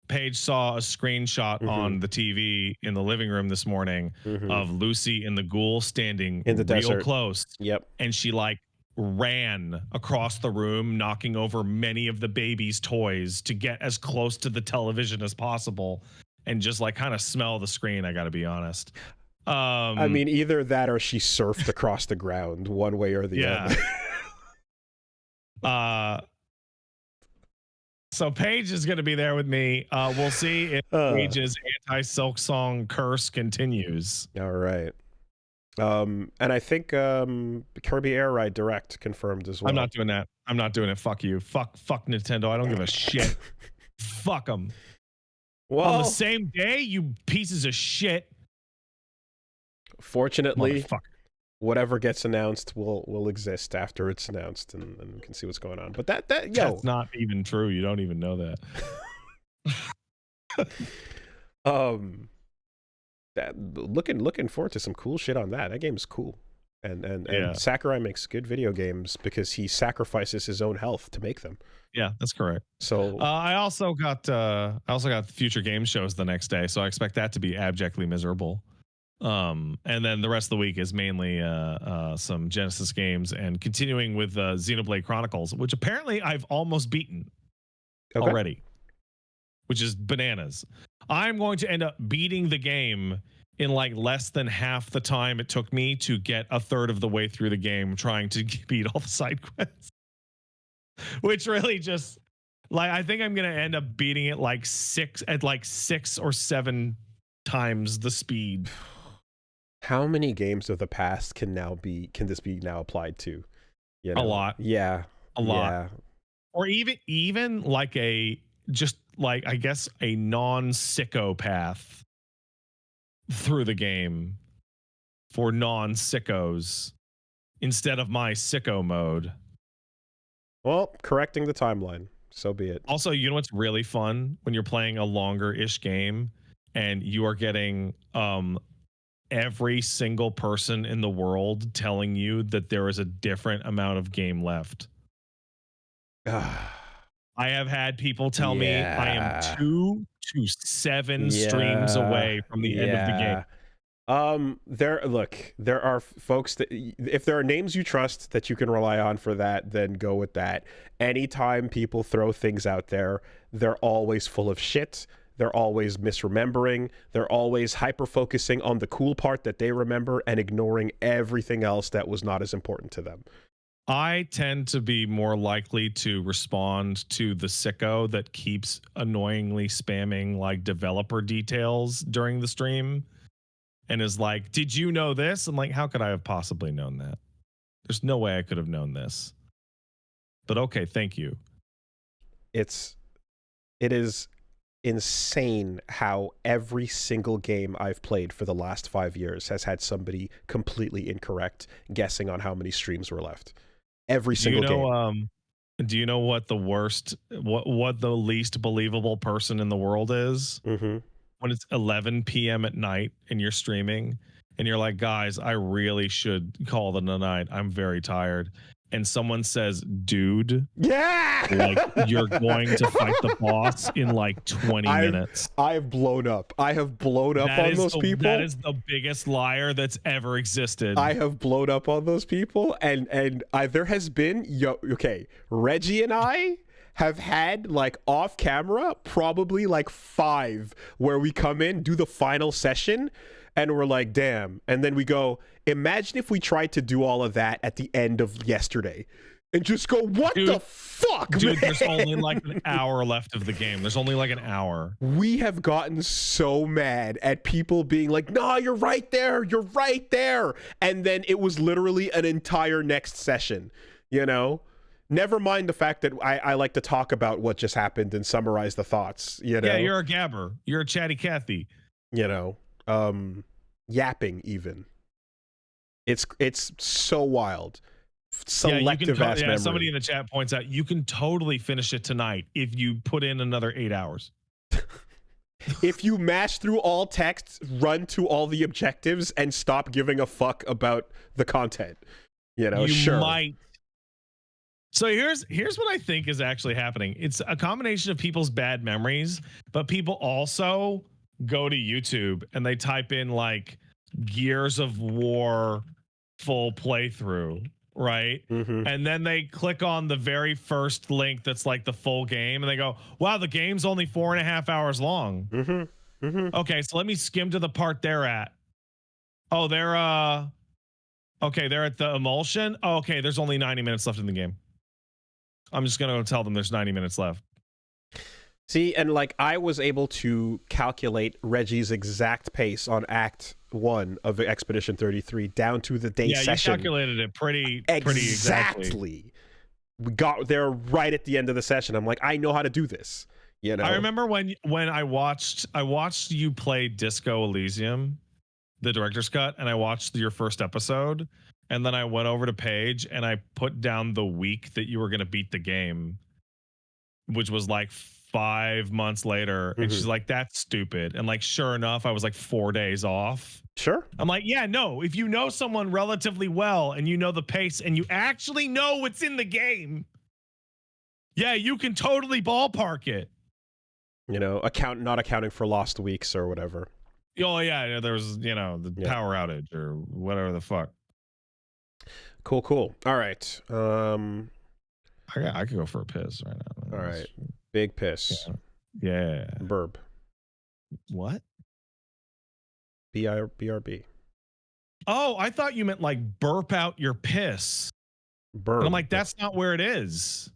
Speaker 1: Paige saw a screenshot on the TV in the living room this morning of Lucy and the Ghoul standing
Speaker 2: in the
Speaker 1: real
Speaker 2: desert.
Speaker 1: Close.
Speaker 2: Yep.
Speaker 1: And she like ran across the room, knocking over many of the baby's toys to get as close to the television as possible and just like kind of smell the screen, I got to be honest.
Speaker 2: I mean, either that or she surfed across the ground, one way or the other.
Speaker 1: So Paige is going to be there with me. We'll see if Paige's anti-Silk Song curse continues.
Speaker 2: All right. And I think Kirby Air Ride Direct confirmed as well.
Speaker 1: I'm not doing that. I'm not doing it. Fuck you. Fuck Nintendo. I don't give a shit. Fuck them.
Speaker 2: Well,
Speaker 1: on the same day, you pieces of shit.
Speaker 2: Fortunately, whatever gets announced will exist after it's announced, and we can see what's going on. But that's
Speaker 1: not even true. You don't even know that.
Speaker 2: Looking forward to some cool shit on that. That game's cool, and Sakurai makes good video games because he sacrifices his own health to make them.
Speaker 1: Yeah, that's correct.
Speaker 2: So
Speaker 1: I also got future game shows the next day, so I expect that to be abjectly miserable. And then the rest of the week is mainly some Genesis games and continuing with Xenoblade Chronicles, which apparently I've almost beaten already, which is bananas. I'm going to end up beating the game in like less than half the time it took me to get a third of the way through the game trying to beat all the side quests, which really just like, I think I'm going to end up beating it like 6 or 7 times the speed.
Speaker 2: How many games of the past can this be now applied to? You know?
Speaker 1: A lot.
Speaker 2: Yeah.
Speaker 1: A lot. Yeah. Or even like I guess a non-sicko path through the game for non-sickos instead of my sicko mode.
Speaker 2: Well, correcting the timeline. So be it.
Speaker 1: Also, you know what's really fun when you're playing a longer-ish game and you are getting every single person in the world telling you that there is a different amount of game left. I have had people tell me I am 2 to 7 streams away from the end of the game.
Speaker 2: There are folks that, if there are names you trust that you can rely on for that, then go with that. Anytime people throw things out there, they're always full of shit. They're always misremembering. They're always hyper-focusing on the cool part that they remember and ignoring everything else that was not as important to them.
Speaker 1: I tend to be more likely to respond to the sicko that keeps annoyingly spamming like developer details during the stream and is like, "Did you know this?" I'm like, "How could I have possibly known that? There's no way I could have known this." But okay, thank you.
Speaker 2: It is insane how every single game I've played for the last 5 years has had somebody completely incorrect guessing on how many streams were left. Every single game.
Speaker 1: Do you know what the worst, what the least believable person in the world is?
Speaker 2: Mm-hmm.
Speaker 1: When it's 11 p.m. at night and you're streaming and you're like, "Guys, I really should call it a night. I'm very tired." And someone says, "Dude,
Speaker 2: Yeah,
Speaker 1: like you're going to fight the boss in like 20 minutes."
Speaker 2: I've blown up. I have blown up on those people.
Speaker 1: That is the biggest liar that's ever existed.
Speaker 2: I have blown up on those people, and there has been Reggie and I have had like off camera probably like 5 where we come in, do the final session, and we're like, damn. And then we go, imagine if we tried to do all of that at the end of yesterday and just go, what the fuck,
Speaker 1: dude,
Speaker 2: man?
Speaker 1: There's only like an hour left of the game. There's only like an hour.
Speaker 2: We have gotten so mad at people being like, no, you're right there. You're right there. And then it was literally an entire next session, you know? Never mind the fact that I like to talk about what just happened and summarize the thoughts, you know?
Speaker 1: Yeah, you're a gabber. You're a chatty Cathy.
Speaker 2: You know, yapping even. It's so wild. Selective ass memory.
Speaker 1: Somebody in the chat points out you can totally finish it tonight if you put in another 8 hours.
Speaker 2: If you mash through all texts, run to all the objectives, and stop giving a fuck about the content, you know,
Speaker 1: you might. So here's what I think is actually happening. It's a combination of people's bad memories, but people also go to YouTube and they type in like Gears of War full playthrough, right?
Speaker 2: Mm-hmm.
Speaker 1: And then they click on the very first link that's like the full game and they go, wow, the game's only 4.5 hours long.
Speaker 2: Mm-hmm. Mm-hmm.
Speaker 1: Okay, so let me skim to the part they're at. Oh, they're okay, they're at the emulsion. Oh, okay, there's only 90 minutes left in the game. I'm just gonna tell them there's 90 minutes left.
Speaker 2: See, and like I was able to calculate Reggie's exact pace on Act 1 of Expedition 33 down to the day session.
Speaker 1: Yeah, you calculated it pretty
Speaker 2: exactly. We got there right at the end of the session. I'm like, I know how to do this. You know.
Speaker 1: I remember when I watched you play Disco Elysium, the director's cut, and I watched your first episode. And then I went over to Paige and I put down the week that you were going to beat the game, which was like 5 months later. And she's like, that's stupid. And like, sure enough, I was like 4 days off.
Speaker 2: Sure.
Speaker 1: I'm like, yeah, no, if you know someone relatively well and you know the pace and you actually know what's in the game, yeah, you can totally ballpark it.
Speaker 2: You know, not accounting for lost weeks or whatever.
Speaker 1: Oh, yeah, there was, you know, the power outage or whatever the fuck.
Speaker 2: Cool. All right.
Speaker 1: I could go for a piss right now.
Speaker 2: All right. Big piss.
Speaker 1: Yeah.
Speaker 2: Burb.
Speaker 1: What?
Speaker 2: BRB.
Speaker 1: Oh, I thought you meant like burp out your piss.
Speaker 2: Burb.
Speaker 1: And I'm like, that's not where it is.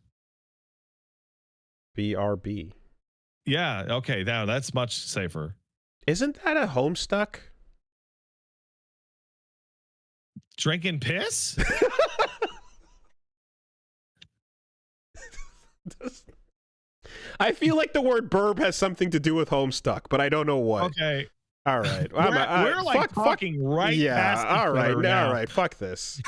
Speaker 2: BRB.
Speaker 1: Yeah. Okay. That's much safer.
Speaker 2: Isn't that a Homestuck?
Speaker 1: Drinking piss?
Speaker 2: I feel like the word burb has something to do with Homestuck, but I don't know what.
Speaker 1: Okay.
Speaker 2: All right.
Speaker 1: We're like talking right past
Speaker 2: all right.
Speaker 1: each other now.
Speaker 2: All right. Fuck this.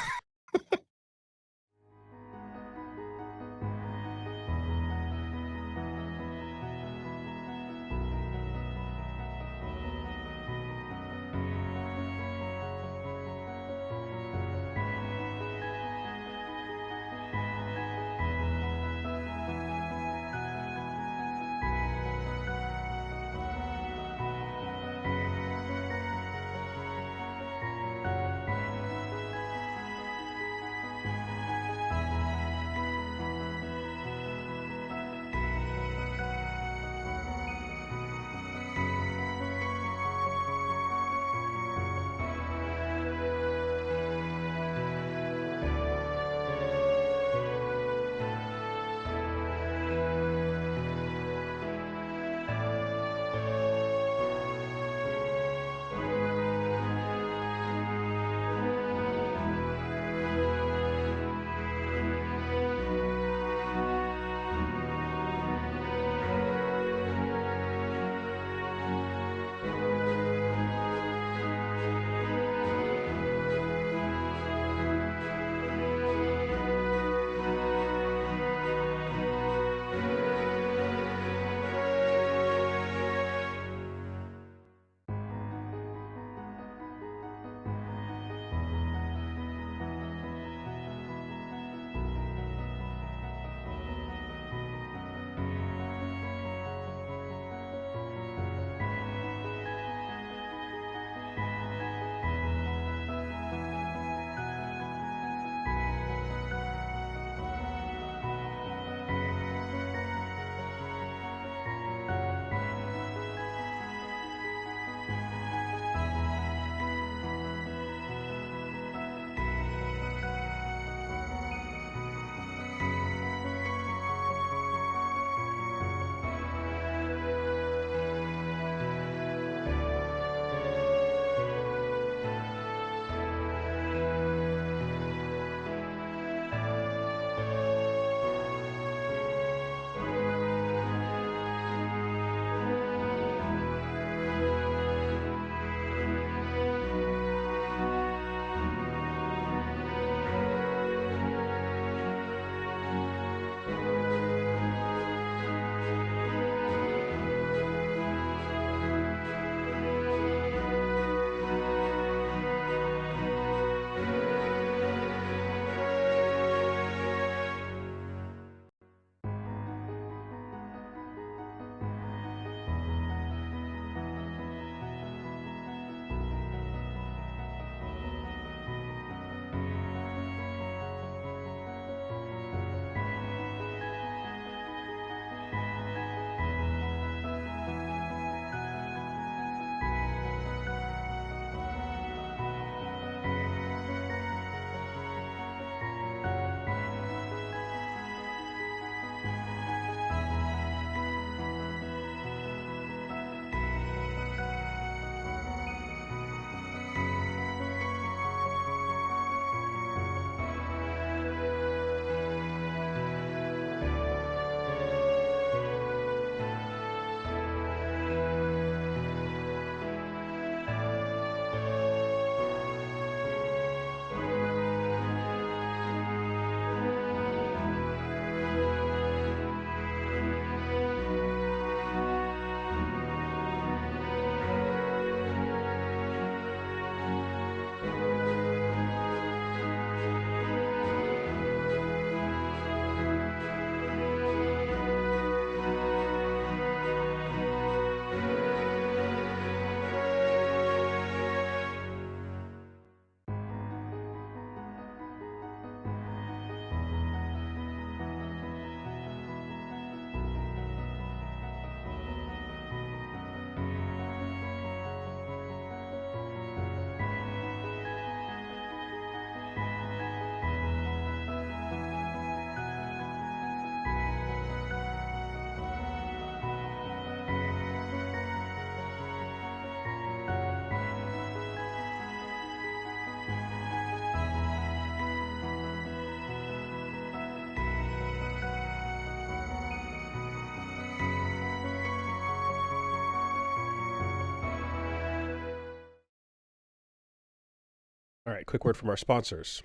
Speaker 2: All right, quick word from our sponsors.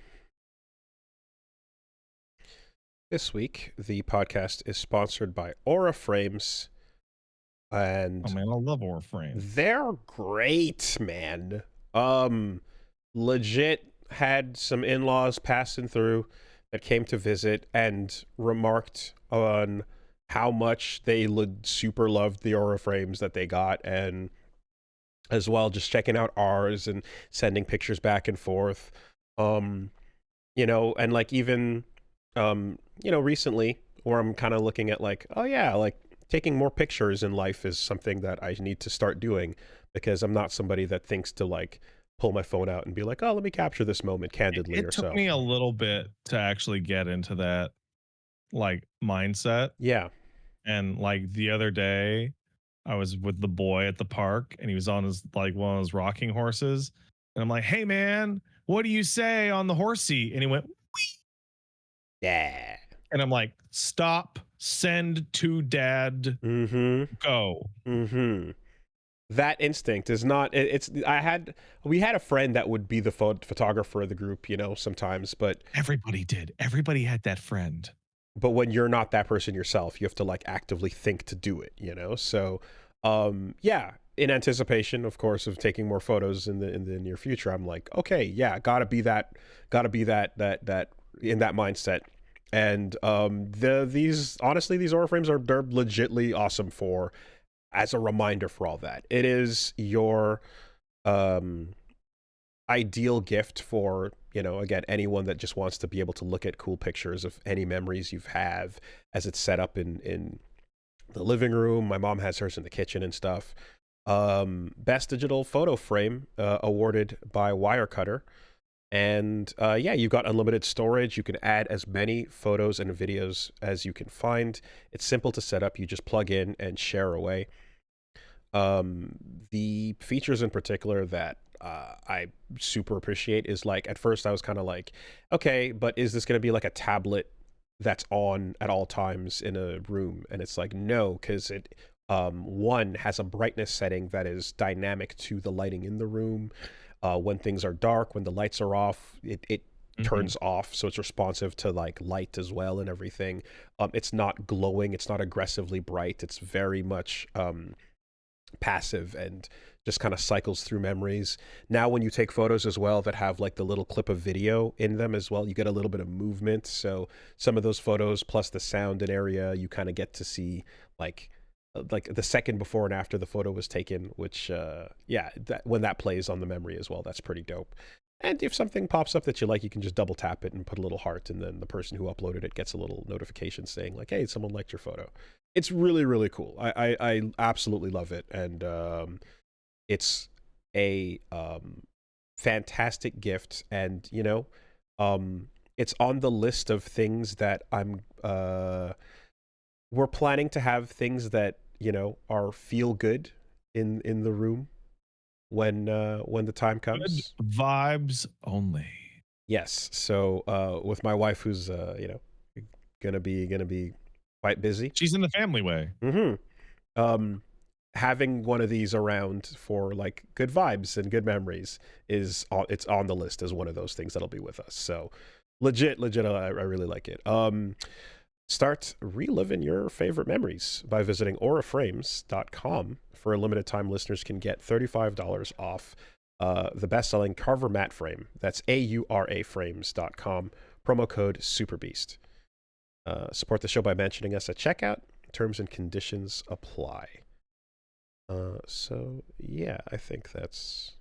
Speaker 2: This week, the podcast is sponsored by Aura Frames, and
Speaker 1: Oh man, I love Warframe.
Speaker 2: they're great, man. Legit had some in-laws passing through that came to visit and remarked on how much they super loved the Aura Frames that they got, and as well just checking out ours and sending pictures back and forth. And like even recently, where I'm kind of looking at like, oh yeah, like taking more pictures in life is something that I need to start doing, because I'm not somebody that thinks to like pull my phone out and be like, oh, let me capture this moment candidly
Speaker 1: It
Speaker 2: or
Speaker 1: took
Speaker 2: so.
Speaker 1: me a little bit to actually get into that like mindset.
Speaker 2: Yeah.
Speaker 1: And like the other day, I was with the boy at the park and he was on his like one of those rocking horses. And I'm like, hey man, what do you say on the horsey? And he went,
Speaker 2: Yeah.
Speaker 1: and I'm like, stop, send to dad,
Speaker 2: Mm-hmm.
Speaker 1: go.
Speaker 2: Mm-hmm. That instinct is not we had a friend that would be the photographer of the group, sometimes, but
Speaker 1: Everybody did. Everybody had that friend.
Speaker 2: when you're not that person yourself, you have to like actively think to do it, so yeah, in anticipation of course of taking more photos in the near future, I'm like, okay, yeah, gotta be that in that mindset. And these honestly, these Aura frames they're legitly awesome for as a reminder for all that. It is your ideal gift for, again, anyone that just wants to be able to look at cool pictures of any memories you have as it's set up in the living room. My mom has hers in the kitchen and stuff. Best digital photo frame awarded by Wirecutter. And yeah, you've got unlimited storage. You can add as many photos and videos as you can find. It's simple to set up. You just plug in and share away. The features in particular that I super appreciate is like, at first I was kind of like, okay, but is this going to be like a tablet that's on at all times in a room? And it's like, no, because it one has a brightness setting that is dynamic to the lighting in the room. When things are dark, when the lights are off, it turns off, so it's responsive to like light as well and everything. It's not glowing, it's not aggressively bright, it's very much passive and just kind of cycles through memories. Now when you take photos as well that have like the little clip of video in them as well, you get a little bit of movement. So some of those photos plus the sound and area, you kind of get to see like the second before and after the photo was taken, which yeah, when that plays on the memory as well, that's pretty dope. And if something pops up that you like, you can just double tap it and put a little heart, and then the person who uploaded it gets a little notification saying like, hey, someone liked your photo. It's really, really cool. I absolutely love it. And it's a fantastic gift. And, it's on the list of things that we're planning to have things that, are feel good in the room when the time comes.
Speaker 1: Good vibes only.
Speaker 2: Yes. So with my wife, who's gonna be quite busy.
Speaker 1: She's in the family way.
Speaker 2: Having one of these around for like good vibes and good memories it's on the list as one of those things that'll be with us. So legit, I really like it. Start reliving your favorite memories by visiting auraframes.com. For a limited time, listeners can get $35 off the best-selling Carver matte frame. That's auraframes.com. Promo code SuperBeast. Support the show by mentioning us at checkout. Terms and conditions apply. So yeah, I think that's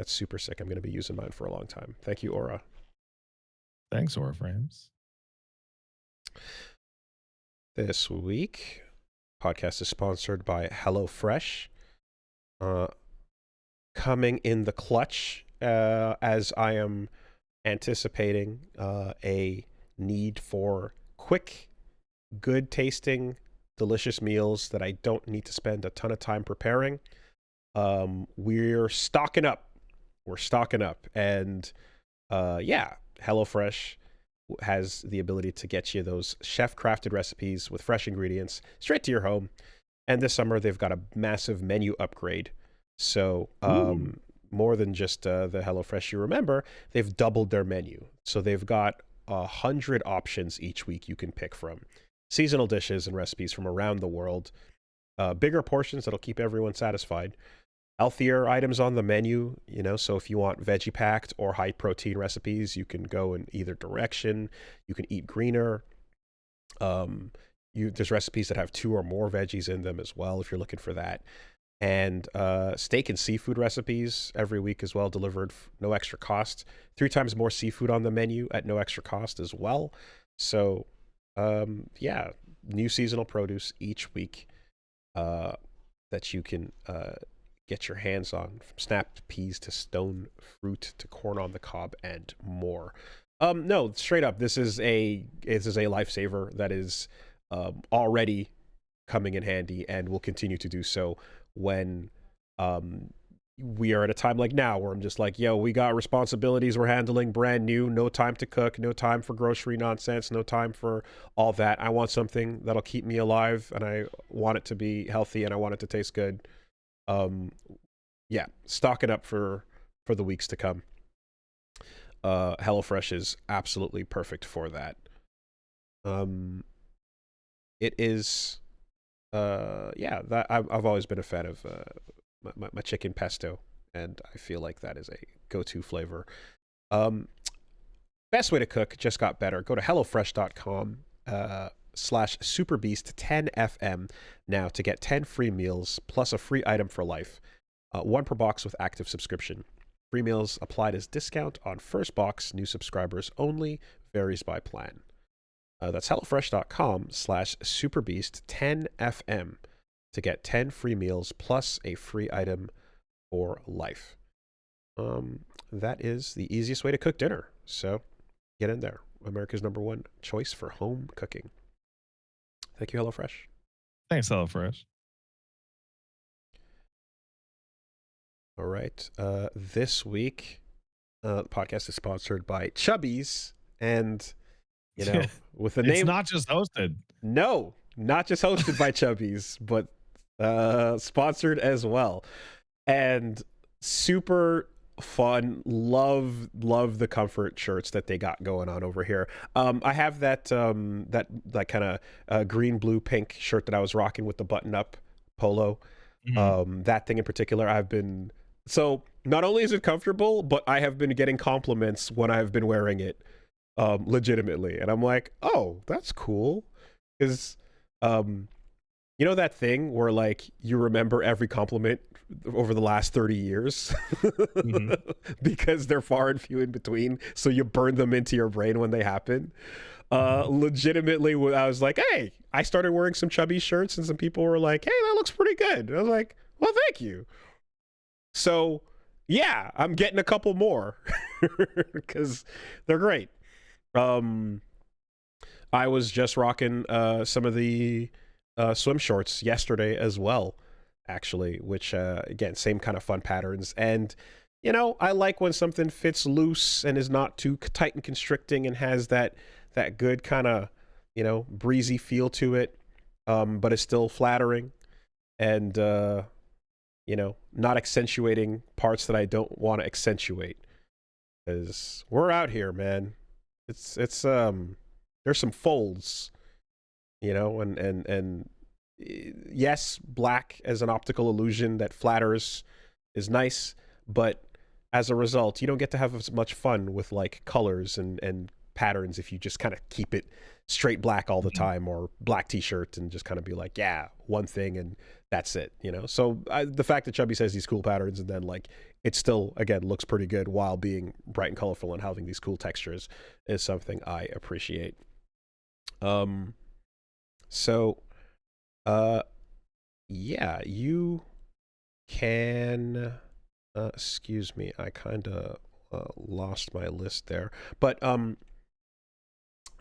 Speaker 2: super sick. I'm going to be using mine for a long time. Thank you, Aura.
Speaker 1: Thanks, Aura Frames.
Speaker 2: This week, podcast is sponsored by HelloFresh. Coming in the clutch, as I am anticipating a need for quick, good tasting, delicious meals that I don't need to spend a ton of time preparing. We're stocking up. And yeah, HelloFresh has the ability to get you those chef-crafted recipes with fresh ingredients straight to your home. And this summer, they've got a massive menu upgrade. So more than just the HelloFresh you remember, they've doubled their menu. So they've got 100 options each week you can pick from. Seasonal dishes and recipes from around the world. Bigger portions that'll keep everyone satisfied. Healthier items on the menu, so if you want veggie packed or high protein recipes, you can go in either direction. You can eat greener. There's recipes that have 2 or more veggies in them as well if you're looking for that. And steak and seafood recipes every week as well, delivered no extra cost. 3 times more seafood on the menu at no extra cost as well. So yeah, new seasonal produce each week that you can get your hands on, from snapped peas to stone fruit to corn on the cob and more. No, straight up, this is a lifesaver that is already coming in handy and will continue to do so when we are at a time like now where I'm just like, yo, we got responsibilities we're handling, brand new, no time to cook, no time for grocery nonsense, no time for all that. I want something that'll keep me alive, and I want it to be healthy, and I want it to taste good. Yeah, stock it up for the weeks to come. HelloFresh is absolutely perfect for that. It is, yeah, that I've always been a fan of my chicken pesto, and I feel like that is a go-to flavor. Best way to cook just got better. Go to hellofresh.com /superbeast10fm now to get 10 free meals plus a free item for life. 1 per box with active subscription. Free meals applied as discount on first box. New subscribers only. Varies by plan. That's hellofresh.com /superbeast10fm to get 10 free meals plus a free item for life. That is the easiest way to cook dinner. So get in there. America's #1 choice for home cooking. Thank you, HelloFresh.
Speaker 1: Thanks, HelloFresh.
Speaker 2: All right. This week, the podcast is sponsored by Chubby's, and with the name,
Speaker 1: it's not just hosted.
Speaker 2: No, not just hosted by Chubby's, but sponsored as well, and super fun. Love the comfort shirts that they got going on over here. I have that kind of green, blue, pink shirt that I was rocking with the button up polo.
Speaker 1: Mm-hmm.
Speaker 2: That thing in particular, so not only is it comfortable, but I have been getting compliments when I've been wearing it, legitimately, and I'm like, oh, that's cool, because that thing where like you remember every compliment over the last 30 years
Speaker 1: Mm-hmm.
Speaker 2: because they're far and few in between, so you burn them into your brain when they happen. Legitimately, I was like, hey, I started wearing some Chubby shirts, and some people were like, hey, that looks pretty good. And I was like, well, thank you. So yeah, I'm getting a couple more because they're great. I was just rocking some of the swim shorts yesterday as well, actually, which again, same kind of fun patterns. And I like when something fits loose and is not too tight and constricting, and has that good kind of breezy feel to it, but is still flattering, and not accentuating parts that I don't want to accentuate. Because we're out here, man. It's there's some folds, and yes, black as an optical illusion that flatters is nice, but as a result, you don't get to have as much fun with like colors and patterns if you just kind of keep it straight black all the time, or black t-shirt, and just kind of be like, yeah, one thing and that's it, So the fact that Chubby says these cool patterns, and then like it still again looks pretty good while being bright and colorful and having these cool textures, is something I appreciate. So yeah, you can excuse me, I kind of lost my list there, but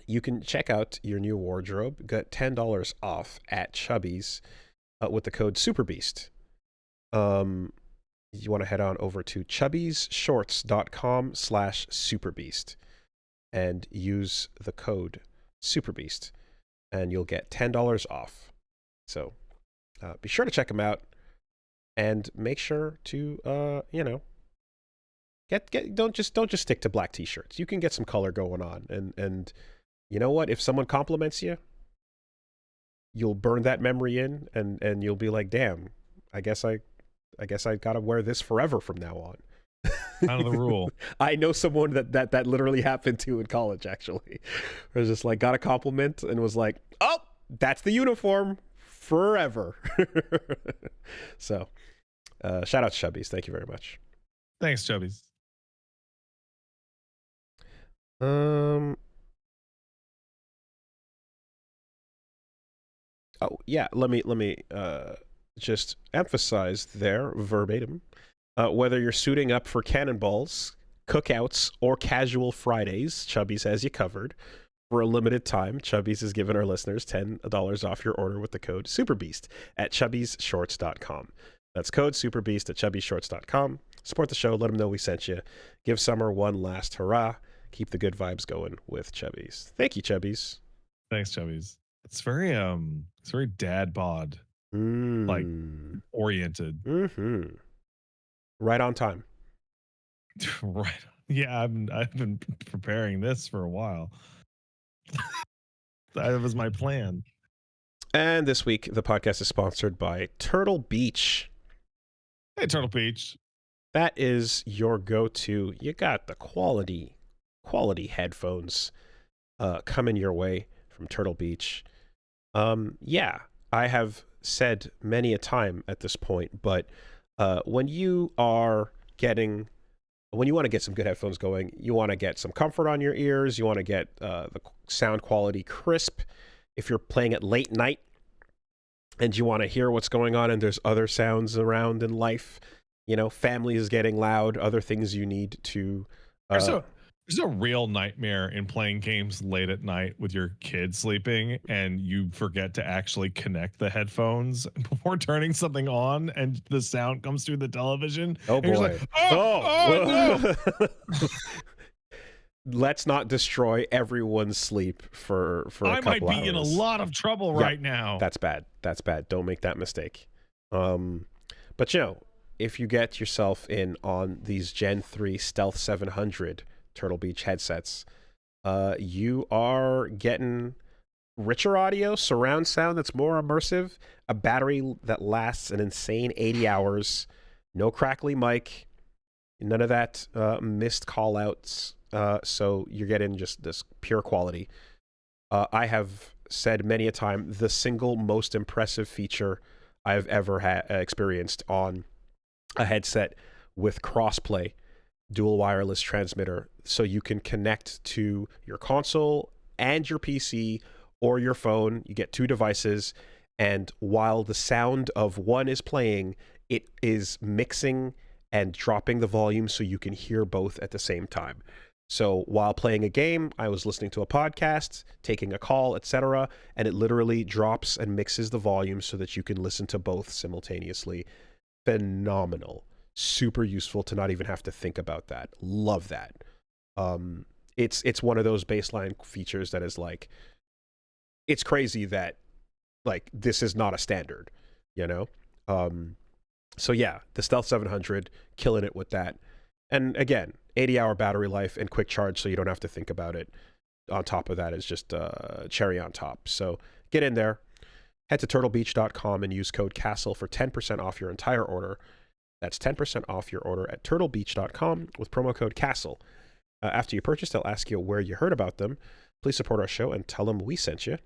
Speaker 2: you can check out your new wardrobe. Got $10 off at Chubby's with the code SUPERBEAST. You want to head on over to chubbysshorts.com/superbeast and use the code SUPERBEAST, and you'll get $10 off. So be sure to check them out, and make sure to Don't just stick to black t-shirts. You can get some color going on, and you know what? If someone compliments you, you'll burn that memory in, and you'll be like, damn, I guess I gotta wear this forever from now on.
Speaker 1: Kind of the rule.
Speaker 2: I know someone that literally happened to in college, actually. I was just like, got a compliment and was like, oh, that's the uniform forever. So shout out to Chubbies. Thank you very much.
Speaker 1: Thanks, Chubbies.
Speaker 2: Oh yeah, let me just emphasize there verbatim. Whether you're suiting up for cannonballs, cookouts, or casual Fridays, Chubbies has you covered. For a limited time, Chubbies has given our listeners $10 off your order with the code SUPERBEAST at chubbiesshorts.com. That's code SUPERBEAST at chubbiesshorts.com. Support the show. Let them know we sent you. Give summer one last hurrah. Keep the good vibes going with Chubbies. Thank you, Chubbies.
Speaker 1: Thanks, Chubbies. It's very dad bod, like oriented.
Speaker 2: Mm-hmm. Right on time.
Speaker 1: Right. Yeah, I've been preparing this for a while. That was my plan.
Speaker 2: And this week, the podcast is sponsored by Turtle Beach.
Speaker 1: Hey, Turtle Beach.
Speaker 2: That is your go-to. You got the quality headphones coming your way from Turtle Beach. Yeah, I have said many a time at this point, but when you want to get some good headphones going, you want to get some comfort on your ears. You want to get the sound quality crisp. If you're playing at late night and you want to hear what's going on and there's other sounds around in life, family is getting loud, other things you need to...
Speaker 1: There's a real nightmare in playing games late at night with your kids sleeping and you forget to actually connect the headphones before turning something on and the sound comes through the television.
Speaker 2: Oh boy.
Speaker 1: Like, no.
Speaker 2: Let's not destroy everyone's sleep for a couple hours.
Speaker 1: I might be in a lot of trouble right now.
Speaker 2: That's bad. Don't make that mistake. But if you get yourself in on these Gen 3 Stealth 700 Turtle Beach headsets, you are getting richer audio, surround sound that's more immersive, a battery that lasts an insane 80 hours, no crackly mic, none of that missed call outs, so you're getting just this pure quality. I have said many a time, the single most impressive feature I've ever experienced on a headset with crossplay, dual wireless transmitter, so you can connect to your console and your PC or your phone. You get two devices, and while the sound of one is playing, it is mixing and dropping the volume so you can hear both at the same time. So while playing a game, I was listening to a podcast, taking a call, etc., and it literally drops and mixes the volume so that you can listen to both simultaneously. Phenomenal. Super useful to not even have to think about that. Love that. It's one of those baseline features that is like, it's crazy that like this is not a standard, so yeah, the Stealth 700 killing it with that. And again, 80-hour battery life and quick charge, so you don't have to think about it. On top of that is just cherry on top. So get in there, head to turtlebeach.com and use code CASTLE for 10% off your entire order. That's 10% off your order at turtlebeach.com with promo code CASTLE. After you purchase, they'll ask you where you heard about them. Please support our show and tell them we sent you.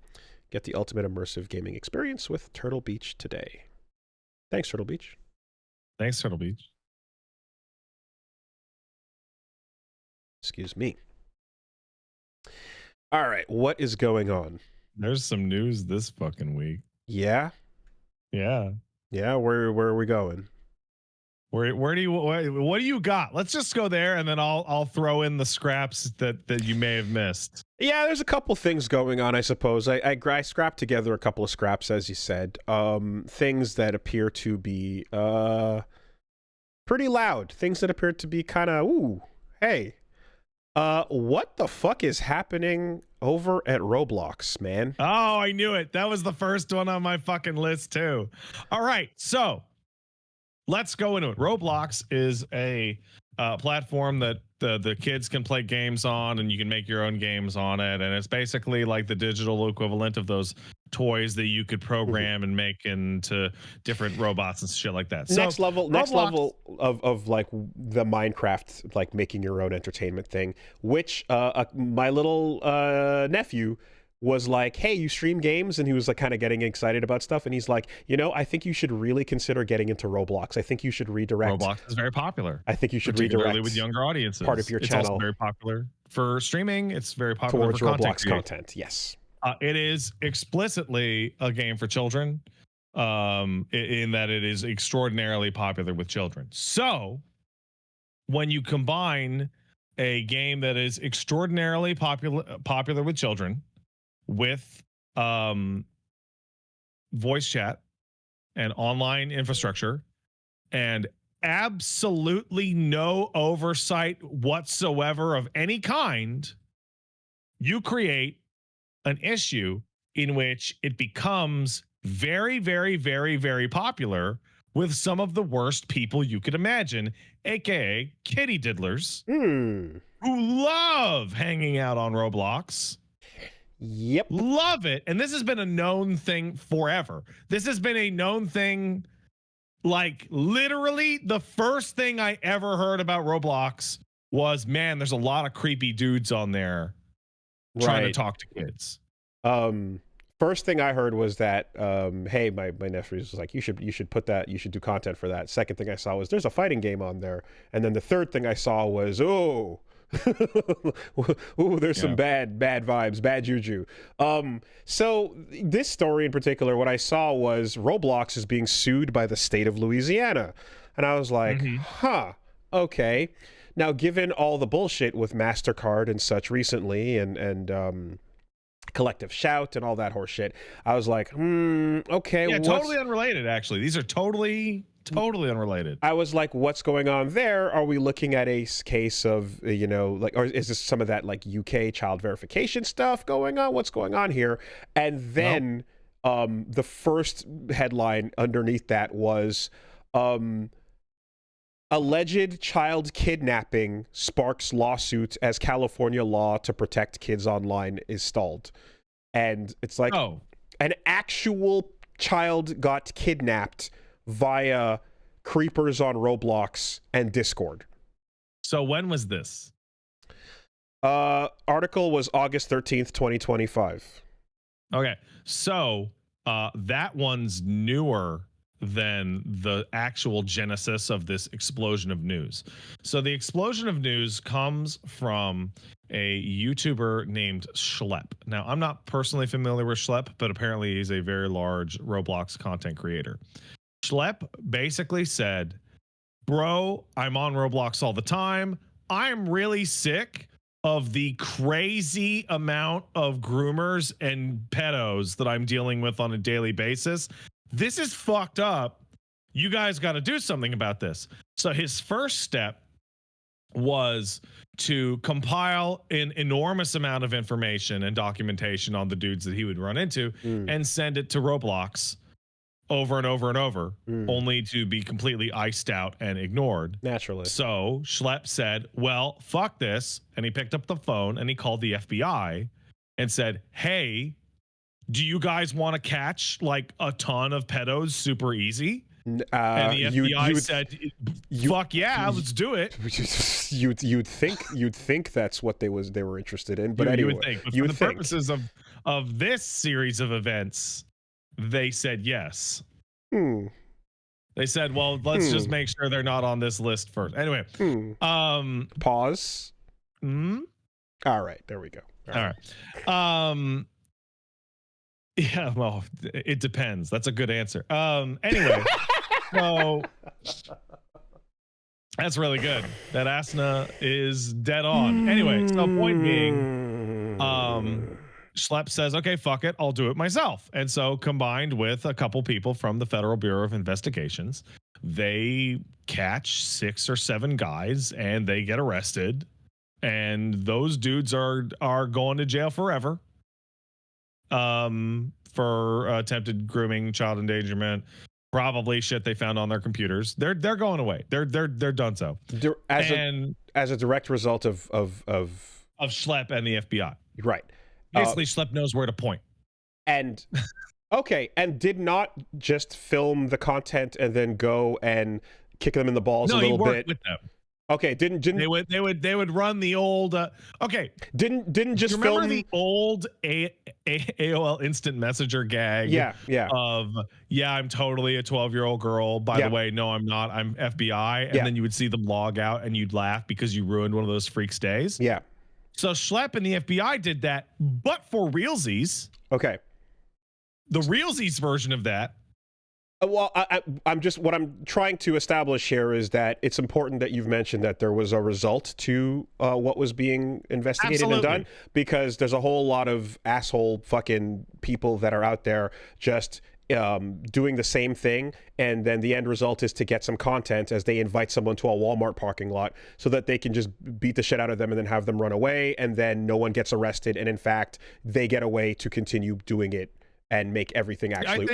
Speaker 2: Get the ultimate immersive gaming experience with Turtle Beach today. Thanks, Turtle Beach.
Speaker 1: Thanks, Turtle Beach.
Speaker 2: Excuse me. All right, what is going on?
Speaker 1: There's some news this fucking week.
Speaker 2: Yeah?
Speaker 1: Yeah.
Speaker 2: Yeah, where are we going?
Speaker 1: What do you got? Let's just go there, and then I'll throw in the scraps that you may have missed.
Speaker 2: Yeah, there's a couple things going on, I suppose. I scrapped together a couple of scraps, as you said. Things that appear to be pretty loud. Things that appear to be kind of, ooh, hey. What the fuck is happening over at Roblox, man?
Speaker 1: Oh, I knew it. That was the first one on my fucking list, too. All right, so let's go into it. Roblox is a platform that the kids can play games on, and you can make your own games on it. And it's basically like the digital equivalent of those toys that you could program and make into different robots and shit like that.
Speaker 2: Next
Speaker 1: So
Speaker 2: level,
Speaker 1: Roblox,
Speaker 2: of like the Minecraft, like making your own entertainment thing, which my little nephew was like, hey, you stream games? And he was like kind of getting excited about stuff, and he's like, I think you should really consider getting into Roblox. I think you should redirect.
Speaker 1: Roblox is very popular.
Speaker 2: I think you should
Speaker 1: Particularly
Speaker 2: redirect
Speaker 1: with younger audiences.
Speaker 2: part of your
Speaker 1: It's also
Speaker 2: channel
Speaker 1: very popular for streaming. It's very popular
Speaker 2: towards
Speaker 1: for content
Speaker 2: Roblox
Speaker 1: creation.
Speaker 2: content. Yes.
Speaker 1: It is explicitly a game for children, in that it is extraordinarily popular with children. So when you combine a game that is extraordinarily popular with children with voice chat and online infrastructure and absolutely no oversight whatsoever of any kind, you create an issue in which it becomes very, very, very, very popular with some of the worst people you could imagine, aka kitty diddlers, who love hanging out on Roblox.
Speaker 2: Yep.
Speaker 1: Love it. And this has been a known thing forever. This has been a known thing. Like, literally, the first thing I ever heard about Roblox was, man, there's a lot of creepy dudes on there trying to talk to kids.
Speaker 2: First thing I heard was that, hey, my nephew was like, you should put that, you should do content for that. Second thing I saw was there's a fighting game on there. And then the third thing I saw was, ooh, there's some bad vibes, bad juju. So this story in particular, what I saw was Roblox is being sued by the state of Louisiana. And I was like, huh, okay. Now, given all the bullshit with MasterCard and such recently, and Collective Shout and all that horse shit, I was like, okay.
Speaker 1: Yeah, totally unrelated, actually. These are totally unrelated.
Speaker 2: I was like, what's going on there? Are we looking at a case of, like, or is this some of that like UK child verification stuff going on? What's going on here? And then the first headline underneath that was alleged child kidnapping sparks lawsuit as California law to protect kids online is stalled. And it's like, an actual child got kidnapped via creepers on Roblox and Discord.
Speaker 1: So when was this?
Speaker 2: Article was August 13th, 2025.
Speaker 1: Okay. So that one's newer than the actual genesis of this explosion of news. So the explosion of news comes from a YouTuber named Schlep. Now, I'm not personally familiar with Schlep, but apparently he's a very large Roblox content creator. Schlep basically said, bro, I'm on Roblox all the time. I'm really sick of the crazy amount of groomers and pedos that I'm dealing with on a daily basis. This is fucked up. You guys got to do something about this. So his first step was to compile an enormous amount of information and documentation on the dudes that he would run into and send it to Roblox over and over and over, only to be completely iced out and ignored.
Speaker 2: Naturally.
Speaker 1: So Schlep said, well, fuck this. And he picked up the phone and he called the FBI and said, hey, do you guys want to catch like a ton of pedos super easy? And the FBI said, fuck yeah, let's do it.
Speaker 2: You'd think that's what they were interested in, but anyway,
Speaker 1: you would think. But for the purposes of this series of events, they said yes. They said, well, let's just make sure they're not on this list first. Anyway,
Speaker 2: pause. All right, there we go.
Speaker 1: All right. Yeah, well, it depends. That's a good answer. Anyway, so that's really good. That Asna is dead on. Anyway, so point being, Schlep says, okay, fuck it, I'll do it myself. And so combined with a couple people from the Federal Bureau of Investigations, they catch 6 or 7 guys and they get arrested. And those dudes are going to jail forever. For attempted grooming, child endangerment, probably shit they found on their computers. They're going away. They're done so.
Speaker 2: As a direct result of
Speaker 1: Schlepp and the FBI.
Speaker 2: right.
Speaker 1: Basically, Schlepp knows where to point.
Speaker 2: And okay, and did not just film the content and then go and kick them in the balls a little bit.
Speaker 1: With them.
Speaker 2: Okay, didn't
Speaker 1: they would run the old
Speaker 2: didn't just
Speaker 1: remember
Speaker 2: film
Speaker 1: the old AOL Instant Messenger gag?
Speaker 2: Yeah.
Speaker 1: I'm totally a 12-year-old girl. By the way, no, I'm not. I'm FBI. And then you would see them log out, and you'd laugh because you ruined one of those freaks' days.
Speaker 2: Yeah.
Speaker 1: So Schlepp and the FBI did that, but for realsies.
Speaker 2: Okay.
Speaker 1: The realsies version of that.
Speaker 2: Well, I'm just, what I'm trying to establish here is that it's important that you've mentioned that there was a result to what was being investigated and done, because there's a whole lot of asshole fucking people that are out there just doing the same thing, and then the end result is to get some content as they invite someone to a Walmart parking lot so that they can just beat the shit out of them and then have them run away, and then no one gets arrested, and in fact they get away to continue doing it and make everything actively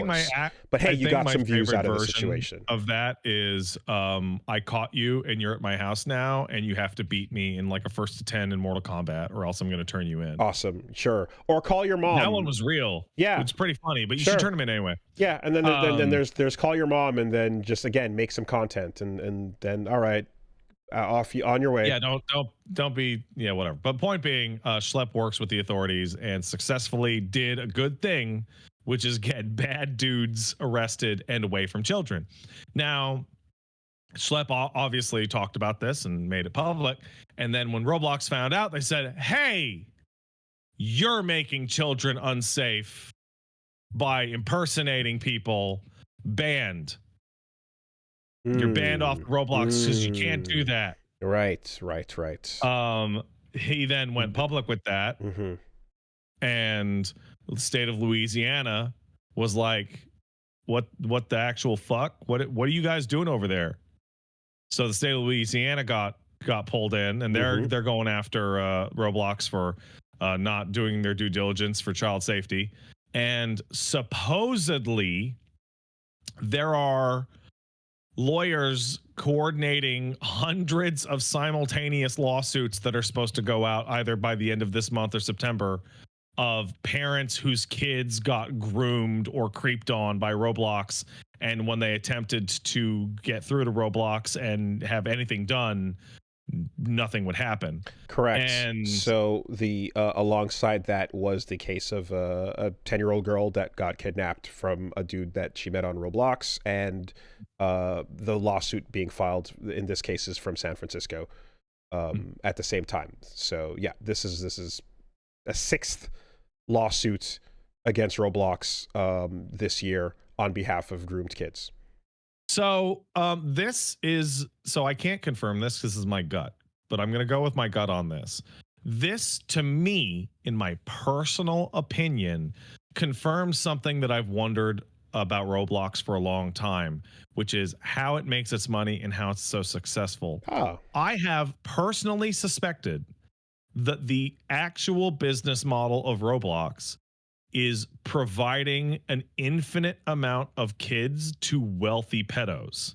Speaker 2: worse. But hey, you got some views out of the situation.
Speaker 1: Of that is, I caught you and you're at my house now, and you have to beat me in like a 1st to 10 in Mortal Kombat, or else I'm going to turn you in.
Speaker 2: Awesome, sure. Or call your mom.
Speaker 1: That one was real.
Speaker 2: Yeah,
Speaker 1: it's pretty funny, but you should turn him in anyway.
Speaker 2: Yeah, and then there's call your mom, and then just again make some content, and then all right. Off you on your way.
Speaker 1: Yeah, don't be whatever. But point being, Schlepp works with the authorities and successfully did a good thing, which is get bad dudes arrested and away from children. Now, Schlepp obviously talked about this and made it public. And then when Roblox found out, they said, "Hey, you're making children unsafe by impersonating people. Banned." You're banned off Roblox because you can't do that.
Speaker 2: Right.
Speaker 1: He then went public with that, and the state of Louisiana was like, "What the actual fuck? What are you guys doing over there?" So the state of Louisiana got pulled in, and they're going after Roblox for not doing their due diligence for child safety, and supposedly there are lawyers coordinating hundreds of simultaneous lawsuits that are supposed to go out either by the end of this month or September, of parents whose kids got groomed or creeped on by Roblox, and when they attempted to get through to Roblox and have anything done, nothing would happen.
Speaker 2: Correct.
Speaker 1: And
Speaker 2: so the alongside that was the case of a 10-year-old girl that got kidnapped from a dude that she met on Roblox, and the lawsuit being filed in this case is from San Francisco at the same time. So yeah, this is a 6th lawsuit against Roblox this year on behalf of groomed kids.
Speaker 1: So I can't confirm this because this is my gut, but I'm going to go with my gut on this. This, to me, in my personal opinion, confirms something that I've wondered about Roblox for a long time, which is how it makes its money and how it's so successful. I have personally suspected that the actual business model of Roblox is providing an infinite amount of kids to wealthy pedos.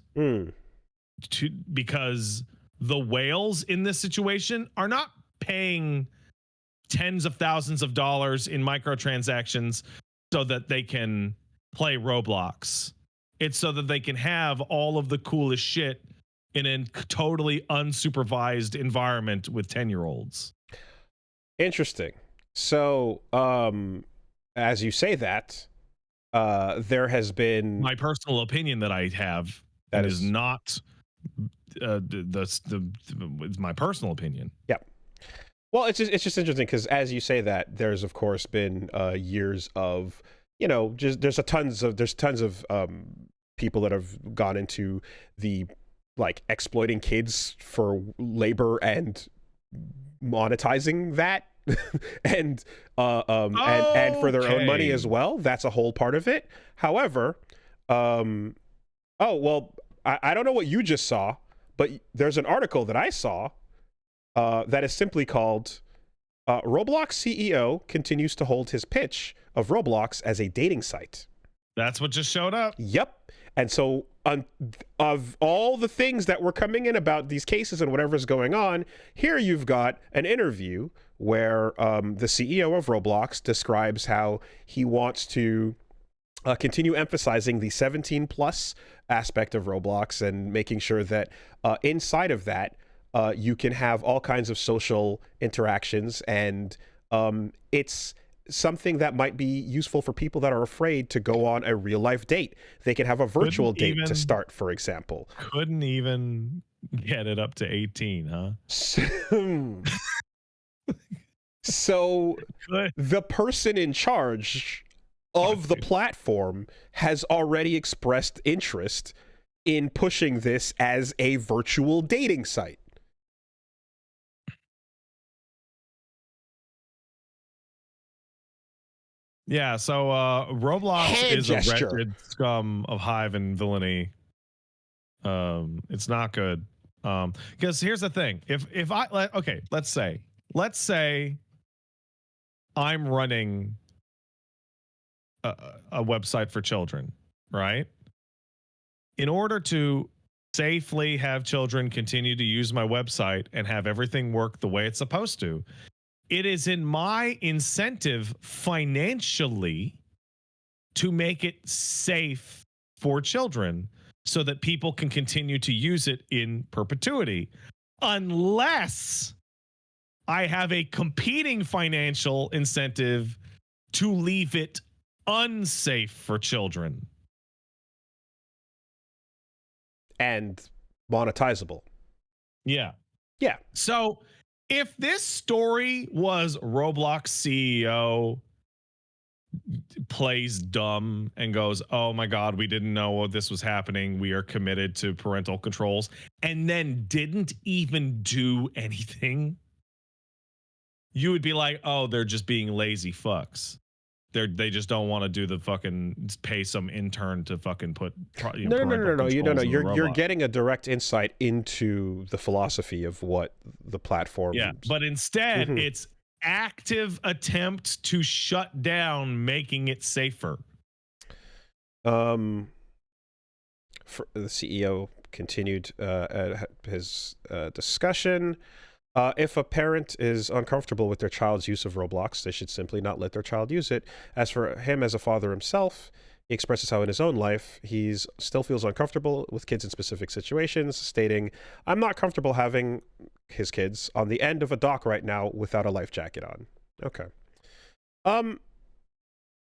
Speaker 1: Because the whales in this situation are not paying tens of thousands of dollars in microtransactions so that they can play Roblox. It's so that they can have all of the coolest shit in a totally unsupervised environment with 10-year-olds.
Speaker 2: Interesting. So, as you say that, there has been
Speaker 1: my personal opinion that I have that is not it's my personal opinion.
Speaker 2: Yeah. Well, it's just interesting because as you say that, there's of course been years of there's tons of people that have gone into the exploiting kids for labor and monetizing that. and for their own money as well. That's a whole part of it. However, I don't know what you just saw, but there's an article that I saw that is simply called Roblox CEO continues to hold his pitch of Roblox as a dating site.
Speaker 1: That's what just showed up.
Speaker 2: Yep. And so of all the things that were coming in about these cases and whatever's going on, here you've got an interview where the CEO of Roblox describes how he wants to continue emphasizing the 17 plus aspect of Roblox and making sure that inside of that, you can have all kinds of social interactions, and it's something that might be useful for people that are afraid to go on a real life date. They can have a virtual date to start, for example.
Speaker 1: Couldn't even get it up to 18, huh?
Speaker 2: So the person in charge of the platform has already expressed interest in pushing this as a virtual dating site.
Speaker 1: Yeah, so Roblox
Speaker 2: Hand
Speaker 1: is
Speaker 2: gesture.
Speaker 1: a wretched scum of hive and villainy. It's not good. Because here's the thing: if I okay, let's say I'm running a website for children, right? In order to safely have children continue to use my website and have everything work the way it's supposed to, it is in my incentive financially to make it safe for children so that people can continue to use it in perpetuity, unless I have a competing financial incentive to leave it unsafe for children
Speaker 2: and monetizable.
Speaker 1: Yeah.
Speaker 2: Yeah.
Speaker 1: So if this story was Roblox CEO plays dumb and goes, "Oh my God, we didn't know this was happening. We are committed to parental controls," and then didn't even do anything, you would be like, "Oh, they're just being lazy fucks. They just don't want to do the fucking pay some intern to fucking put
Speaker 2: No.
Speaker 1: You're
Speaker 2: You're getting a direct insight into the philosophy of what the platform.
Speaker 1: Yeah, but instead, it's active attempt to shut down, making it safer.
Speaker 2: The CEO continued his discussion. If a parent is uncomfortable with their child's use of Roblox, they should simply not let their child use it. As for him as a father himself, he expresses how in his own life, he still feels uncomfortable with kids in specific situations, stating, "I'm not comfortable having his kids on the end of a dock right now without a life jacket on." Okay.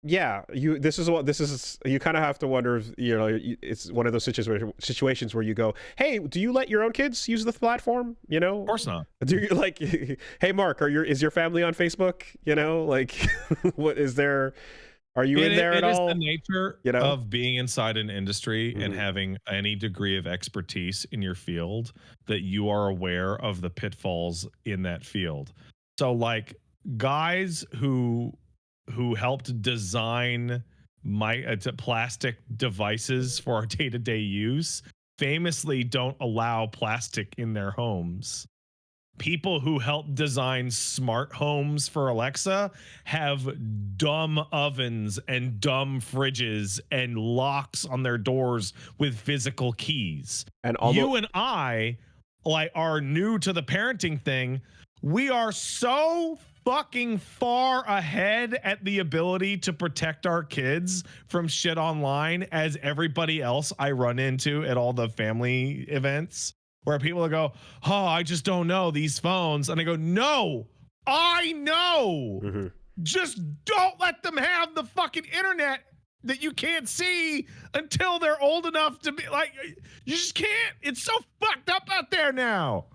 Speaker 2: Yeah, you kind of have to wonder if, it's one of those situations where you go, "Hey, do you let your own kids use the platform?"
Speaker 1: Of course not.
Speaker 2: Do you like, "Hey Mark, is your family on Facebook?" Like what is there, are you in there at all?
Speaker 1: It is the nature of being inside an industry and having any degree of expertise in your field that you are aware of the pitfalls in that field. So like guys who helped design plastic devices for our day-to-day use famously don't allow plastic in their homes. People who help design smart homes for Alexa have dumb ovens and dumb fridges and locks on their doors with physical keys. And you and I are new to the parenting thing. We are so fucking far ahead at the ability to protect our kids from shit online as everybody else I run into at all the family events, where people go, "Oh, I just don't know these phones." And I go, "No, I know. Just don't let them have the fucking internet that you can't see until they're old enough to be like, you just can't. It's so fucked up out there now."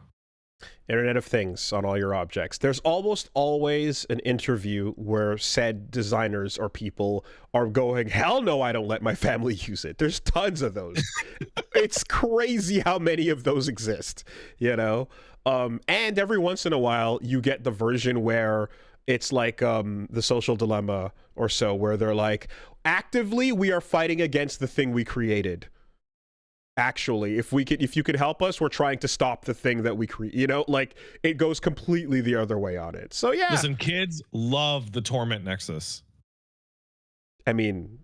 Speaker 2: Internet of Things on all your objects. There's almost always an interview where said designers or people are going, "Hell no, I don't let my family use it." There's tons of those. It's crazy how many of those exist, and every once in a while you get the version where it's like The Social Dilemma or so, where they're like, "Actively we are fighting against the thing we created. Actually, if you could help us, we're trying to stop the thing that we create." Like it goes completely the other way on it. So yeah.
Speaker 1: Listen, kids love the Torment Nexus.
Speaker 2: I mean,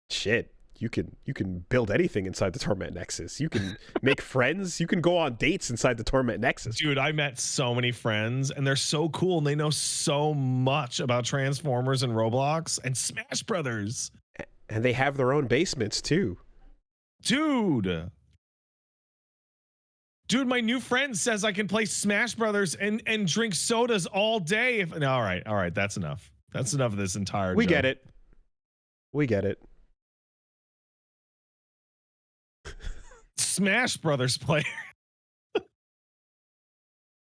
Speaker 2: shit, you can build anything inside the Torment Nexus. You can make friends. You can go on dates inside the Torment Nexus.
Speaker 1: Dude, I met so many friends, and they're so cool, and they know so much about Transformers and Roblox and Smash Brothers.
Speaker 2: And they have their own basements too.
Speaker 1: Dude, my new friend says I can play Smash Brothers and drink sodas all day. All right, that's enough. That's enough of this entire
Speaker 2: We
Speaker 1: joke.
Speaker 2: get it. We get it.
Speaker 1: Smash Brothers player.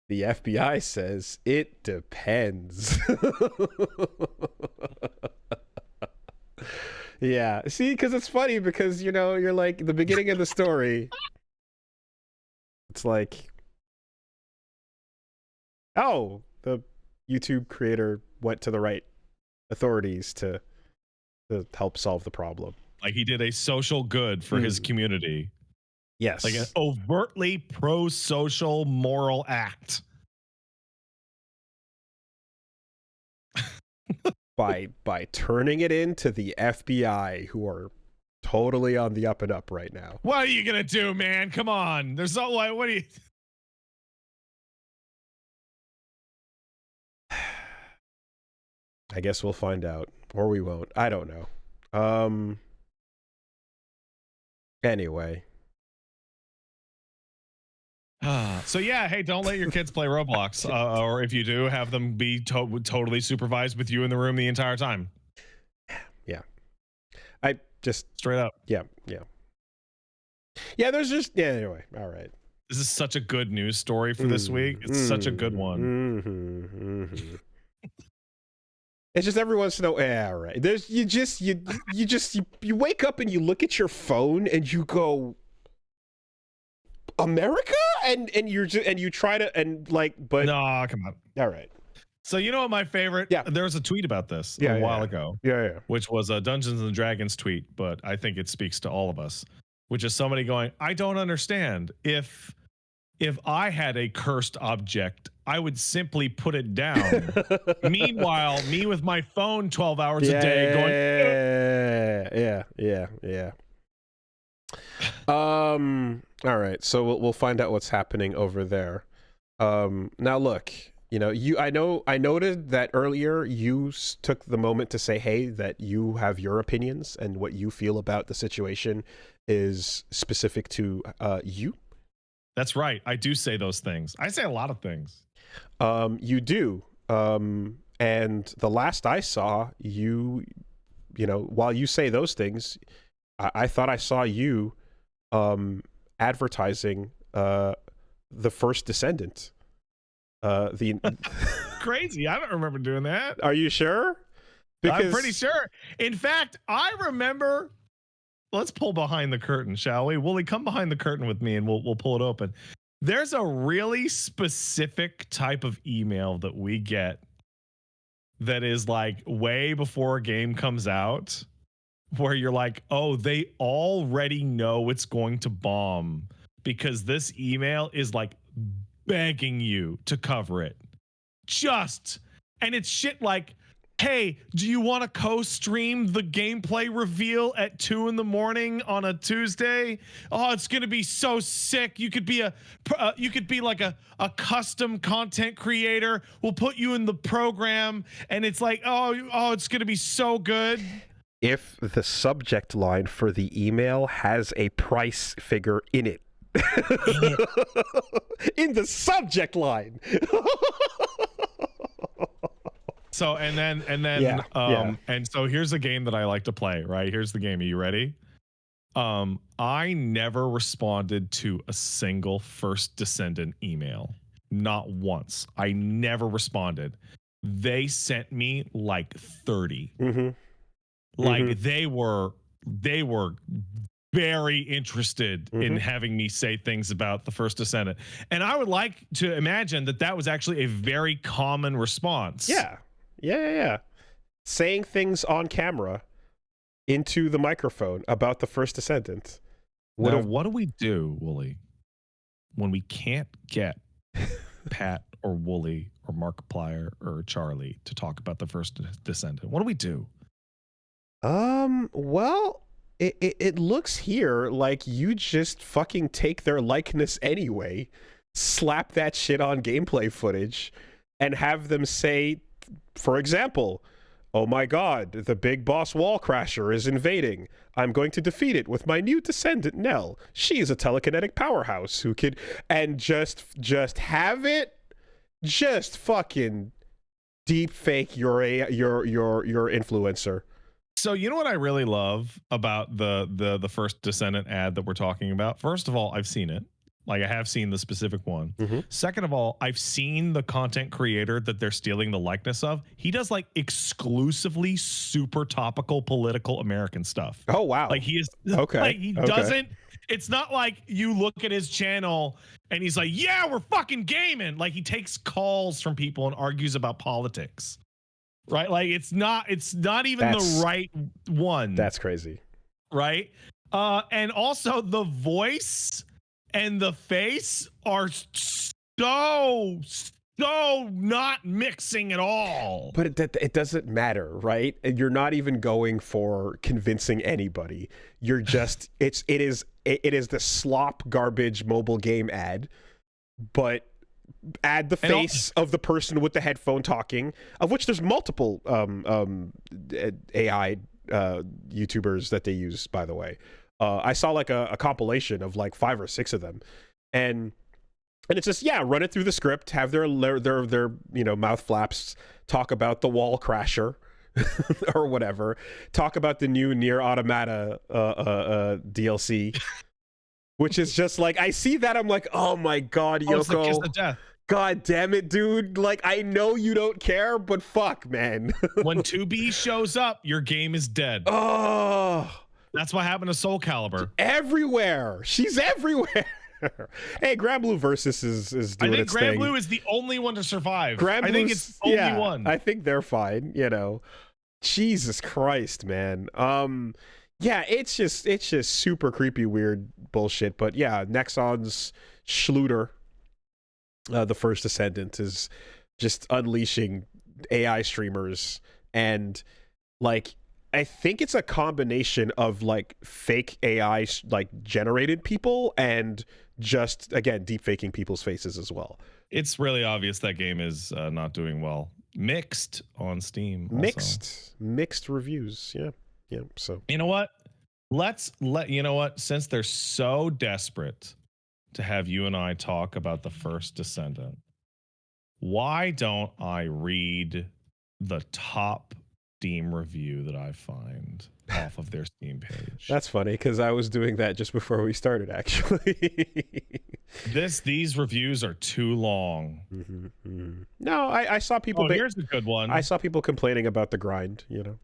Speaker 2: The FBI says it depends. Yeah, see, because it's funny because, you know, you're like the beginning of the story. It's like, oh, the YouTube creator went to the right authorities to help solve the problem.
Speaker 1: Like he did a social good for his community.
Speaker 2: Yes.
Speaker 1: Like an overtly pro-social moral act.
Speaker 2: by turning it into the FBI, who are totally on the up and up right now.
Speaker 1: What are you gonna do, man? Come on. There's no way. What do you?
Speaker 2: I guess we'll find out, or we won't. I don't know. Anyway.
Speaker 1: So yeah, hey, don't let your kids play Roblox, or if you do, have them be totally supervised with you in the room the entire time.
Speaker 2: Yeah, I just
Speaker 1: straight up.
Speaker 2: Yeah. There's just anyway. All right.
Speaker 1: This is such a good news story for this week. It's such a good one.
Speaker 2: It's just every once in a while. Yeah, right. There's you wake up and you look at your phone and you go, America, and you try to but
Speaker 1: no, come on.
Speaker 2: All right.
Speaker 1: So you know what my favorite?
Speaker 2: Yeah.
Speaker 1: There was a tweet about this a while ago.
Speaker 2: Yeah.
Speaker 1: Which was a Dungeons and Dragons tweet, but I think it speaks to all of us. Which is somebody going, I don't understand. If I had a cursed object, I would simply put it down. Meanwhile, me with my phone 12 hours a day
Speaker 2: going. Yeah. All right, so we'll find out what's happening over there. Now look, you know, I noted that earlier you took the moment to say, hey, that you have your opinions and what you feel about the situation is specific to you.
Speaker 1: That's right. I do say those things. I say a lot of things.
Speaker 2: You do. And the last I saw you know, while you say those things, I thought I saw you advertising the first Descendant.
Speaker 1: Crazy. I don't remember doing that.
Speaker 2: Are you sure?
Speaker 1: I'm pretty sure. In fact, I remember. Let's pull behind the curtain, shall we? Wooly, come behind the curtain with me and we'll pull it open. There's a really specific type of email that we get that is like way before a game comes out, where you're like, oh, they already know it's going to bomb because this email is like begging you to cover it. And it's shit like, hey, do you want to co-stream the gameplay reveal at 2 a.m. on a Tuesday? Oh, it's gonna be so sick. You could be like a custom content creator. We'll put you in the program, and it's like, oh, it's gonna be so good.
Speaker 2: If the subject line for the email has a price figure in it. In the subject line.
Speaker 1: So and then and so here's a game that I like to play, right? Here's the game. Are you ready? I never responded to a single First Descendant email. Not once. I never responded. They sent me like 30. Like they were very interested in having me say things about the First Descendant. And I would like to imagine that was actually a very common response.
Speaker 2: Yeah. Saying things on camera into the microphone about the First Descendant.
Speaker 1: Now, what do we do, Wooly, when we can't get Pat or Wooly or Markiplier or Charlie to talk about the First Descendant? What do we do?
Speaker 2: Well, it looks here like you just fucking take their likeness anyway, slap that shit on gameplay footage, and have them say, for example, "Oh my god, the big boss wall crasher is invading. I'm going to defeat it with my new descendant, Nell. She is a telekinetic powerhouse who could..." And just have it, just fucking deep fake your influencer.
Speaker 1: So you know what I really love about the first Descendant ad that we're talking about? First of all, I've seen it. Like, I have seen the specific one. Second of all, I've seen the content creator that they're stealing the likeness of. He does like exclusively super topical political American stuff.
Speaker 2: Oh wow.
Speaker 1: Like, he is
Speaker 2: okay.
Speaker 1: like, he doesn't, it's not like you look at his channel and he's like, yeah, we're fucking gaming. Like, he takes calls from people and argues about politics. Right? Like, it's not even the right one.
Speaker 2: That's crazy.
Speaker 1: Right? And also the voice and the face are so not mixing at all.
Speaker 2: But it doesn't matter, right? And you're not even going for convincing anybody. You're just it is the slop garbage mobile game ad, but add the face of the person with the headphone talking, of which there's multiple AI YouTubers that they use, by the way. I saw like a compilation of like 5 or 6 of them, and it's just, yeah, run it through the script, have their mouth flaps talk about the wall crasher or whatever, talk about the new Nier Automata DLC, which is just like, I see that, I'm like, oh my god, Yoko,
Speaker 1: it's the kiss of death.
Speaker 2: God damn it, dude. Like, I know you don't care, but fuck, man.
Speaker 1: When 2B shows up, your game is dead.
Speaker 2: Oh,
Speaker 1: that's what happened to Soul Calibur.
Speaker 2: Everywhere. She's everywhere. Hey, Grand Blue Versus is doing its thing. I think
Speaker 1: Grand Blue is the only one to survive.
Speaker 2: I
Speaker 1: think it's the only one.
Speaker 2: I think they're fine, you know. Jesus Christ, man. Yeah, it's just super creepy, weird bullshit. But yeah, Nexon's Schluter, the first Descendant, is just unleashing AI streamers, and like, I think it's a combination of like fake AI like generated people and just, again, deep faking people's faces as well.
Speaker 1: It's really obvious that game is not doing well. Mixed on Steam.
Speaker 2: Also. Mixed reviews. Yeah. So
Speaker 1: you know what? Since they're so desperate to have you and I talk about the first Descendant, why don't I read the top Steam review that I find off of their Steam page?
Speaker 2: That's funny, because I was doing that just before we started, actually.
Speaker 1: These reviews are too long.
Speaker 2: No, I saw people.
Speaker 1: Here's a good one.
Speaker 2: I saw people complaining about the grind. You know,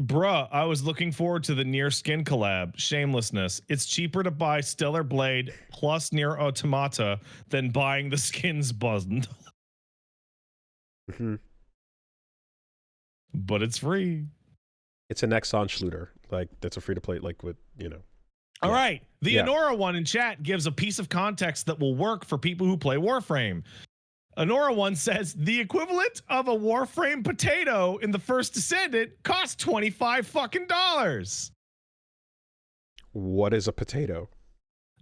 Speaker 1: bruh, I was looking forward to the Nier skin collab. Shamelessness. It's cheaper to buy Stellar Blade plus Nier Automata than buying the skins bundle. But it's free.
Speaker 2: It's a Nexon Schluter. Like, that's a free to play, like, with, you know.
Speaker 1: All right. The Honora one in chat gives a piece of context that will work for people who play Warframe. Honora one says the equivalent of a Warframe potato in the first Descendant costs $25 fucking dollars.
Speaker 2: What is a potato?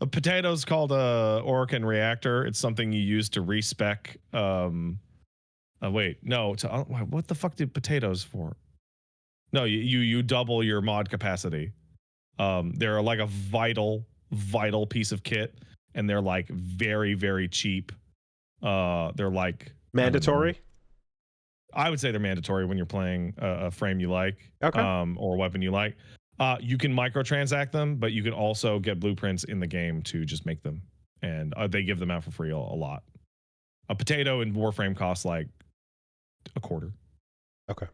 Speaker 1: A potato is called a Orokin reactor. It's something you use to respec. Wait, no. What the fuck did potatoes for? No, you double your mod capacity. They're like a vital piece of kit, and they're like very, very cheap. They're like
Speaker 2: mandatory.
Speaker 1: I would say they're mandatory when you're playing a frame you like,
Speaker 2: okay,
Speaker 1: or a weapon you like. You can microtransact them, but you can also get blueprints in the game to just make them, and they give them out for free a lot. A potato in Warframe costs like $0.25.
Speaker 2: Okay.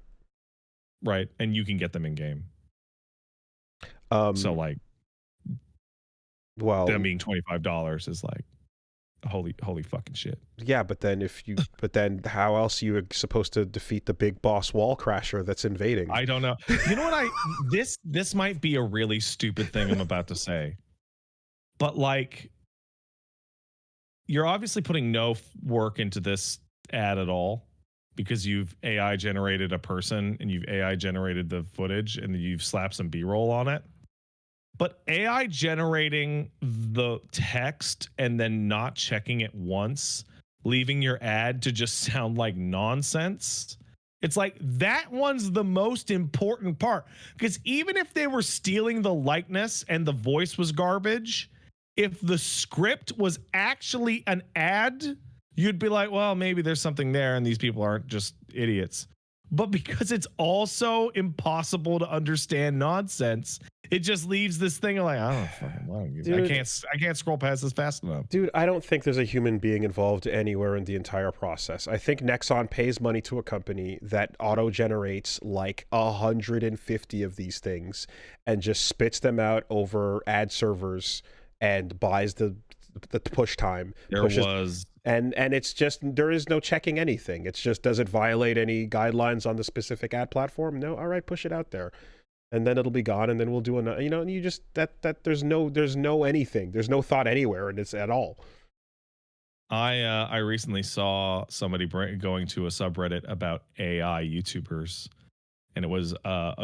Speaker 1: Right, and you can get them in game. So like,
Speaker 2: well,
Speaker 1: them being $25 is like holy fucking shit.
Speaker 2: Yeah, but then how else are you supposed to defeat the big boss wall crasher that's invading?
Speaker 1: I don't know. You know what? This might be a really stupid thing I'm about to say, but like, you're obviously putting no work into this ad at all, because you've AI generated a person and you've AI generated the footage and you've slapped some B-roll on it. But AI generating the text and then not checking it once, leaving your ad to just sound like nonsense. It's like that one's the most important part. Because even if they were stealing the likeness and the voice was garbage, if the script was actually an ad, you'd be like, well, maybe there's something there and these people aren't just idiots. But because it's also impossible to understand nonsense, it just leaves this thing like,
Speaker 2: Dude,
Speaker 1: I can't scroll past this fast enough.
Speaker 2: Dude, I don't think there's a human being involved anywhere in the entire process. I think Nexon pays money to a company that auto-generates like 150 of these things and just spits them out over ad servers and buys the push time. And it's just, there is no checking anything. It's just, does it violate any guidelines on the specific ad platform? No. All right, push it out there. And then it'll be gone, and then we'll do another, and you just, there's no anything. There's no thought anywhere in this at all.
Speaker 1: I recently saw somebody going to a subreddit about AI YouTubers, and it was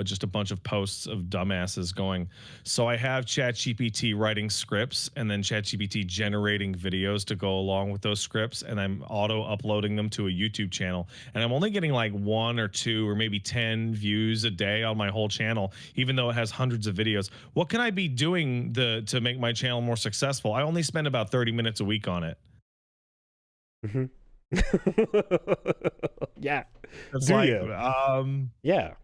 Speaker 1: just a bunch of posts of dumbasses going, so I have ChatGPT writing scripts and then ChatGPT generating videos to go along with those scripts, and I'm auto uploading them to a YouTube channel, and I'm only getting like 1 or 2 or maybe 10 views a day on my whole channel, even though it has hundreds of videos. What can I be doing to make my channel more successful? I only spend about 30 minutes a week on it.
Speaker 2: Mm-hmm. Yeah.
Speaker 1: It's
Speaker 2: Do
Speaker 1: like,
Speaker 2: you? Yeah.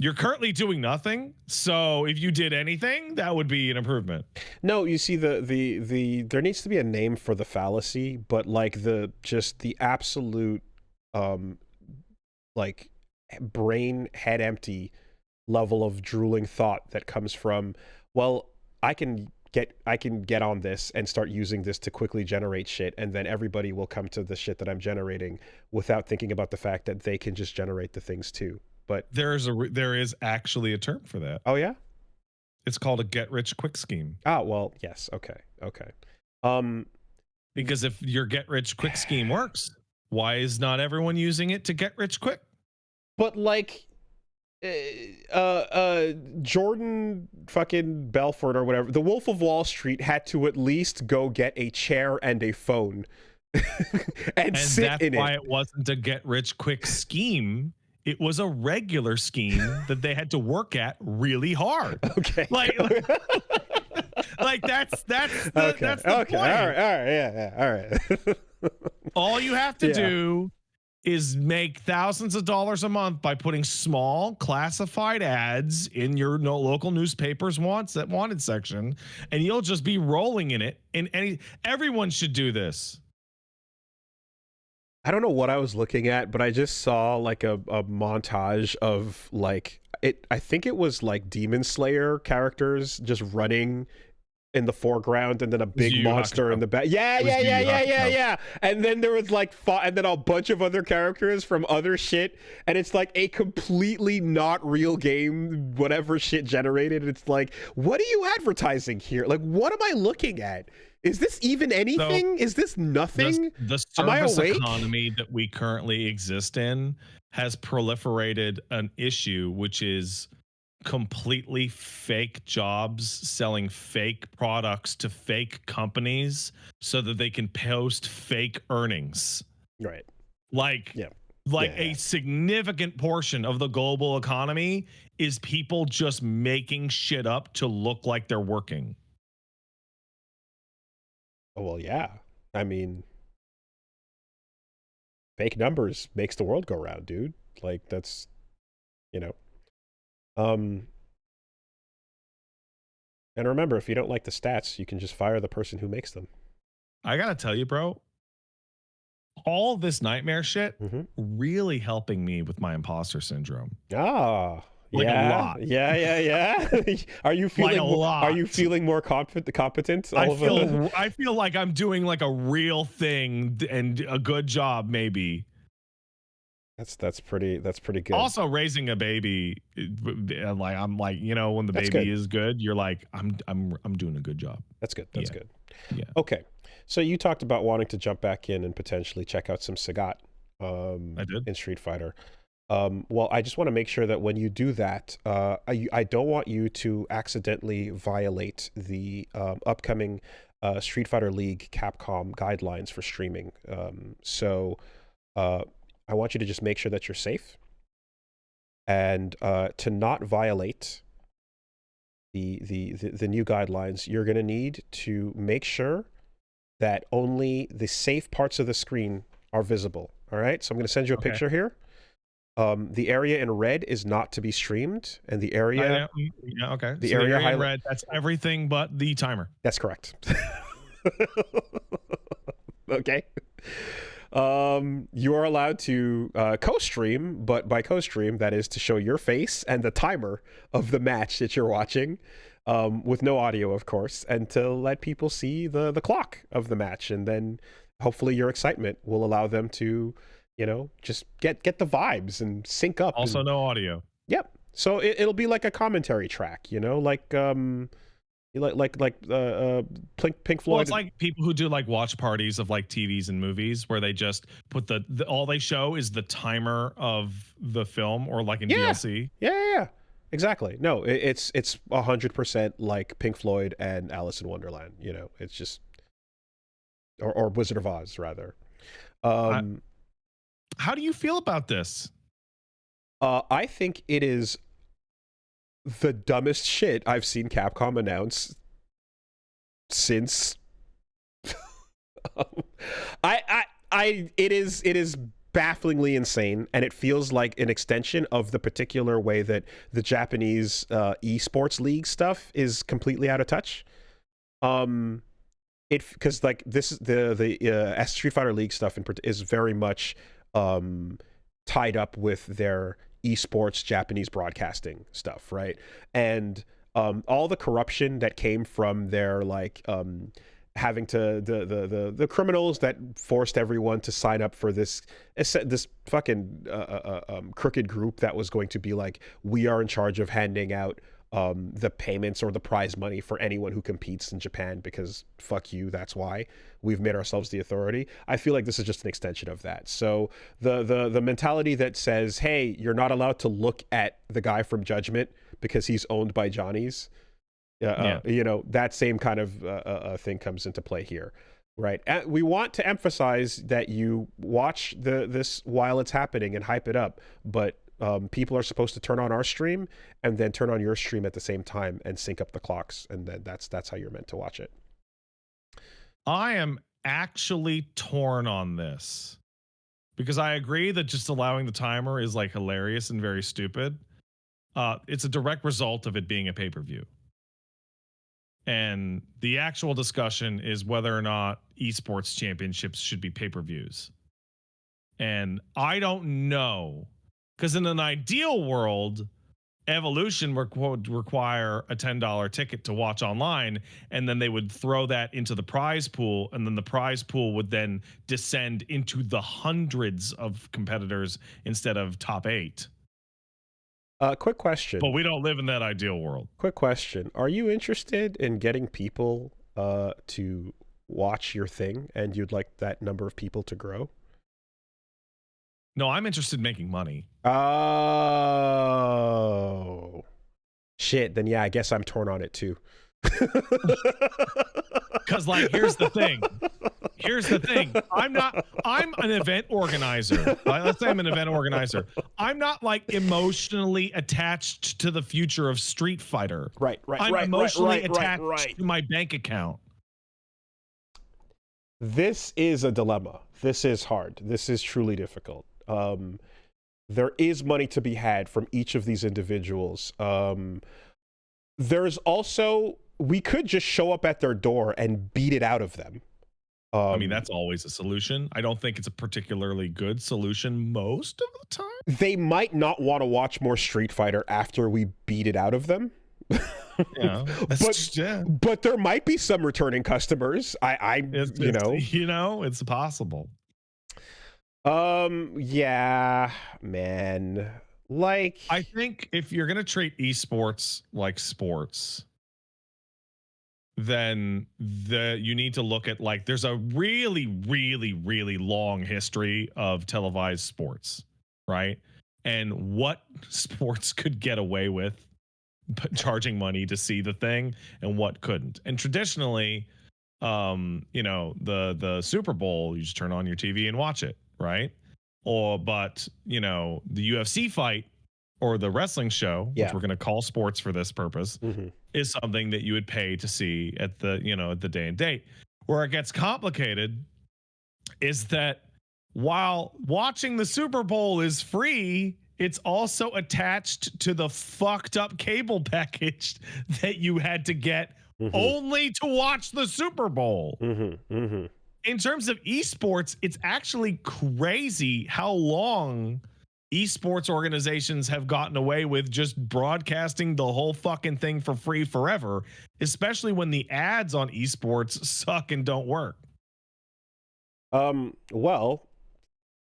Speaker 1: You're currently doing nothing, so if you did anything, that would be an improvement.
Speaker 2: No, you see, the there needs to be a name for the fallacy, but like the absolute like brain head empty level of drooling thought that comes from, well, I can get on this and start using this to quickly generate shit, and then everybody will come to the shit that I'm generating without thinking about the fact that they can just generate the things too. But
Speaker 1: there is actually a term for that.
Speaker 2: Oh yeah?
Speaker 1: It's called a get rich quick scheme.
Speaker 2: Ah, well, yes. Okay.
Speaker 1: Because if your get rich quick scheme works, why is not everyone using it to get rich quick?
Speaker 2: But like Jordan fucking Belfort or whatever, the Wolf of Wall Street had to at least go get a chair and a phone and sit
Speaker 1: that's
Speaker 2: in
Speaker 1: why
Speaker 2: it.
Speaker 1: it wasn't a get rich quick scheme. It was a regular scheme that they had to work at really hard.
Speaker 2: Okay.
Speaker 1: Like that's the,
Speaker 2: okay.
Speaker 1: that's the
Speaker 2: okay.
Speaker 1: point.
Speaker 2: All right. Yeah. All right.
Speaker 1: All you have to do is make thousands of dollars a month by putting small classified ads in your local newspaper's wanted section, and you'll just be rolling in it. Everyone should do this.
Speaker 2: I don't know what I was looking at, but I just saw like a montage of like I think it was like Demon Slayer characters just running in the foreground, and then a big monster in the back. Yeah. And then there was like and then a bunch of other characters from other shit, and it's like a completely not real game, whatever shit generated. It's like, what are you advertising here? Like, what am I looking at? Is this even anything? Is this nothing?
Speaker 1: The service economy that we currently exist in has proliferated an issue, which is completely fake jobs selling fake products to fake companies so that they can post fake earnings.
Speaker 2: Right.
Speaker 1: A significant portion of the global economy is people just making shit up to look like they're working.
Speaker 2: Oh, well, yeah. I mean, fake numbers makes the world go round, dude. Like, that's, and remember, if you don't like the stats, you can just fire the person who makes them.
Speaker 1: I gotta tell you, bro, all this nightmare shit really helping me with my imposter syndrome.
Speaker 2: Ah,
Speaker 1: like
Speaker 2: a
Speaker 1: lot.
Speaker 2: Yeah. Are you feeling
Speaker 1: like a lot?
Speaker 2: Are you feeling more competent?
Speaker 1: I feel like I'm doing like a real thing and a good job, maybe.
Speaker 2: That's pretty good.
Speaker 1: Also, raising a baby, like I'm like, when the baby is good, you're like, I'm doing a good job.
Speaker 2: That's good. That's good.
Speaker 1: Yeah.
Speaker 2: Okay. So you talked about wanting to jump back in and potentially check out some Sagat
Speaker 1: I did.
Speaker 2: in Street Fighter. Well, I just want to make sure that when you do that, I don't want you to accidentally violate the upcoming Street Fighter League Capcom guidelines for streaming. So I want you to just make sure that you're safe, and to not violate the new guidelines, you're going to need to make sure that only the safe parts of the screen are visible. All right, so I'm going to send you a picture here. The area in red is not to be streamed, and the area,
Speaker 1: yeah, okay.
Speaker 2: The
Speaker 1: so
Speaker 2: area,
Speaker 1: the area in red, that's everything but the timer.
Speaker 2: That's correct. Okay. You are allowed to co-stream, but by co-stream, that is to show your face and the timer of the match that you're watching, with no audio, of course, and to let people see the clock of the match, and then hopefully your excitement will allow them to, you know, just get the vibes and sync up.
Speaker 1: Also, no audio.
Speaker 2: Yep. So it'll be like a commentary track, you know, like Pink Floyd.
Speaker 1: Well, it's like people who do like watch parties of like TVs and movies where they just put the all they show is the timer of the film, or like in DLC.
Speaker 2: Yeah. Exactly. No, it's 100% like Pink Floyd and Alice in Wonderland. You know, it's just or Wizard of Oz rather.
Speaker 1: How do you feel about this?
Speaker 2: I think it is the dumbest shit I've seen Capcom announce since it is bafflingly insane, and it feels like an extension of the particular way that the Japanese esports league stuff is completely out of touch. Because like this the Street Fighter League stuff is very much tied up with their esports Japanese broadcasting stuff, right? And all the corruption that came from their like having to the criminals that forced everyone to sign up for this fucking crooked group that was going to be like, we are in charge of handing out the payments or the prize money for anyone who competes in Japan, because fuck you, that's why we've made ourselves the authority. I feel like this is just an extension of that. So the mentality that says, hey, you're not allowed to look at the guy from Judgment because he's owned by Johnny's, you know, that same kind of thing comes into play here, right? We want to emphasize that you watch this while it's happening and hype it up, but people are supposed to turn on our stream and then turn on your stream at the same time and sync up the clocks, and then that's how you're meant to watch it.
Speaker 1: I am actually torn on this, because I agree that just allowing the timer is like hilarious and very stupid. It's a direct result of it being a pay-per-view. And the actual discussion is whether or not esports championships should be pay-per-views. And I don't know, because in an ideal world, Evolution would require a $10 ticket to watch online, and then they would throw that into the prize pool, and then the prize pool would then descend into the hundreds of competitors instead of top 8.
Speaker 2: Quick question.
Speaker 1: But we don't live in that ideal world.
Speaker 2: Quick question. Are you interested in getting people to watch your thing, and you'd like that number of people to grow?
Speaker 1: No, I'm interested in making money.
Speaker 2: Oh. Shit, then yeah, I guess I'm torn on it too.
Speaker 1: Because like, here's the thing. I'm an event organizer. Let's say I'm an event organizer. I'm not like emotionally attached to the future of Street Fighter. I'm emotionally attached to my bank account.
Speaker 2: This is a dilemma. This is hard. This is truly difficult. There is money to be had from each of these individuals. There's also, we could just show up at their door and beat it out of them.
Speaker 1: I mean, that's always a solution. I don't think it's a particularly good solution most of the time.
Speaker 2: They might not want to watch more Street Fighter after we beat it out of them.
Speaker 1: Yeah,
Speaker 2: but there might be some returning customers.
Speaker 1: It's possible.
Speaker 2: Yeah, man. Like,
Speaker 1: I think if you're gonna treat esports like sports, then you need to look at, like, there's a really, really, really long history of televised sports, right? and what sports could get away with charging money to see the thing and what couldn't. And traditionally, the Super Bowl, you just turn on your TV and watch it, right? But the UFC fight or the wrestling show, which
Speaker 2: Yeah.
Speaker 1: we're going to call sports for this purpose,
Speaker 2: Mm-hmm.
Speaker 1: is something that you would pay to see at the day and date. Where it gets complicated is that while watching the Super Bowl is free, it's also attached to the fucked up cable package that you had to get only to watch the Super Bowl. In terms of esports, it's actually crazy how long esports organizations have gotten away with just broadcasting the whole fucking thing for free forever, especially when the ads on esports suck and don't work.
Speaker 2: Well,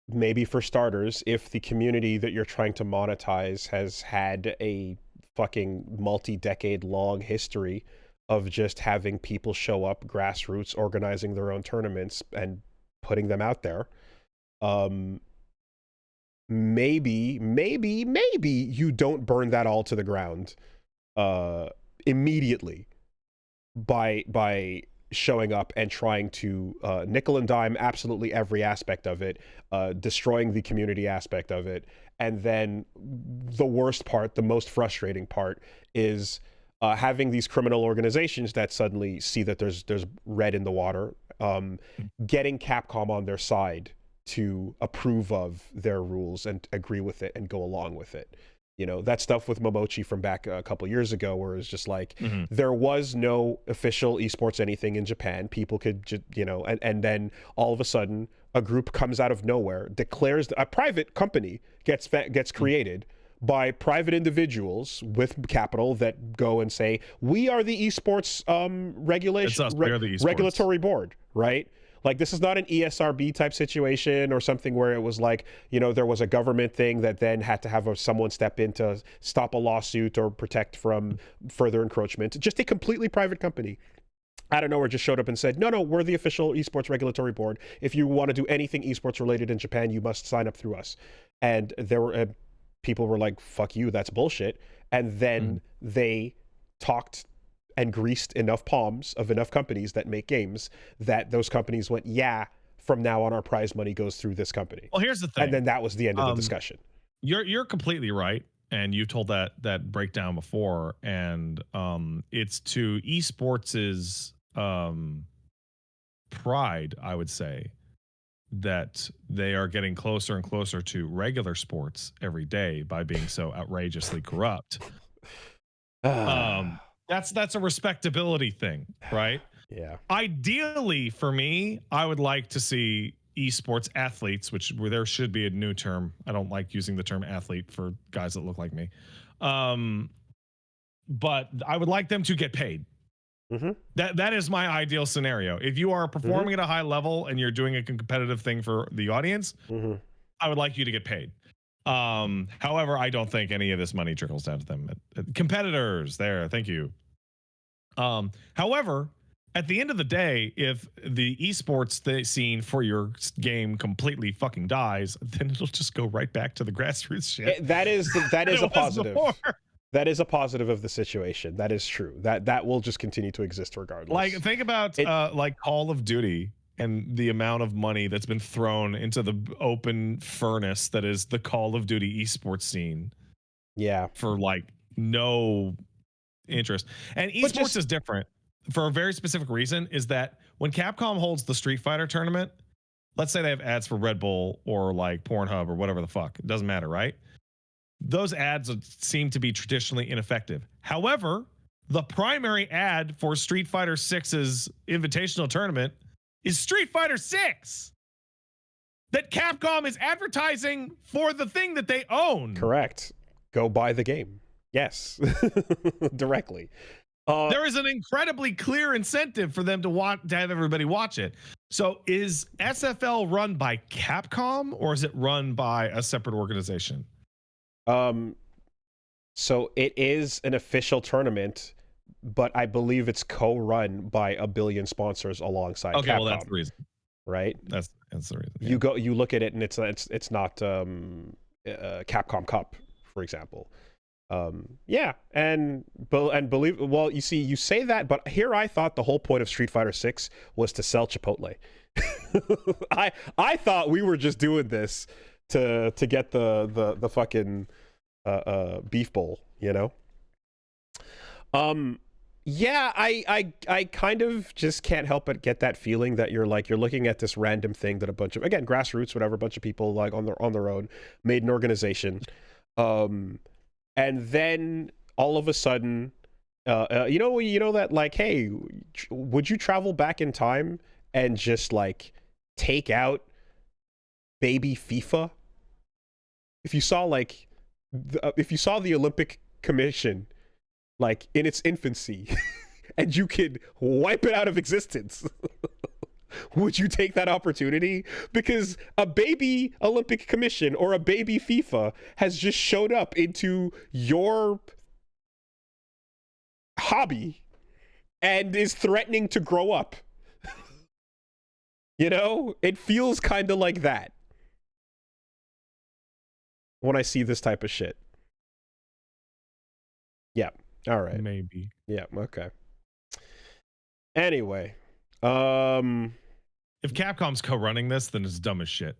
Speaker 2: maybe for starters, if the community that you're trying to monetize has had a fucking multi-decade long history of just having people show up grassroots, organizing their own tournaments and putting them out there, maybe you don't burn that all to the ground immediately by showing up and trying to nickel and dime absolutely every aspect of it, destroying the community aspect of it. And then the worst part, the most frustrating part, is having these criminal organizations that suddenly see that there's red in the water, getting Capcom on their side to approve of their rules and agree with it and go along with it. That stuff with Momochi from back a couple years ago, where it's just like, there was no official esports anything in Japan. People could, and then all of a sudden, a group comes out of nowhere, declares a private company gets created by private individuals with capital that go and say, we are the esports regulatory board, right? Like, this is not an ESRB type situation or something where it was like, there was a government thing that then had to have someone step in to stop a lawsuit or protect from further encroachment. Just a completely private company out of nowhere just showed up and said, no, we're the official esports regulatory board. If you want to do anything esports related in Japan, you must sign up through us. And there were people were like, fuck you, that's bullshit. And then they talked and greased enough palms of enough companies that make games that those companies went, yeah, from now on our prize money goes through this company.
Speaker 1: Well, here's the thing.
Speaker 2: And then that was the end of the discussion.
Speaker 1: You're completely right. And you told that breakdown before. And it's to esports' pride, I would say, that they are getting closer and closer to regular sports every day by being so outrageously corrupt. That's a respectability thing, right?
Speaker 2: Yeah.
Speaker 1: Ideally, for me, I would like to see esports athletes, where there should be a new term. I don't like using the term athlete for guys that look like me. But I would like them to get paid. That is my ideal scenario. If you are performing at a high level and you're doing a competitive thing for the audience, I would like you to get paid. However, I don't think any of this money trickles down to them. Competitors there, thank you. However, at the end of the day, if the esports scene for your game completely fucking dies, then it'll just go right back to the grassroots shit.
Speaker 2: That is a positive. That is a positive of the situation. That is true. That will just continue to exist regardless.
Speaker 1: Like, think about like Call of Duty and the amount of money that's been thrown into the open furnace that is the Call of Duty esports scene.
Speaker 2: Yeah.
Speaker 1: For like no interest. And esports is different for a very specific reason, is that when Capcom holds the Street Fighter tournament, let's say they have ads for Red Bull or like Pornhub or whatever the fuck, it doesn't matter, right? Those ads seem to be traditionally ineffective. However, the primary ad for Street Fighter 6's invitational tournament is Street Fighter 6 that Capcom is advertising for the thing that they own.
Speaker 2: Correct. Go buy the game. Yes. Directly.
Speaker 1: There is an incredibly clear incentive for them to have everybody watch it. So is SFL run by Capcom or is it run by a separate organization?
Speaker 2: So it is an official tournament, but I believe it's co-run by a billion sponsors alongside Capcom.
Speaker 1: Okay, well, that's the reason.
Speaker 2: Right?
Speaker 1: That's the reason.
Speaker 2: Yeah. You look at it and it's not Capcom Cup, for example. Yeah, and believe, well, you see, you say that, but here I thought the whole point of Street Fighter 6 was to sell Chipotle. I thought we were just doing this to get the fucking beef bowl, you know. Yeah, I kind of just can't help but get that feeling that you're looking at this random thing that a bunch of, again, grassroots, whatever, a bunch of people like on their own made an organization, and then all of a sudden, you know that, like, hey, would you travel back in time and just like take out baby FIFA? If you saw the Olympic Commission like in its infancy and you could wipe it out of existence, would you take that opportunity? Because a baby Olympic Commission or a baby FIFA has just showed up into your hobby and is threatening to grow up. You know, it feels kind of like that when I see this type of shit. Yeah. All right.
Speaker 1: Maybe.
Speaker 2: Yeah. Okay. Anyway,
Speaker 1: if Capcom's co-running this, then it's dumb as shit.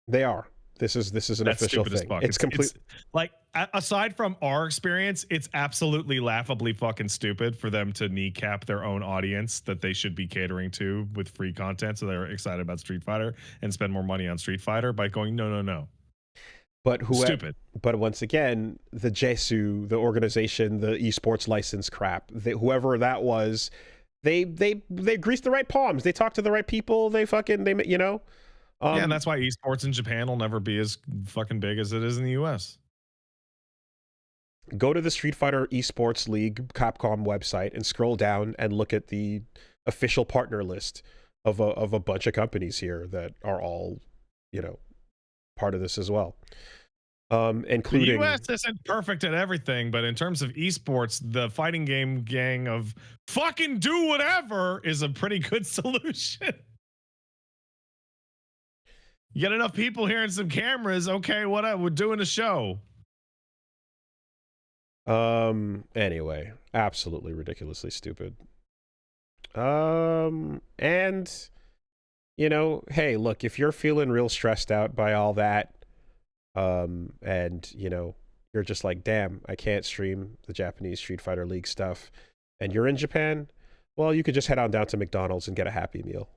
Speaker 2: They are. This is an
Speaker 1: That's
Speaker 2: official
Speaker 1: stupid as
Speaker 2: thing.
Speaker 1: fuck.
Speaker 2: It's complete.
Speaker 1: Like, aside from our experience, it's absolutely laughably fucking stupid for them to kneecap their own audience that they should be catering to with free content, so they're excited about Street Fighter and spend more money on Street Fighter by going no.
Speaker 2: But
Speaker 1: stupid.
Speaker 2: But once again, the JSU, the organization, the esports license crap, whoever that was, they greased the right palms. They talked to the right people. They you know.
Speaker 1: Yeah, and that's why esports in Japan will never be as fucking big as it is in the US.
Speaker 2: Go to the Street Fighter Esports League Capcom website and scroll down and look at the official partner list of a bunch of companies here that are all, you know, part of this as well. Including,
Speaker 1: the US isn't perfect at everything, but in terms of esports, the fighting game gang of fucking do whatever is a pretty good solution. You get enough people here and some cameras, okay, we're doing a show.
Speaker 2: Anyway, absolutely ridiculously stupid. And you know, hey, look, if you're feeling real stressed out by all that, and you know, you're just like, damn, I can't stream the Japanese Street Fighter League stuff, and you're in Japan, well, you could just head on down to McDonald's and get a Happy Meal.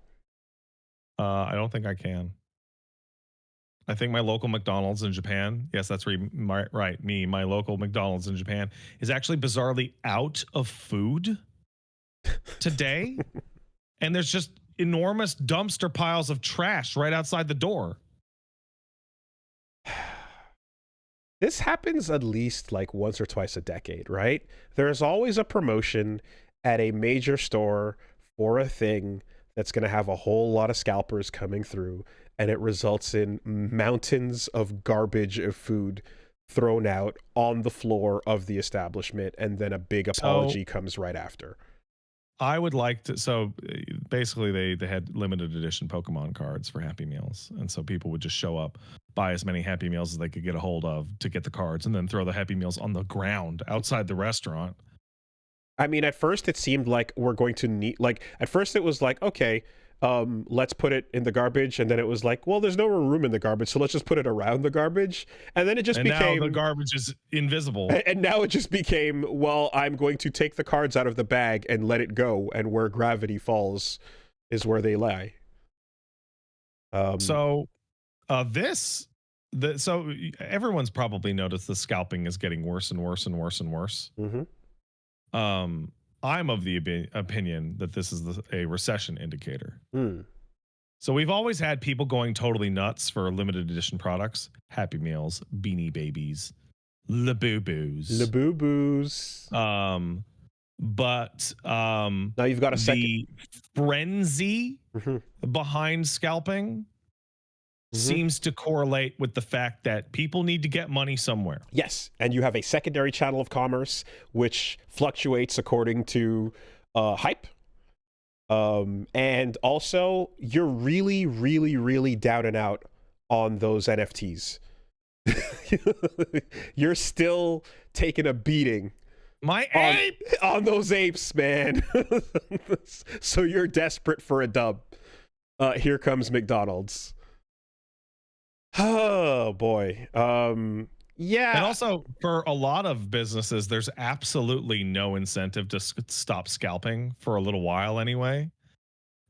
Speaker 1: I don't think I can. I think my local McDonald's in Japan, yes, that's my local McDonald's in Japan is actually bizarrely out of food today. And there's just enormous dumpster piles of trash right outside the door.
Speaker 2: This happens at least like once or twice a decade, right? There's always a promotion at a major store for a thing that's going to have a whole lot of scalpers coming through, and it results in mountains of garbage of food thrown out on the floor of the establishment, and then a big apology comes right after.
Speaker 1: I would like to, so basically they had limited edition Pokemon cards for Happy Meals, and so people would just show up, buy as many Happy Meals as they could get a hold of to get the cards, and then throw the Happy Meals on the ground outside the restaurant.
Speaker 2: I mean, at first it seemed like we're going to need, like, at first it was like, okay, let's put it in the garbage, and then it was like, well, there's no room in the garbage, so let's just put it around the garbage, and then it just became,
Speaker 1: now the garbage is invisible,
Speaker 2: and now it just became, well, I'm going to take the cards out of the bag and let it go, and where gravity falls is where they lie.
Speaker 1: So everyone's probably noticed the scalping is getting worse and worse and worse and worse.
Speaker 2: Mm-hmm.
Speaker 1: I'm of the opinion that this is a recession indicator.
Speaker 2: Mm.
Speaker 1: So we've always had people going totally nuts for limited edition products, Happy Meals, Beanie Babies, Labububoers. But
Speaker 2: now you've got a second.
Speaker 1: The frenzy behind scalping seems to correlate with the fact that people need to get money somewhere.
Speaker 2: Yes, and you have a secondary channel of commerce which fluctuates according to hype. And also, you're really, really, really down and out on those NFTs. You're still taking a beating
Speaker 1: My ape.
Speaker 2: on those apes, man. So you're desperate for a dub. Here comes McDonald's. Oh boy. Yeah.
Speaker 1: And also, for a lot of businesses, there's absolutely no incentive to stop scalping for a little while anyway,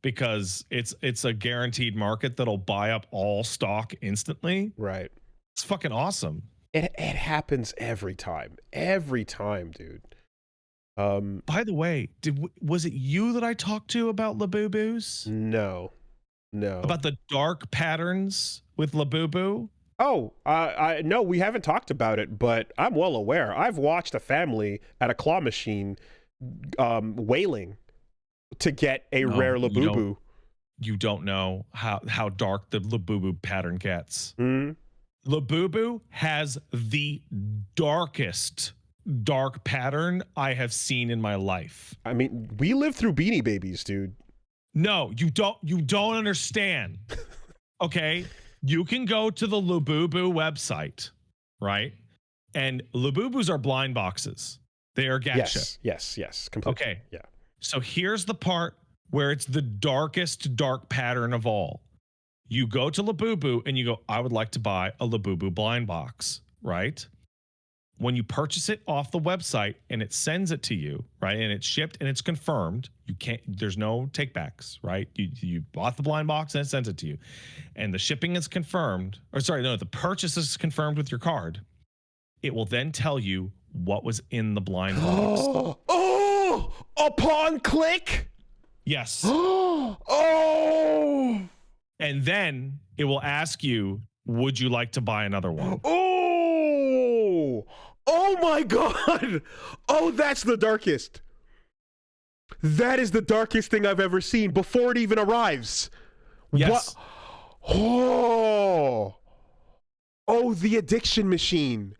Speaker 1: because it's a guaranteed market that'll buy up all stock instantly.
Speaker 2: Right.
Speaker 1: It's fucking awesome.
Speaker 2: It happens every time. Every time, dude.
Speaker 1: By the way, was it you that I talked to about Labubus?
Speaker 2: No.
Speaker 1: About the dark patterns with Labubu?
Speaker 2: Oh, no, we haven't talked about it, but I'm well aware. I've watched a family at a claw machine wailing to get a rare Labubu.
Speaker 1: You don't know how dark the Labubu pattern gets.
Speaker 2: Mm.
Speaker 1: Labubu has the darkest dark pattern I have seen in my life.
Speaker 2: I mean, we lived through Beanie Babies, dude.
Speaker 1: No, you don't understand. Okay? You can go to the Labubu website, right? And Labubus are blind boxes. They are gacha.
Speaker 2: Yes, completely.
Speaker 1: Okay.
Speaker 2: Yeah.
Speaker 1: So here's the part where it's the darkest dark pattern of all. You go to Labubu and you go, I would like to buy a Labubu blind box, right? When you purchase it off the website and it sends it to you, right? And it's shipped and it's confirmed. There's no takebacks, right? You bought the blind box and it sends it to you. And the shipping is confirmed, the purchase is confirmed with your card. It will then tell you what was in the blind box.
Speaker 2: Oh, upon click?
Speaker 1: Yes.
Speaker 2: Oh.
Speaker 1: And then it will ask you, would you like to buy another one?
Speaker 2: Oh my God. Oh, that's the darkest. That is the darkest thing I've ever seen before it even arrives.
Speaker 1: Yes.
Speaker 2: What? Oh, the addiction machine.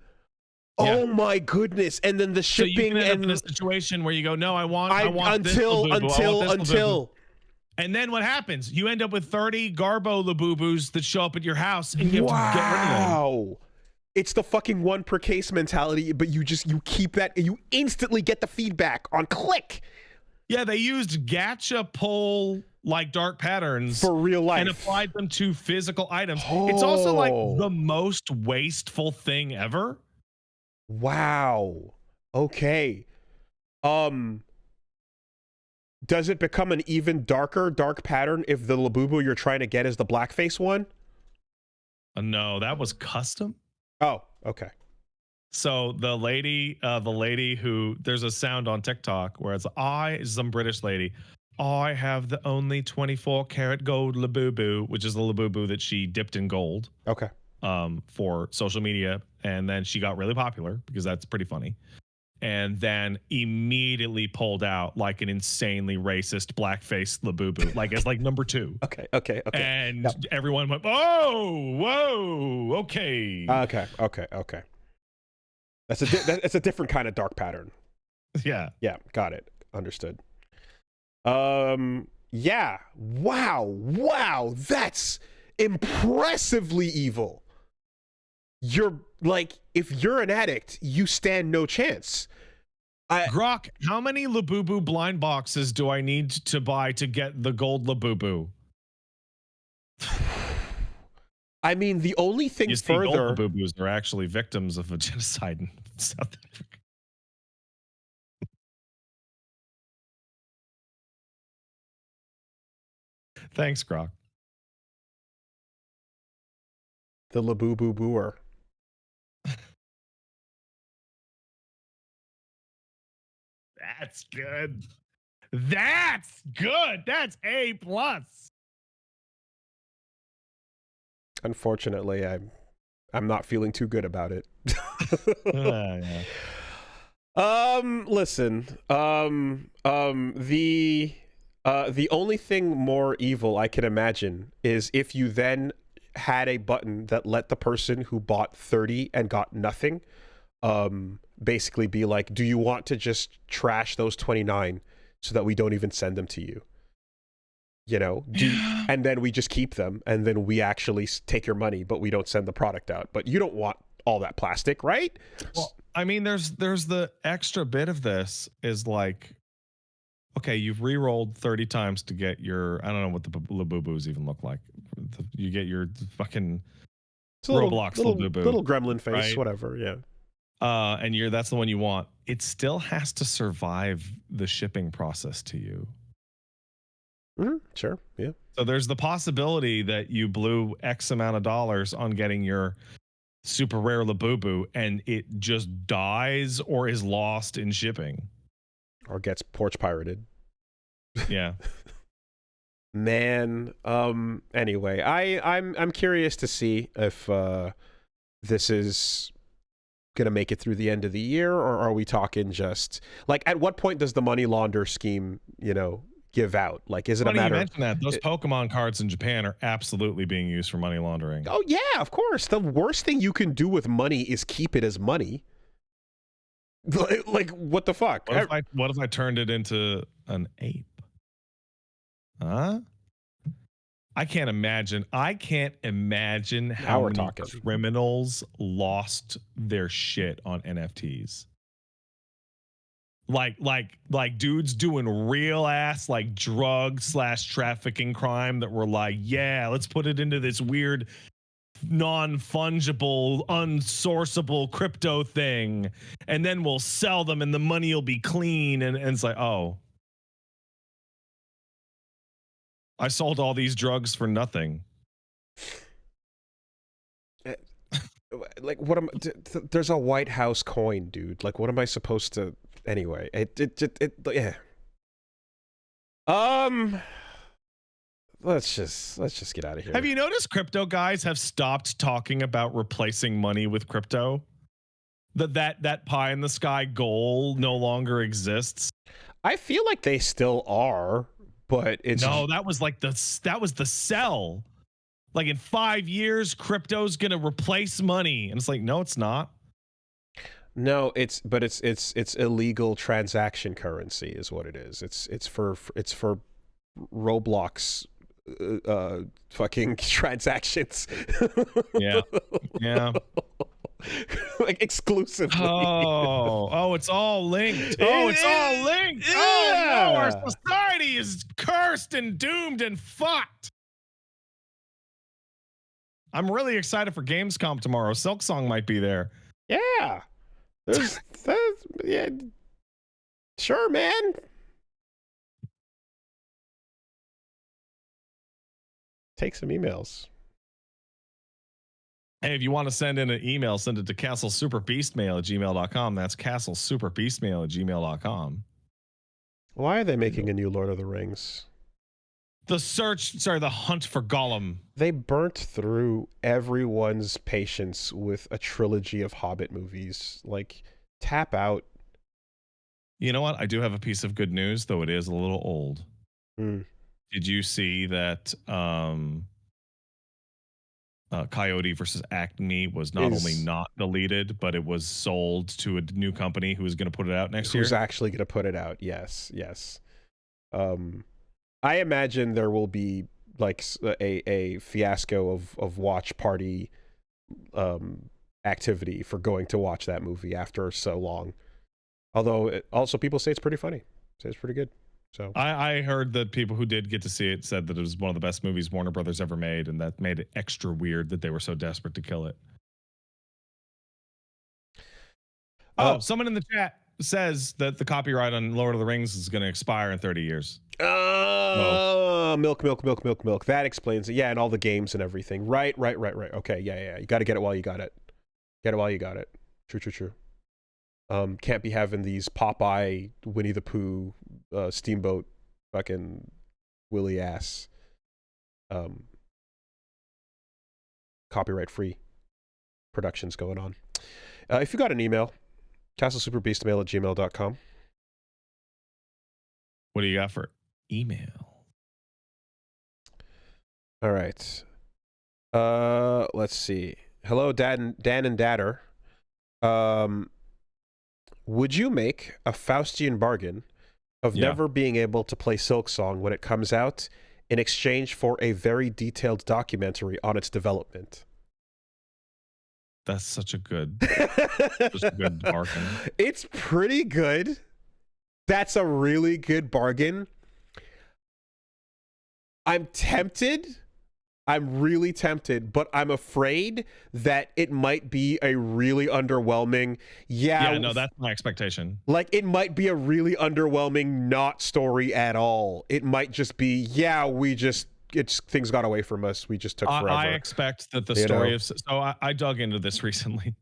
Speaker 2: Yeah. Oh my goodness. And then the shipping,
Speaker 1: so you can end up in a situation where you go, no, I want
Speaker 2: until.
Speaker 1: And then what happens? You end up with 30 Garbo Labubus that show up at your house and you have to get rid of them.
Speaker 2: Wow. It's the fucking one per case mentality, but you keep that and you instantly get the feedback on click.
Speaker 1: Yeah, they used gacha pull like dark patterns
Speaker 2: for real life
Speaker 1: and applied them to physical items. Oh. It's also like the most wasteful thing ever.
Speaker 2: Wow. Okay. Does it become an even dark pattern if the Labubu you're trying to get is the blackface one?
Speaker 1: No, that was custom.
Speaker 2: Oh, okay.
Speaker 1: So the lady who, there's a sound on TikTok where it's some British lady, I have the only 24 karat gold Labubu, which is the Labubu that she dipped in gold.
Speaker 2: Okay.
Speaker 1: For social media, and then she got really popular because that's pretty funny, and then immediately pulled out like an insanely racist blackface Labubu, like as like number 2.
Speaker 2: Okay.
Speaker 1: And everyone went, whoa, okay.
Speaker 2: That's a different kind of dark pattern.
Speaker 1: Yeah,
Speaker 2: got it. Understood. Yeah. Wow, that's impressively evil. You're like, if you're an addict, you stand no chance.
Speaker 1: Grok, how many Labubu blind boxes do I need to buy to get the gold Labubu?
Speaker 2: I mean, the only thing further...
Speaker 1: gold Labubus are actually victims of a genocide in South Africa. Thanks, Grok.
Speaker 2: The Labububoer.
Speaker 1: That's good. That's good. That's A+.
Speaker 2: Unfortunately, I'm not feeling too good about it.
Speaker 1: Yeah.
Speaker 2: Listen. The only thing more evil I can imagine is if you then had a button that let the person who bought 30 and got nothing basically be like, do you want to just trash those 29 so that we don't even send them to you? You know, and then we just keep them, and then we actually take your money, but we don't send the product out. But you don't want all that plastic, right?
Speaker 1: Well, I mean, there's the extra bit of this is like, okay, you've re-rolled 30 times to get your, I don't know what the Labubus even look like. You get your fucking
Speaker 2: It's a
Speaker 1: Roblox
Speaker 2: little
Speaker 1: Labubu,
Speaker 2: gremlin face,
Speaker 1: right?
Speaker 2: whatever. Yeah.
Speaker 1: And that's the one you want. It still has to survive the shipping process to you.
Speaker 2: Sure. Yeah.
Speaker 1: So there's the possibility that you blew X amount of dollars on getting your super rare Labubu and it just dies or is lost in shipping.
Speaker 2: Or gets porch pirated.
Speaker 1: Yeah.
Speaker 2: Man. Anyway, I'm curious to see if this is gonna make it through the end of the year, or are we talking just like at what point does the money launder scheme, give out? Like, is it
Speaker 1: Funny
Speaker 2: a matter?
Speaker 1: you mention that. Those Pokemon cards in Japan are absolutely being used for money laundering.
Speaker 2: Oh yeah, of course. The worst thing you can do with money is keep it as money. Like what the fuck?
Speaker 1: What if I turned it into an ape? Huh? I can't imagine how
Speaker 2: we're
Speaker 1: many
Speaker 2: talking.
Speaker 1: criminals lost their shit on NFTs. Like dudes doing real ass like drug/trafficking crime that were like, yeah, let's put it into this weird non-fungible, unsourceable crypto thing, and then we'll sell them and the money will be clean. And it's like, oh, I sold all these drugs for nothing.
Speaker 2: Like, what am? There's a White House coin, dude. Like, what am I supposed to? Anyway, yeah. Let's just get out of here.
Speaker 1: Have you noticed crypto guys have stopped talking about replacing money with crypto? That pie in the sky goal no longer exists.
Speaker 2: I feel like they still are, but it's
Speaker 1: no. That was the sell. Like in 5 years, crypto's gonna replace money, and it's like, no, it's not.
Speaker 2: No, it's illegal transaction currency, is what it is. It's for Roblox, fucking transactions.
Speaker 1: Yeah.
Speaker 2: Like exclusively.
Speaker 1: Oh, it's all linked. Oh, it's all linked.
Speaker 2: Yeah.
Speaker 1: Oh no, our society is cursed and doomed and fucked. I'm really excited for Gamescom tomorrow. Silksong might be there.
Speaker 2: Yeah. Yeah. Sure, man. Take some emails.
Speaker 1: Hey, if you want to send in an email, send it to castlesuperbeastmail@gmail.com. That's castlesuperbeastmail@gmail.com.
Speaker 2: Why are they making a new Lord of the Rings?
Speaker 1: The hunt for Gollum.
Speaker 2: They burnt through everyone's patience with a trilogy of Hobbit movies. Like, tap out.
Speaker 1: You know what? I do have a piece of good news, though it is a little old. Did you see that Coyote versus Acme was not only not deleted, but it was sold to a new company who is going to put it out next year?
Speaker 2: Who's actually going to put it out? Yes. I imagine there will be like a fiasco of watch party activity for going to watch that movie after so long. Although also people say it's pretty funny. Say it's pretty good. So
Speaker 1: I heard that people who did get to see it said that it was one of the best movies Warner Brothers ever made, and that made it extra weird that they were so desperate to kill it. Someone in the chat says that the copyright on Lord of the Rings is going to expire in 30 years.
Speaker 2: Milk. That explains it. Yeah, and all the games and everything. Right. Okay, yeah. You got to get it while you got it. True. Can't be having these Popeye, Winnie the Pooh, Steamboat, fucking Willy ass, copyright free productions going on. If you got an email, castlesuperbeastmail@gmail.com.
Speaker 1: What do you got for email?
Speaker 2: All right. Let's see. Hello, Dan and Dadder. Would you make a Faustian bargain of never being able to play Silksong when it comes out in exchange for a very detailed documentary on its development?
Speaker 1: That's such a good, just a good bargain.
Speaker 2: It's pretty good. That's a really good bargain. I'm tempted. I'm really tempted, but I'm afraid that it might be a really underwhelming.
Speaker 1: Yeah, no, that's my expectation.
Speaker 2: Like, it might be a really underwhelming not story at all. It might just be, things got away from us. We just took forever.
Speaker 1: I expect that the story of, so I dug into this recently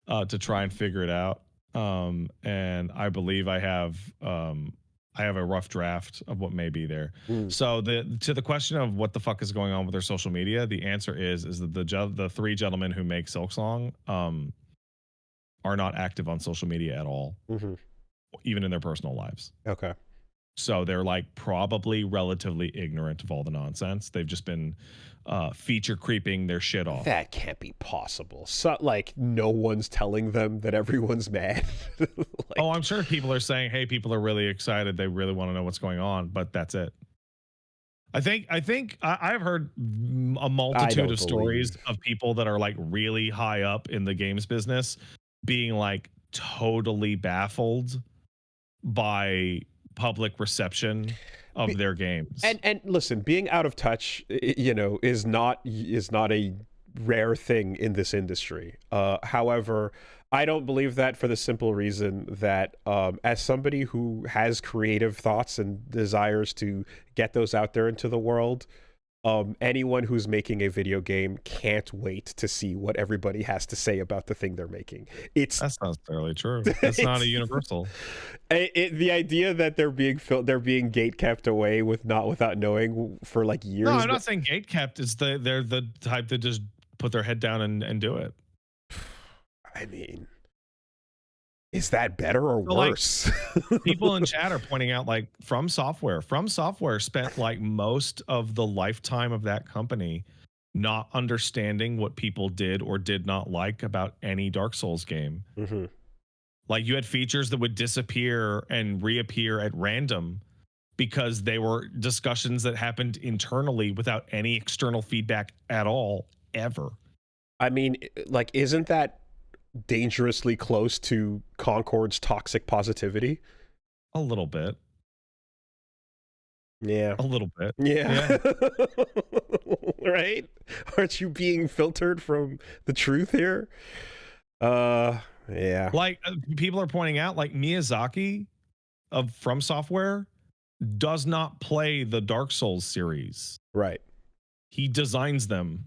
Speaker 1: to try and figure it out. And I believe I have a rough draft of what may be there. So to the question of what the fuck is going on with their social media, the answer is that the three gentlemen who make Silksong are not active on social media at all, even in their personal lives.
Speaker 2: Okay.
Speaker 1: So they're like probably relatively ignorant of all the nonsense. They've just been feature creeping their shit off.
Speaker 2: That can't be possible. So, like, no one's telling them that everyone's mad.
Speaker 1: Oh, I'm sure people are saying, hey, people are really excited. They really want to know what's going on, but that's it. I think I've heard a multitude of stories of people that are like really high up in the games business being like totally baffled by public reception of their games.
Speaker 2: And listen, being out of touch, is not a rare thing in this industry. However, I don't believe that for the simple reason that as somebody who has creative thoughts and desires to get those out there into the world, anyone who's making a video game can't wait to see what everybody has to say about the thing they're making. That's
Speaker 1: not necessarily true. That's not a universal.
Speaker 2: The idea that they're being gate kept away without knowing for like years.
Speaker 1: No, I'm not saying gate kept. It's they're the type that just put their head down and do it.
Speaker 2: I mean, is that better or worse?
Speaker 1: Like, people in chat are pointing out, like, From Software spent like most of the lifetime of that company not understanding what people did or did not like about any Dark Souls game. Like, you had features that would disappear and reappear at random because they were discussions that happened internally without any external feedback at all, ever.
Speaker 2: I mean, like, isn't that dangerously close to Concord's toxic positivity?
Speaker 1: A little bit.
Speaker 2: Yeah.
Speaker 1: A little bit.
Speaker 2: Yeah. Right? Aren't you being filtered from the truth here? Yeah.
Speaker 1: Like, people are pointing out, like, Miyazaki of From Software does not play the Dark Souls series.
Speaker 2: Right.
Speaker 1: He designs them.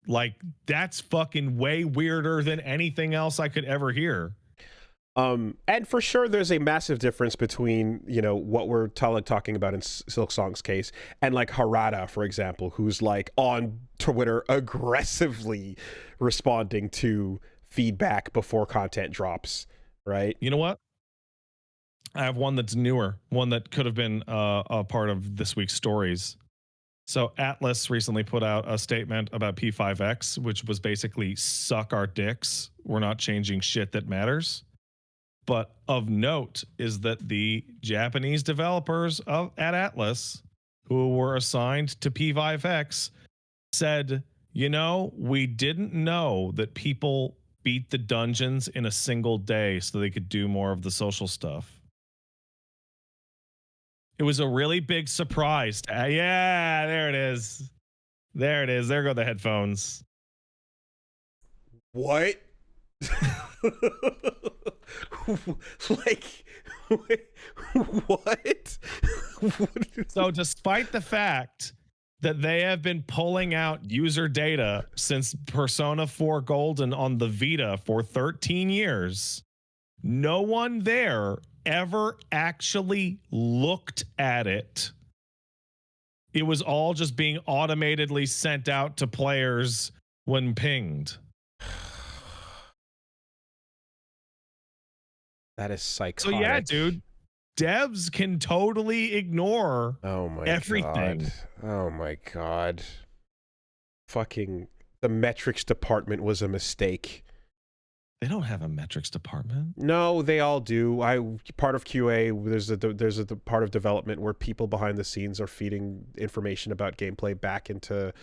Speaker 1: Like, that's fucking way weirder than anything else I could ever hear.
Speaker 2: And for sure, there's a massive difference between, what we're talking about in Silksong's case and like Harada, for example, who's like on Twitter aggressively responding to feedback before content drops, right?
Speaker 1: You know what? I have one that's newer, one that could have been a part of this week's stories. So Atlas recently put out a statement about P5X, which was basically suck our dicks. We're not changing shit that matters. But of note is that the Japanese developers at Atlas, who were assigned to P5X, said, we didn't know that people beat the dungeons in a single day so they could do more of the social stuff. It was a really big surprise. Yeah, there it is. There it is. There go the headphones.
Speaker 2: What? Like, what?
Speaker 1: So despite the fact that they have been pulling out user data since Persona 4 Golden on the Vita for 13 years, no one there ever actually looked at it. It was all just being automatically sent out to players when pinged.
Speaker 2: That is psychotic.
Speaker 1: So yeah, dude, devs can totally ignore everything.
Speaker 2: God. Oh my God. Fucking the metrics department was a mistake.
Speaker 1: They don't have a metrics department.
Speaker 2: No, they all do. Part of QA, there's a part of development where people behind the scenes are feeding information about gameplay back into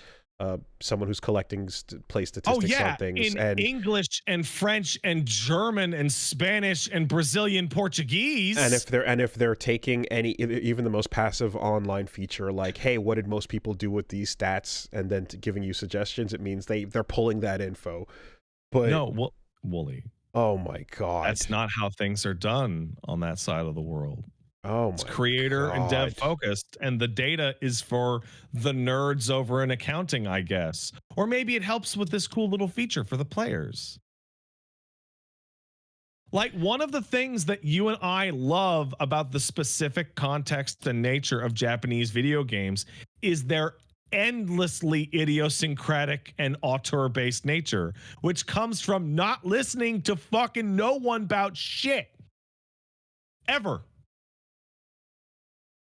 Speaker 2: someone who's collecting play
Speaker 1: Oh
Speaker 2: statistics on
Speaker 1: yeah,
Speaker 2: things,
Speaker 1: in
Speaker 2: and
Speaker 1: English and French and German and Spanish and Brazilian Portuguese.
Speaker 2: if they're taking even the most passive online feature, like, hey, what did most people do with these stats, and then giving you suggestions, it means they're pulling that info. But
Speaker 1: No, Wooly,
Speaker 2: oh my god,
Speaker 1: that's not how things are done on that side of the world.
Speaker 2: oh
Speaker 1: It's
Speaker 2: my
Speaker 1: creator and dev
Speaker 2: god.
Speaker 1: focused, and the data is for the nerds over in accounting, I guess. Or maybe it helps with this cool little feature for the players. Like, one of the things that you and I love about the specific context and nature of Japanese video games is their endlessly idiosyncratic and auteur-based nature, which comes from not listening to fucking no one about shit. Ever.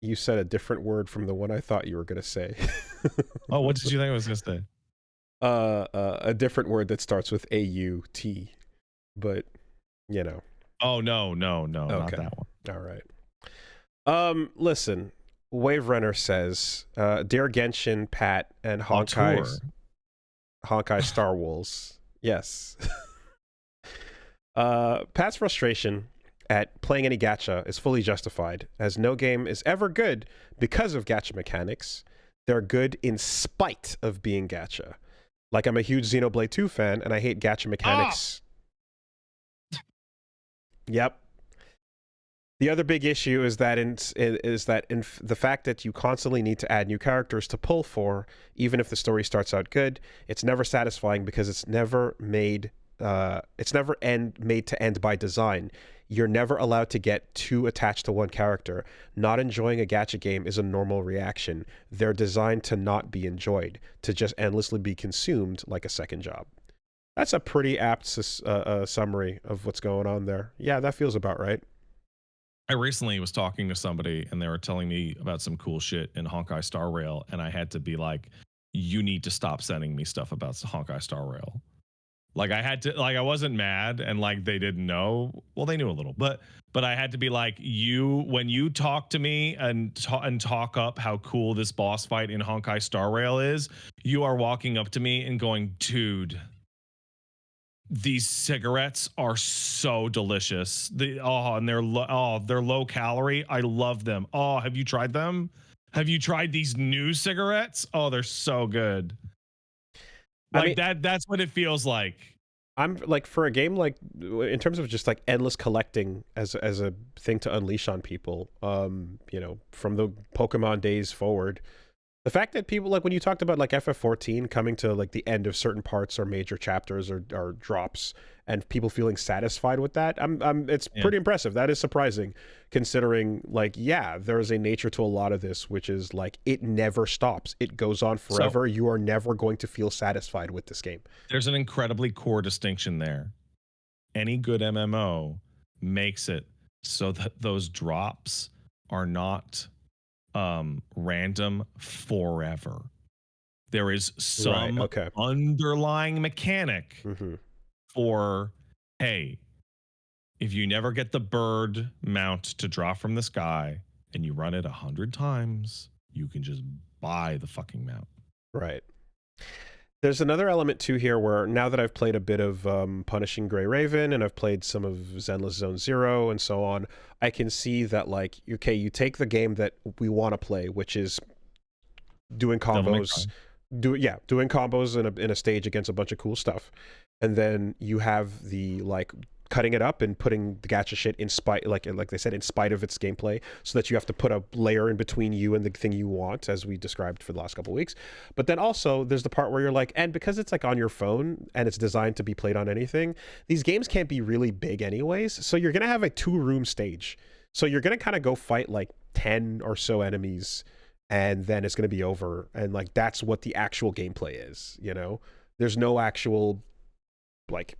Speaker 2: You said a different word from the one I thought you were going to say.
Speaker 1: Oh, what did you think I was going to say?
Speaker 2: A different word that starts with A-U-T, but you know.
Speaker 1: Oh, no, not
Speaker 2: Okay.
Speaker 1: that one.
Speaker 2: All right. Listen, Wave Runner says, Dear Genshin, Pat, and Honkai Star Wars. Yes. Pat's frustration at playing any gacha is fully justified, as no game is ever good because of gacha mechanics. They're good in spite of being gacha. Like, I'm a huge Xenoblade 2 fan, and I hate gacha mechanics. Yep. The other big issue is that in the fact that you constantly need to add new characters to pull for, even if the story starts out good, it's never satisfying because it's never made to end by design. You're never allowed to get too attached to one character. Not enjoying a gacha game is a normal reaction. They're designed to not be enjoyed, to just endlessly be consumed like a second job. That's a pretty apt summary of what's going on there. Yeah, that feels about right.
Speaker 1: I recently was talking to somebody and they were telling me about some cool shit in Honkai Star Rail, and I had to be like, you need to stop sending me stuff about Honkai Star Rail. Like, I had to, like, I wasn't mad, and like they didn't know. Well, they knew a little, but I had to be like, when you talk to me and talk up how cool this boss fight in Honkai Star Rail is, you are walking up to me and going, dude, these cigarettes are so delicious. And they're low calorie. I love them. Oh, have you tried them? Have you tried these new cigarettes? Oh, they're so good. Like, that's what it feels like.
Speaker 2: I'm like, for a game, like, in terms of just like endless collecting as a thing to unleash on people, you know, from the Pokemon days forward, the fact that people, like, when you talked about like FF14 coming to like the end of certain parts or major chapters or drops, and people feeling satisfied with that, it's pretty impressive. That is surprising, considering, like, yeah, there is a nature to a lot of this, which is like, it never stops. It goes on forever. So, you are never going to feel satisfied with this game. There's
Speaker 1: an incredibly core distinction there. Any good MMO makes it so that those drops are not random forever. There is some underlying mechanic for, hey, if you never get the bird mount to drop from the sky and you run it 100 times, you can just buy the fucking mount.
Speaker 2: Right. There's another element too here where, now that I've played a bit of Punishing Grey Raven, and I've played some of Zenless Zone Zero and so on, I can see that, like, okay, you take the game that we want to play, which is doing combos, doing combos in a stage against a bunch of cool stuff, and then you have the, like, cutting it up and putting the gacha shit in spite, like they said, in spite of its gameplay, so that you have to put a layer in between you and the thing you want, as we described for the last couple of weeks. But then also there's the part where you're like, and because it's like on your phone and it's designed to be played on anything, these games can't be really big anyways, so you're gonna have a 2-room stage, so you're gonna kind of go fight like 10 or so enemies, and then it's gonna be over, and like, that's what the actual gameplay is, you know? There's no actual, like,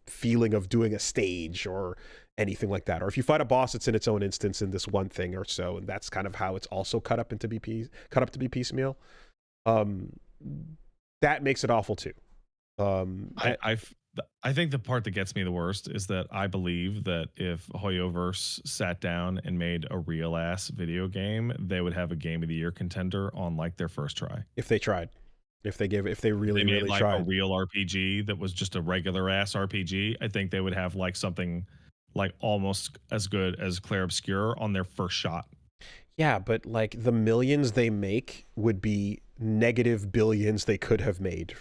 Speaker 2: feeling of doing a stage or anything like that. Or if you fight a boss, it's in its own instance in this one thing or so, and that's kind of how it's also cut up to be piecemeal. That makes it awful too.
Speaker 1: I think the part that gets me the worst is that I believe that if Hoyoverse sat down and made a real ass video game, they would have a Game of the Year contender on like their first try.
Speaker 2: If they tried. if they
Speaker 1: They
Speaker 2: really
Speaker 1: made like a
Speaker 2: tried.
Speaker 1: real RPG that was just a regular ass RPG. I think they would have like something like almost as good as Clair Obscur on their first shot.
Speaker 2: Yeah, but like the millions they make would be negative billions they could have made.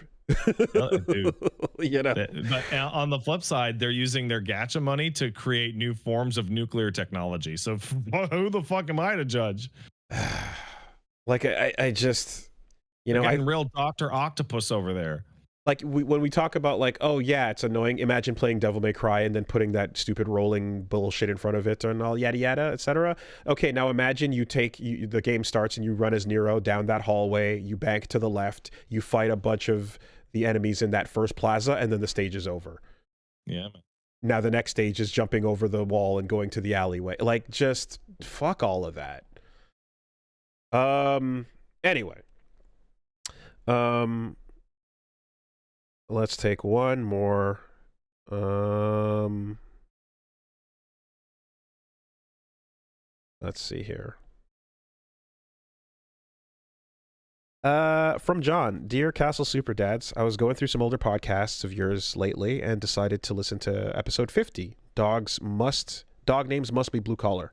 Speaker 1: Dude,
Speaker 2: You know.
Speaker 1: but on the flip side, they're using their gacha money to create new forms of nuclear technology. So who the fuck am I to judge?
Speaker 2: Like I just, you
Speaker 1: They're
Speaker 2: know,
Speaker 1: getting real Dr. Octopus over there.
Speaker 2: like when we talk about like, oh yeah, it's annoying. Imagine playing Devil May Cry and then putting that stupid rolling bullshit in front of it and all yada yada, etc. Okay, now imagine the game starts and you run as Nero down that hallway, you bank to the left, you fight a bunch of the enemies in that first plaza, and then the stage is over.
Speaker 1: Yeah.
Speaker 2: Now the next stage is jumping over the wall and going to the alleyway. Like, just fuck all of that. Anyway. Let's take one more. Let's see here. From John. Dear Castle Super Dads, I was going through some older podcasts of yours lately and decided to listen to episode 50. Dog names must be blue collar.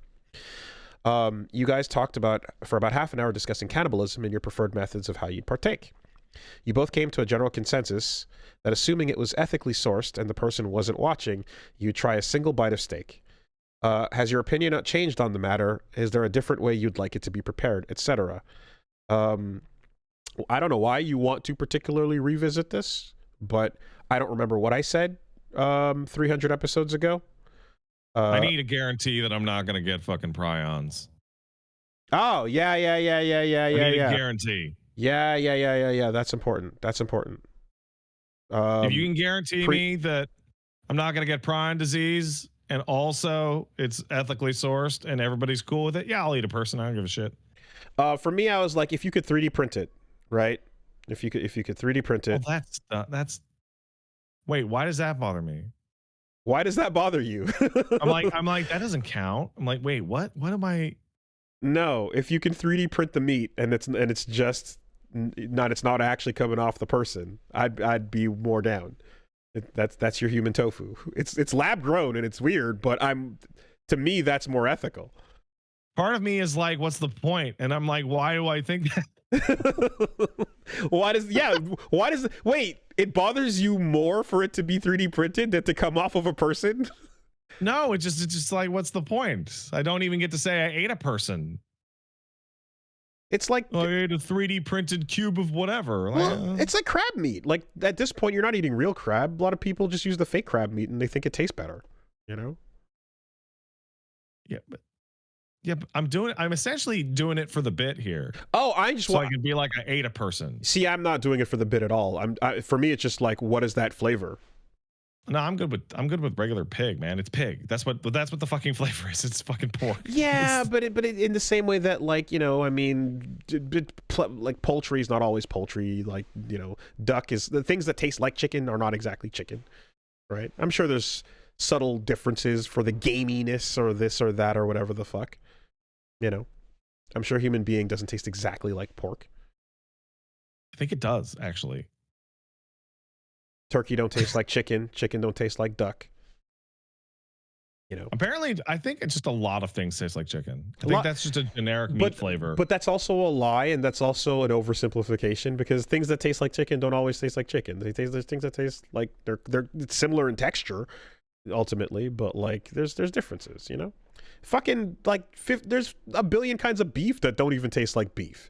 Speaker 2: You guys talked for about half an hour discussing cannibalism and your preferred methods of how you'd partake. You both came to a general consensus that assuming it was ethically sourced and the person wasn't watching, you'd try a single bite of steak. Has your opinion changed on the matter? Is there a different way you'd like it to be prepared, etc.? I don't know why you want to particularly revisit this, but I don't remember what I said 300 episodes ago.
Speaker 1: I need a guarantee that I'm not going to get fucking prions.
Speaker 2: Oh, yeah.
Speaker 1: I need a guarantee.
Speaker 2: Yeah. That's important.
Speaker 1: If you can guarantee me that I'm not going to get prion disease and also it's ethically sourced and everybody's cool with it, yeah, I'll eat a person. I don't give a shit.
Speaker 2: For me, I was like, if you could 3D print it, right? If you could 3D print it.
Speaker 1: Well, that's. Wait, why does that bother me?
Speaker 2: Why does that bother you?
Speaker 1: I'm like, that doesn't count. I'm like, wait, what? What am I?
Speaker 2: No, if you can 3D print the meat and it's not actually coming off the person, I'd be more down. That's your human tofu. It's lab grown and it's weird, but to me that's more ethical.
Speaker 1: Part of me is like, what's the point? And I'm like, why do I think that?
Speaker 2: Wait, it bothers you more for it to be 3D printed than to come off of a person?
Speaker 1: No, it's just like, what's the point? I don't even get to say I ate a person.
Speaker 2: It's like
Speaker 1: I ate a 3D printed cube of whatever.
Speaker 2: Well, it's like crab meat. Like at this point, you're not eating real crab. A lot of people just use the fake crab meat and they think it tastes better. You know?
Speaker 1: Yeah, but I'm essentially doing it for the bit here.
Speaker 2: Oh, I
Speaker 1: can be like I ate a person.
Speaker 2: See, I'm not doing it for the bit at all. For me, it's just like, what is that flavor?
Speaker 1: No, I'm good with regular pig, man. It's pig. That's what the fucking flavor is. It's fucking pork.
Speaker 2: Yeah, but in the same way that, like, you know, I mean, like poultry is not always poultry. Like, you know, duck is, the things that taste like chicken are not exactly chicken, right? I'm sure there's subtle differences for the gaminess or this or that or whatever the fuck. You know, I'm sure human being doesn't taste exactly like pork.
Speaker 1: I think it does, actually.
Speaker 2: Turkey don't taste like chicken. Chicken don't taste like duck. You know.
Speaker 1: Apparently, I think it's just a lot of things taste like chicken. I think that's just a generic meat flavor.
Speaker 2: But that's also a lie, and that's also an oversimplification, because things that taste like chicken don't always taste like chicken. There's things that taste like they're similar in texture, ultimately, but like there's differences. You know, fucking like there's a billion kinds of beef that don't even taste like beef.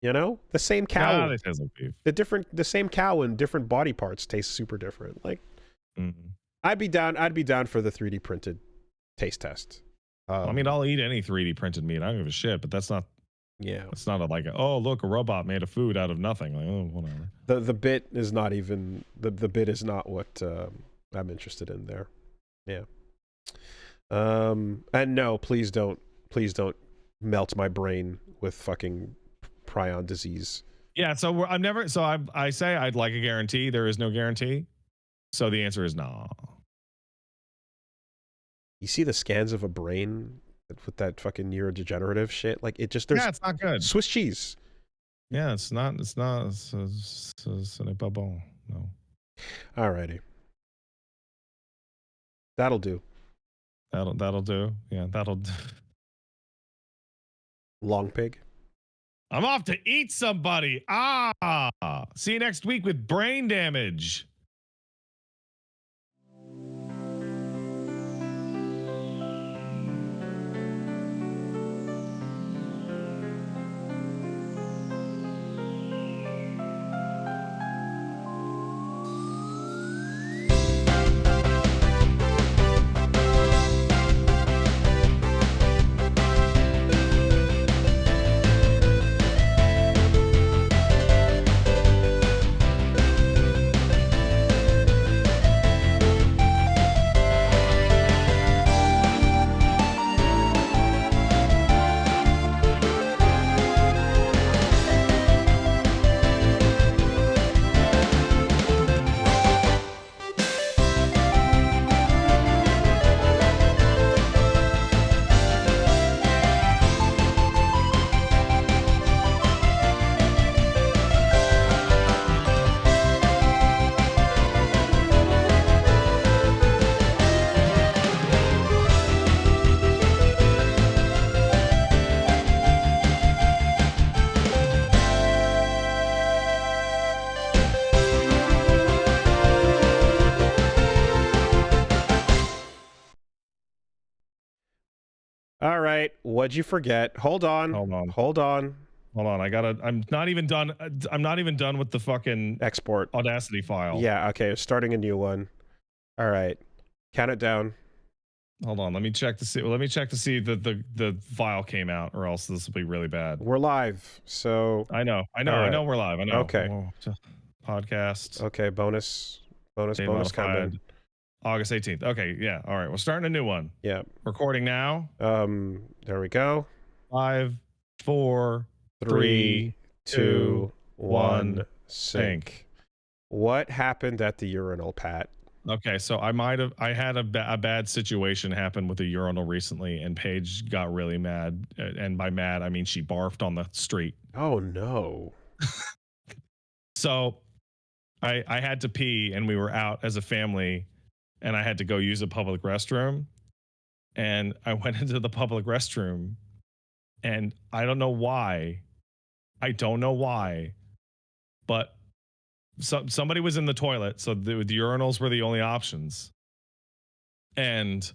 Speaker 2: You know, the same cow.
Speaker 1: They taste like beef.
Speaker 2: The same cow in different body parts tastes super different. Like, I'd be down for the 3D printed taste test.
Speaker 1: I mean, I'll eat any 3D printed meat. I don't give a shit. But that's not.
Speaker 2: Yeah,
Speaker 1: it's not oh look, a robot made a food out of nothing. Like, oh, whatever.
Speaker 2: The bit is not even the bit is not what I'm interested in there. Yeah. And no, please don't melt my brain with fucking prion disease.
Speaker 1: Yeah, so I say I'd like a guarantee. There is no guarantee. So the answer is no.
Speaker 2: You see the scans of a brain with that fucking neurodegenerative shit? Like, it's not good. Swiss cheese.
Speaker 1: Yeah, it's not. It's not. Ce n'est pas bon. No.
Speaker 2: Alrighty. That'll do.
Speaker 1: That'll do. Yeah, that'll do.
Speaker 2: Long pig.
Speaker 1: I'm off to eat somebody. See you next week with brain damage.
Speaker 2: All right. What'd you forget? Hold on.
Speaker 1: Hold on.
Speaker 2: Hold on.
Speaker 1: Hold on. I'm not even done. I'm not even done with the fucking
Speaker 2: Export.
Speaker 1: Audacity file.
Speaker 2: Yeah. Okay. Starting a new one. All right. Count it down.
Speaker 1: Hold on. Let me check to see. Let me check to see that the file came out, or else this will be really bad.
Speaker 2: We're live. So
Speaker 1: I know.
Speaker 2: right.
Speaker 1: I know we're live. I know.
Speaker 2: Okay.
Speaker 1: Podcast.
Speaker 2: Okay. Bonus
Speaker 1: Date
Speaker 2: comment.
Speaker 1: modified. August 18th. Okay. Yeah. All right. We're starting a new one.
Speaker 2: Yeah.
Speaker 1: Recording now.
Speaker 2: There we go.
Speaker 1: 5, 4,
Speaker 2: 3, 2, 1.
Speaker 1: sync.
Speaker 2: Sync. What happened at the urinal, Pat?
Speaker 1: Okay, so I had a bad situation happen with a urinal recently, and Paige got really mad, and by mad I mean she barfed on the street.
Speaker 2: Oh no.
Speaker 1: So I had to pee, and we were out as a family, and I had to go use a public restroom, and I went into the public restroom, and I don't know why, but somebody was in the toilet, so the urinals were the only options, and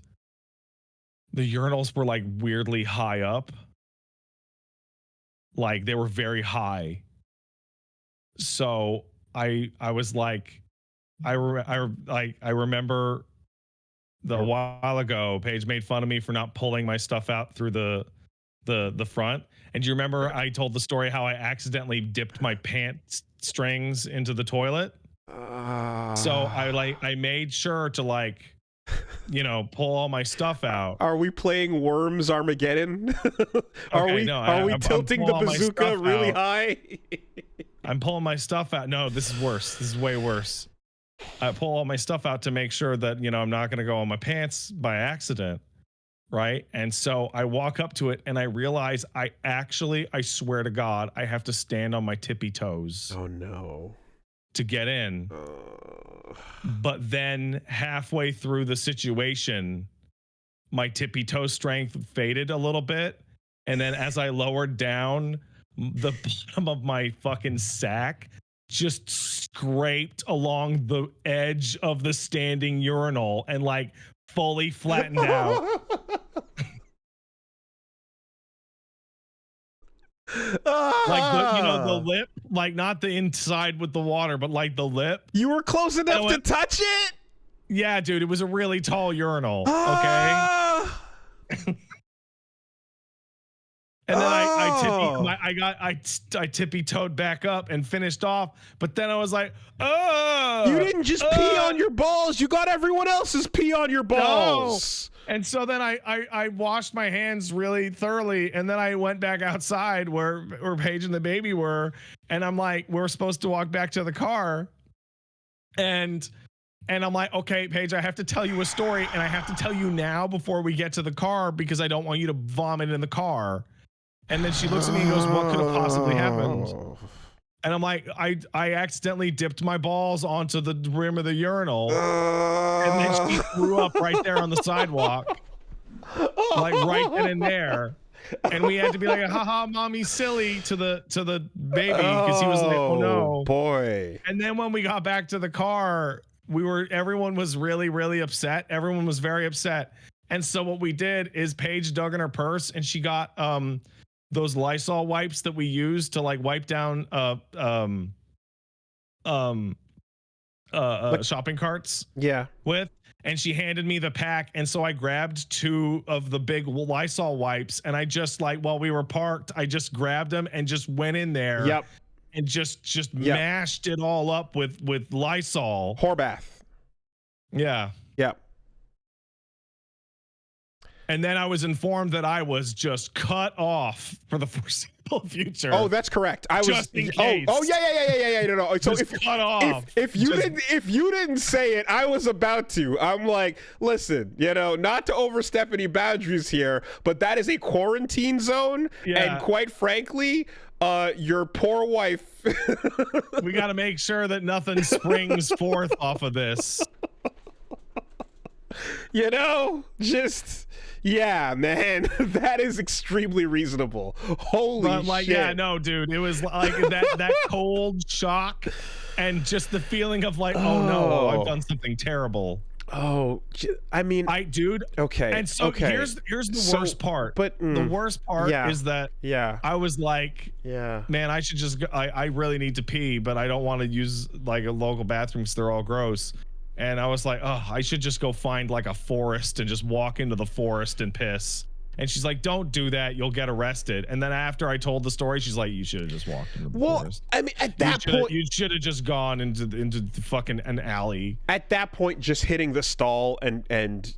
Speaker 1: the urinals were like weirdly high up, like they were very high. So I was like, I remember a while ago, Paige made fun of me for not pulling my stuff out through the front. And do you remember I told the story how I accidentally dipped my pants strings into the toilet? So I made sure to pull all my stuff out.
Speaker 2: Are we playing Worms Armageddon? Are we tilting the bazooka really high?
Speaker 1: I'm pulling my stuff out. No, this is worse. This is way worse. I pull all my stuff out to make sure that, I'm not going to go on my pants by accident. Right. And so I walk up to it and I realize I swear to God, I have to stand on my tippy toes.
Speaker 2: Oh, no.
Speaker 1: To get in. But then halfway through the situation, my tippy toe strength faded a little bit. And then as I lowered down, the bottom of my fucking sack just scraped along the edge of the standing urinal and fully flattened out. The lip, not the inside with the water, but the lip.
Speaker 2: You were close enough to touch it?
Speaker 1: Yeah, dude, it was a really tall urinal. Okay. And then I tippy toed back up and finished off, but then I was like, oh,
Speaker 2: you didn't just pee on your balls, you got everyone else's pee on your balls.
Speaker 1: No. And so then I washed my hands really thoroughly, and then I went back outside where Paige and the baby were, and I'm like, we're supposed to walk back to the car, and I'm like, okay, Paige, I have to tell you a story, and I have to tell you now before we get to the car because I don't want you to vomit in the car. And then she looks at me and goes, what could have possibly happened? And I'm like, I accidentally dipped my balls onto the rim of the urinal. And then she threw up right there on the sidewalk. Like right then and there. And we had to be like, haha, mommy silly to the baby, because he was like, oh no.
Speaker 2: Boy.
Speaker 1: And then when we got back to the car, everyone was really, really upset. Everyone was very upset. And so what we did is Paige dug in her purse and she got those Lysol wipes that we use to like wipe down shopping carts with, and she handed me the pack, and so I grabbed 2 of the big Lysol wipes, and I just like, while we were parked, I just grabbed them and just went in there and just mashed it all up with Lysol.
Speaker 2: Whore bath.
Speaker 1: Yeah. And then I was informed that I was just cut off for the foreseeable future.
Speaker 2: Oh, that's correct. I
Speaker 1: just
Speaker 2: was.
Speaker 1: In case.
Speaker 2: Oh, yeah. No. So
Speaker 1: just cut off.
Speaker 2: If you didn't say it, I was about to. I'm like, listen, not to overstep any boundaries here, but that is a quarantine zone, and quite frankly, your poor wife.
Speaker 1: We got to make sure that nothing springs forth off of this.
Speaker 2: Yeah, man, that is extremely reasonable. Holy shit.
Speaker 1: Yeah, no, dude, it was like that cold shock and just the feeling of like, oh no, I've done something terrible.
Speaker 2: Oh, I mean,
Speaker 1: dude.
Speaker 2: Okay.
Speaker 1: And so here's the worst part.
Speaker 2: But
Speaker 1: the worst part is that I was like, man, I should just I really need to pee, but I don't want to use like a local bathroom because they're all gross. And I was like, oh, I should just go find like a forest and just walk into the forest and piss. And she's like, don't do that. You'll get arrested. And then after I told the story, she's like, you should have just walked into the forest.
Speaker 2: I mean, at that point,
Speaker 1: you should have just gone into the fucking an alley.
Speaker 2: At that point, just hitting the stall and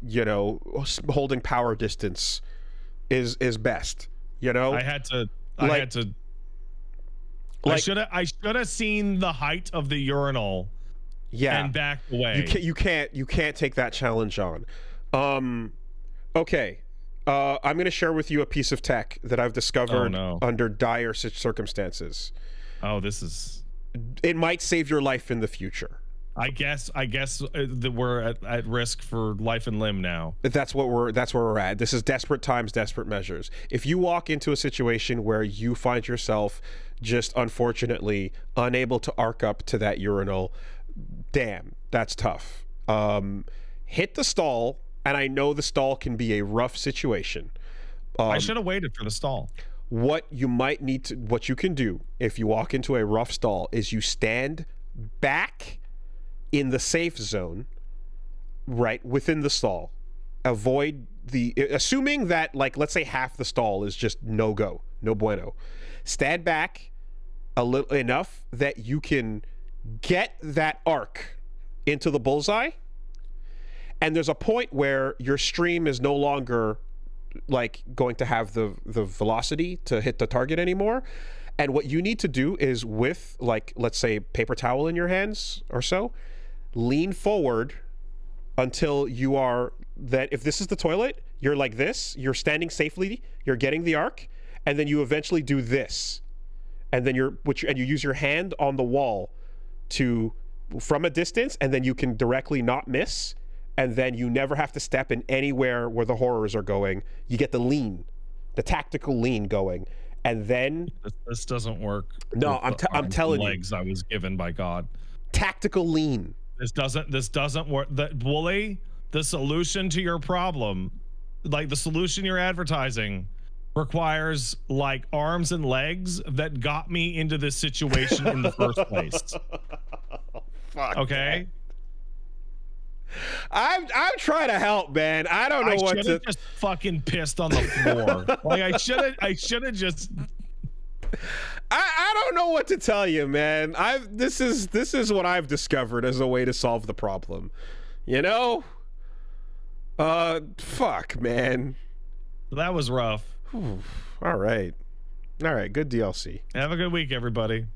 Speaker 2: holding power distance is best.
Speaker 1: I should have seen the height of the urinal. And back away.
Speaker 2: You can't take that challenge on. Okay. I'm going to share with you a piece of tech that I've discovered under dire circumstances.
Speaker 1: Oh,
Speaker 2: it might save your life in the future.
Speaker 1: I guess that we're at risk for life and limb now.
Speaker 2: That's where we're at. This is desperate times, desperate measures. If you walk into a situation where you find yourself just unfortunately unable to arc up to that urinal, damn, that's tough. Hit the stall, and I know the stall can be a rough situation.
Speaker 1: I should have waited for the stall.
Speaker 2: What you can do if you walk into a rough stall is you stand back in the safe zone, right within the stall. Assuming that, like, let's say half the stall is just no bueno. Stand back a little enough that you can get that arc into the bullseye, and there's a point where your stream is no longer like going to have the velocity to hit the target anymore, and what you need to do is, with, like, let's say paper towel in your hands or so, lean forward until you are that if this is the toilet, you're like this, you're standing safely, you're getting the arc, and then you eventually do this, and then you use your hand on the wall from a distance, and then you can directly not miss, and then you never have to step in anywhere where the horrors are going. You get the tactical lean going, and then
Speaker 1: this doesn't work.
Speaker 2: No, I'm telling you,
Speaker 1: legs I was given by God.
Speaker 2: Tactical lean.
Speaker 1: This doesn't work. Wooly, the solution to your problem, like the solution you're advertising, requires like arms and legs that got me into this situation in the first place.
Speaker 2: Fuck,
Speaker 1: okay,
Speaker 2: man. I'm trying to help, man. I don't know what to.
Speaker 1: Just fucking pissed on the floor. Like I should have just.
Speaker 2: I don't know what to tell you, man. This is what I've discovered as a way to solve the problem. Fuck, man.
Speaker 1: That was rough.
Speaker 2: All right. Good DLC.
Speaker 1: Have a good week, everybody.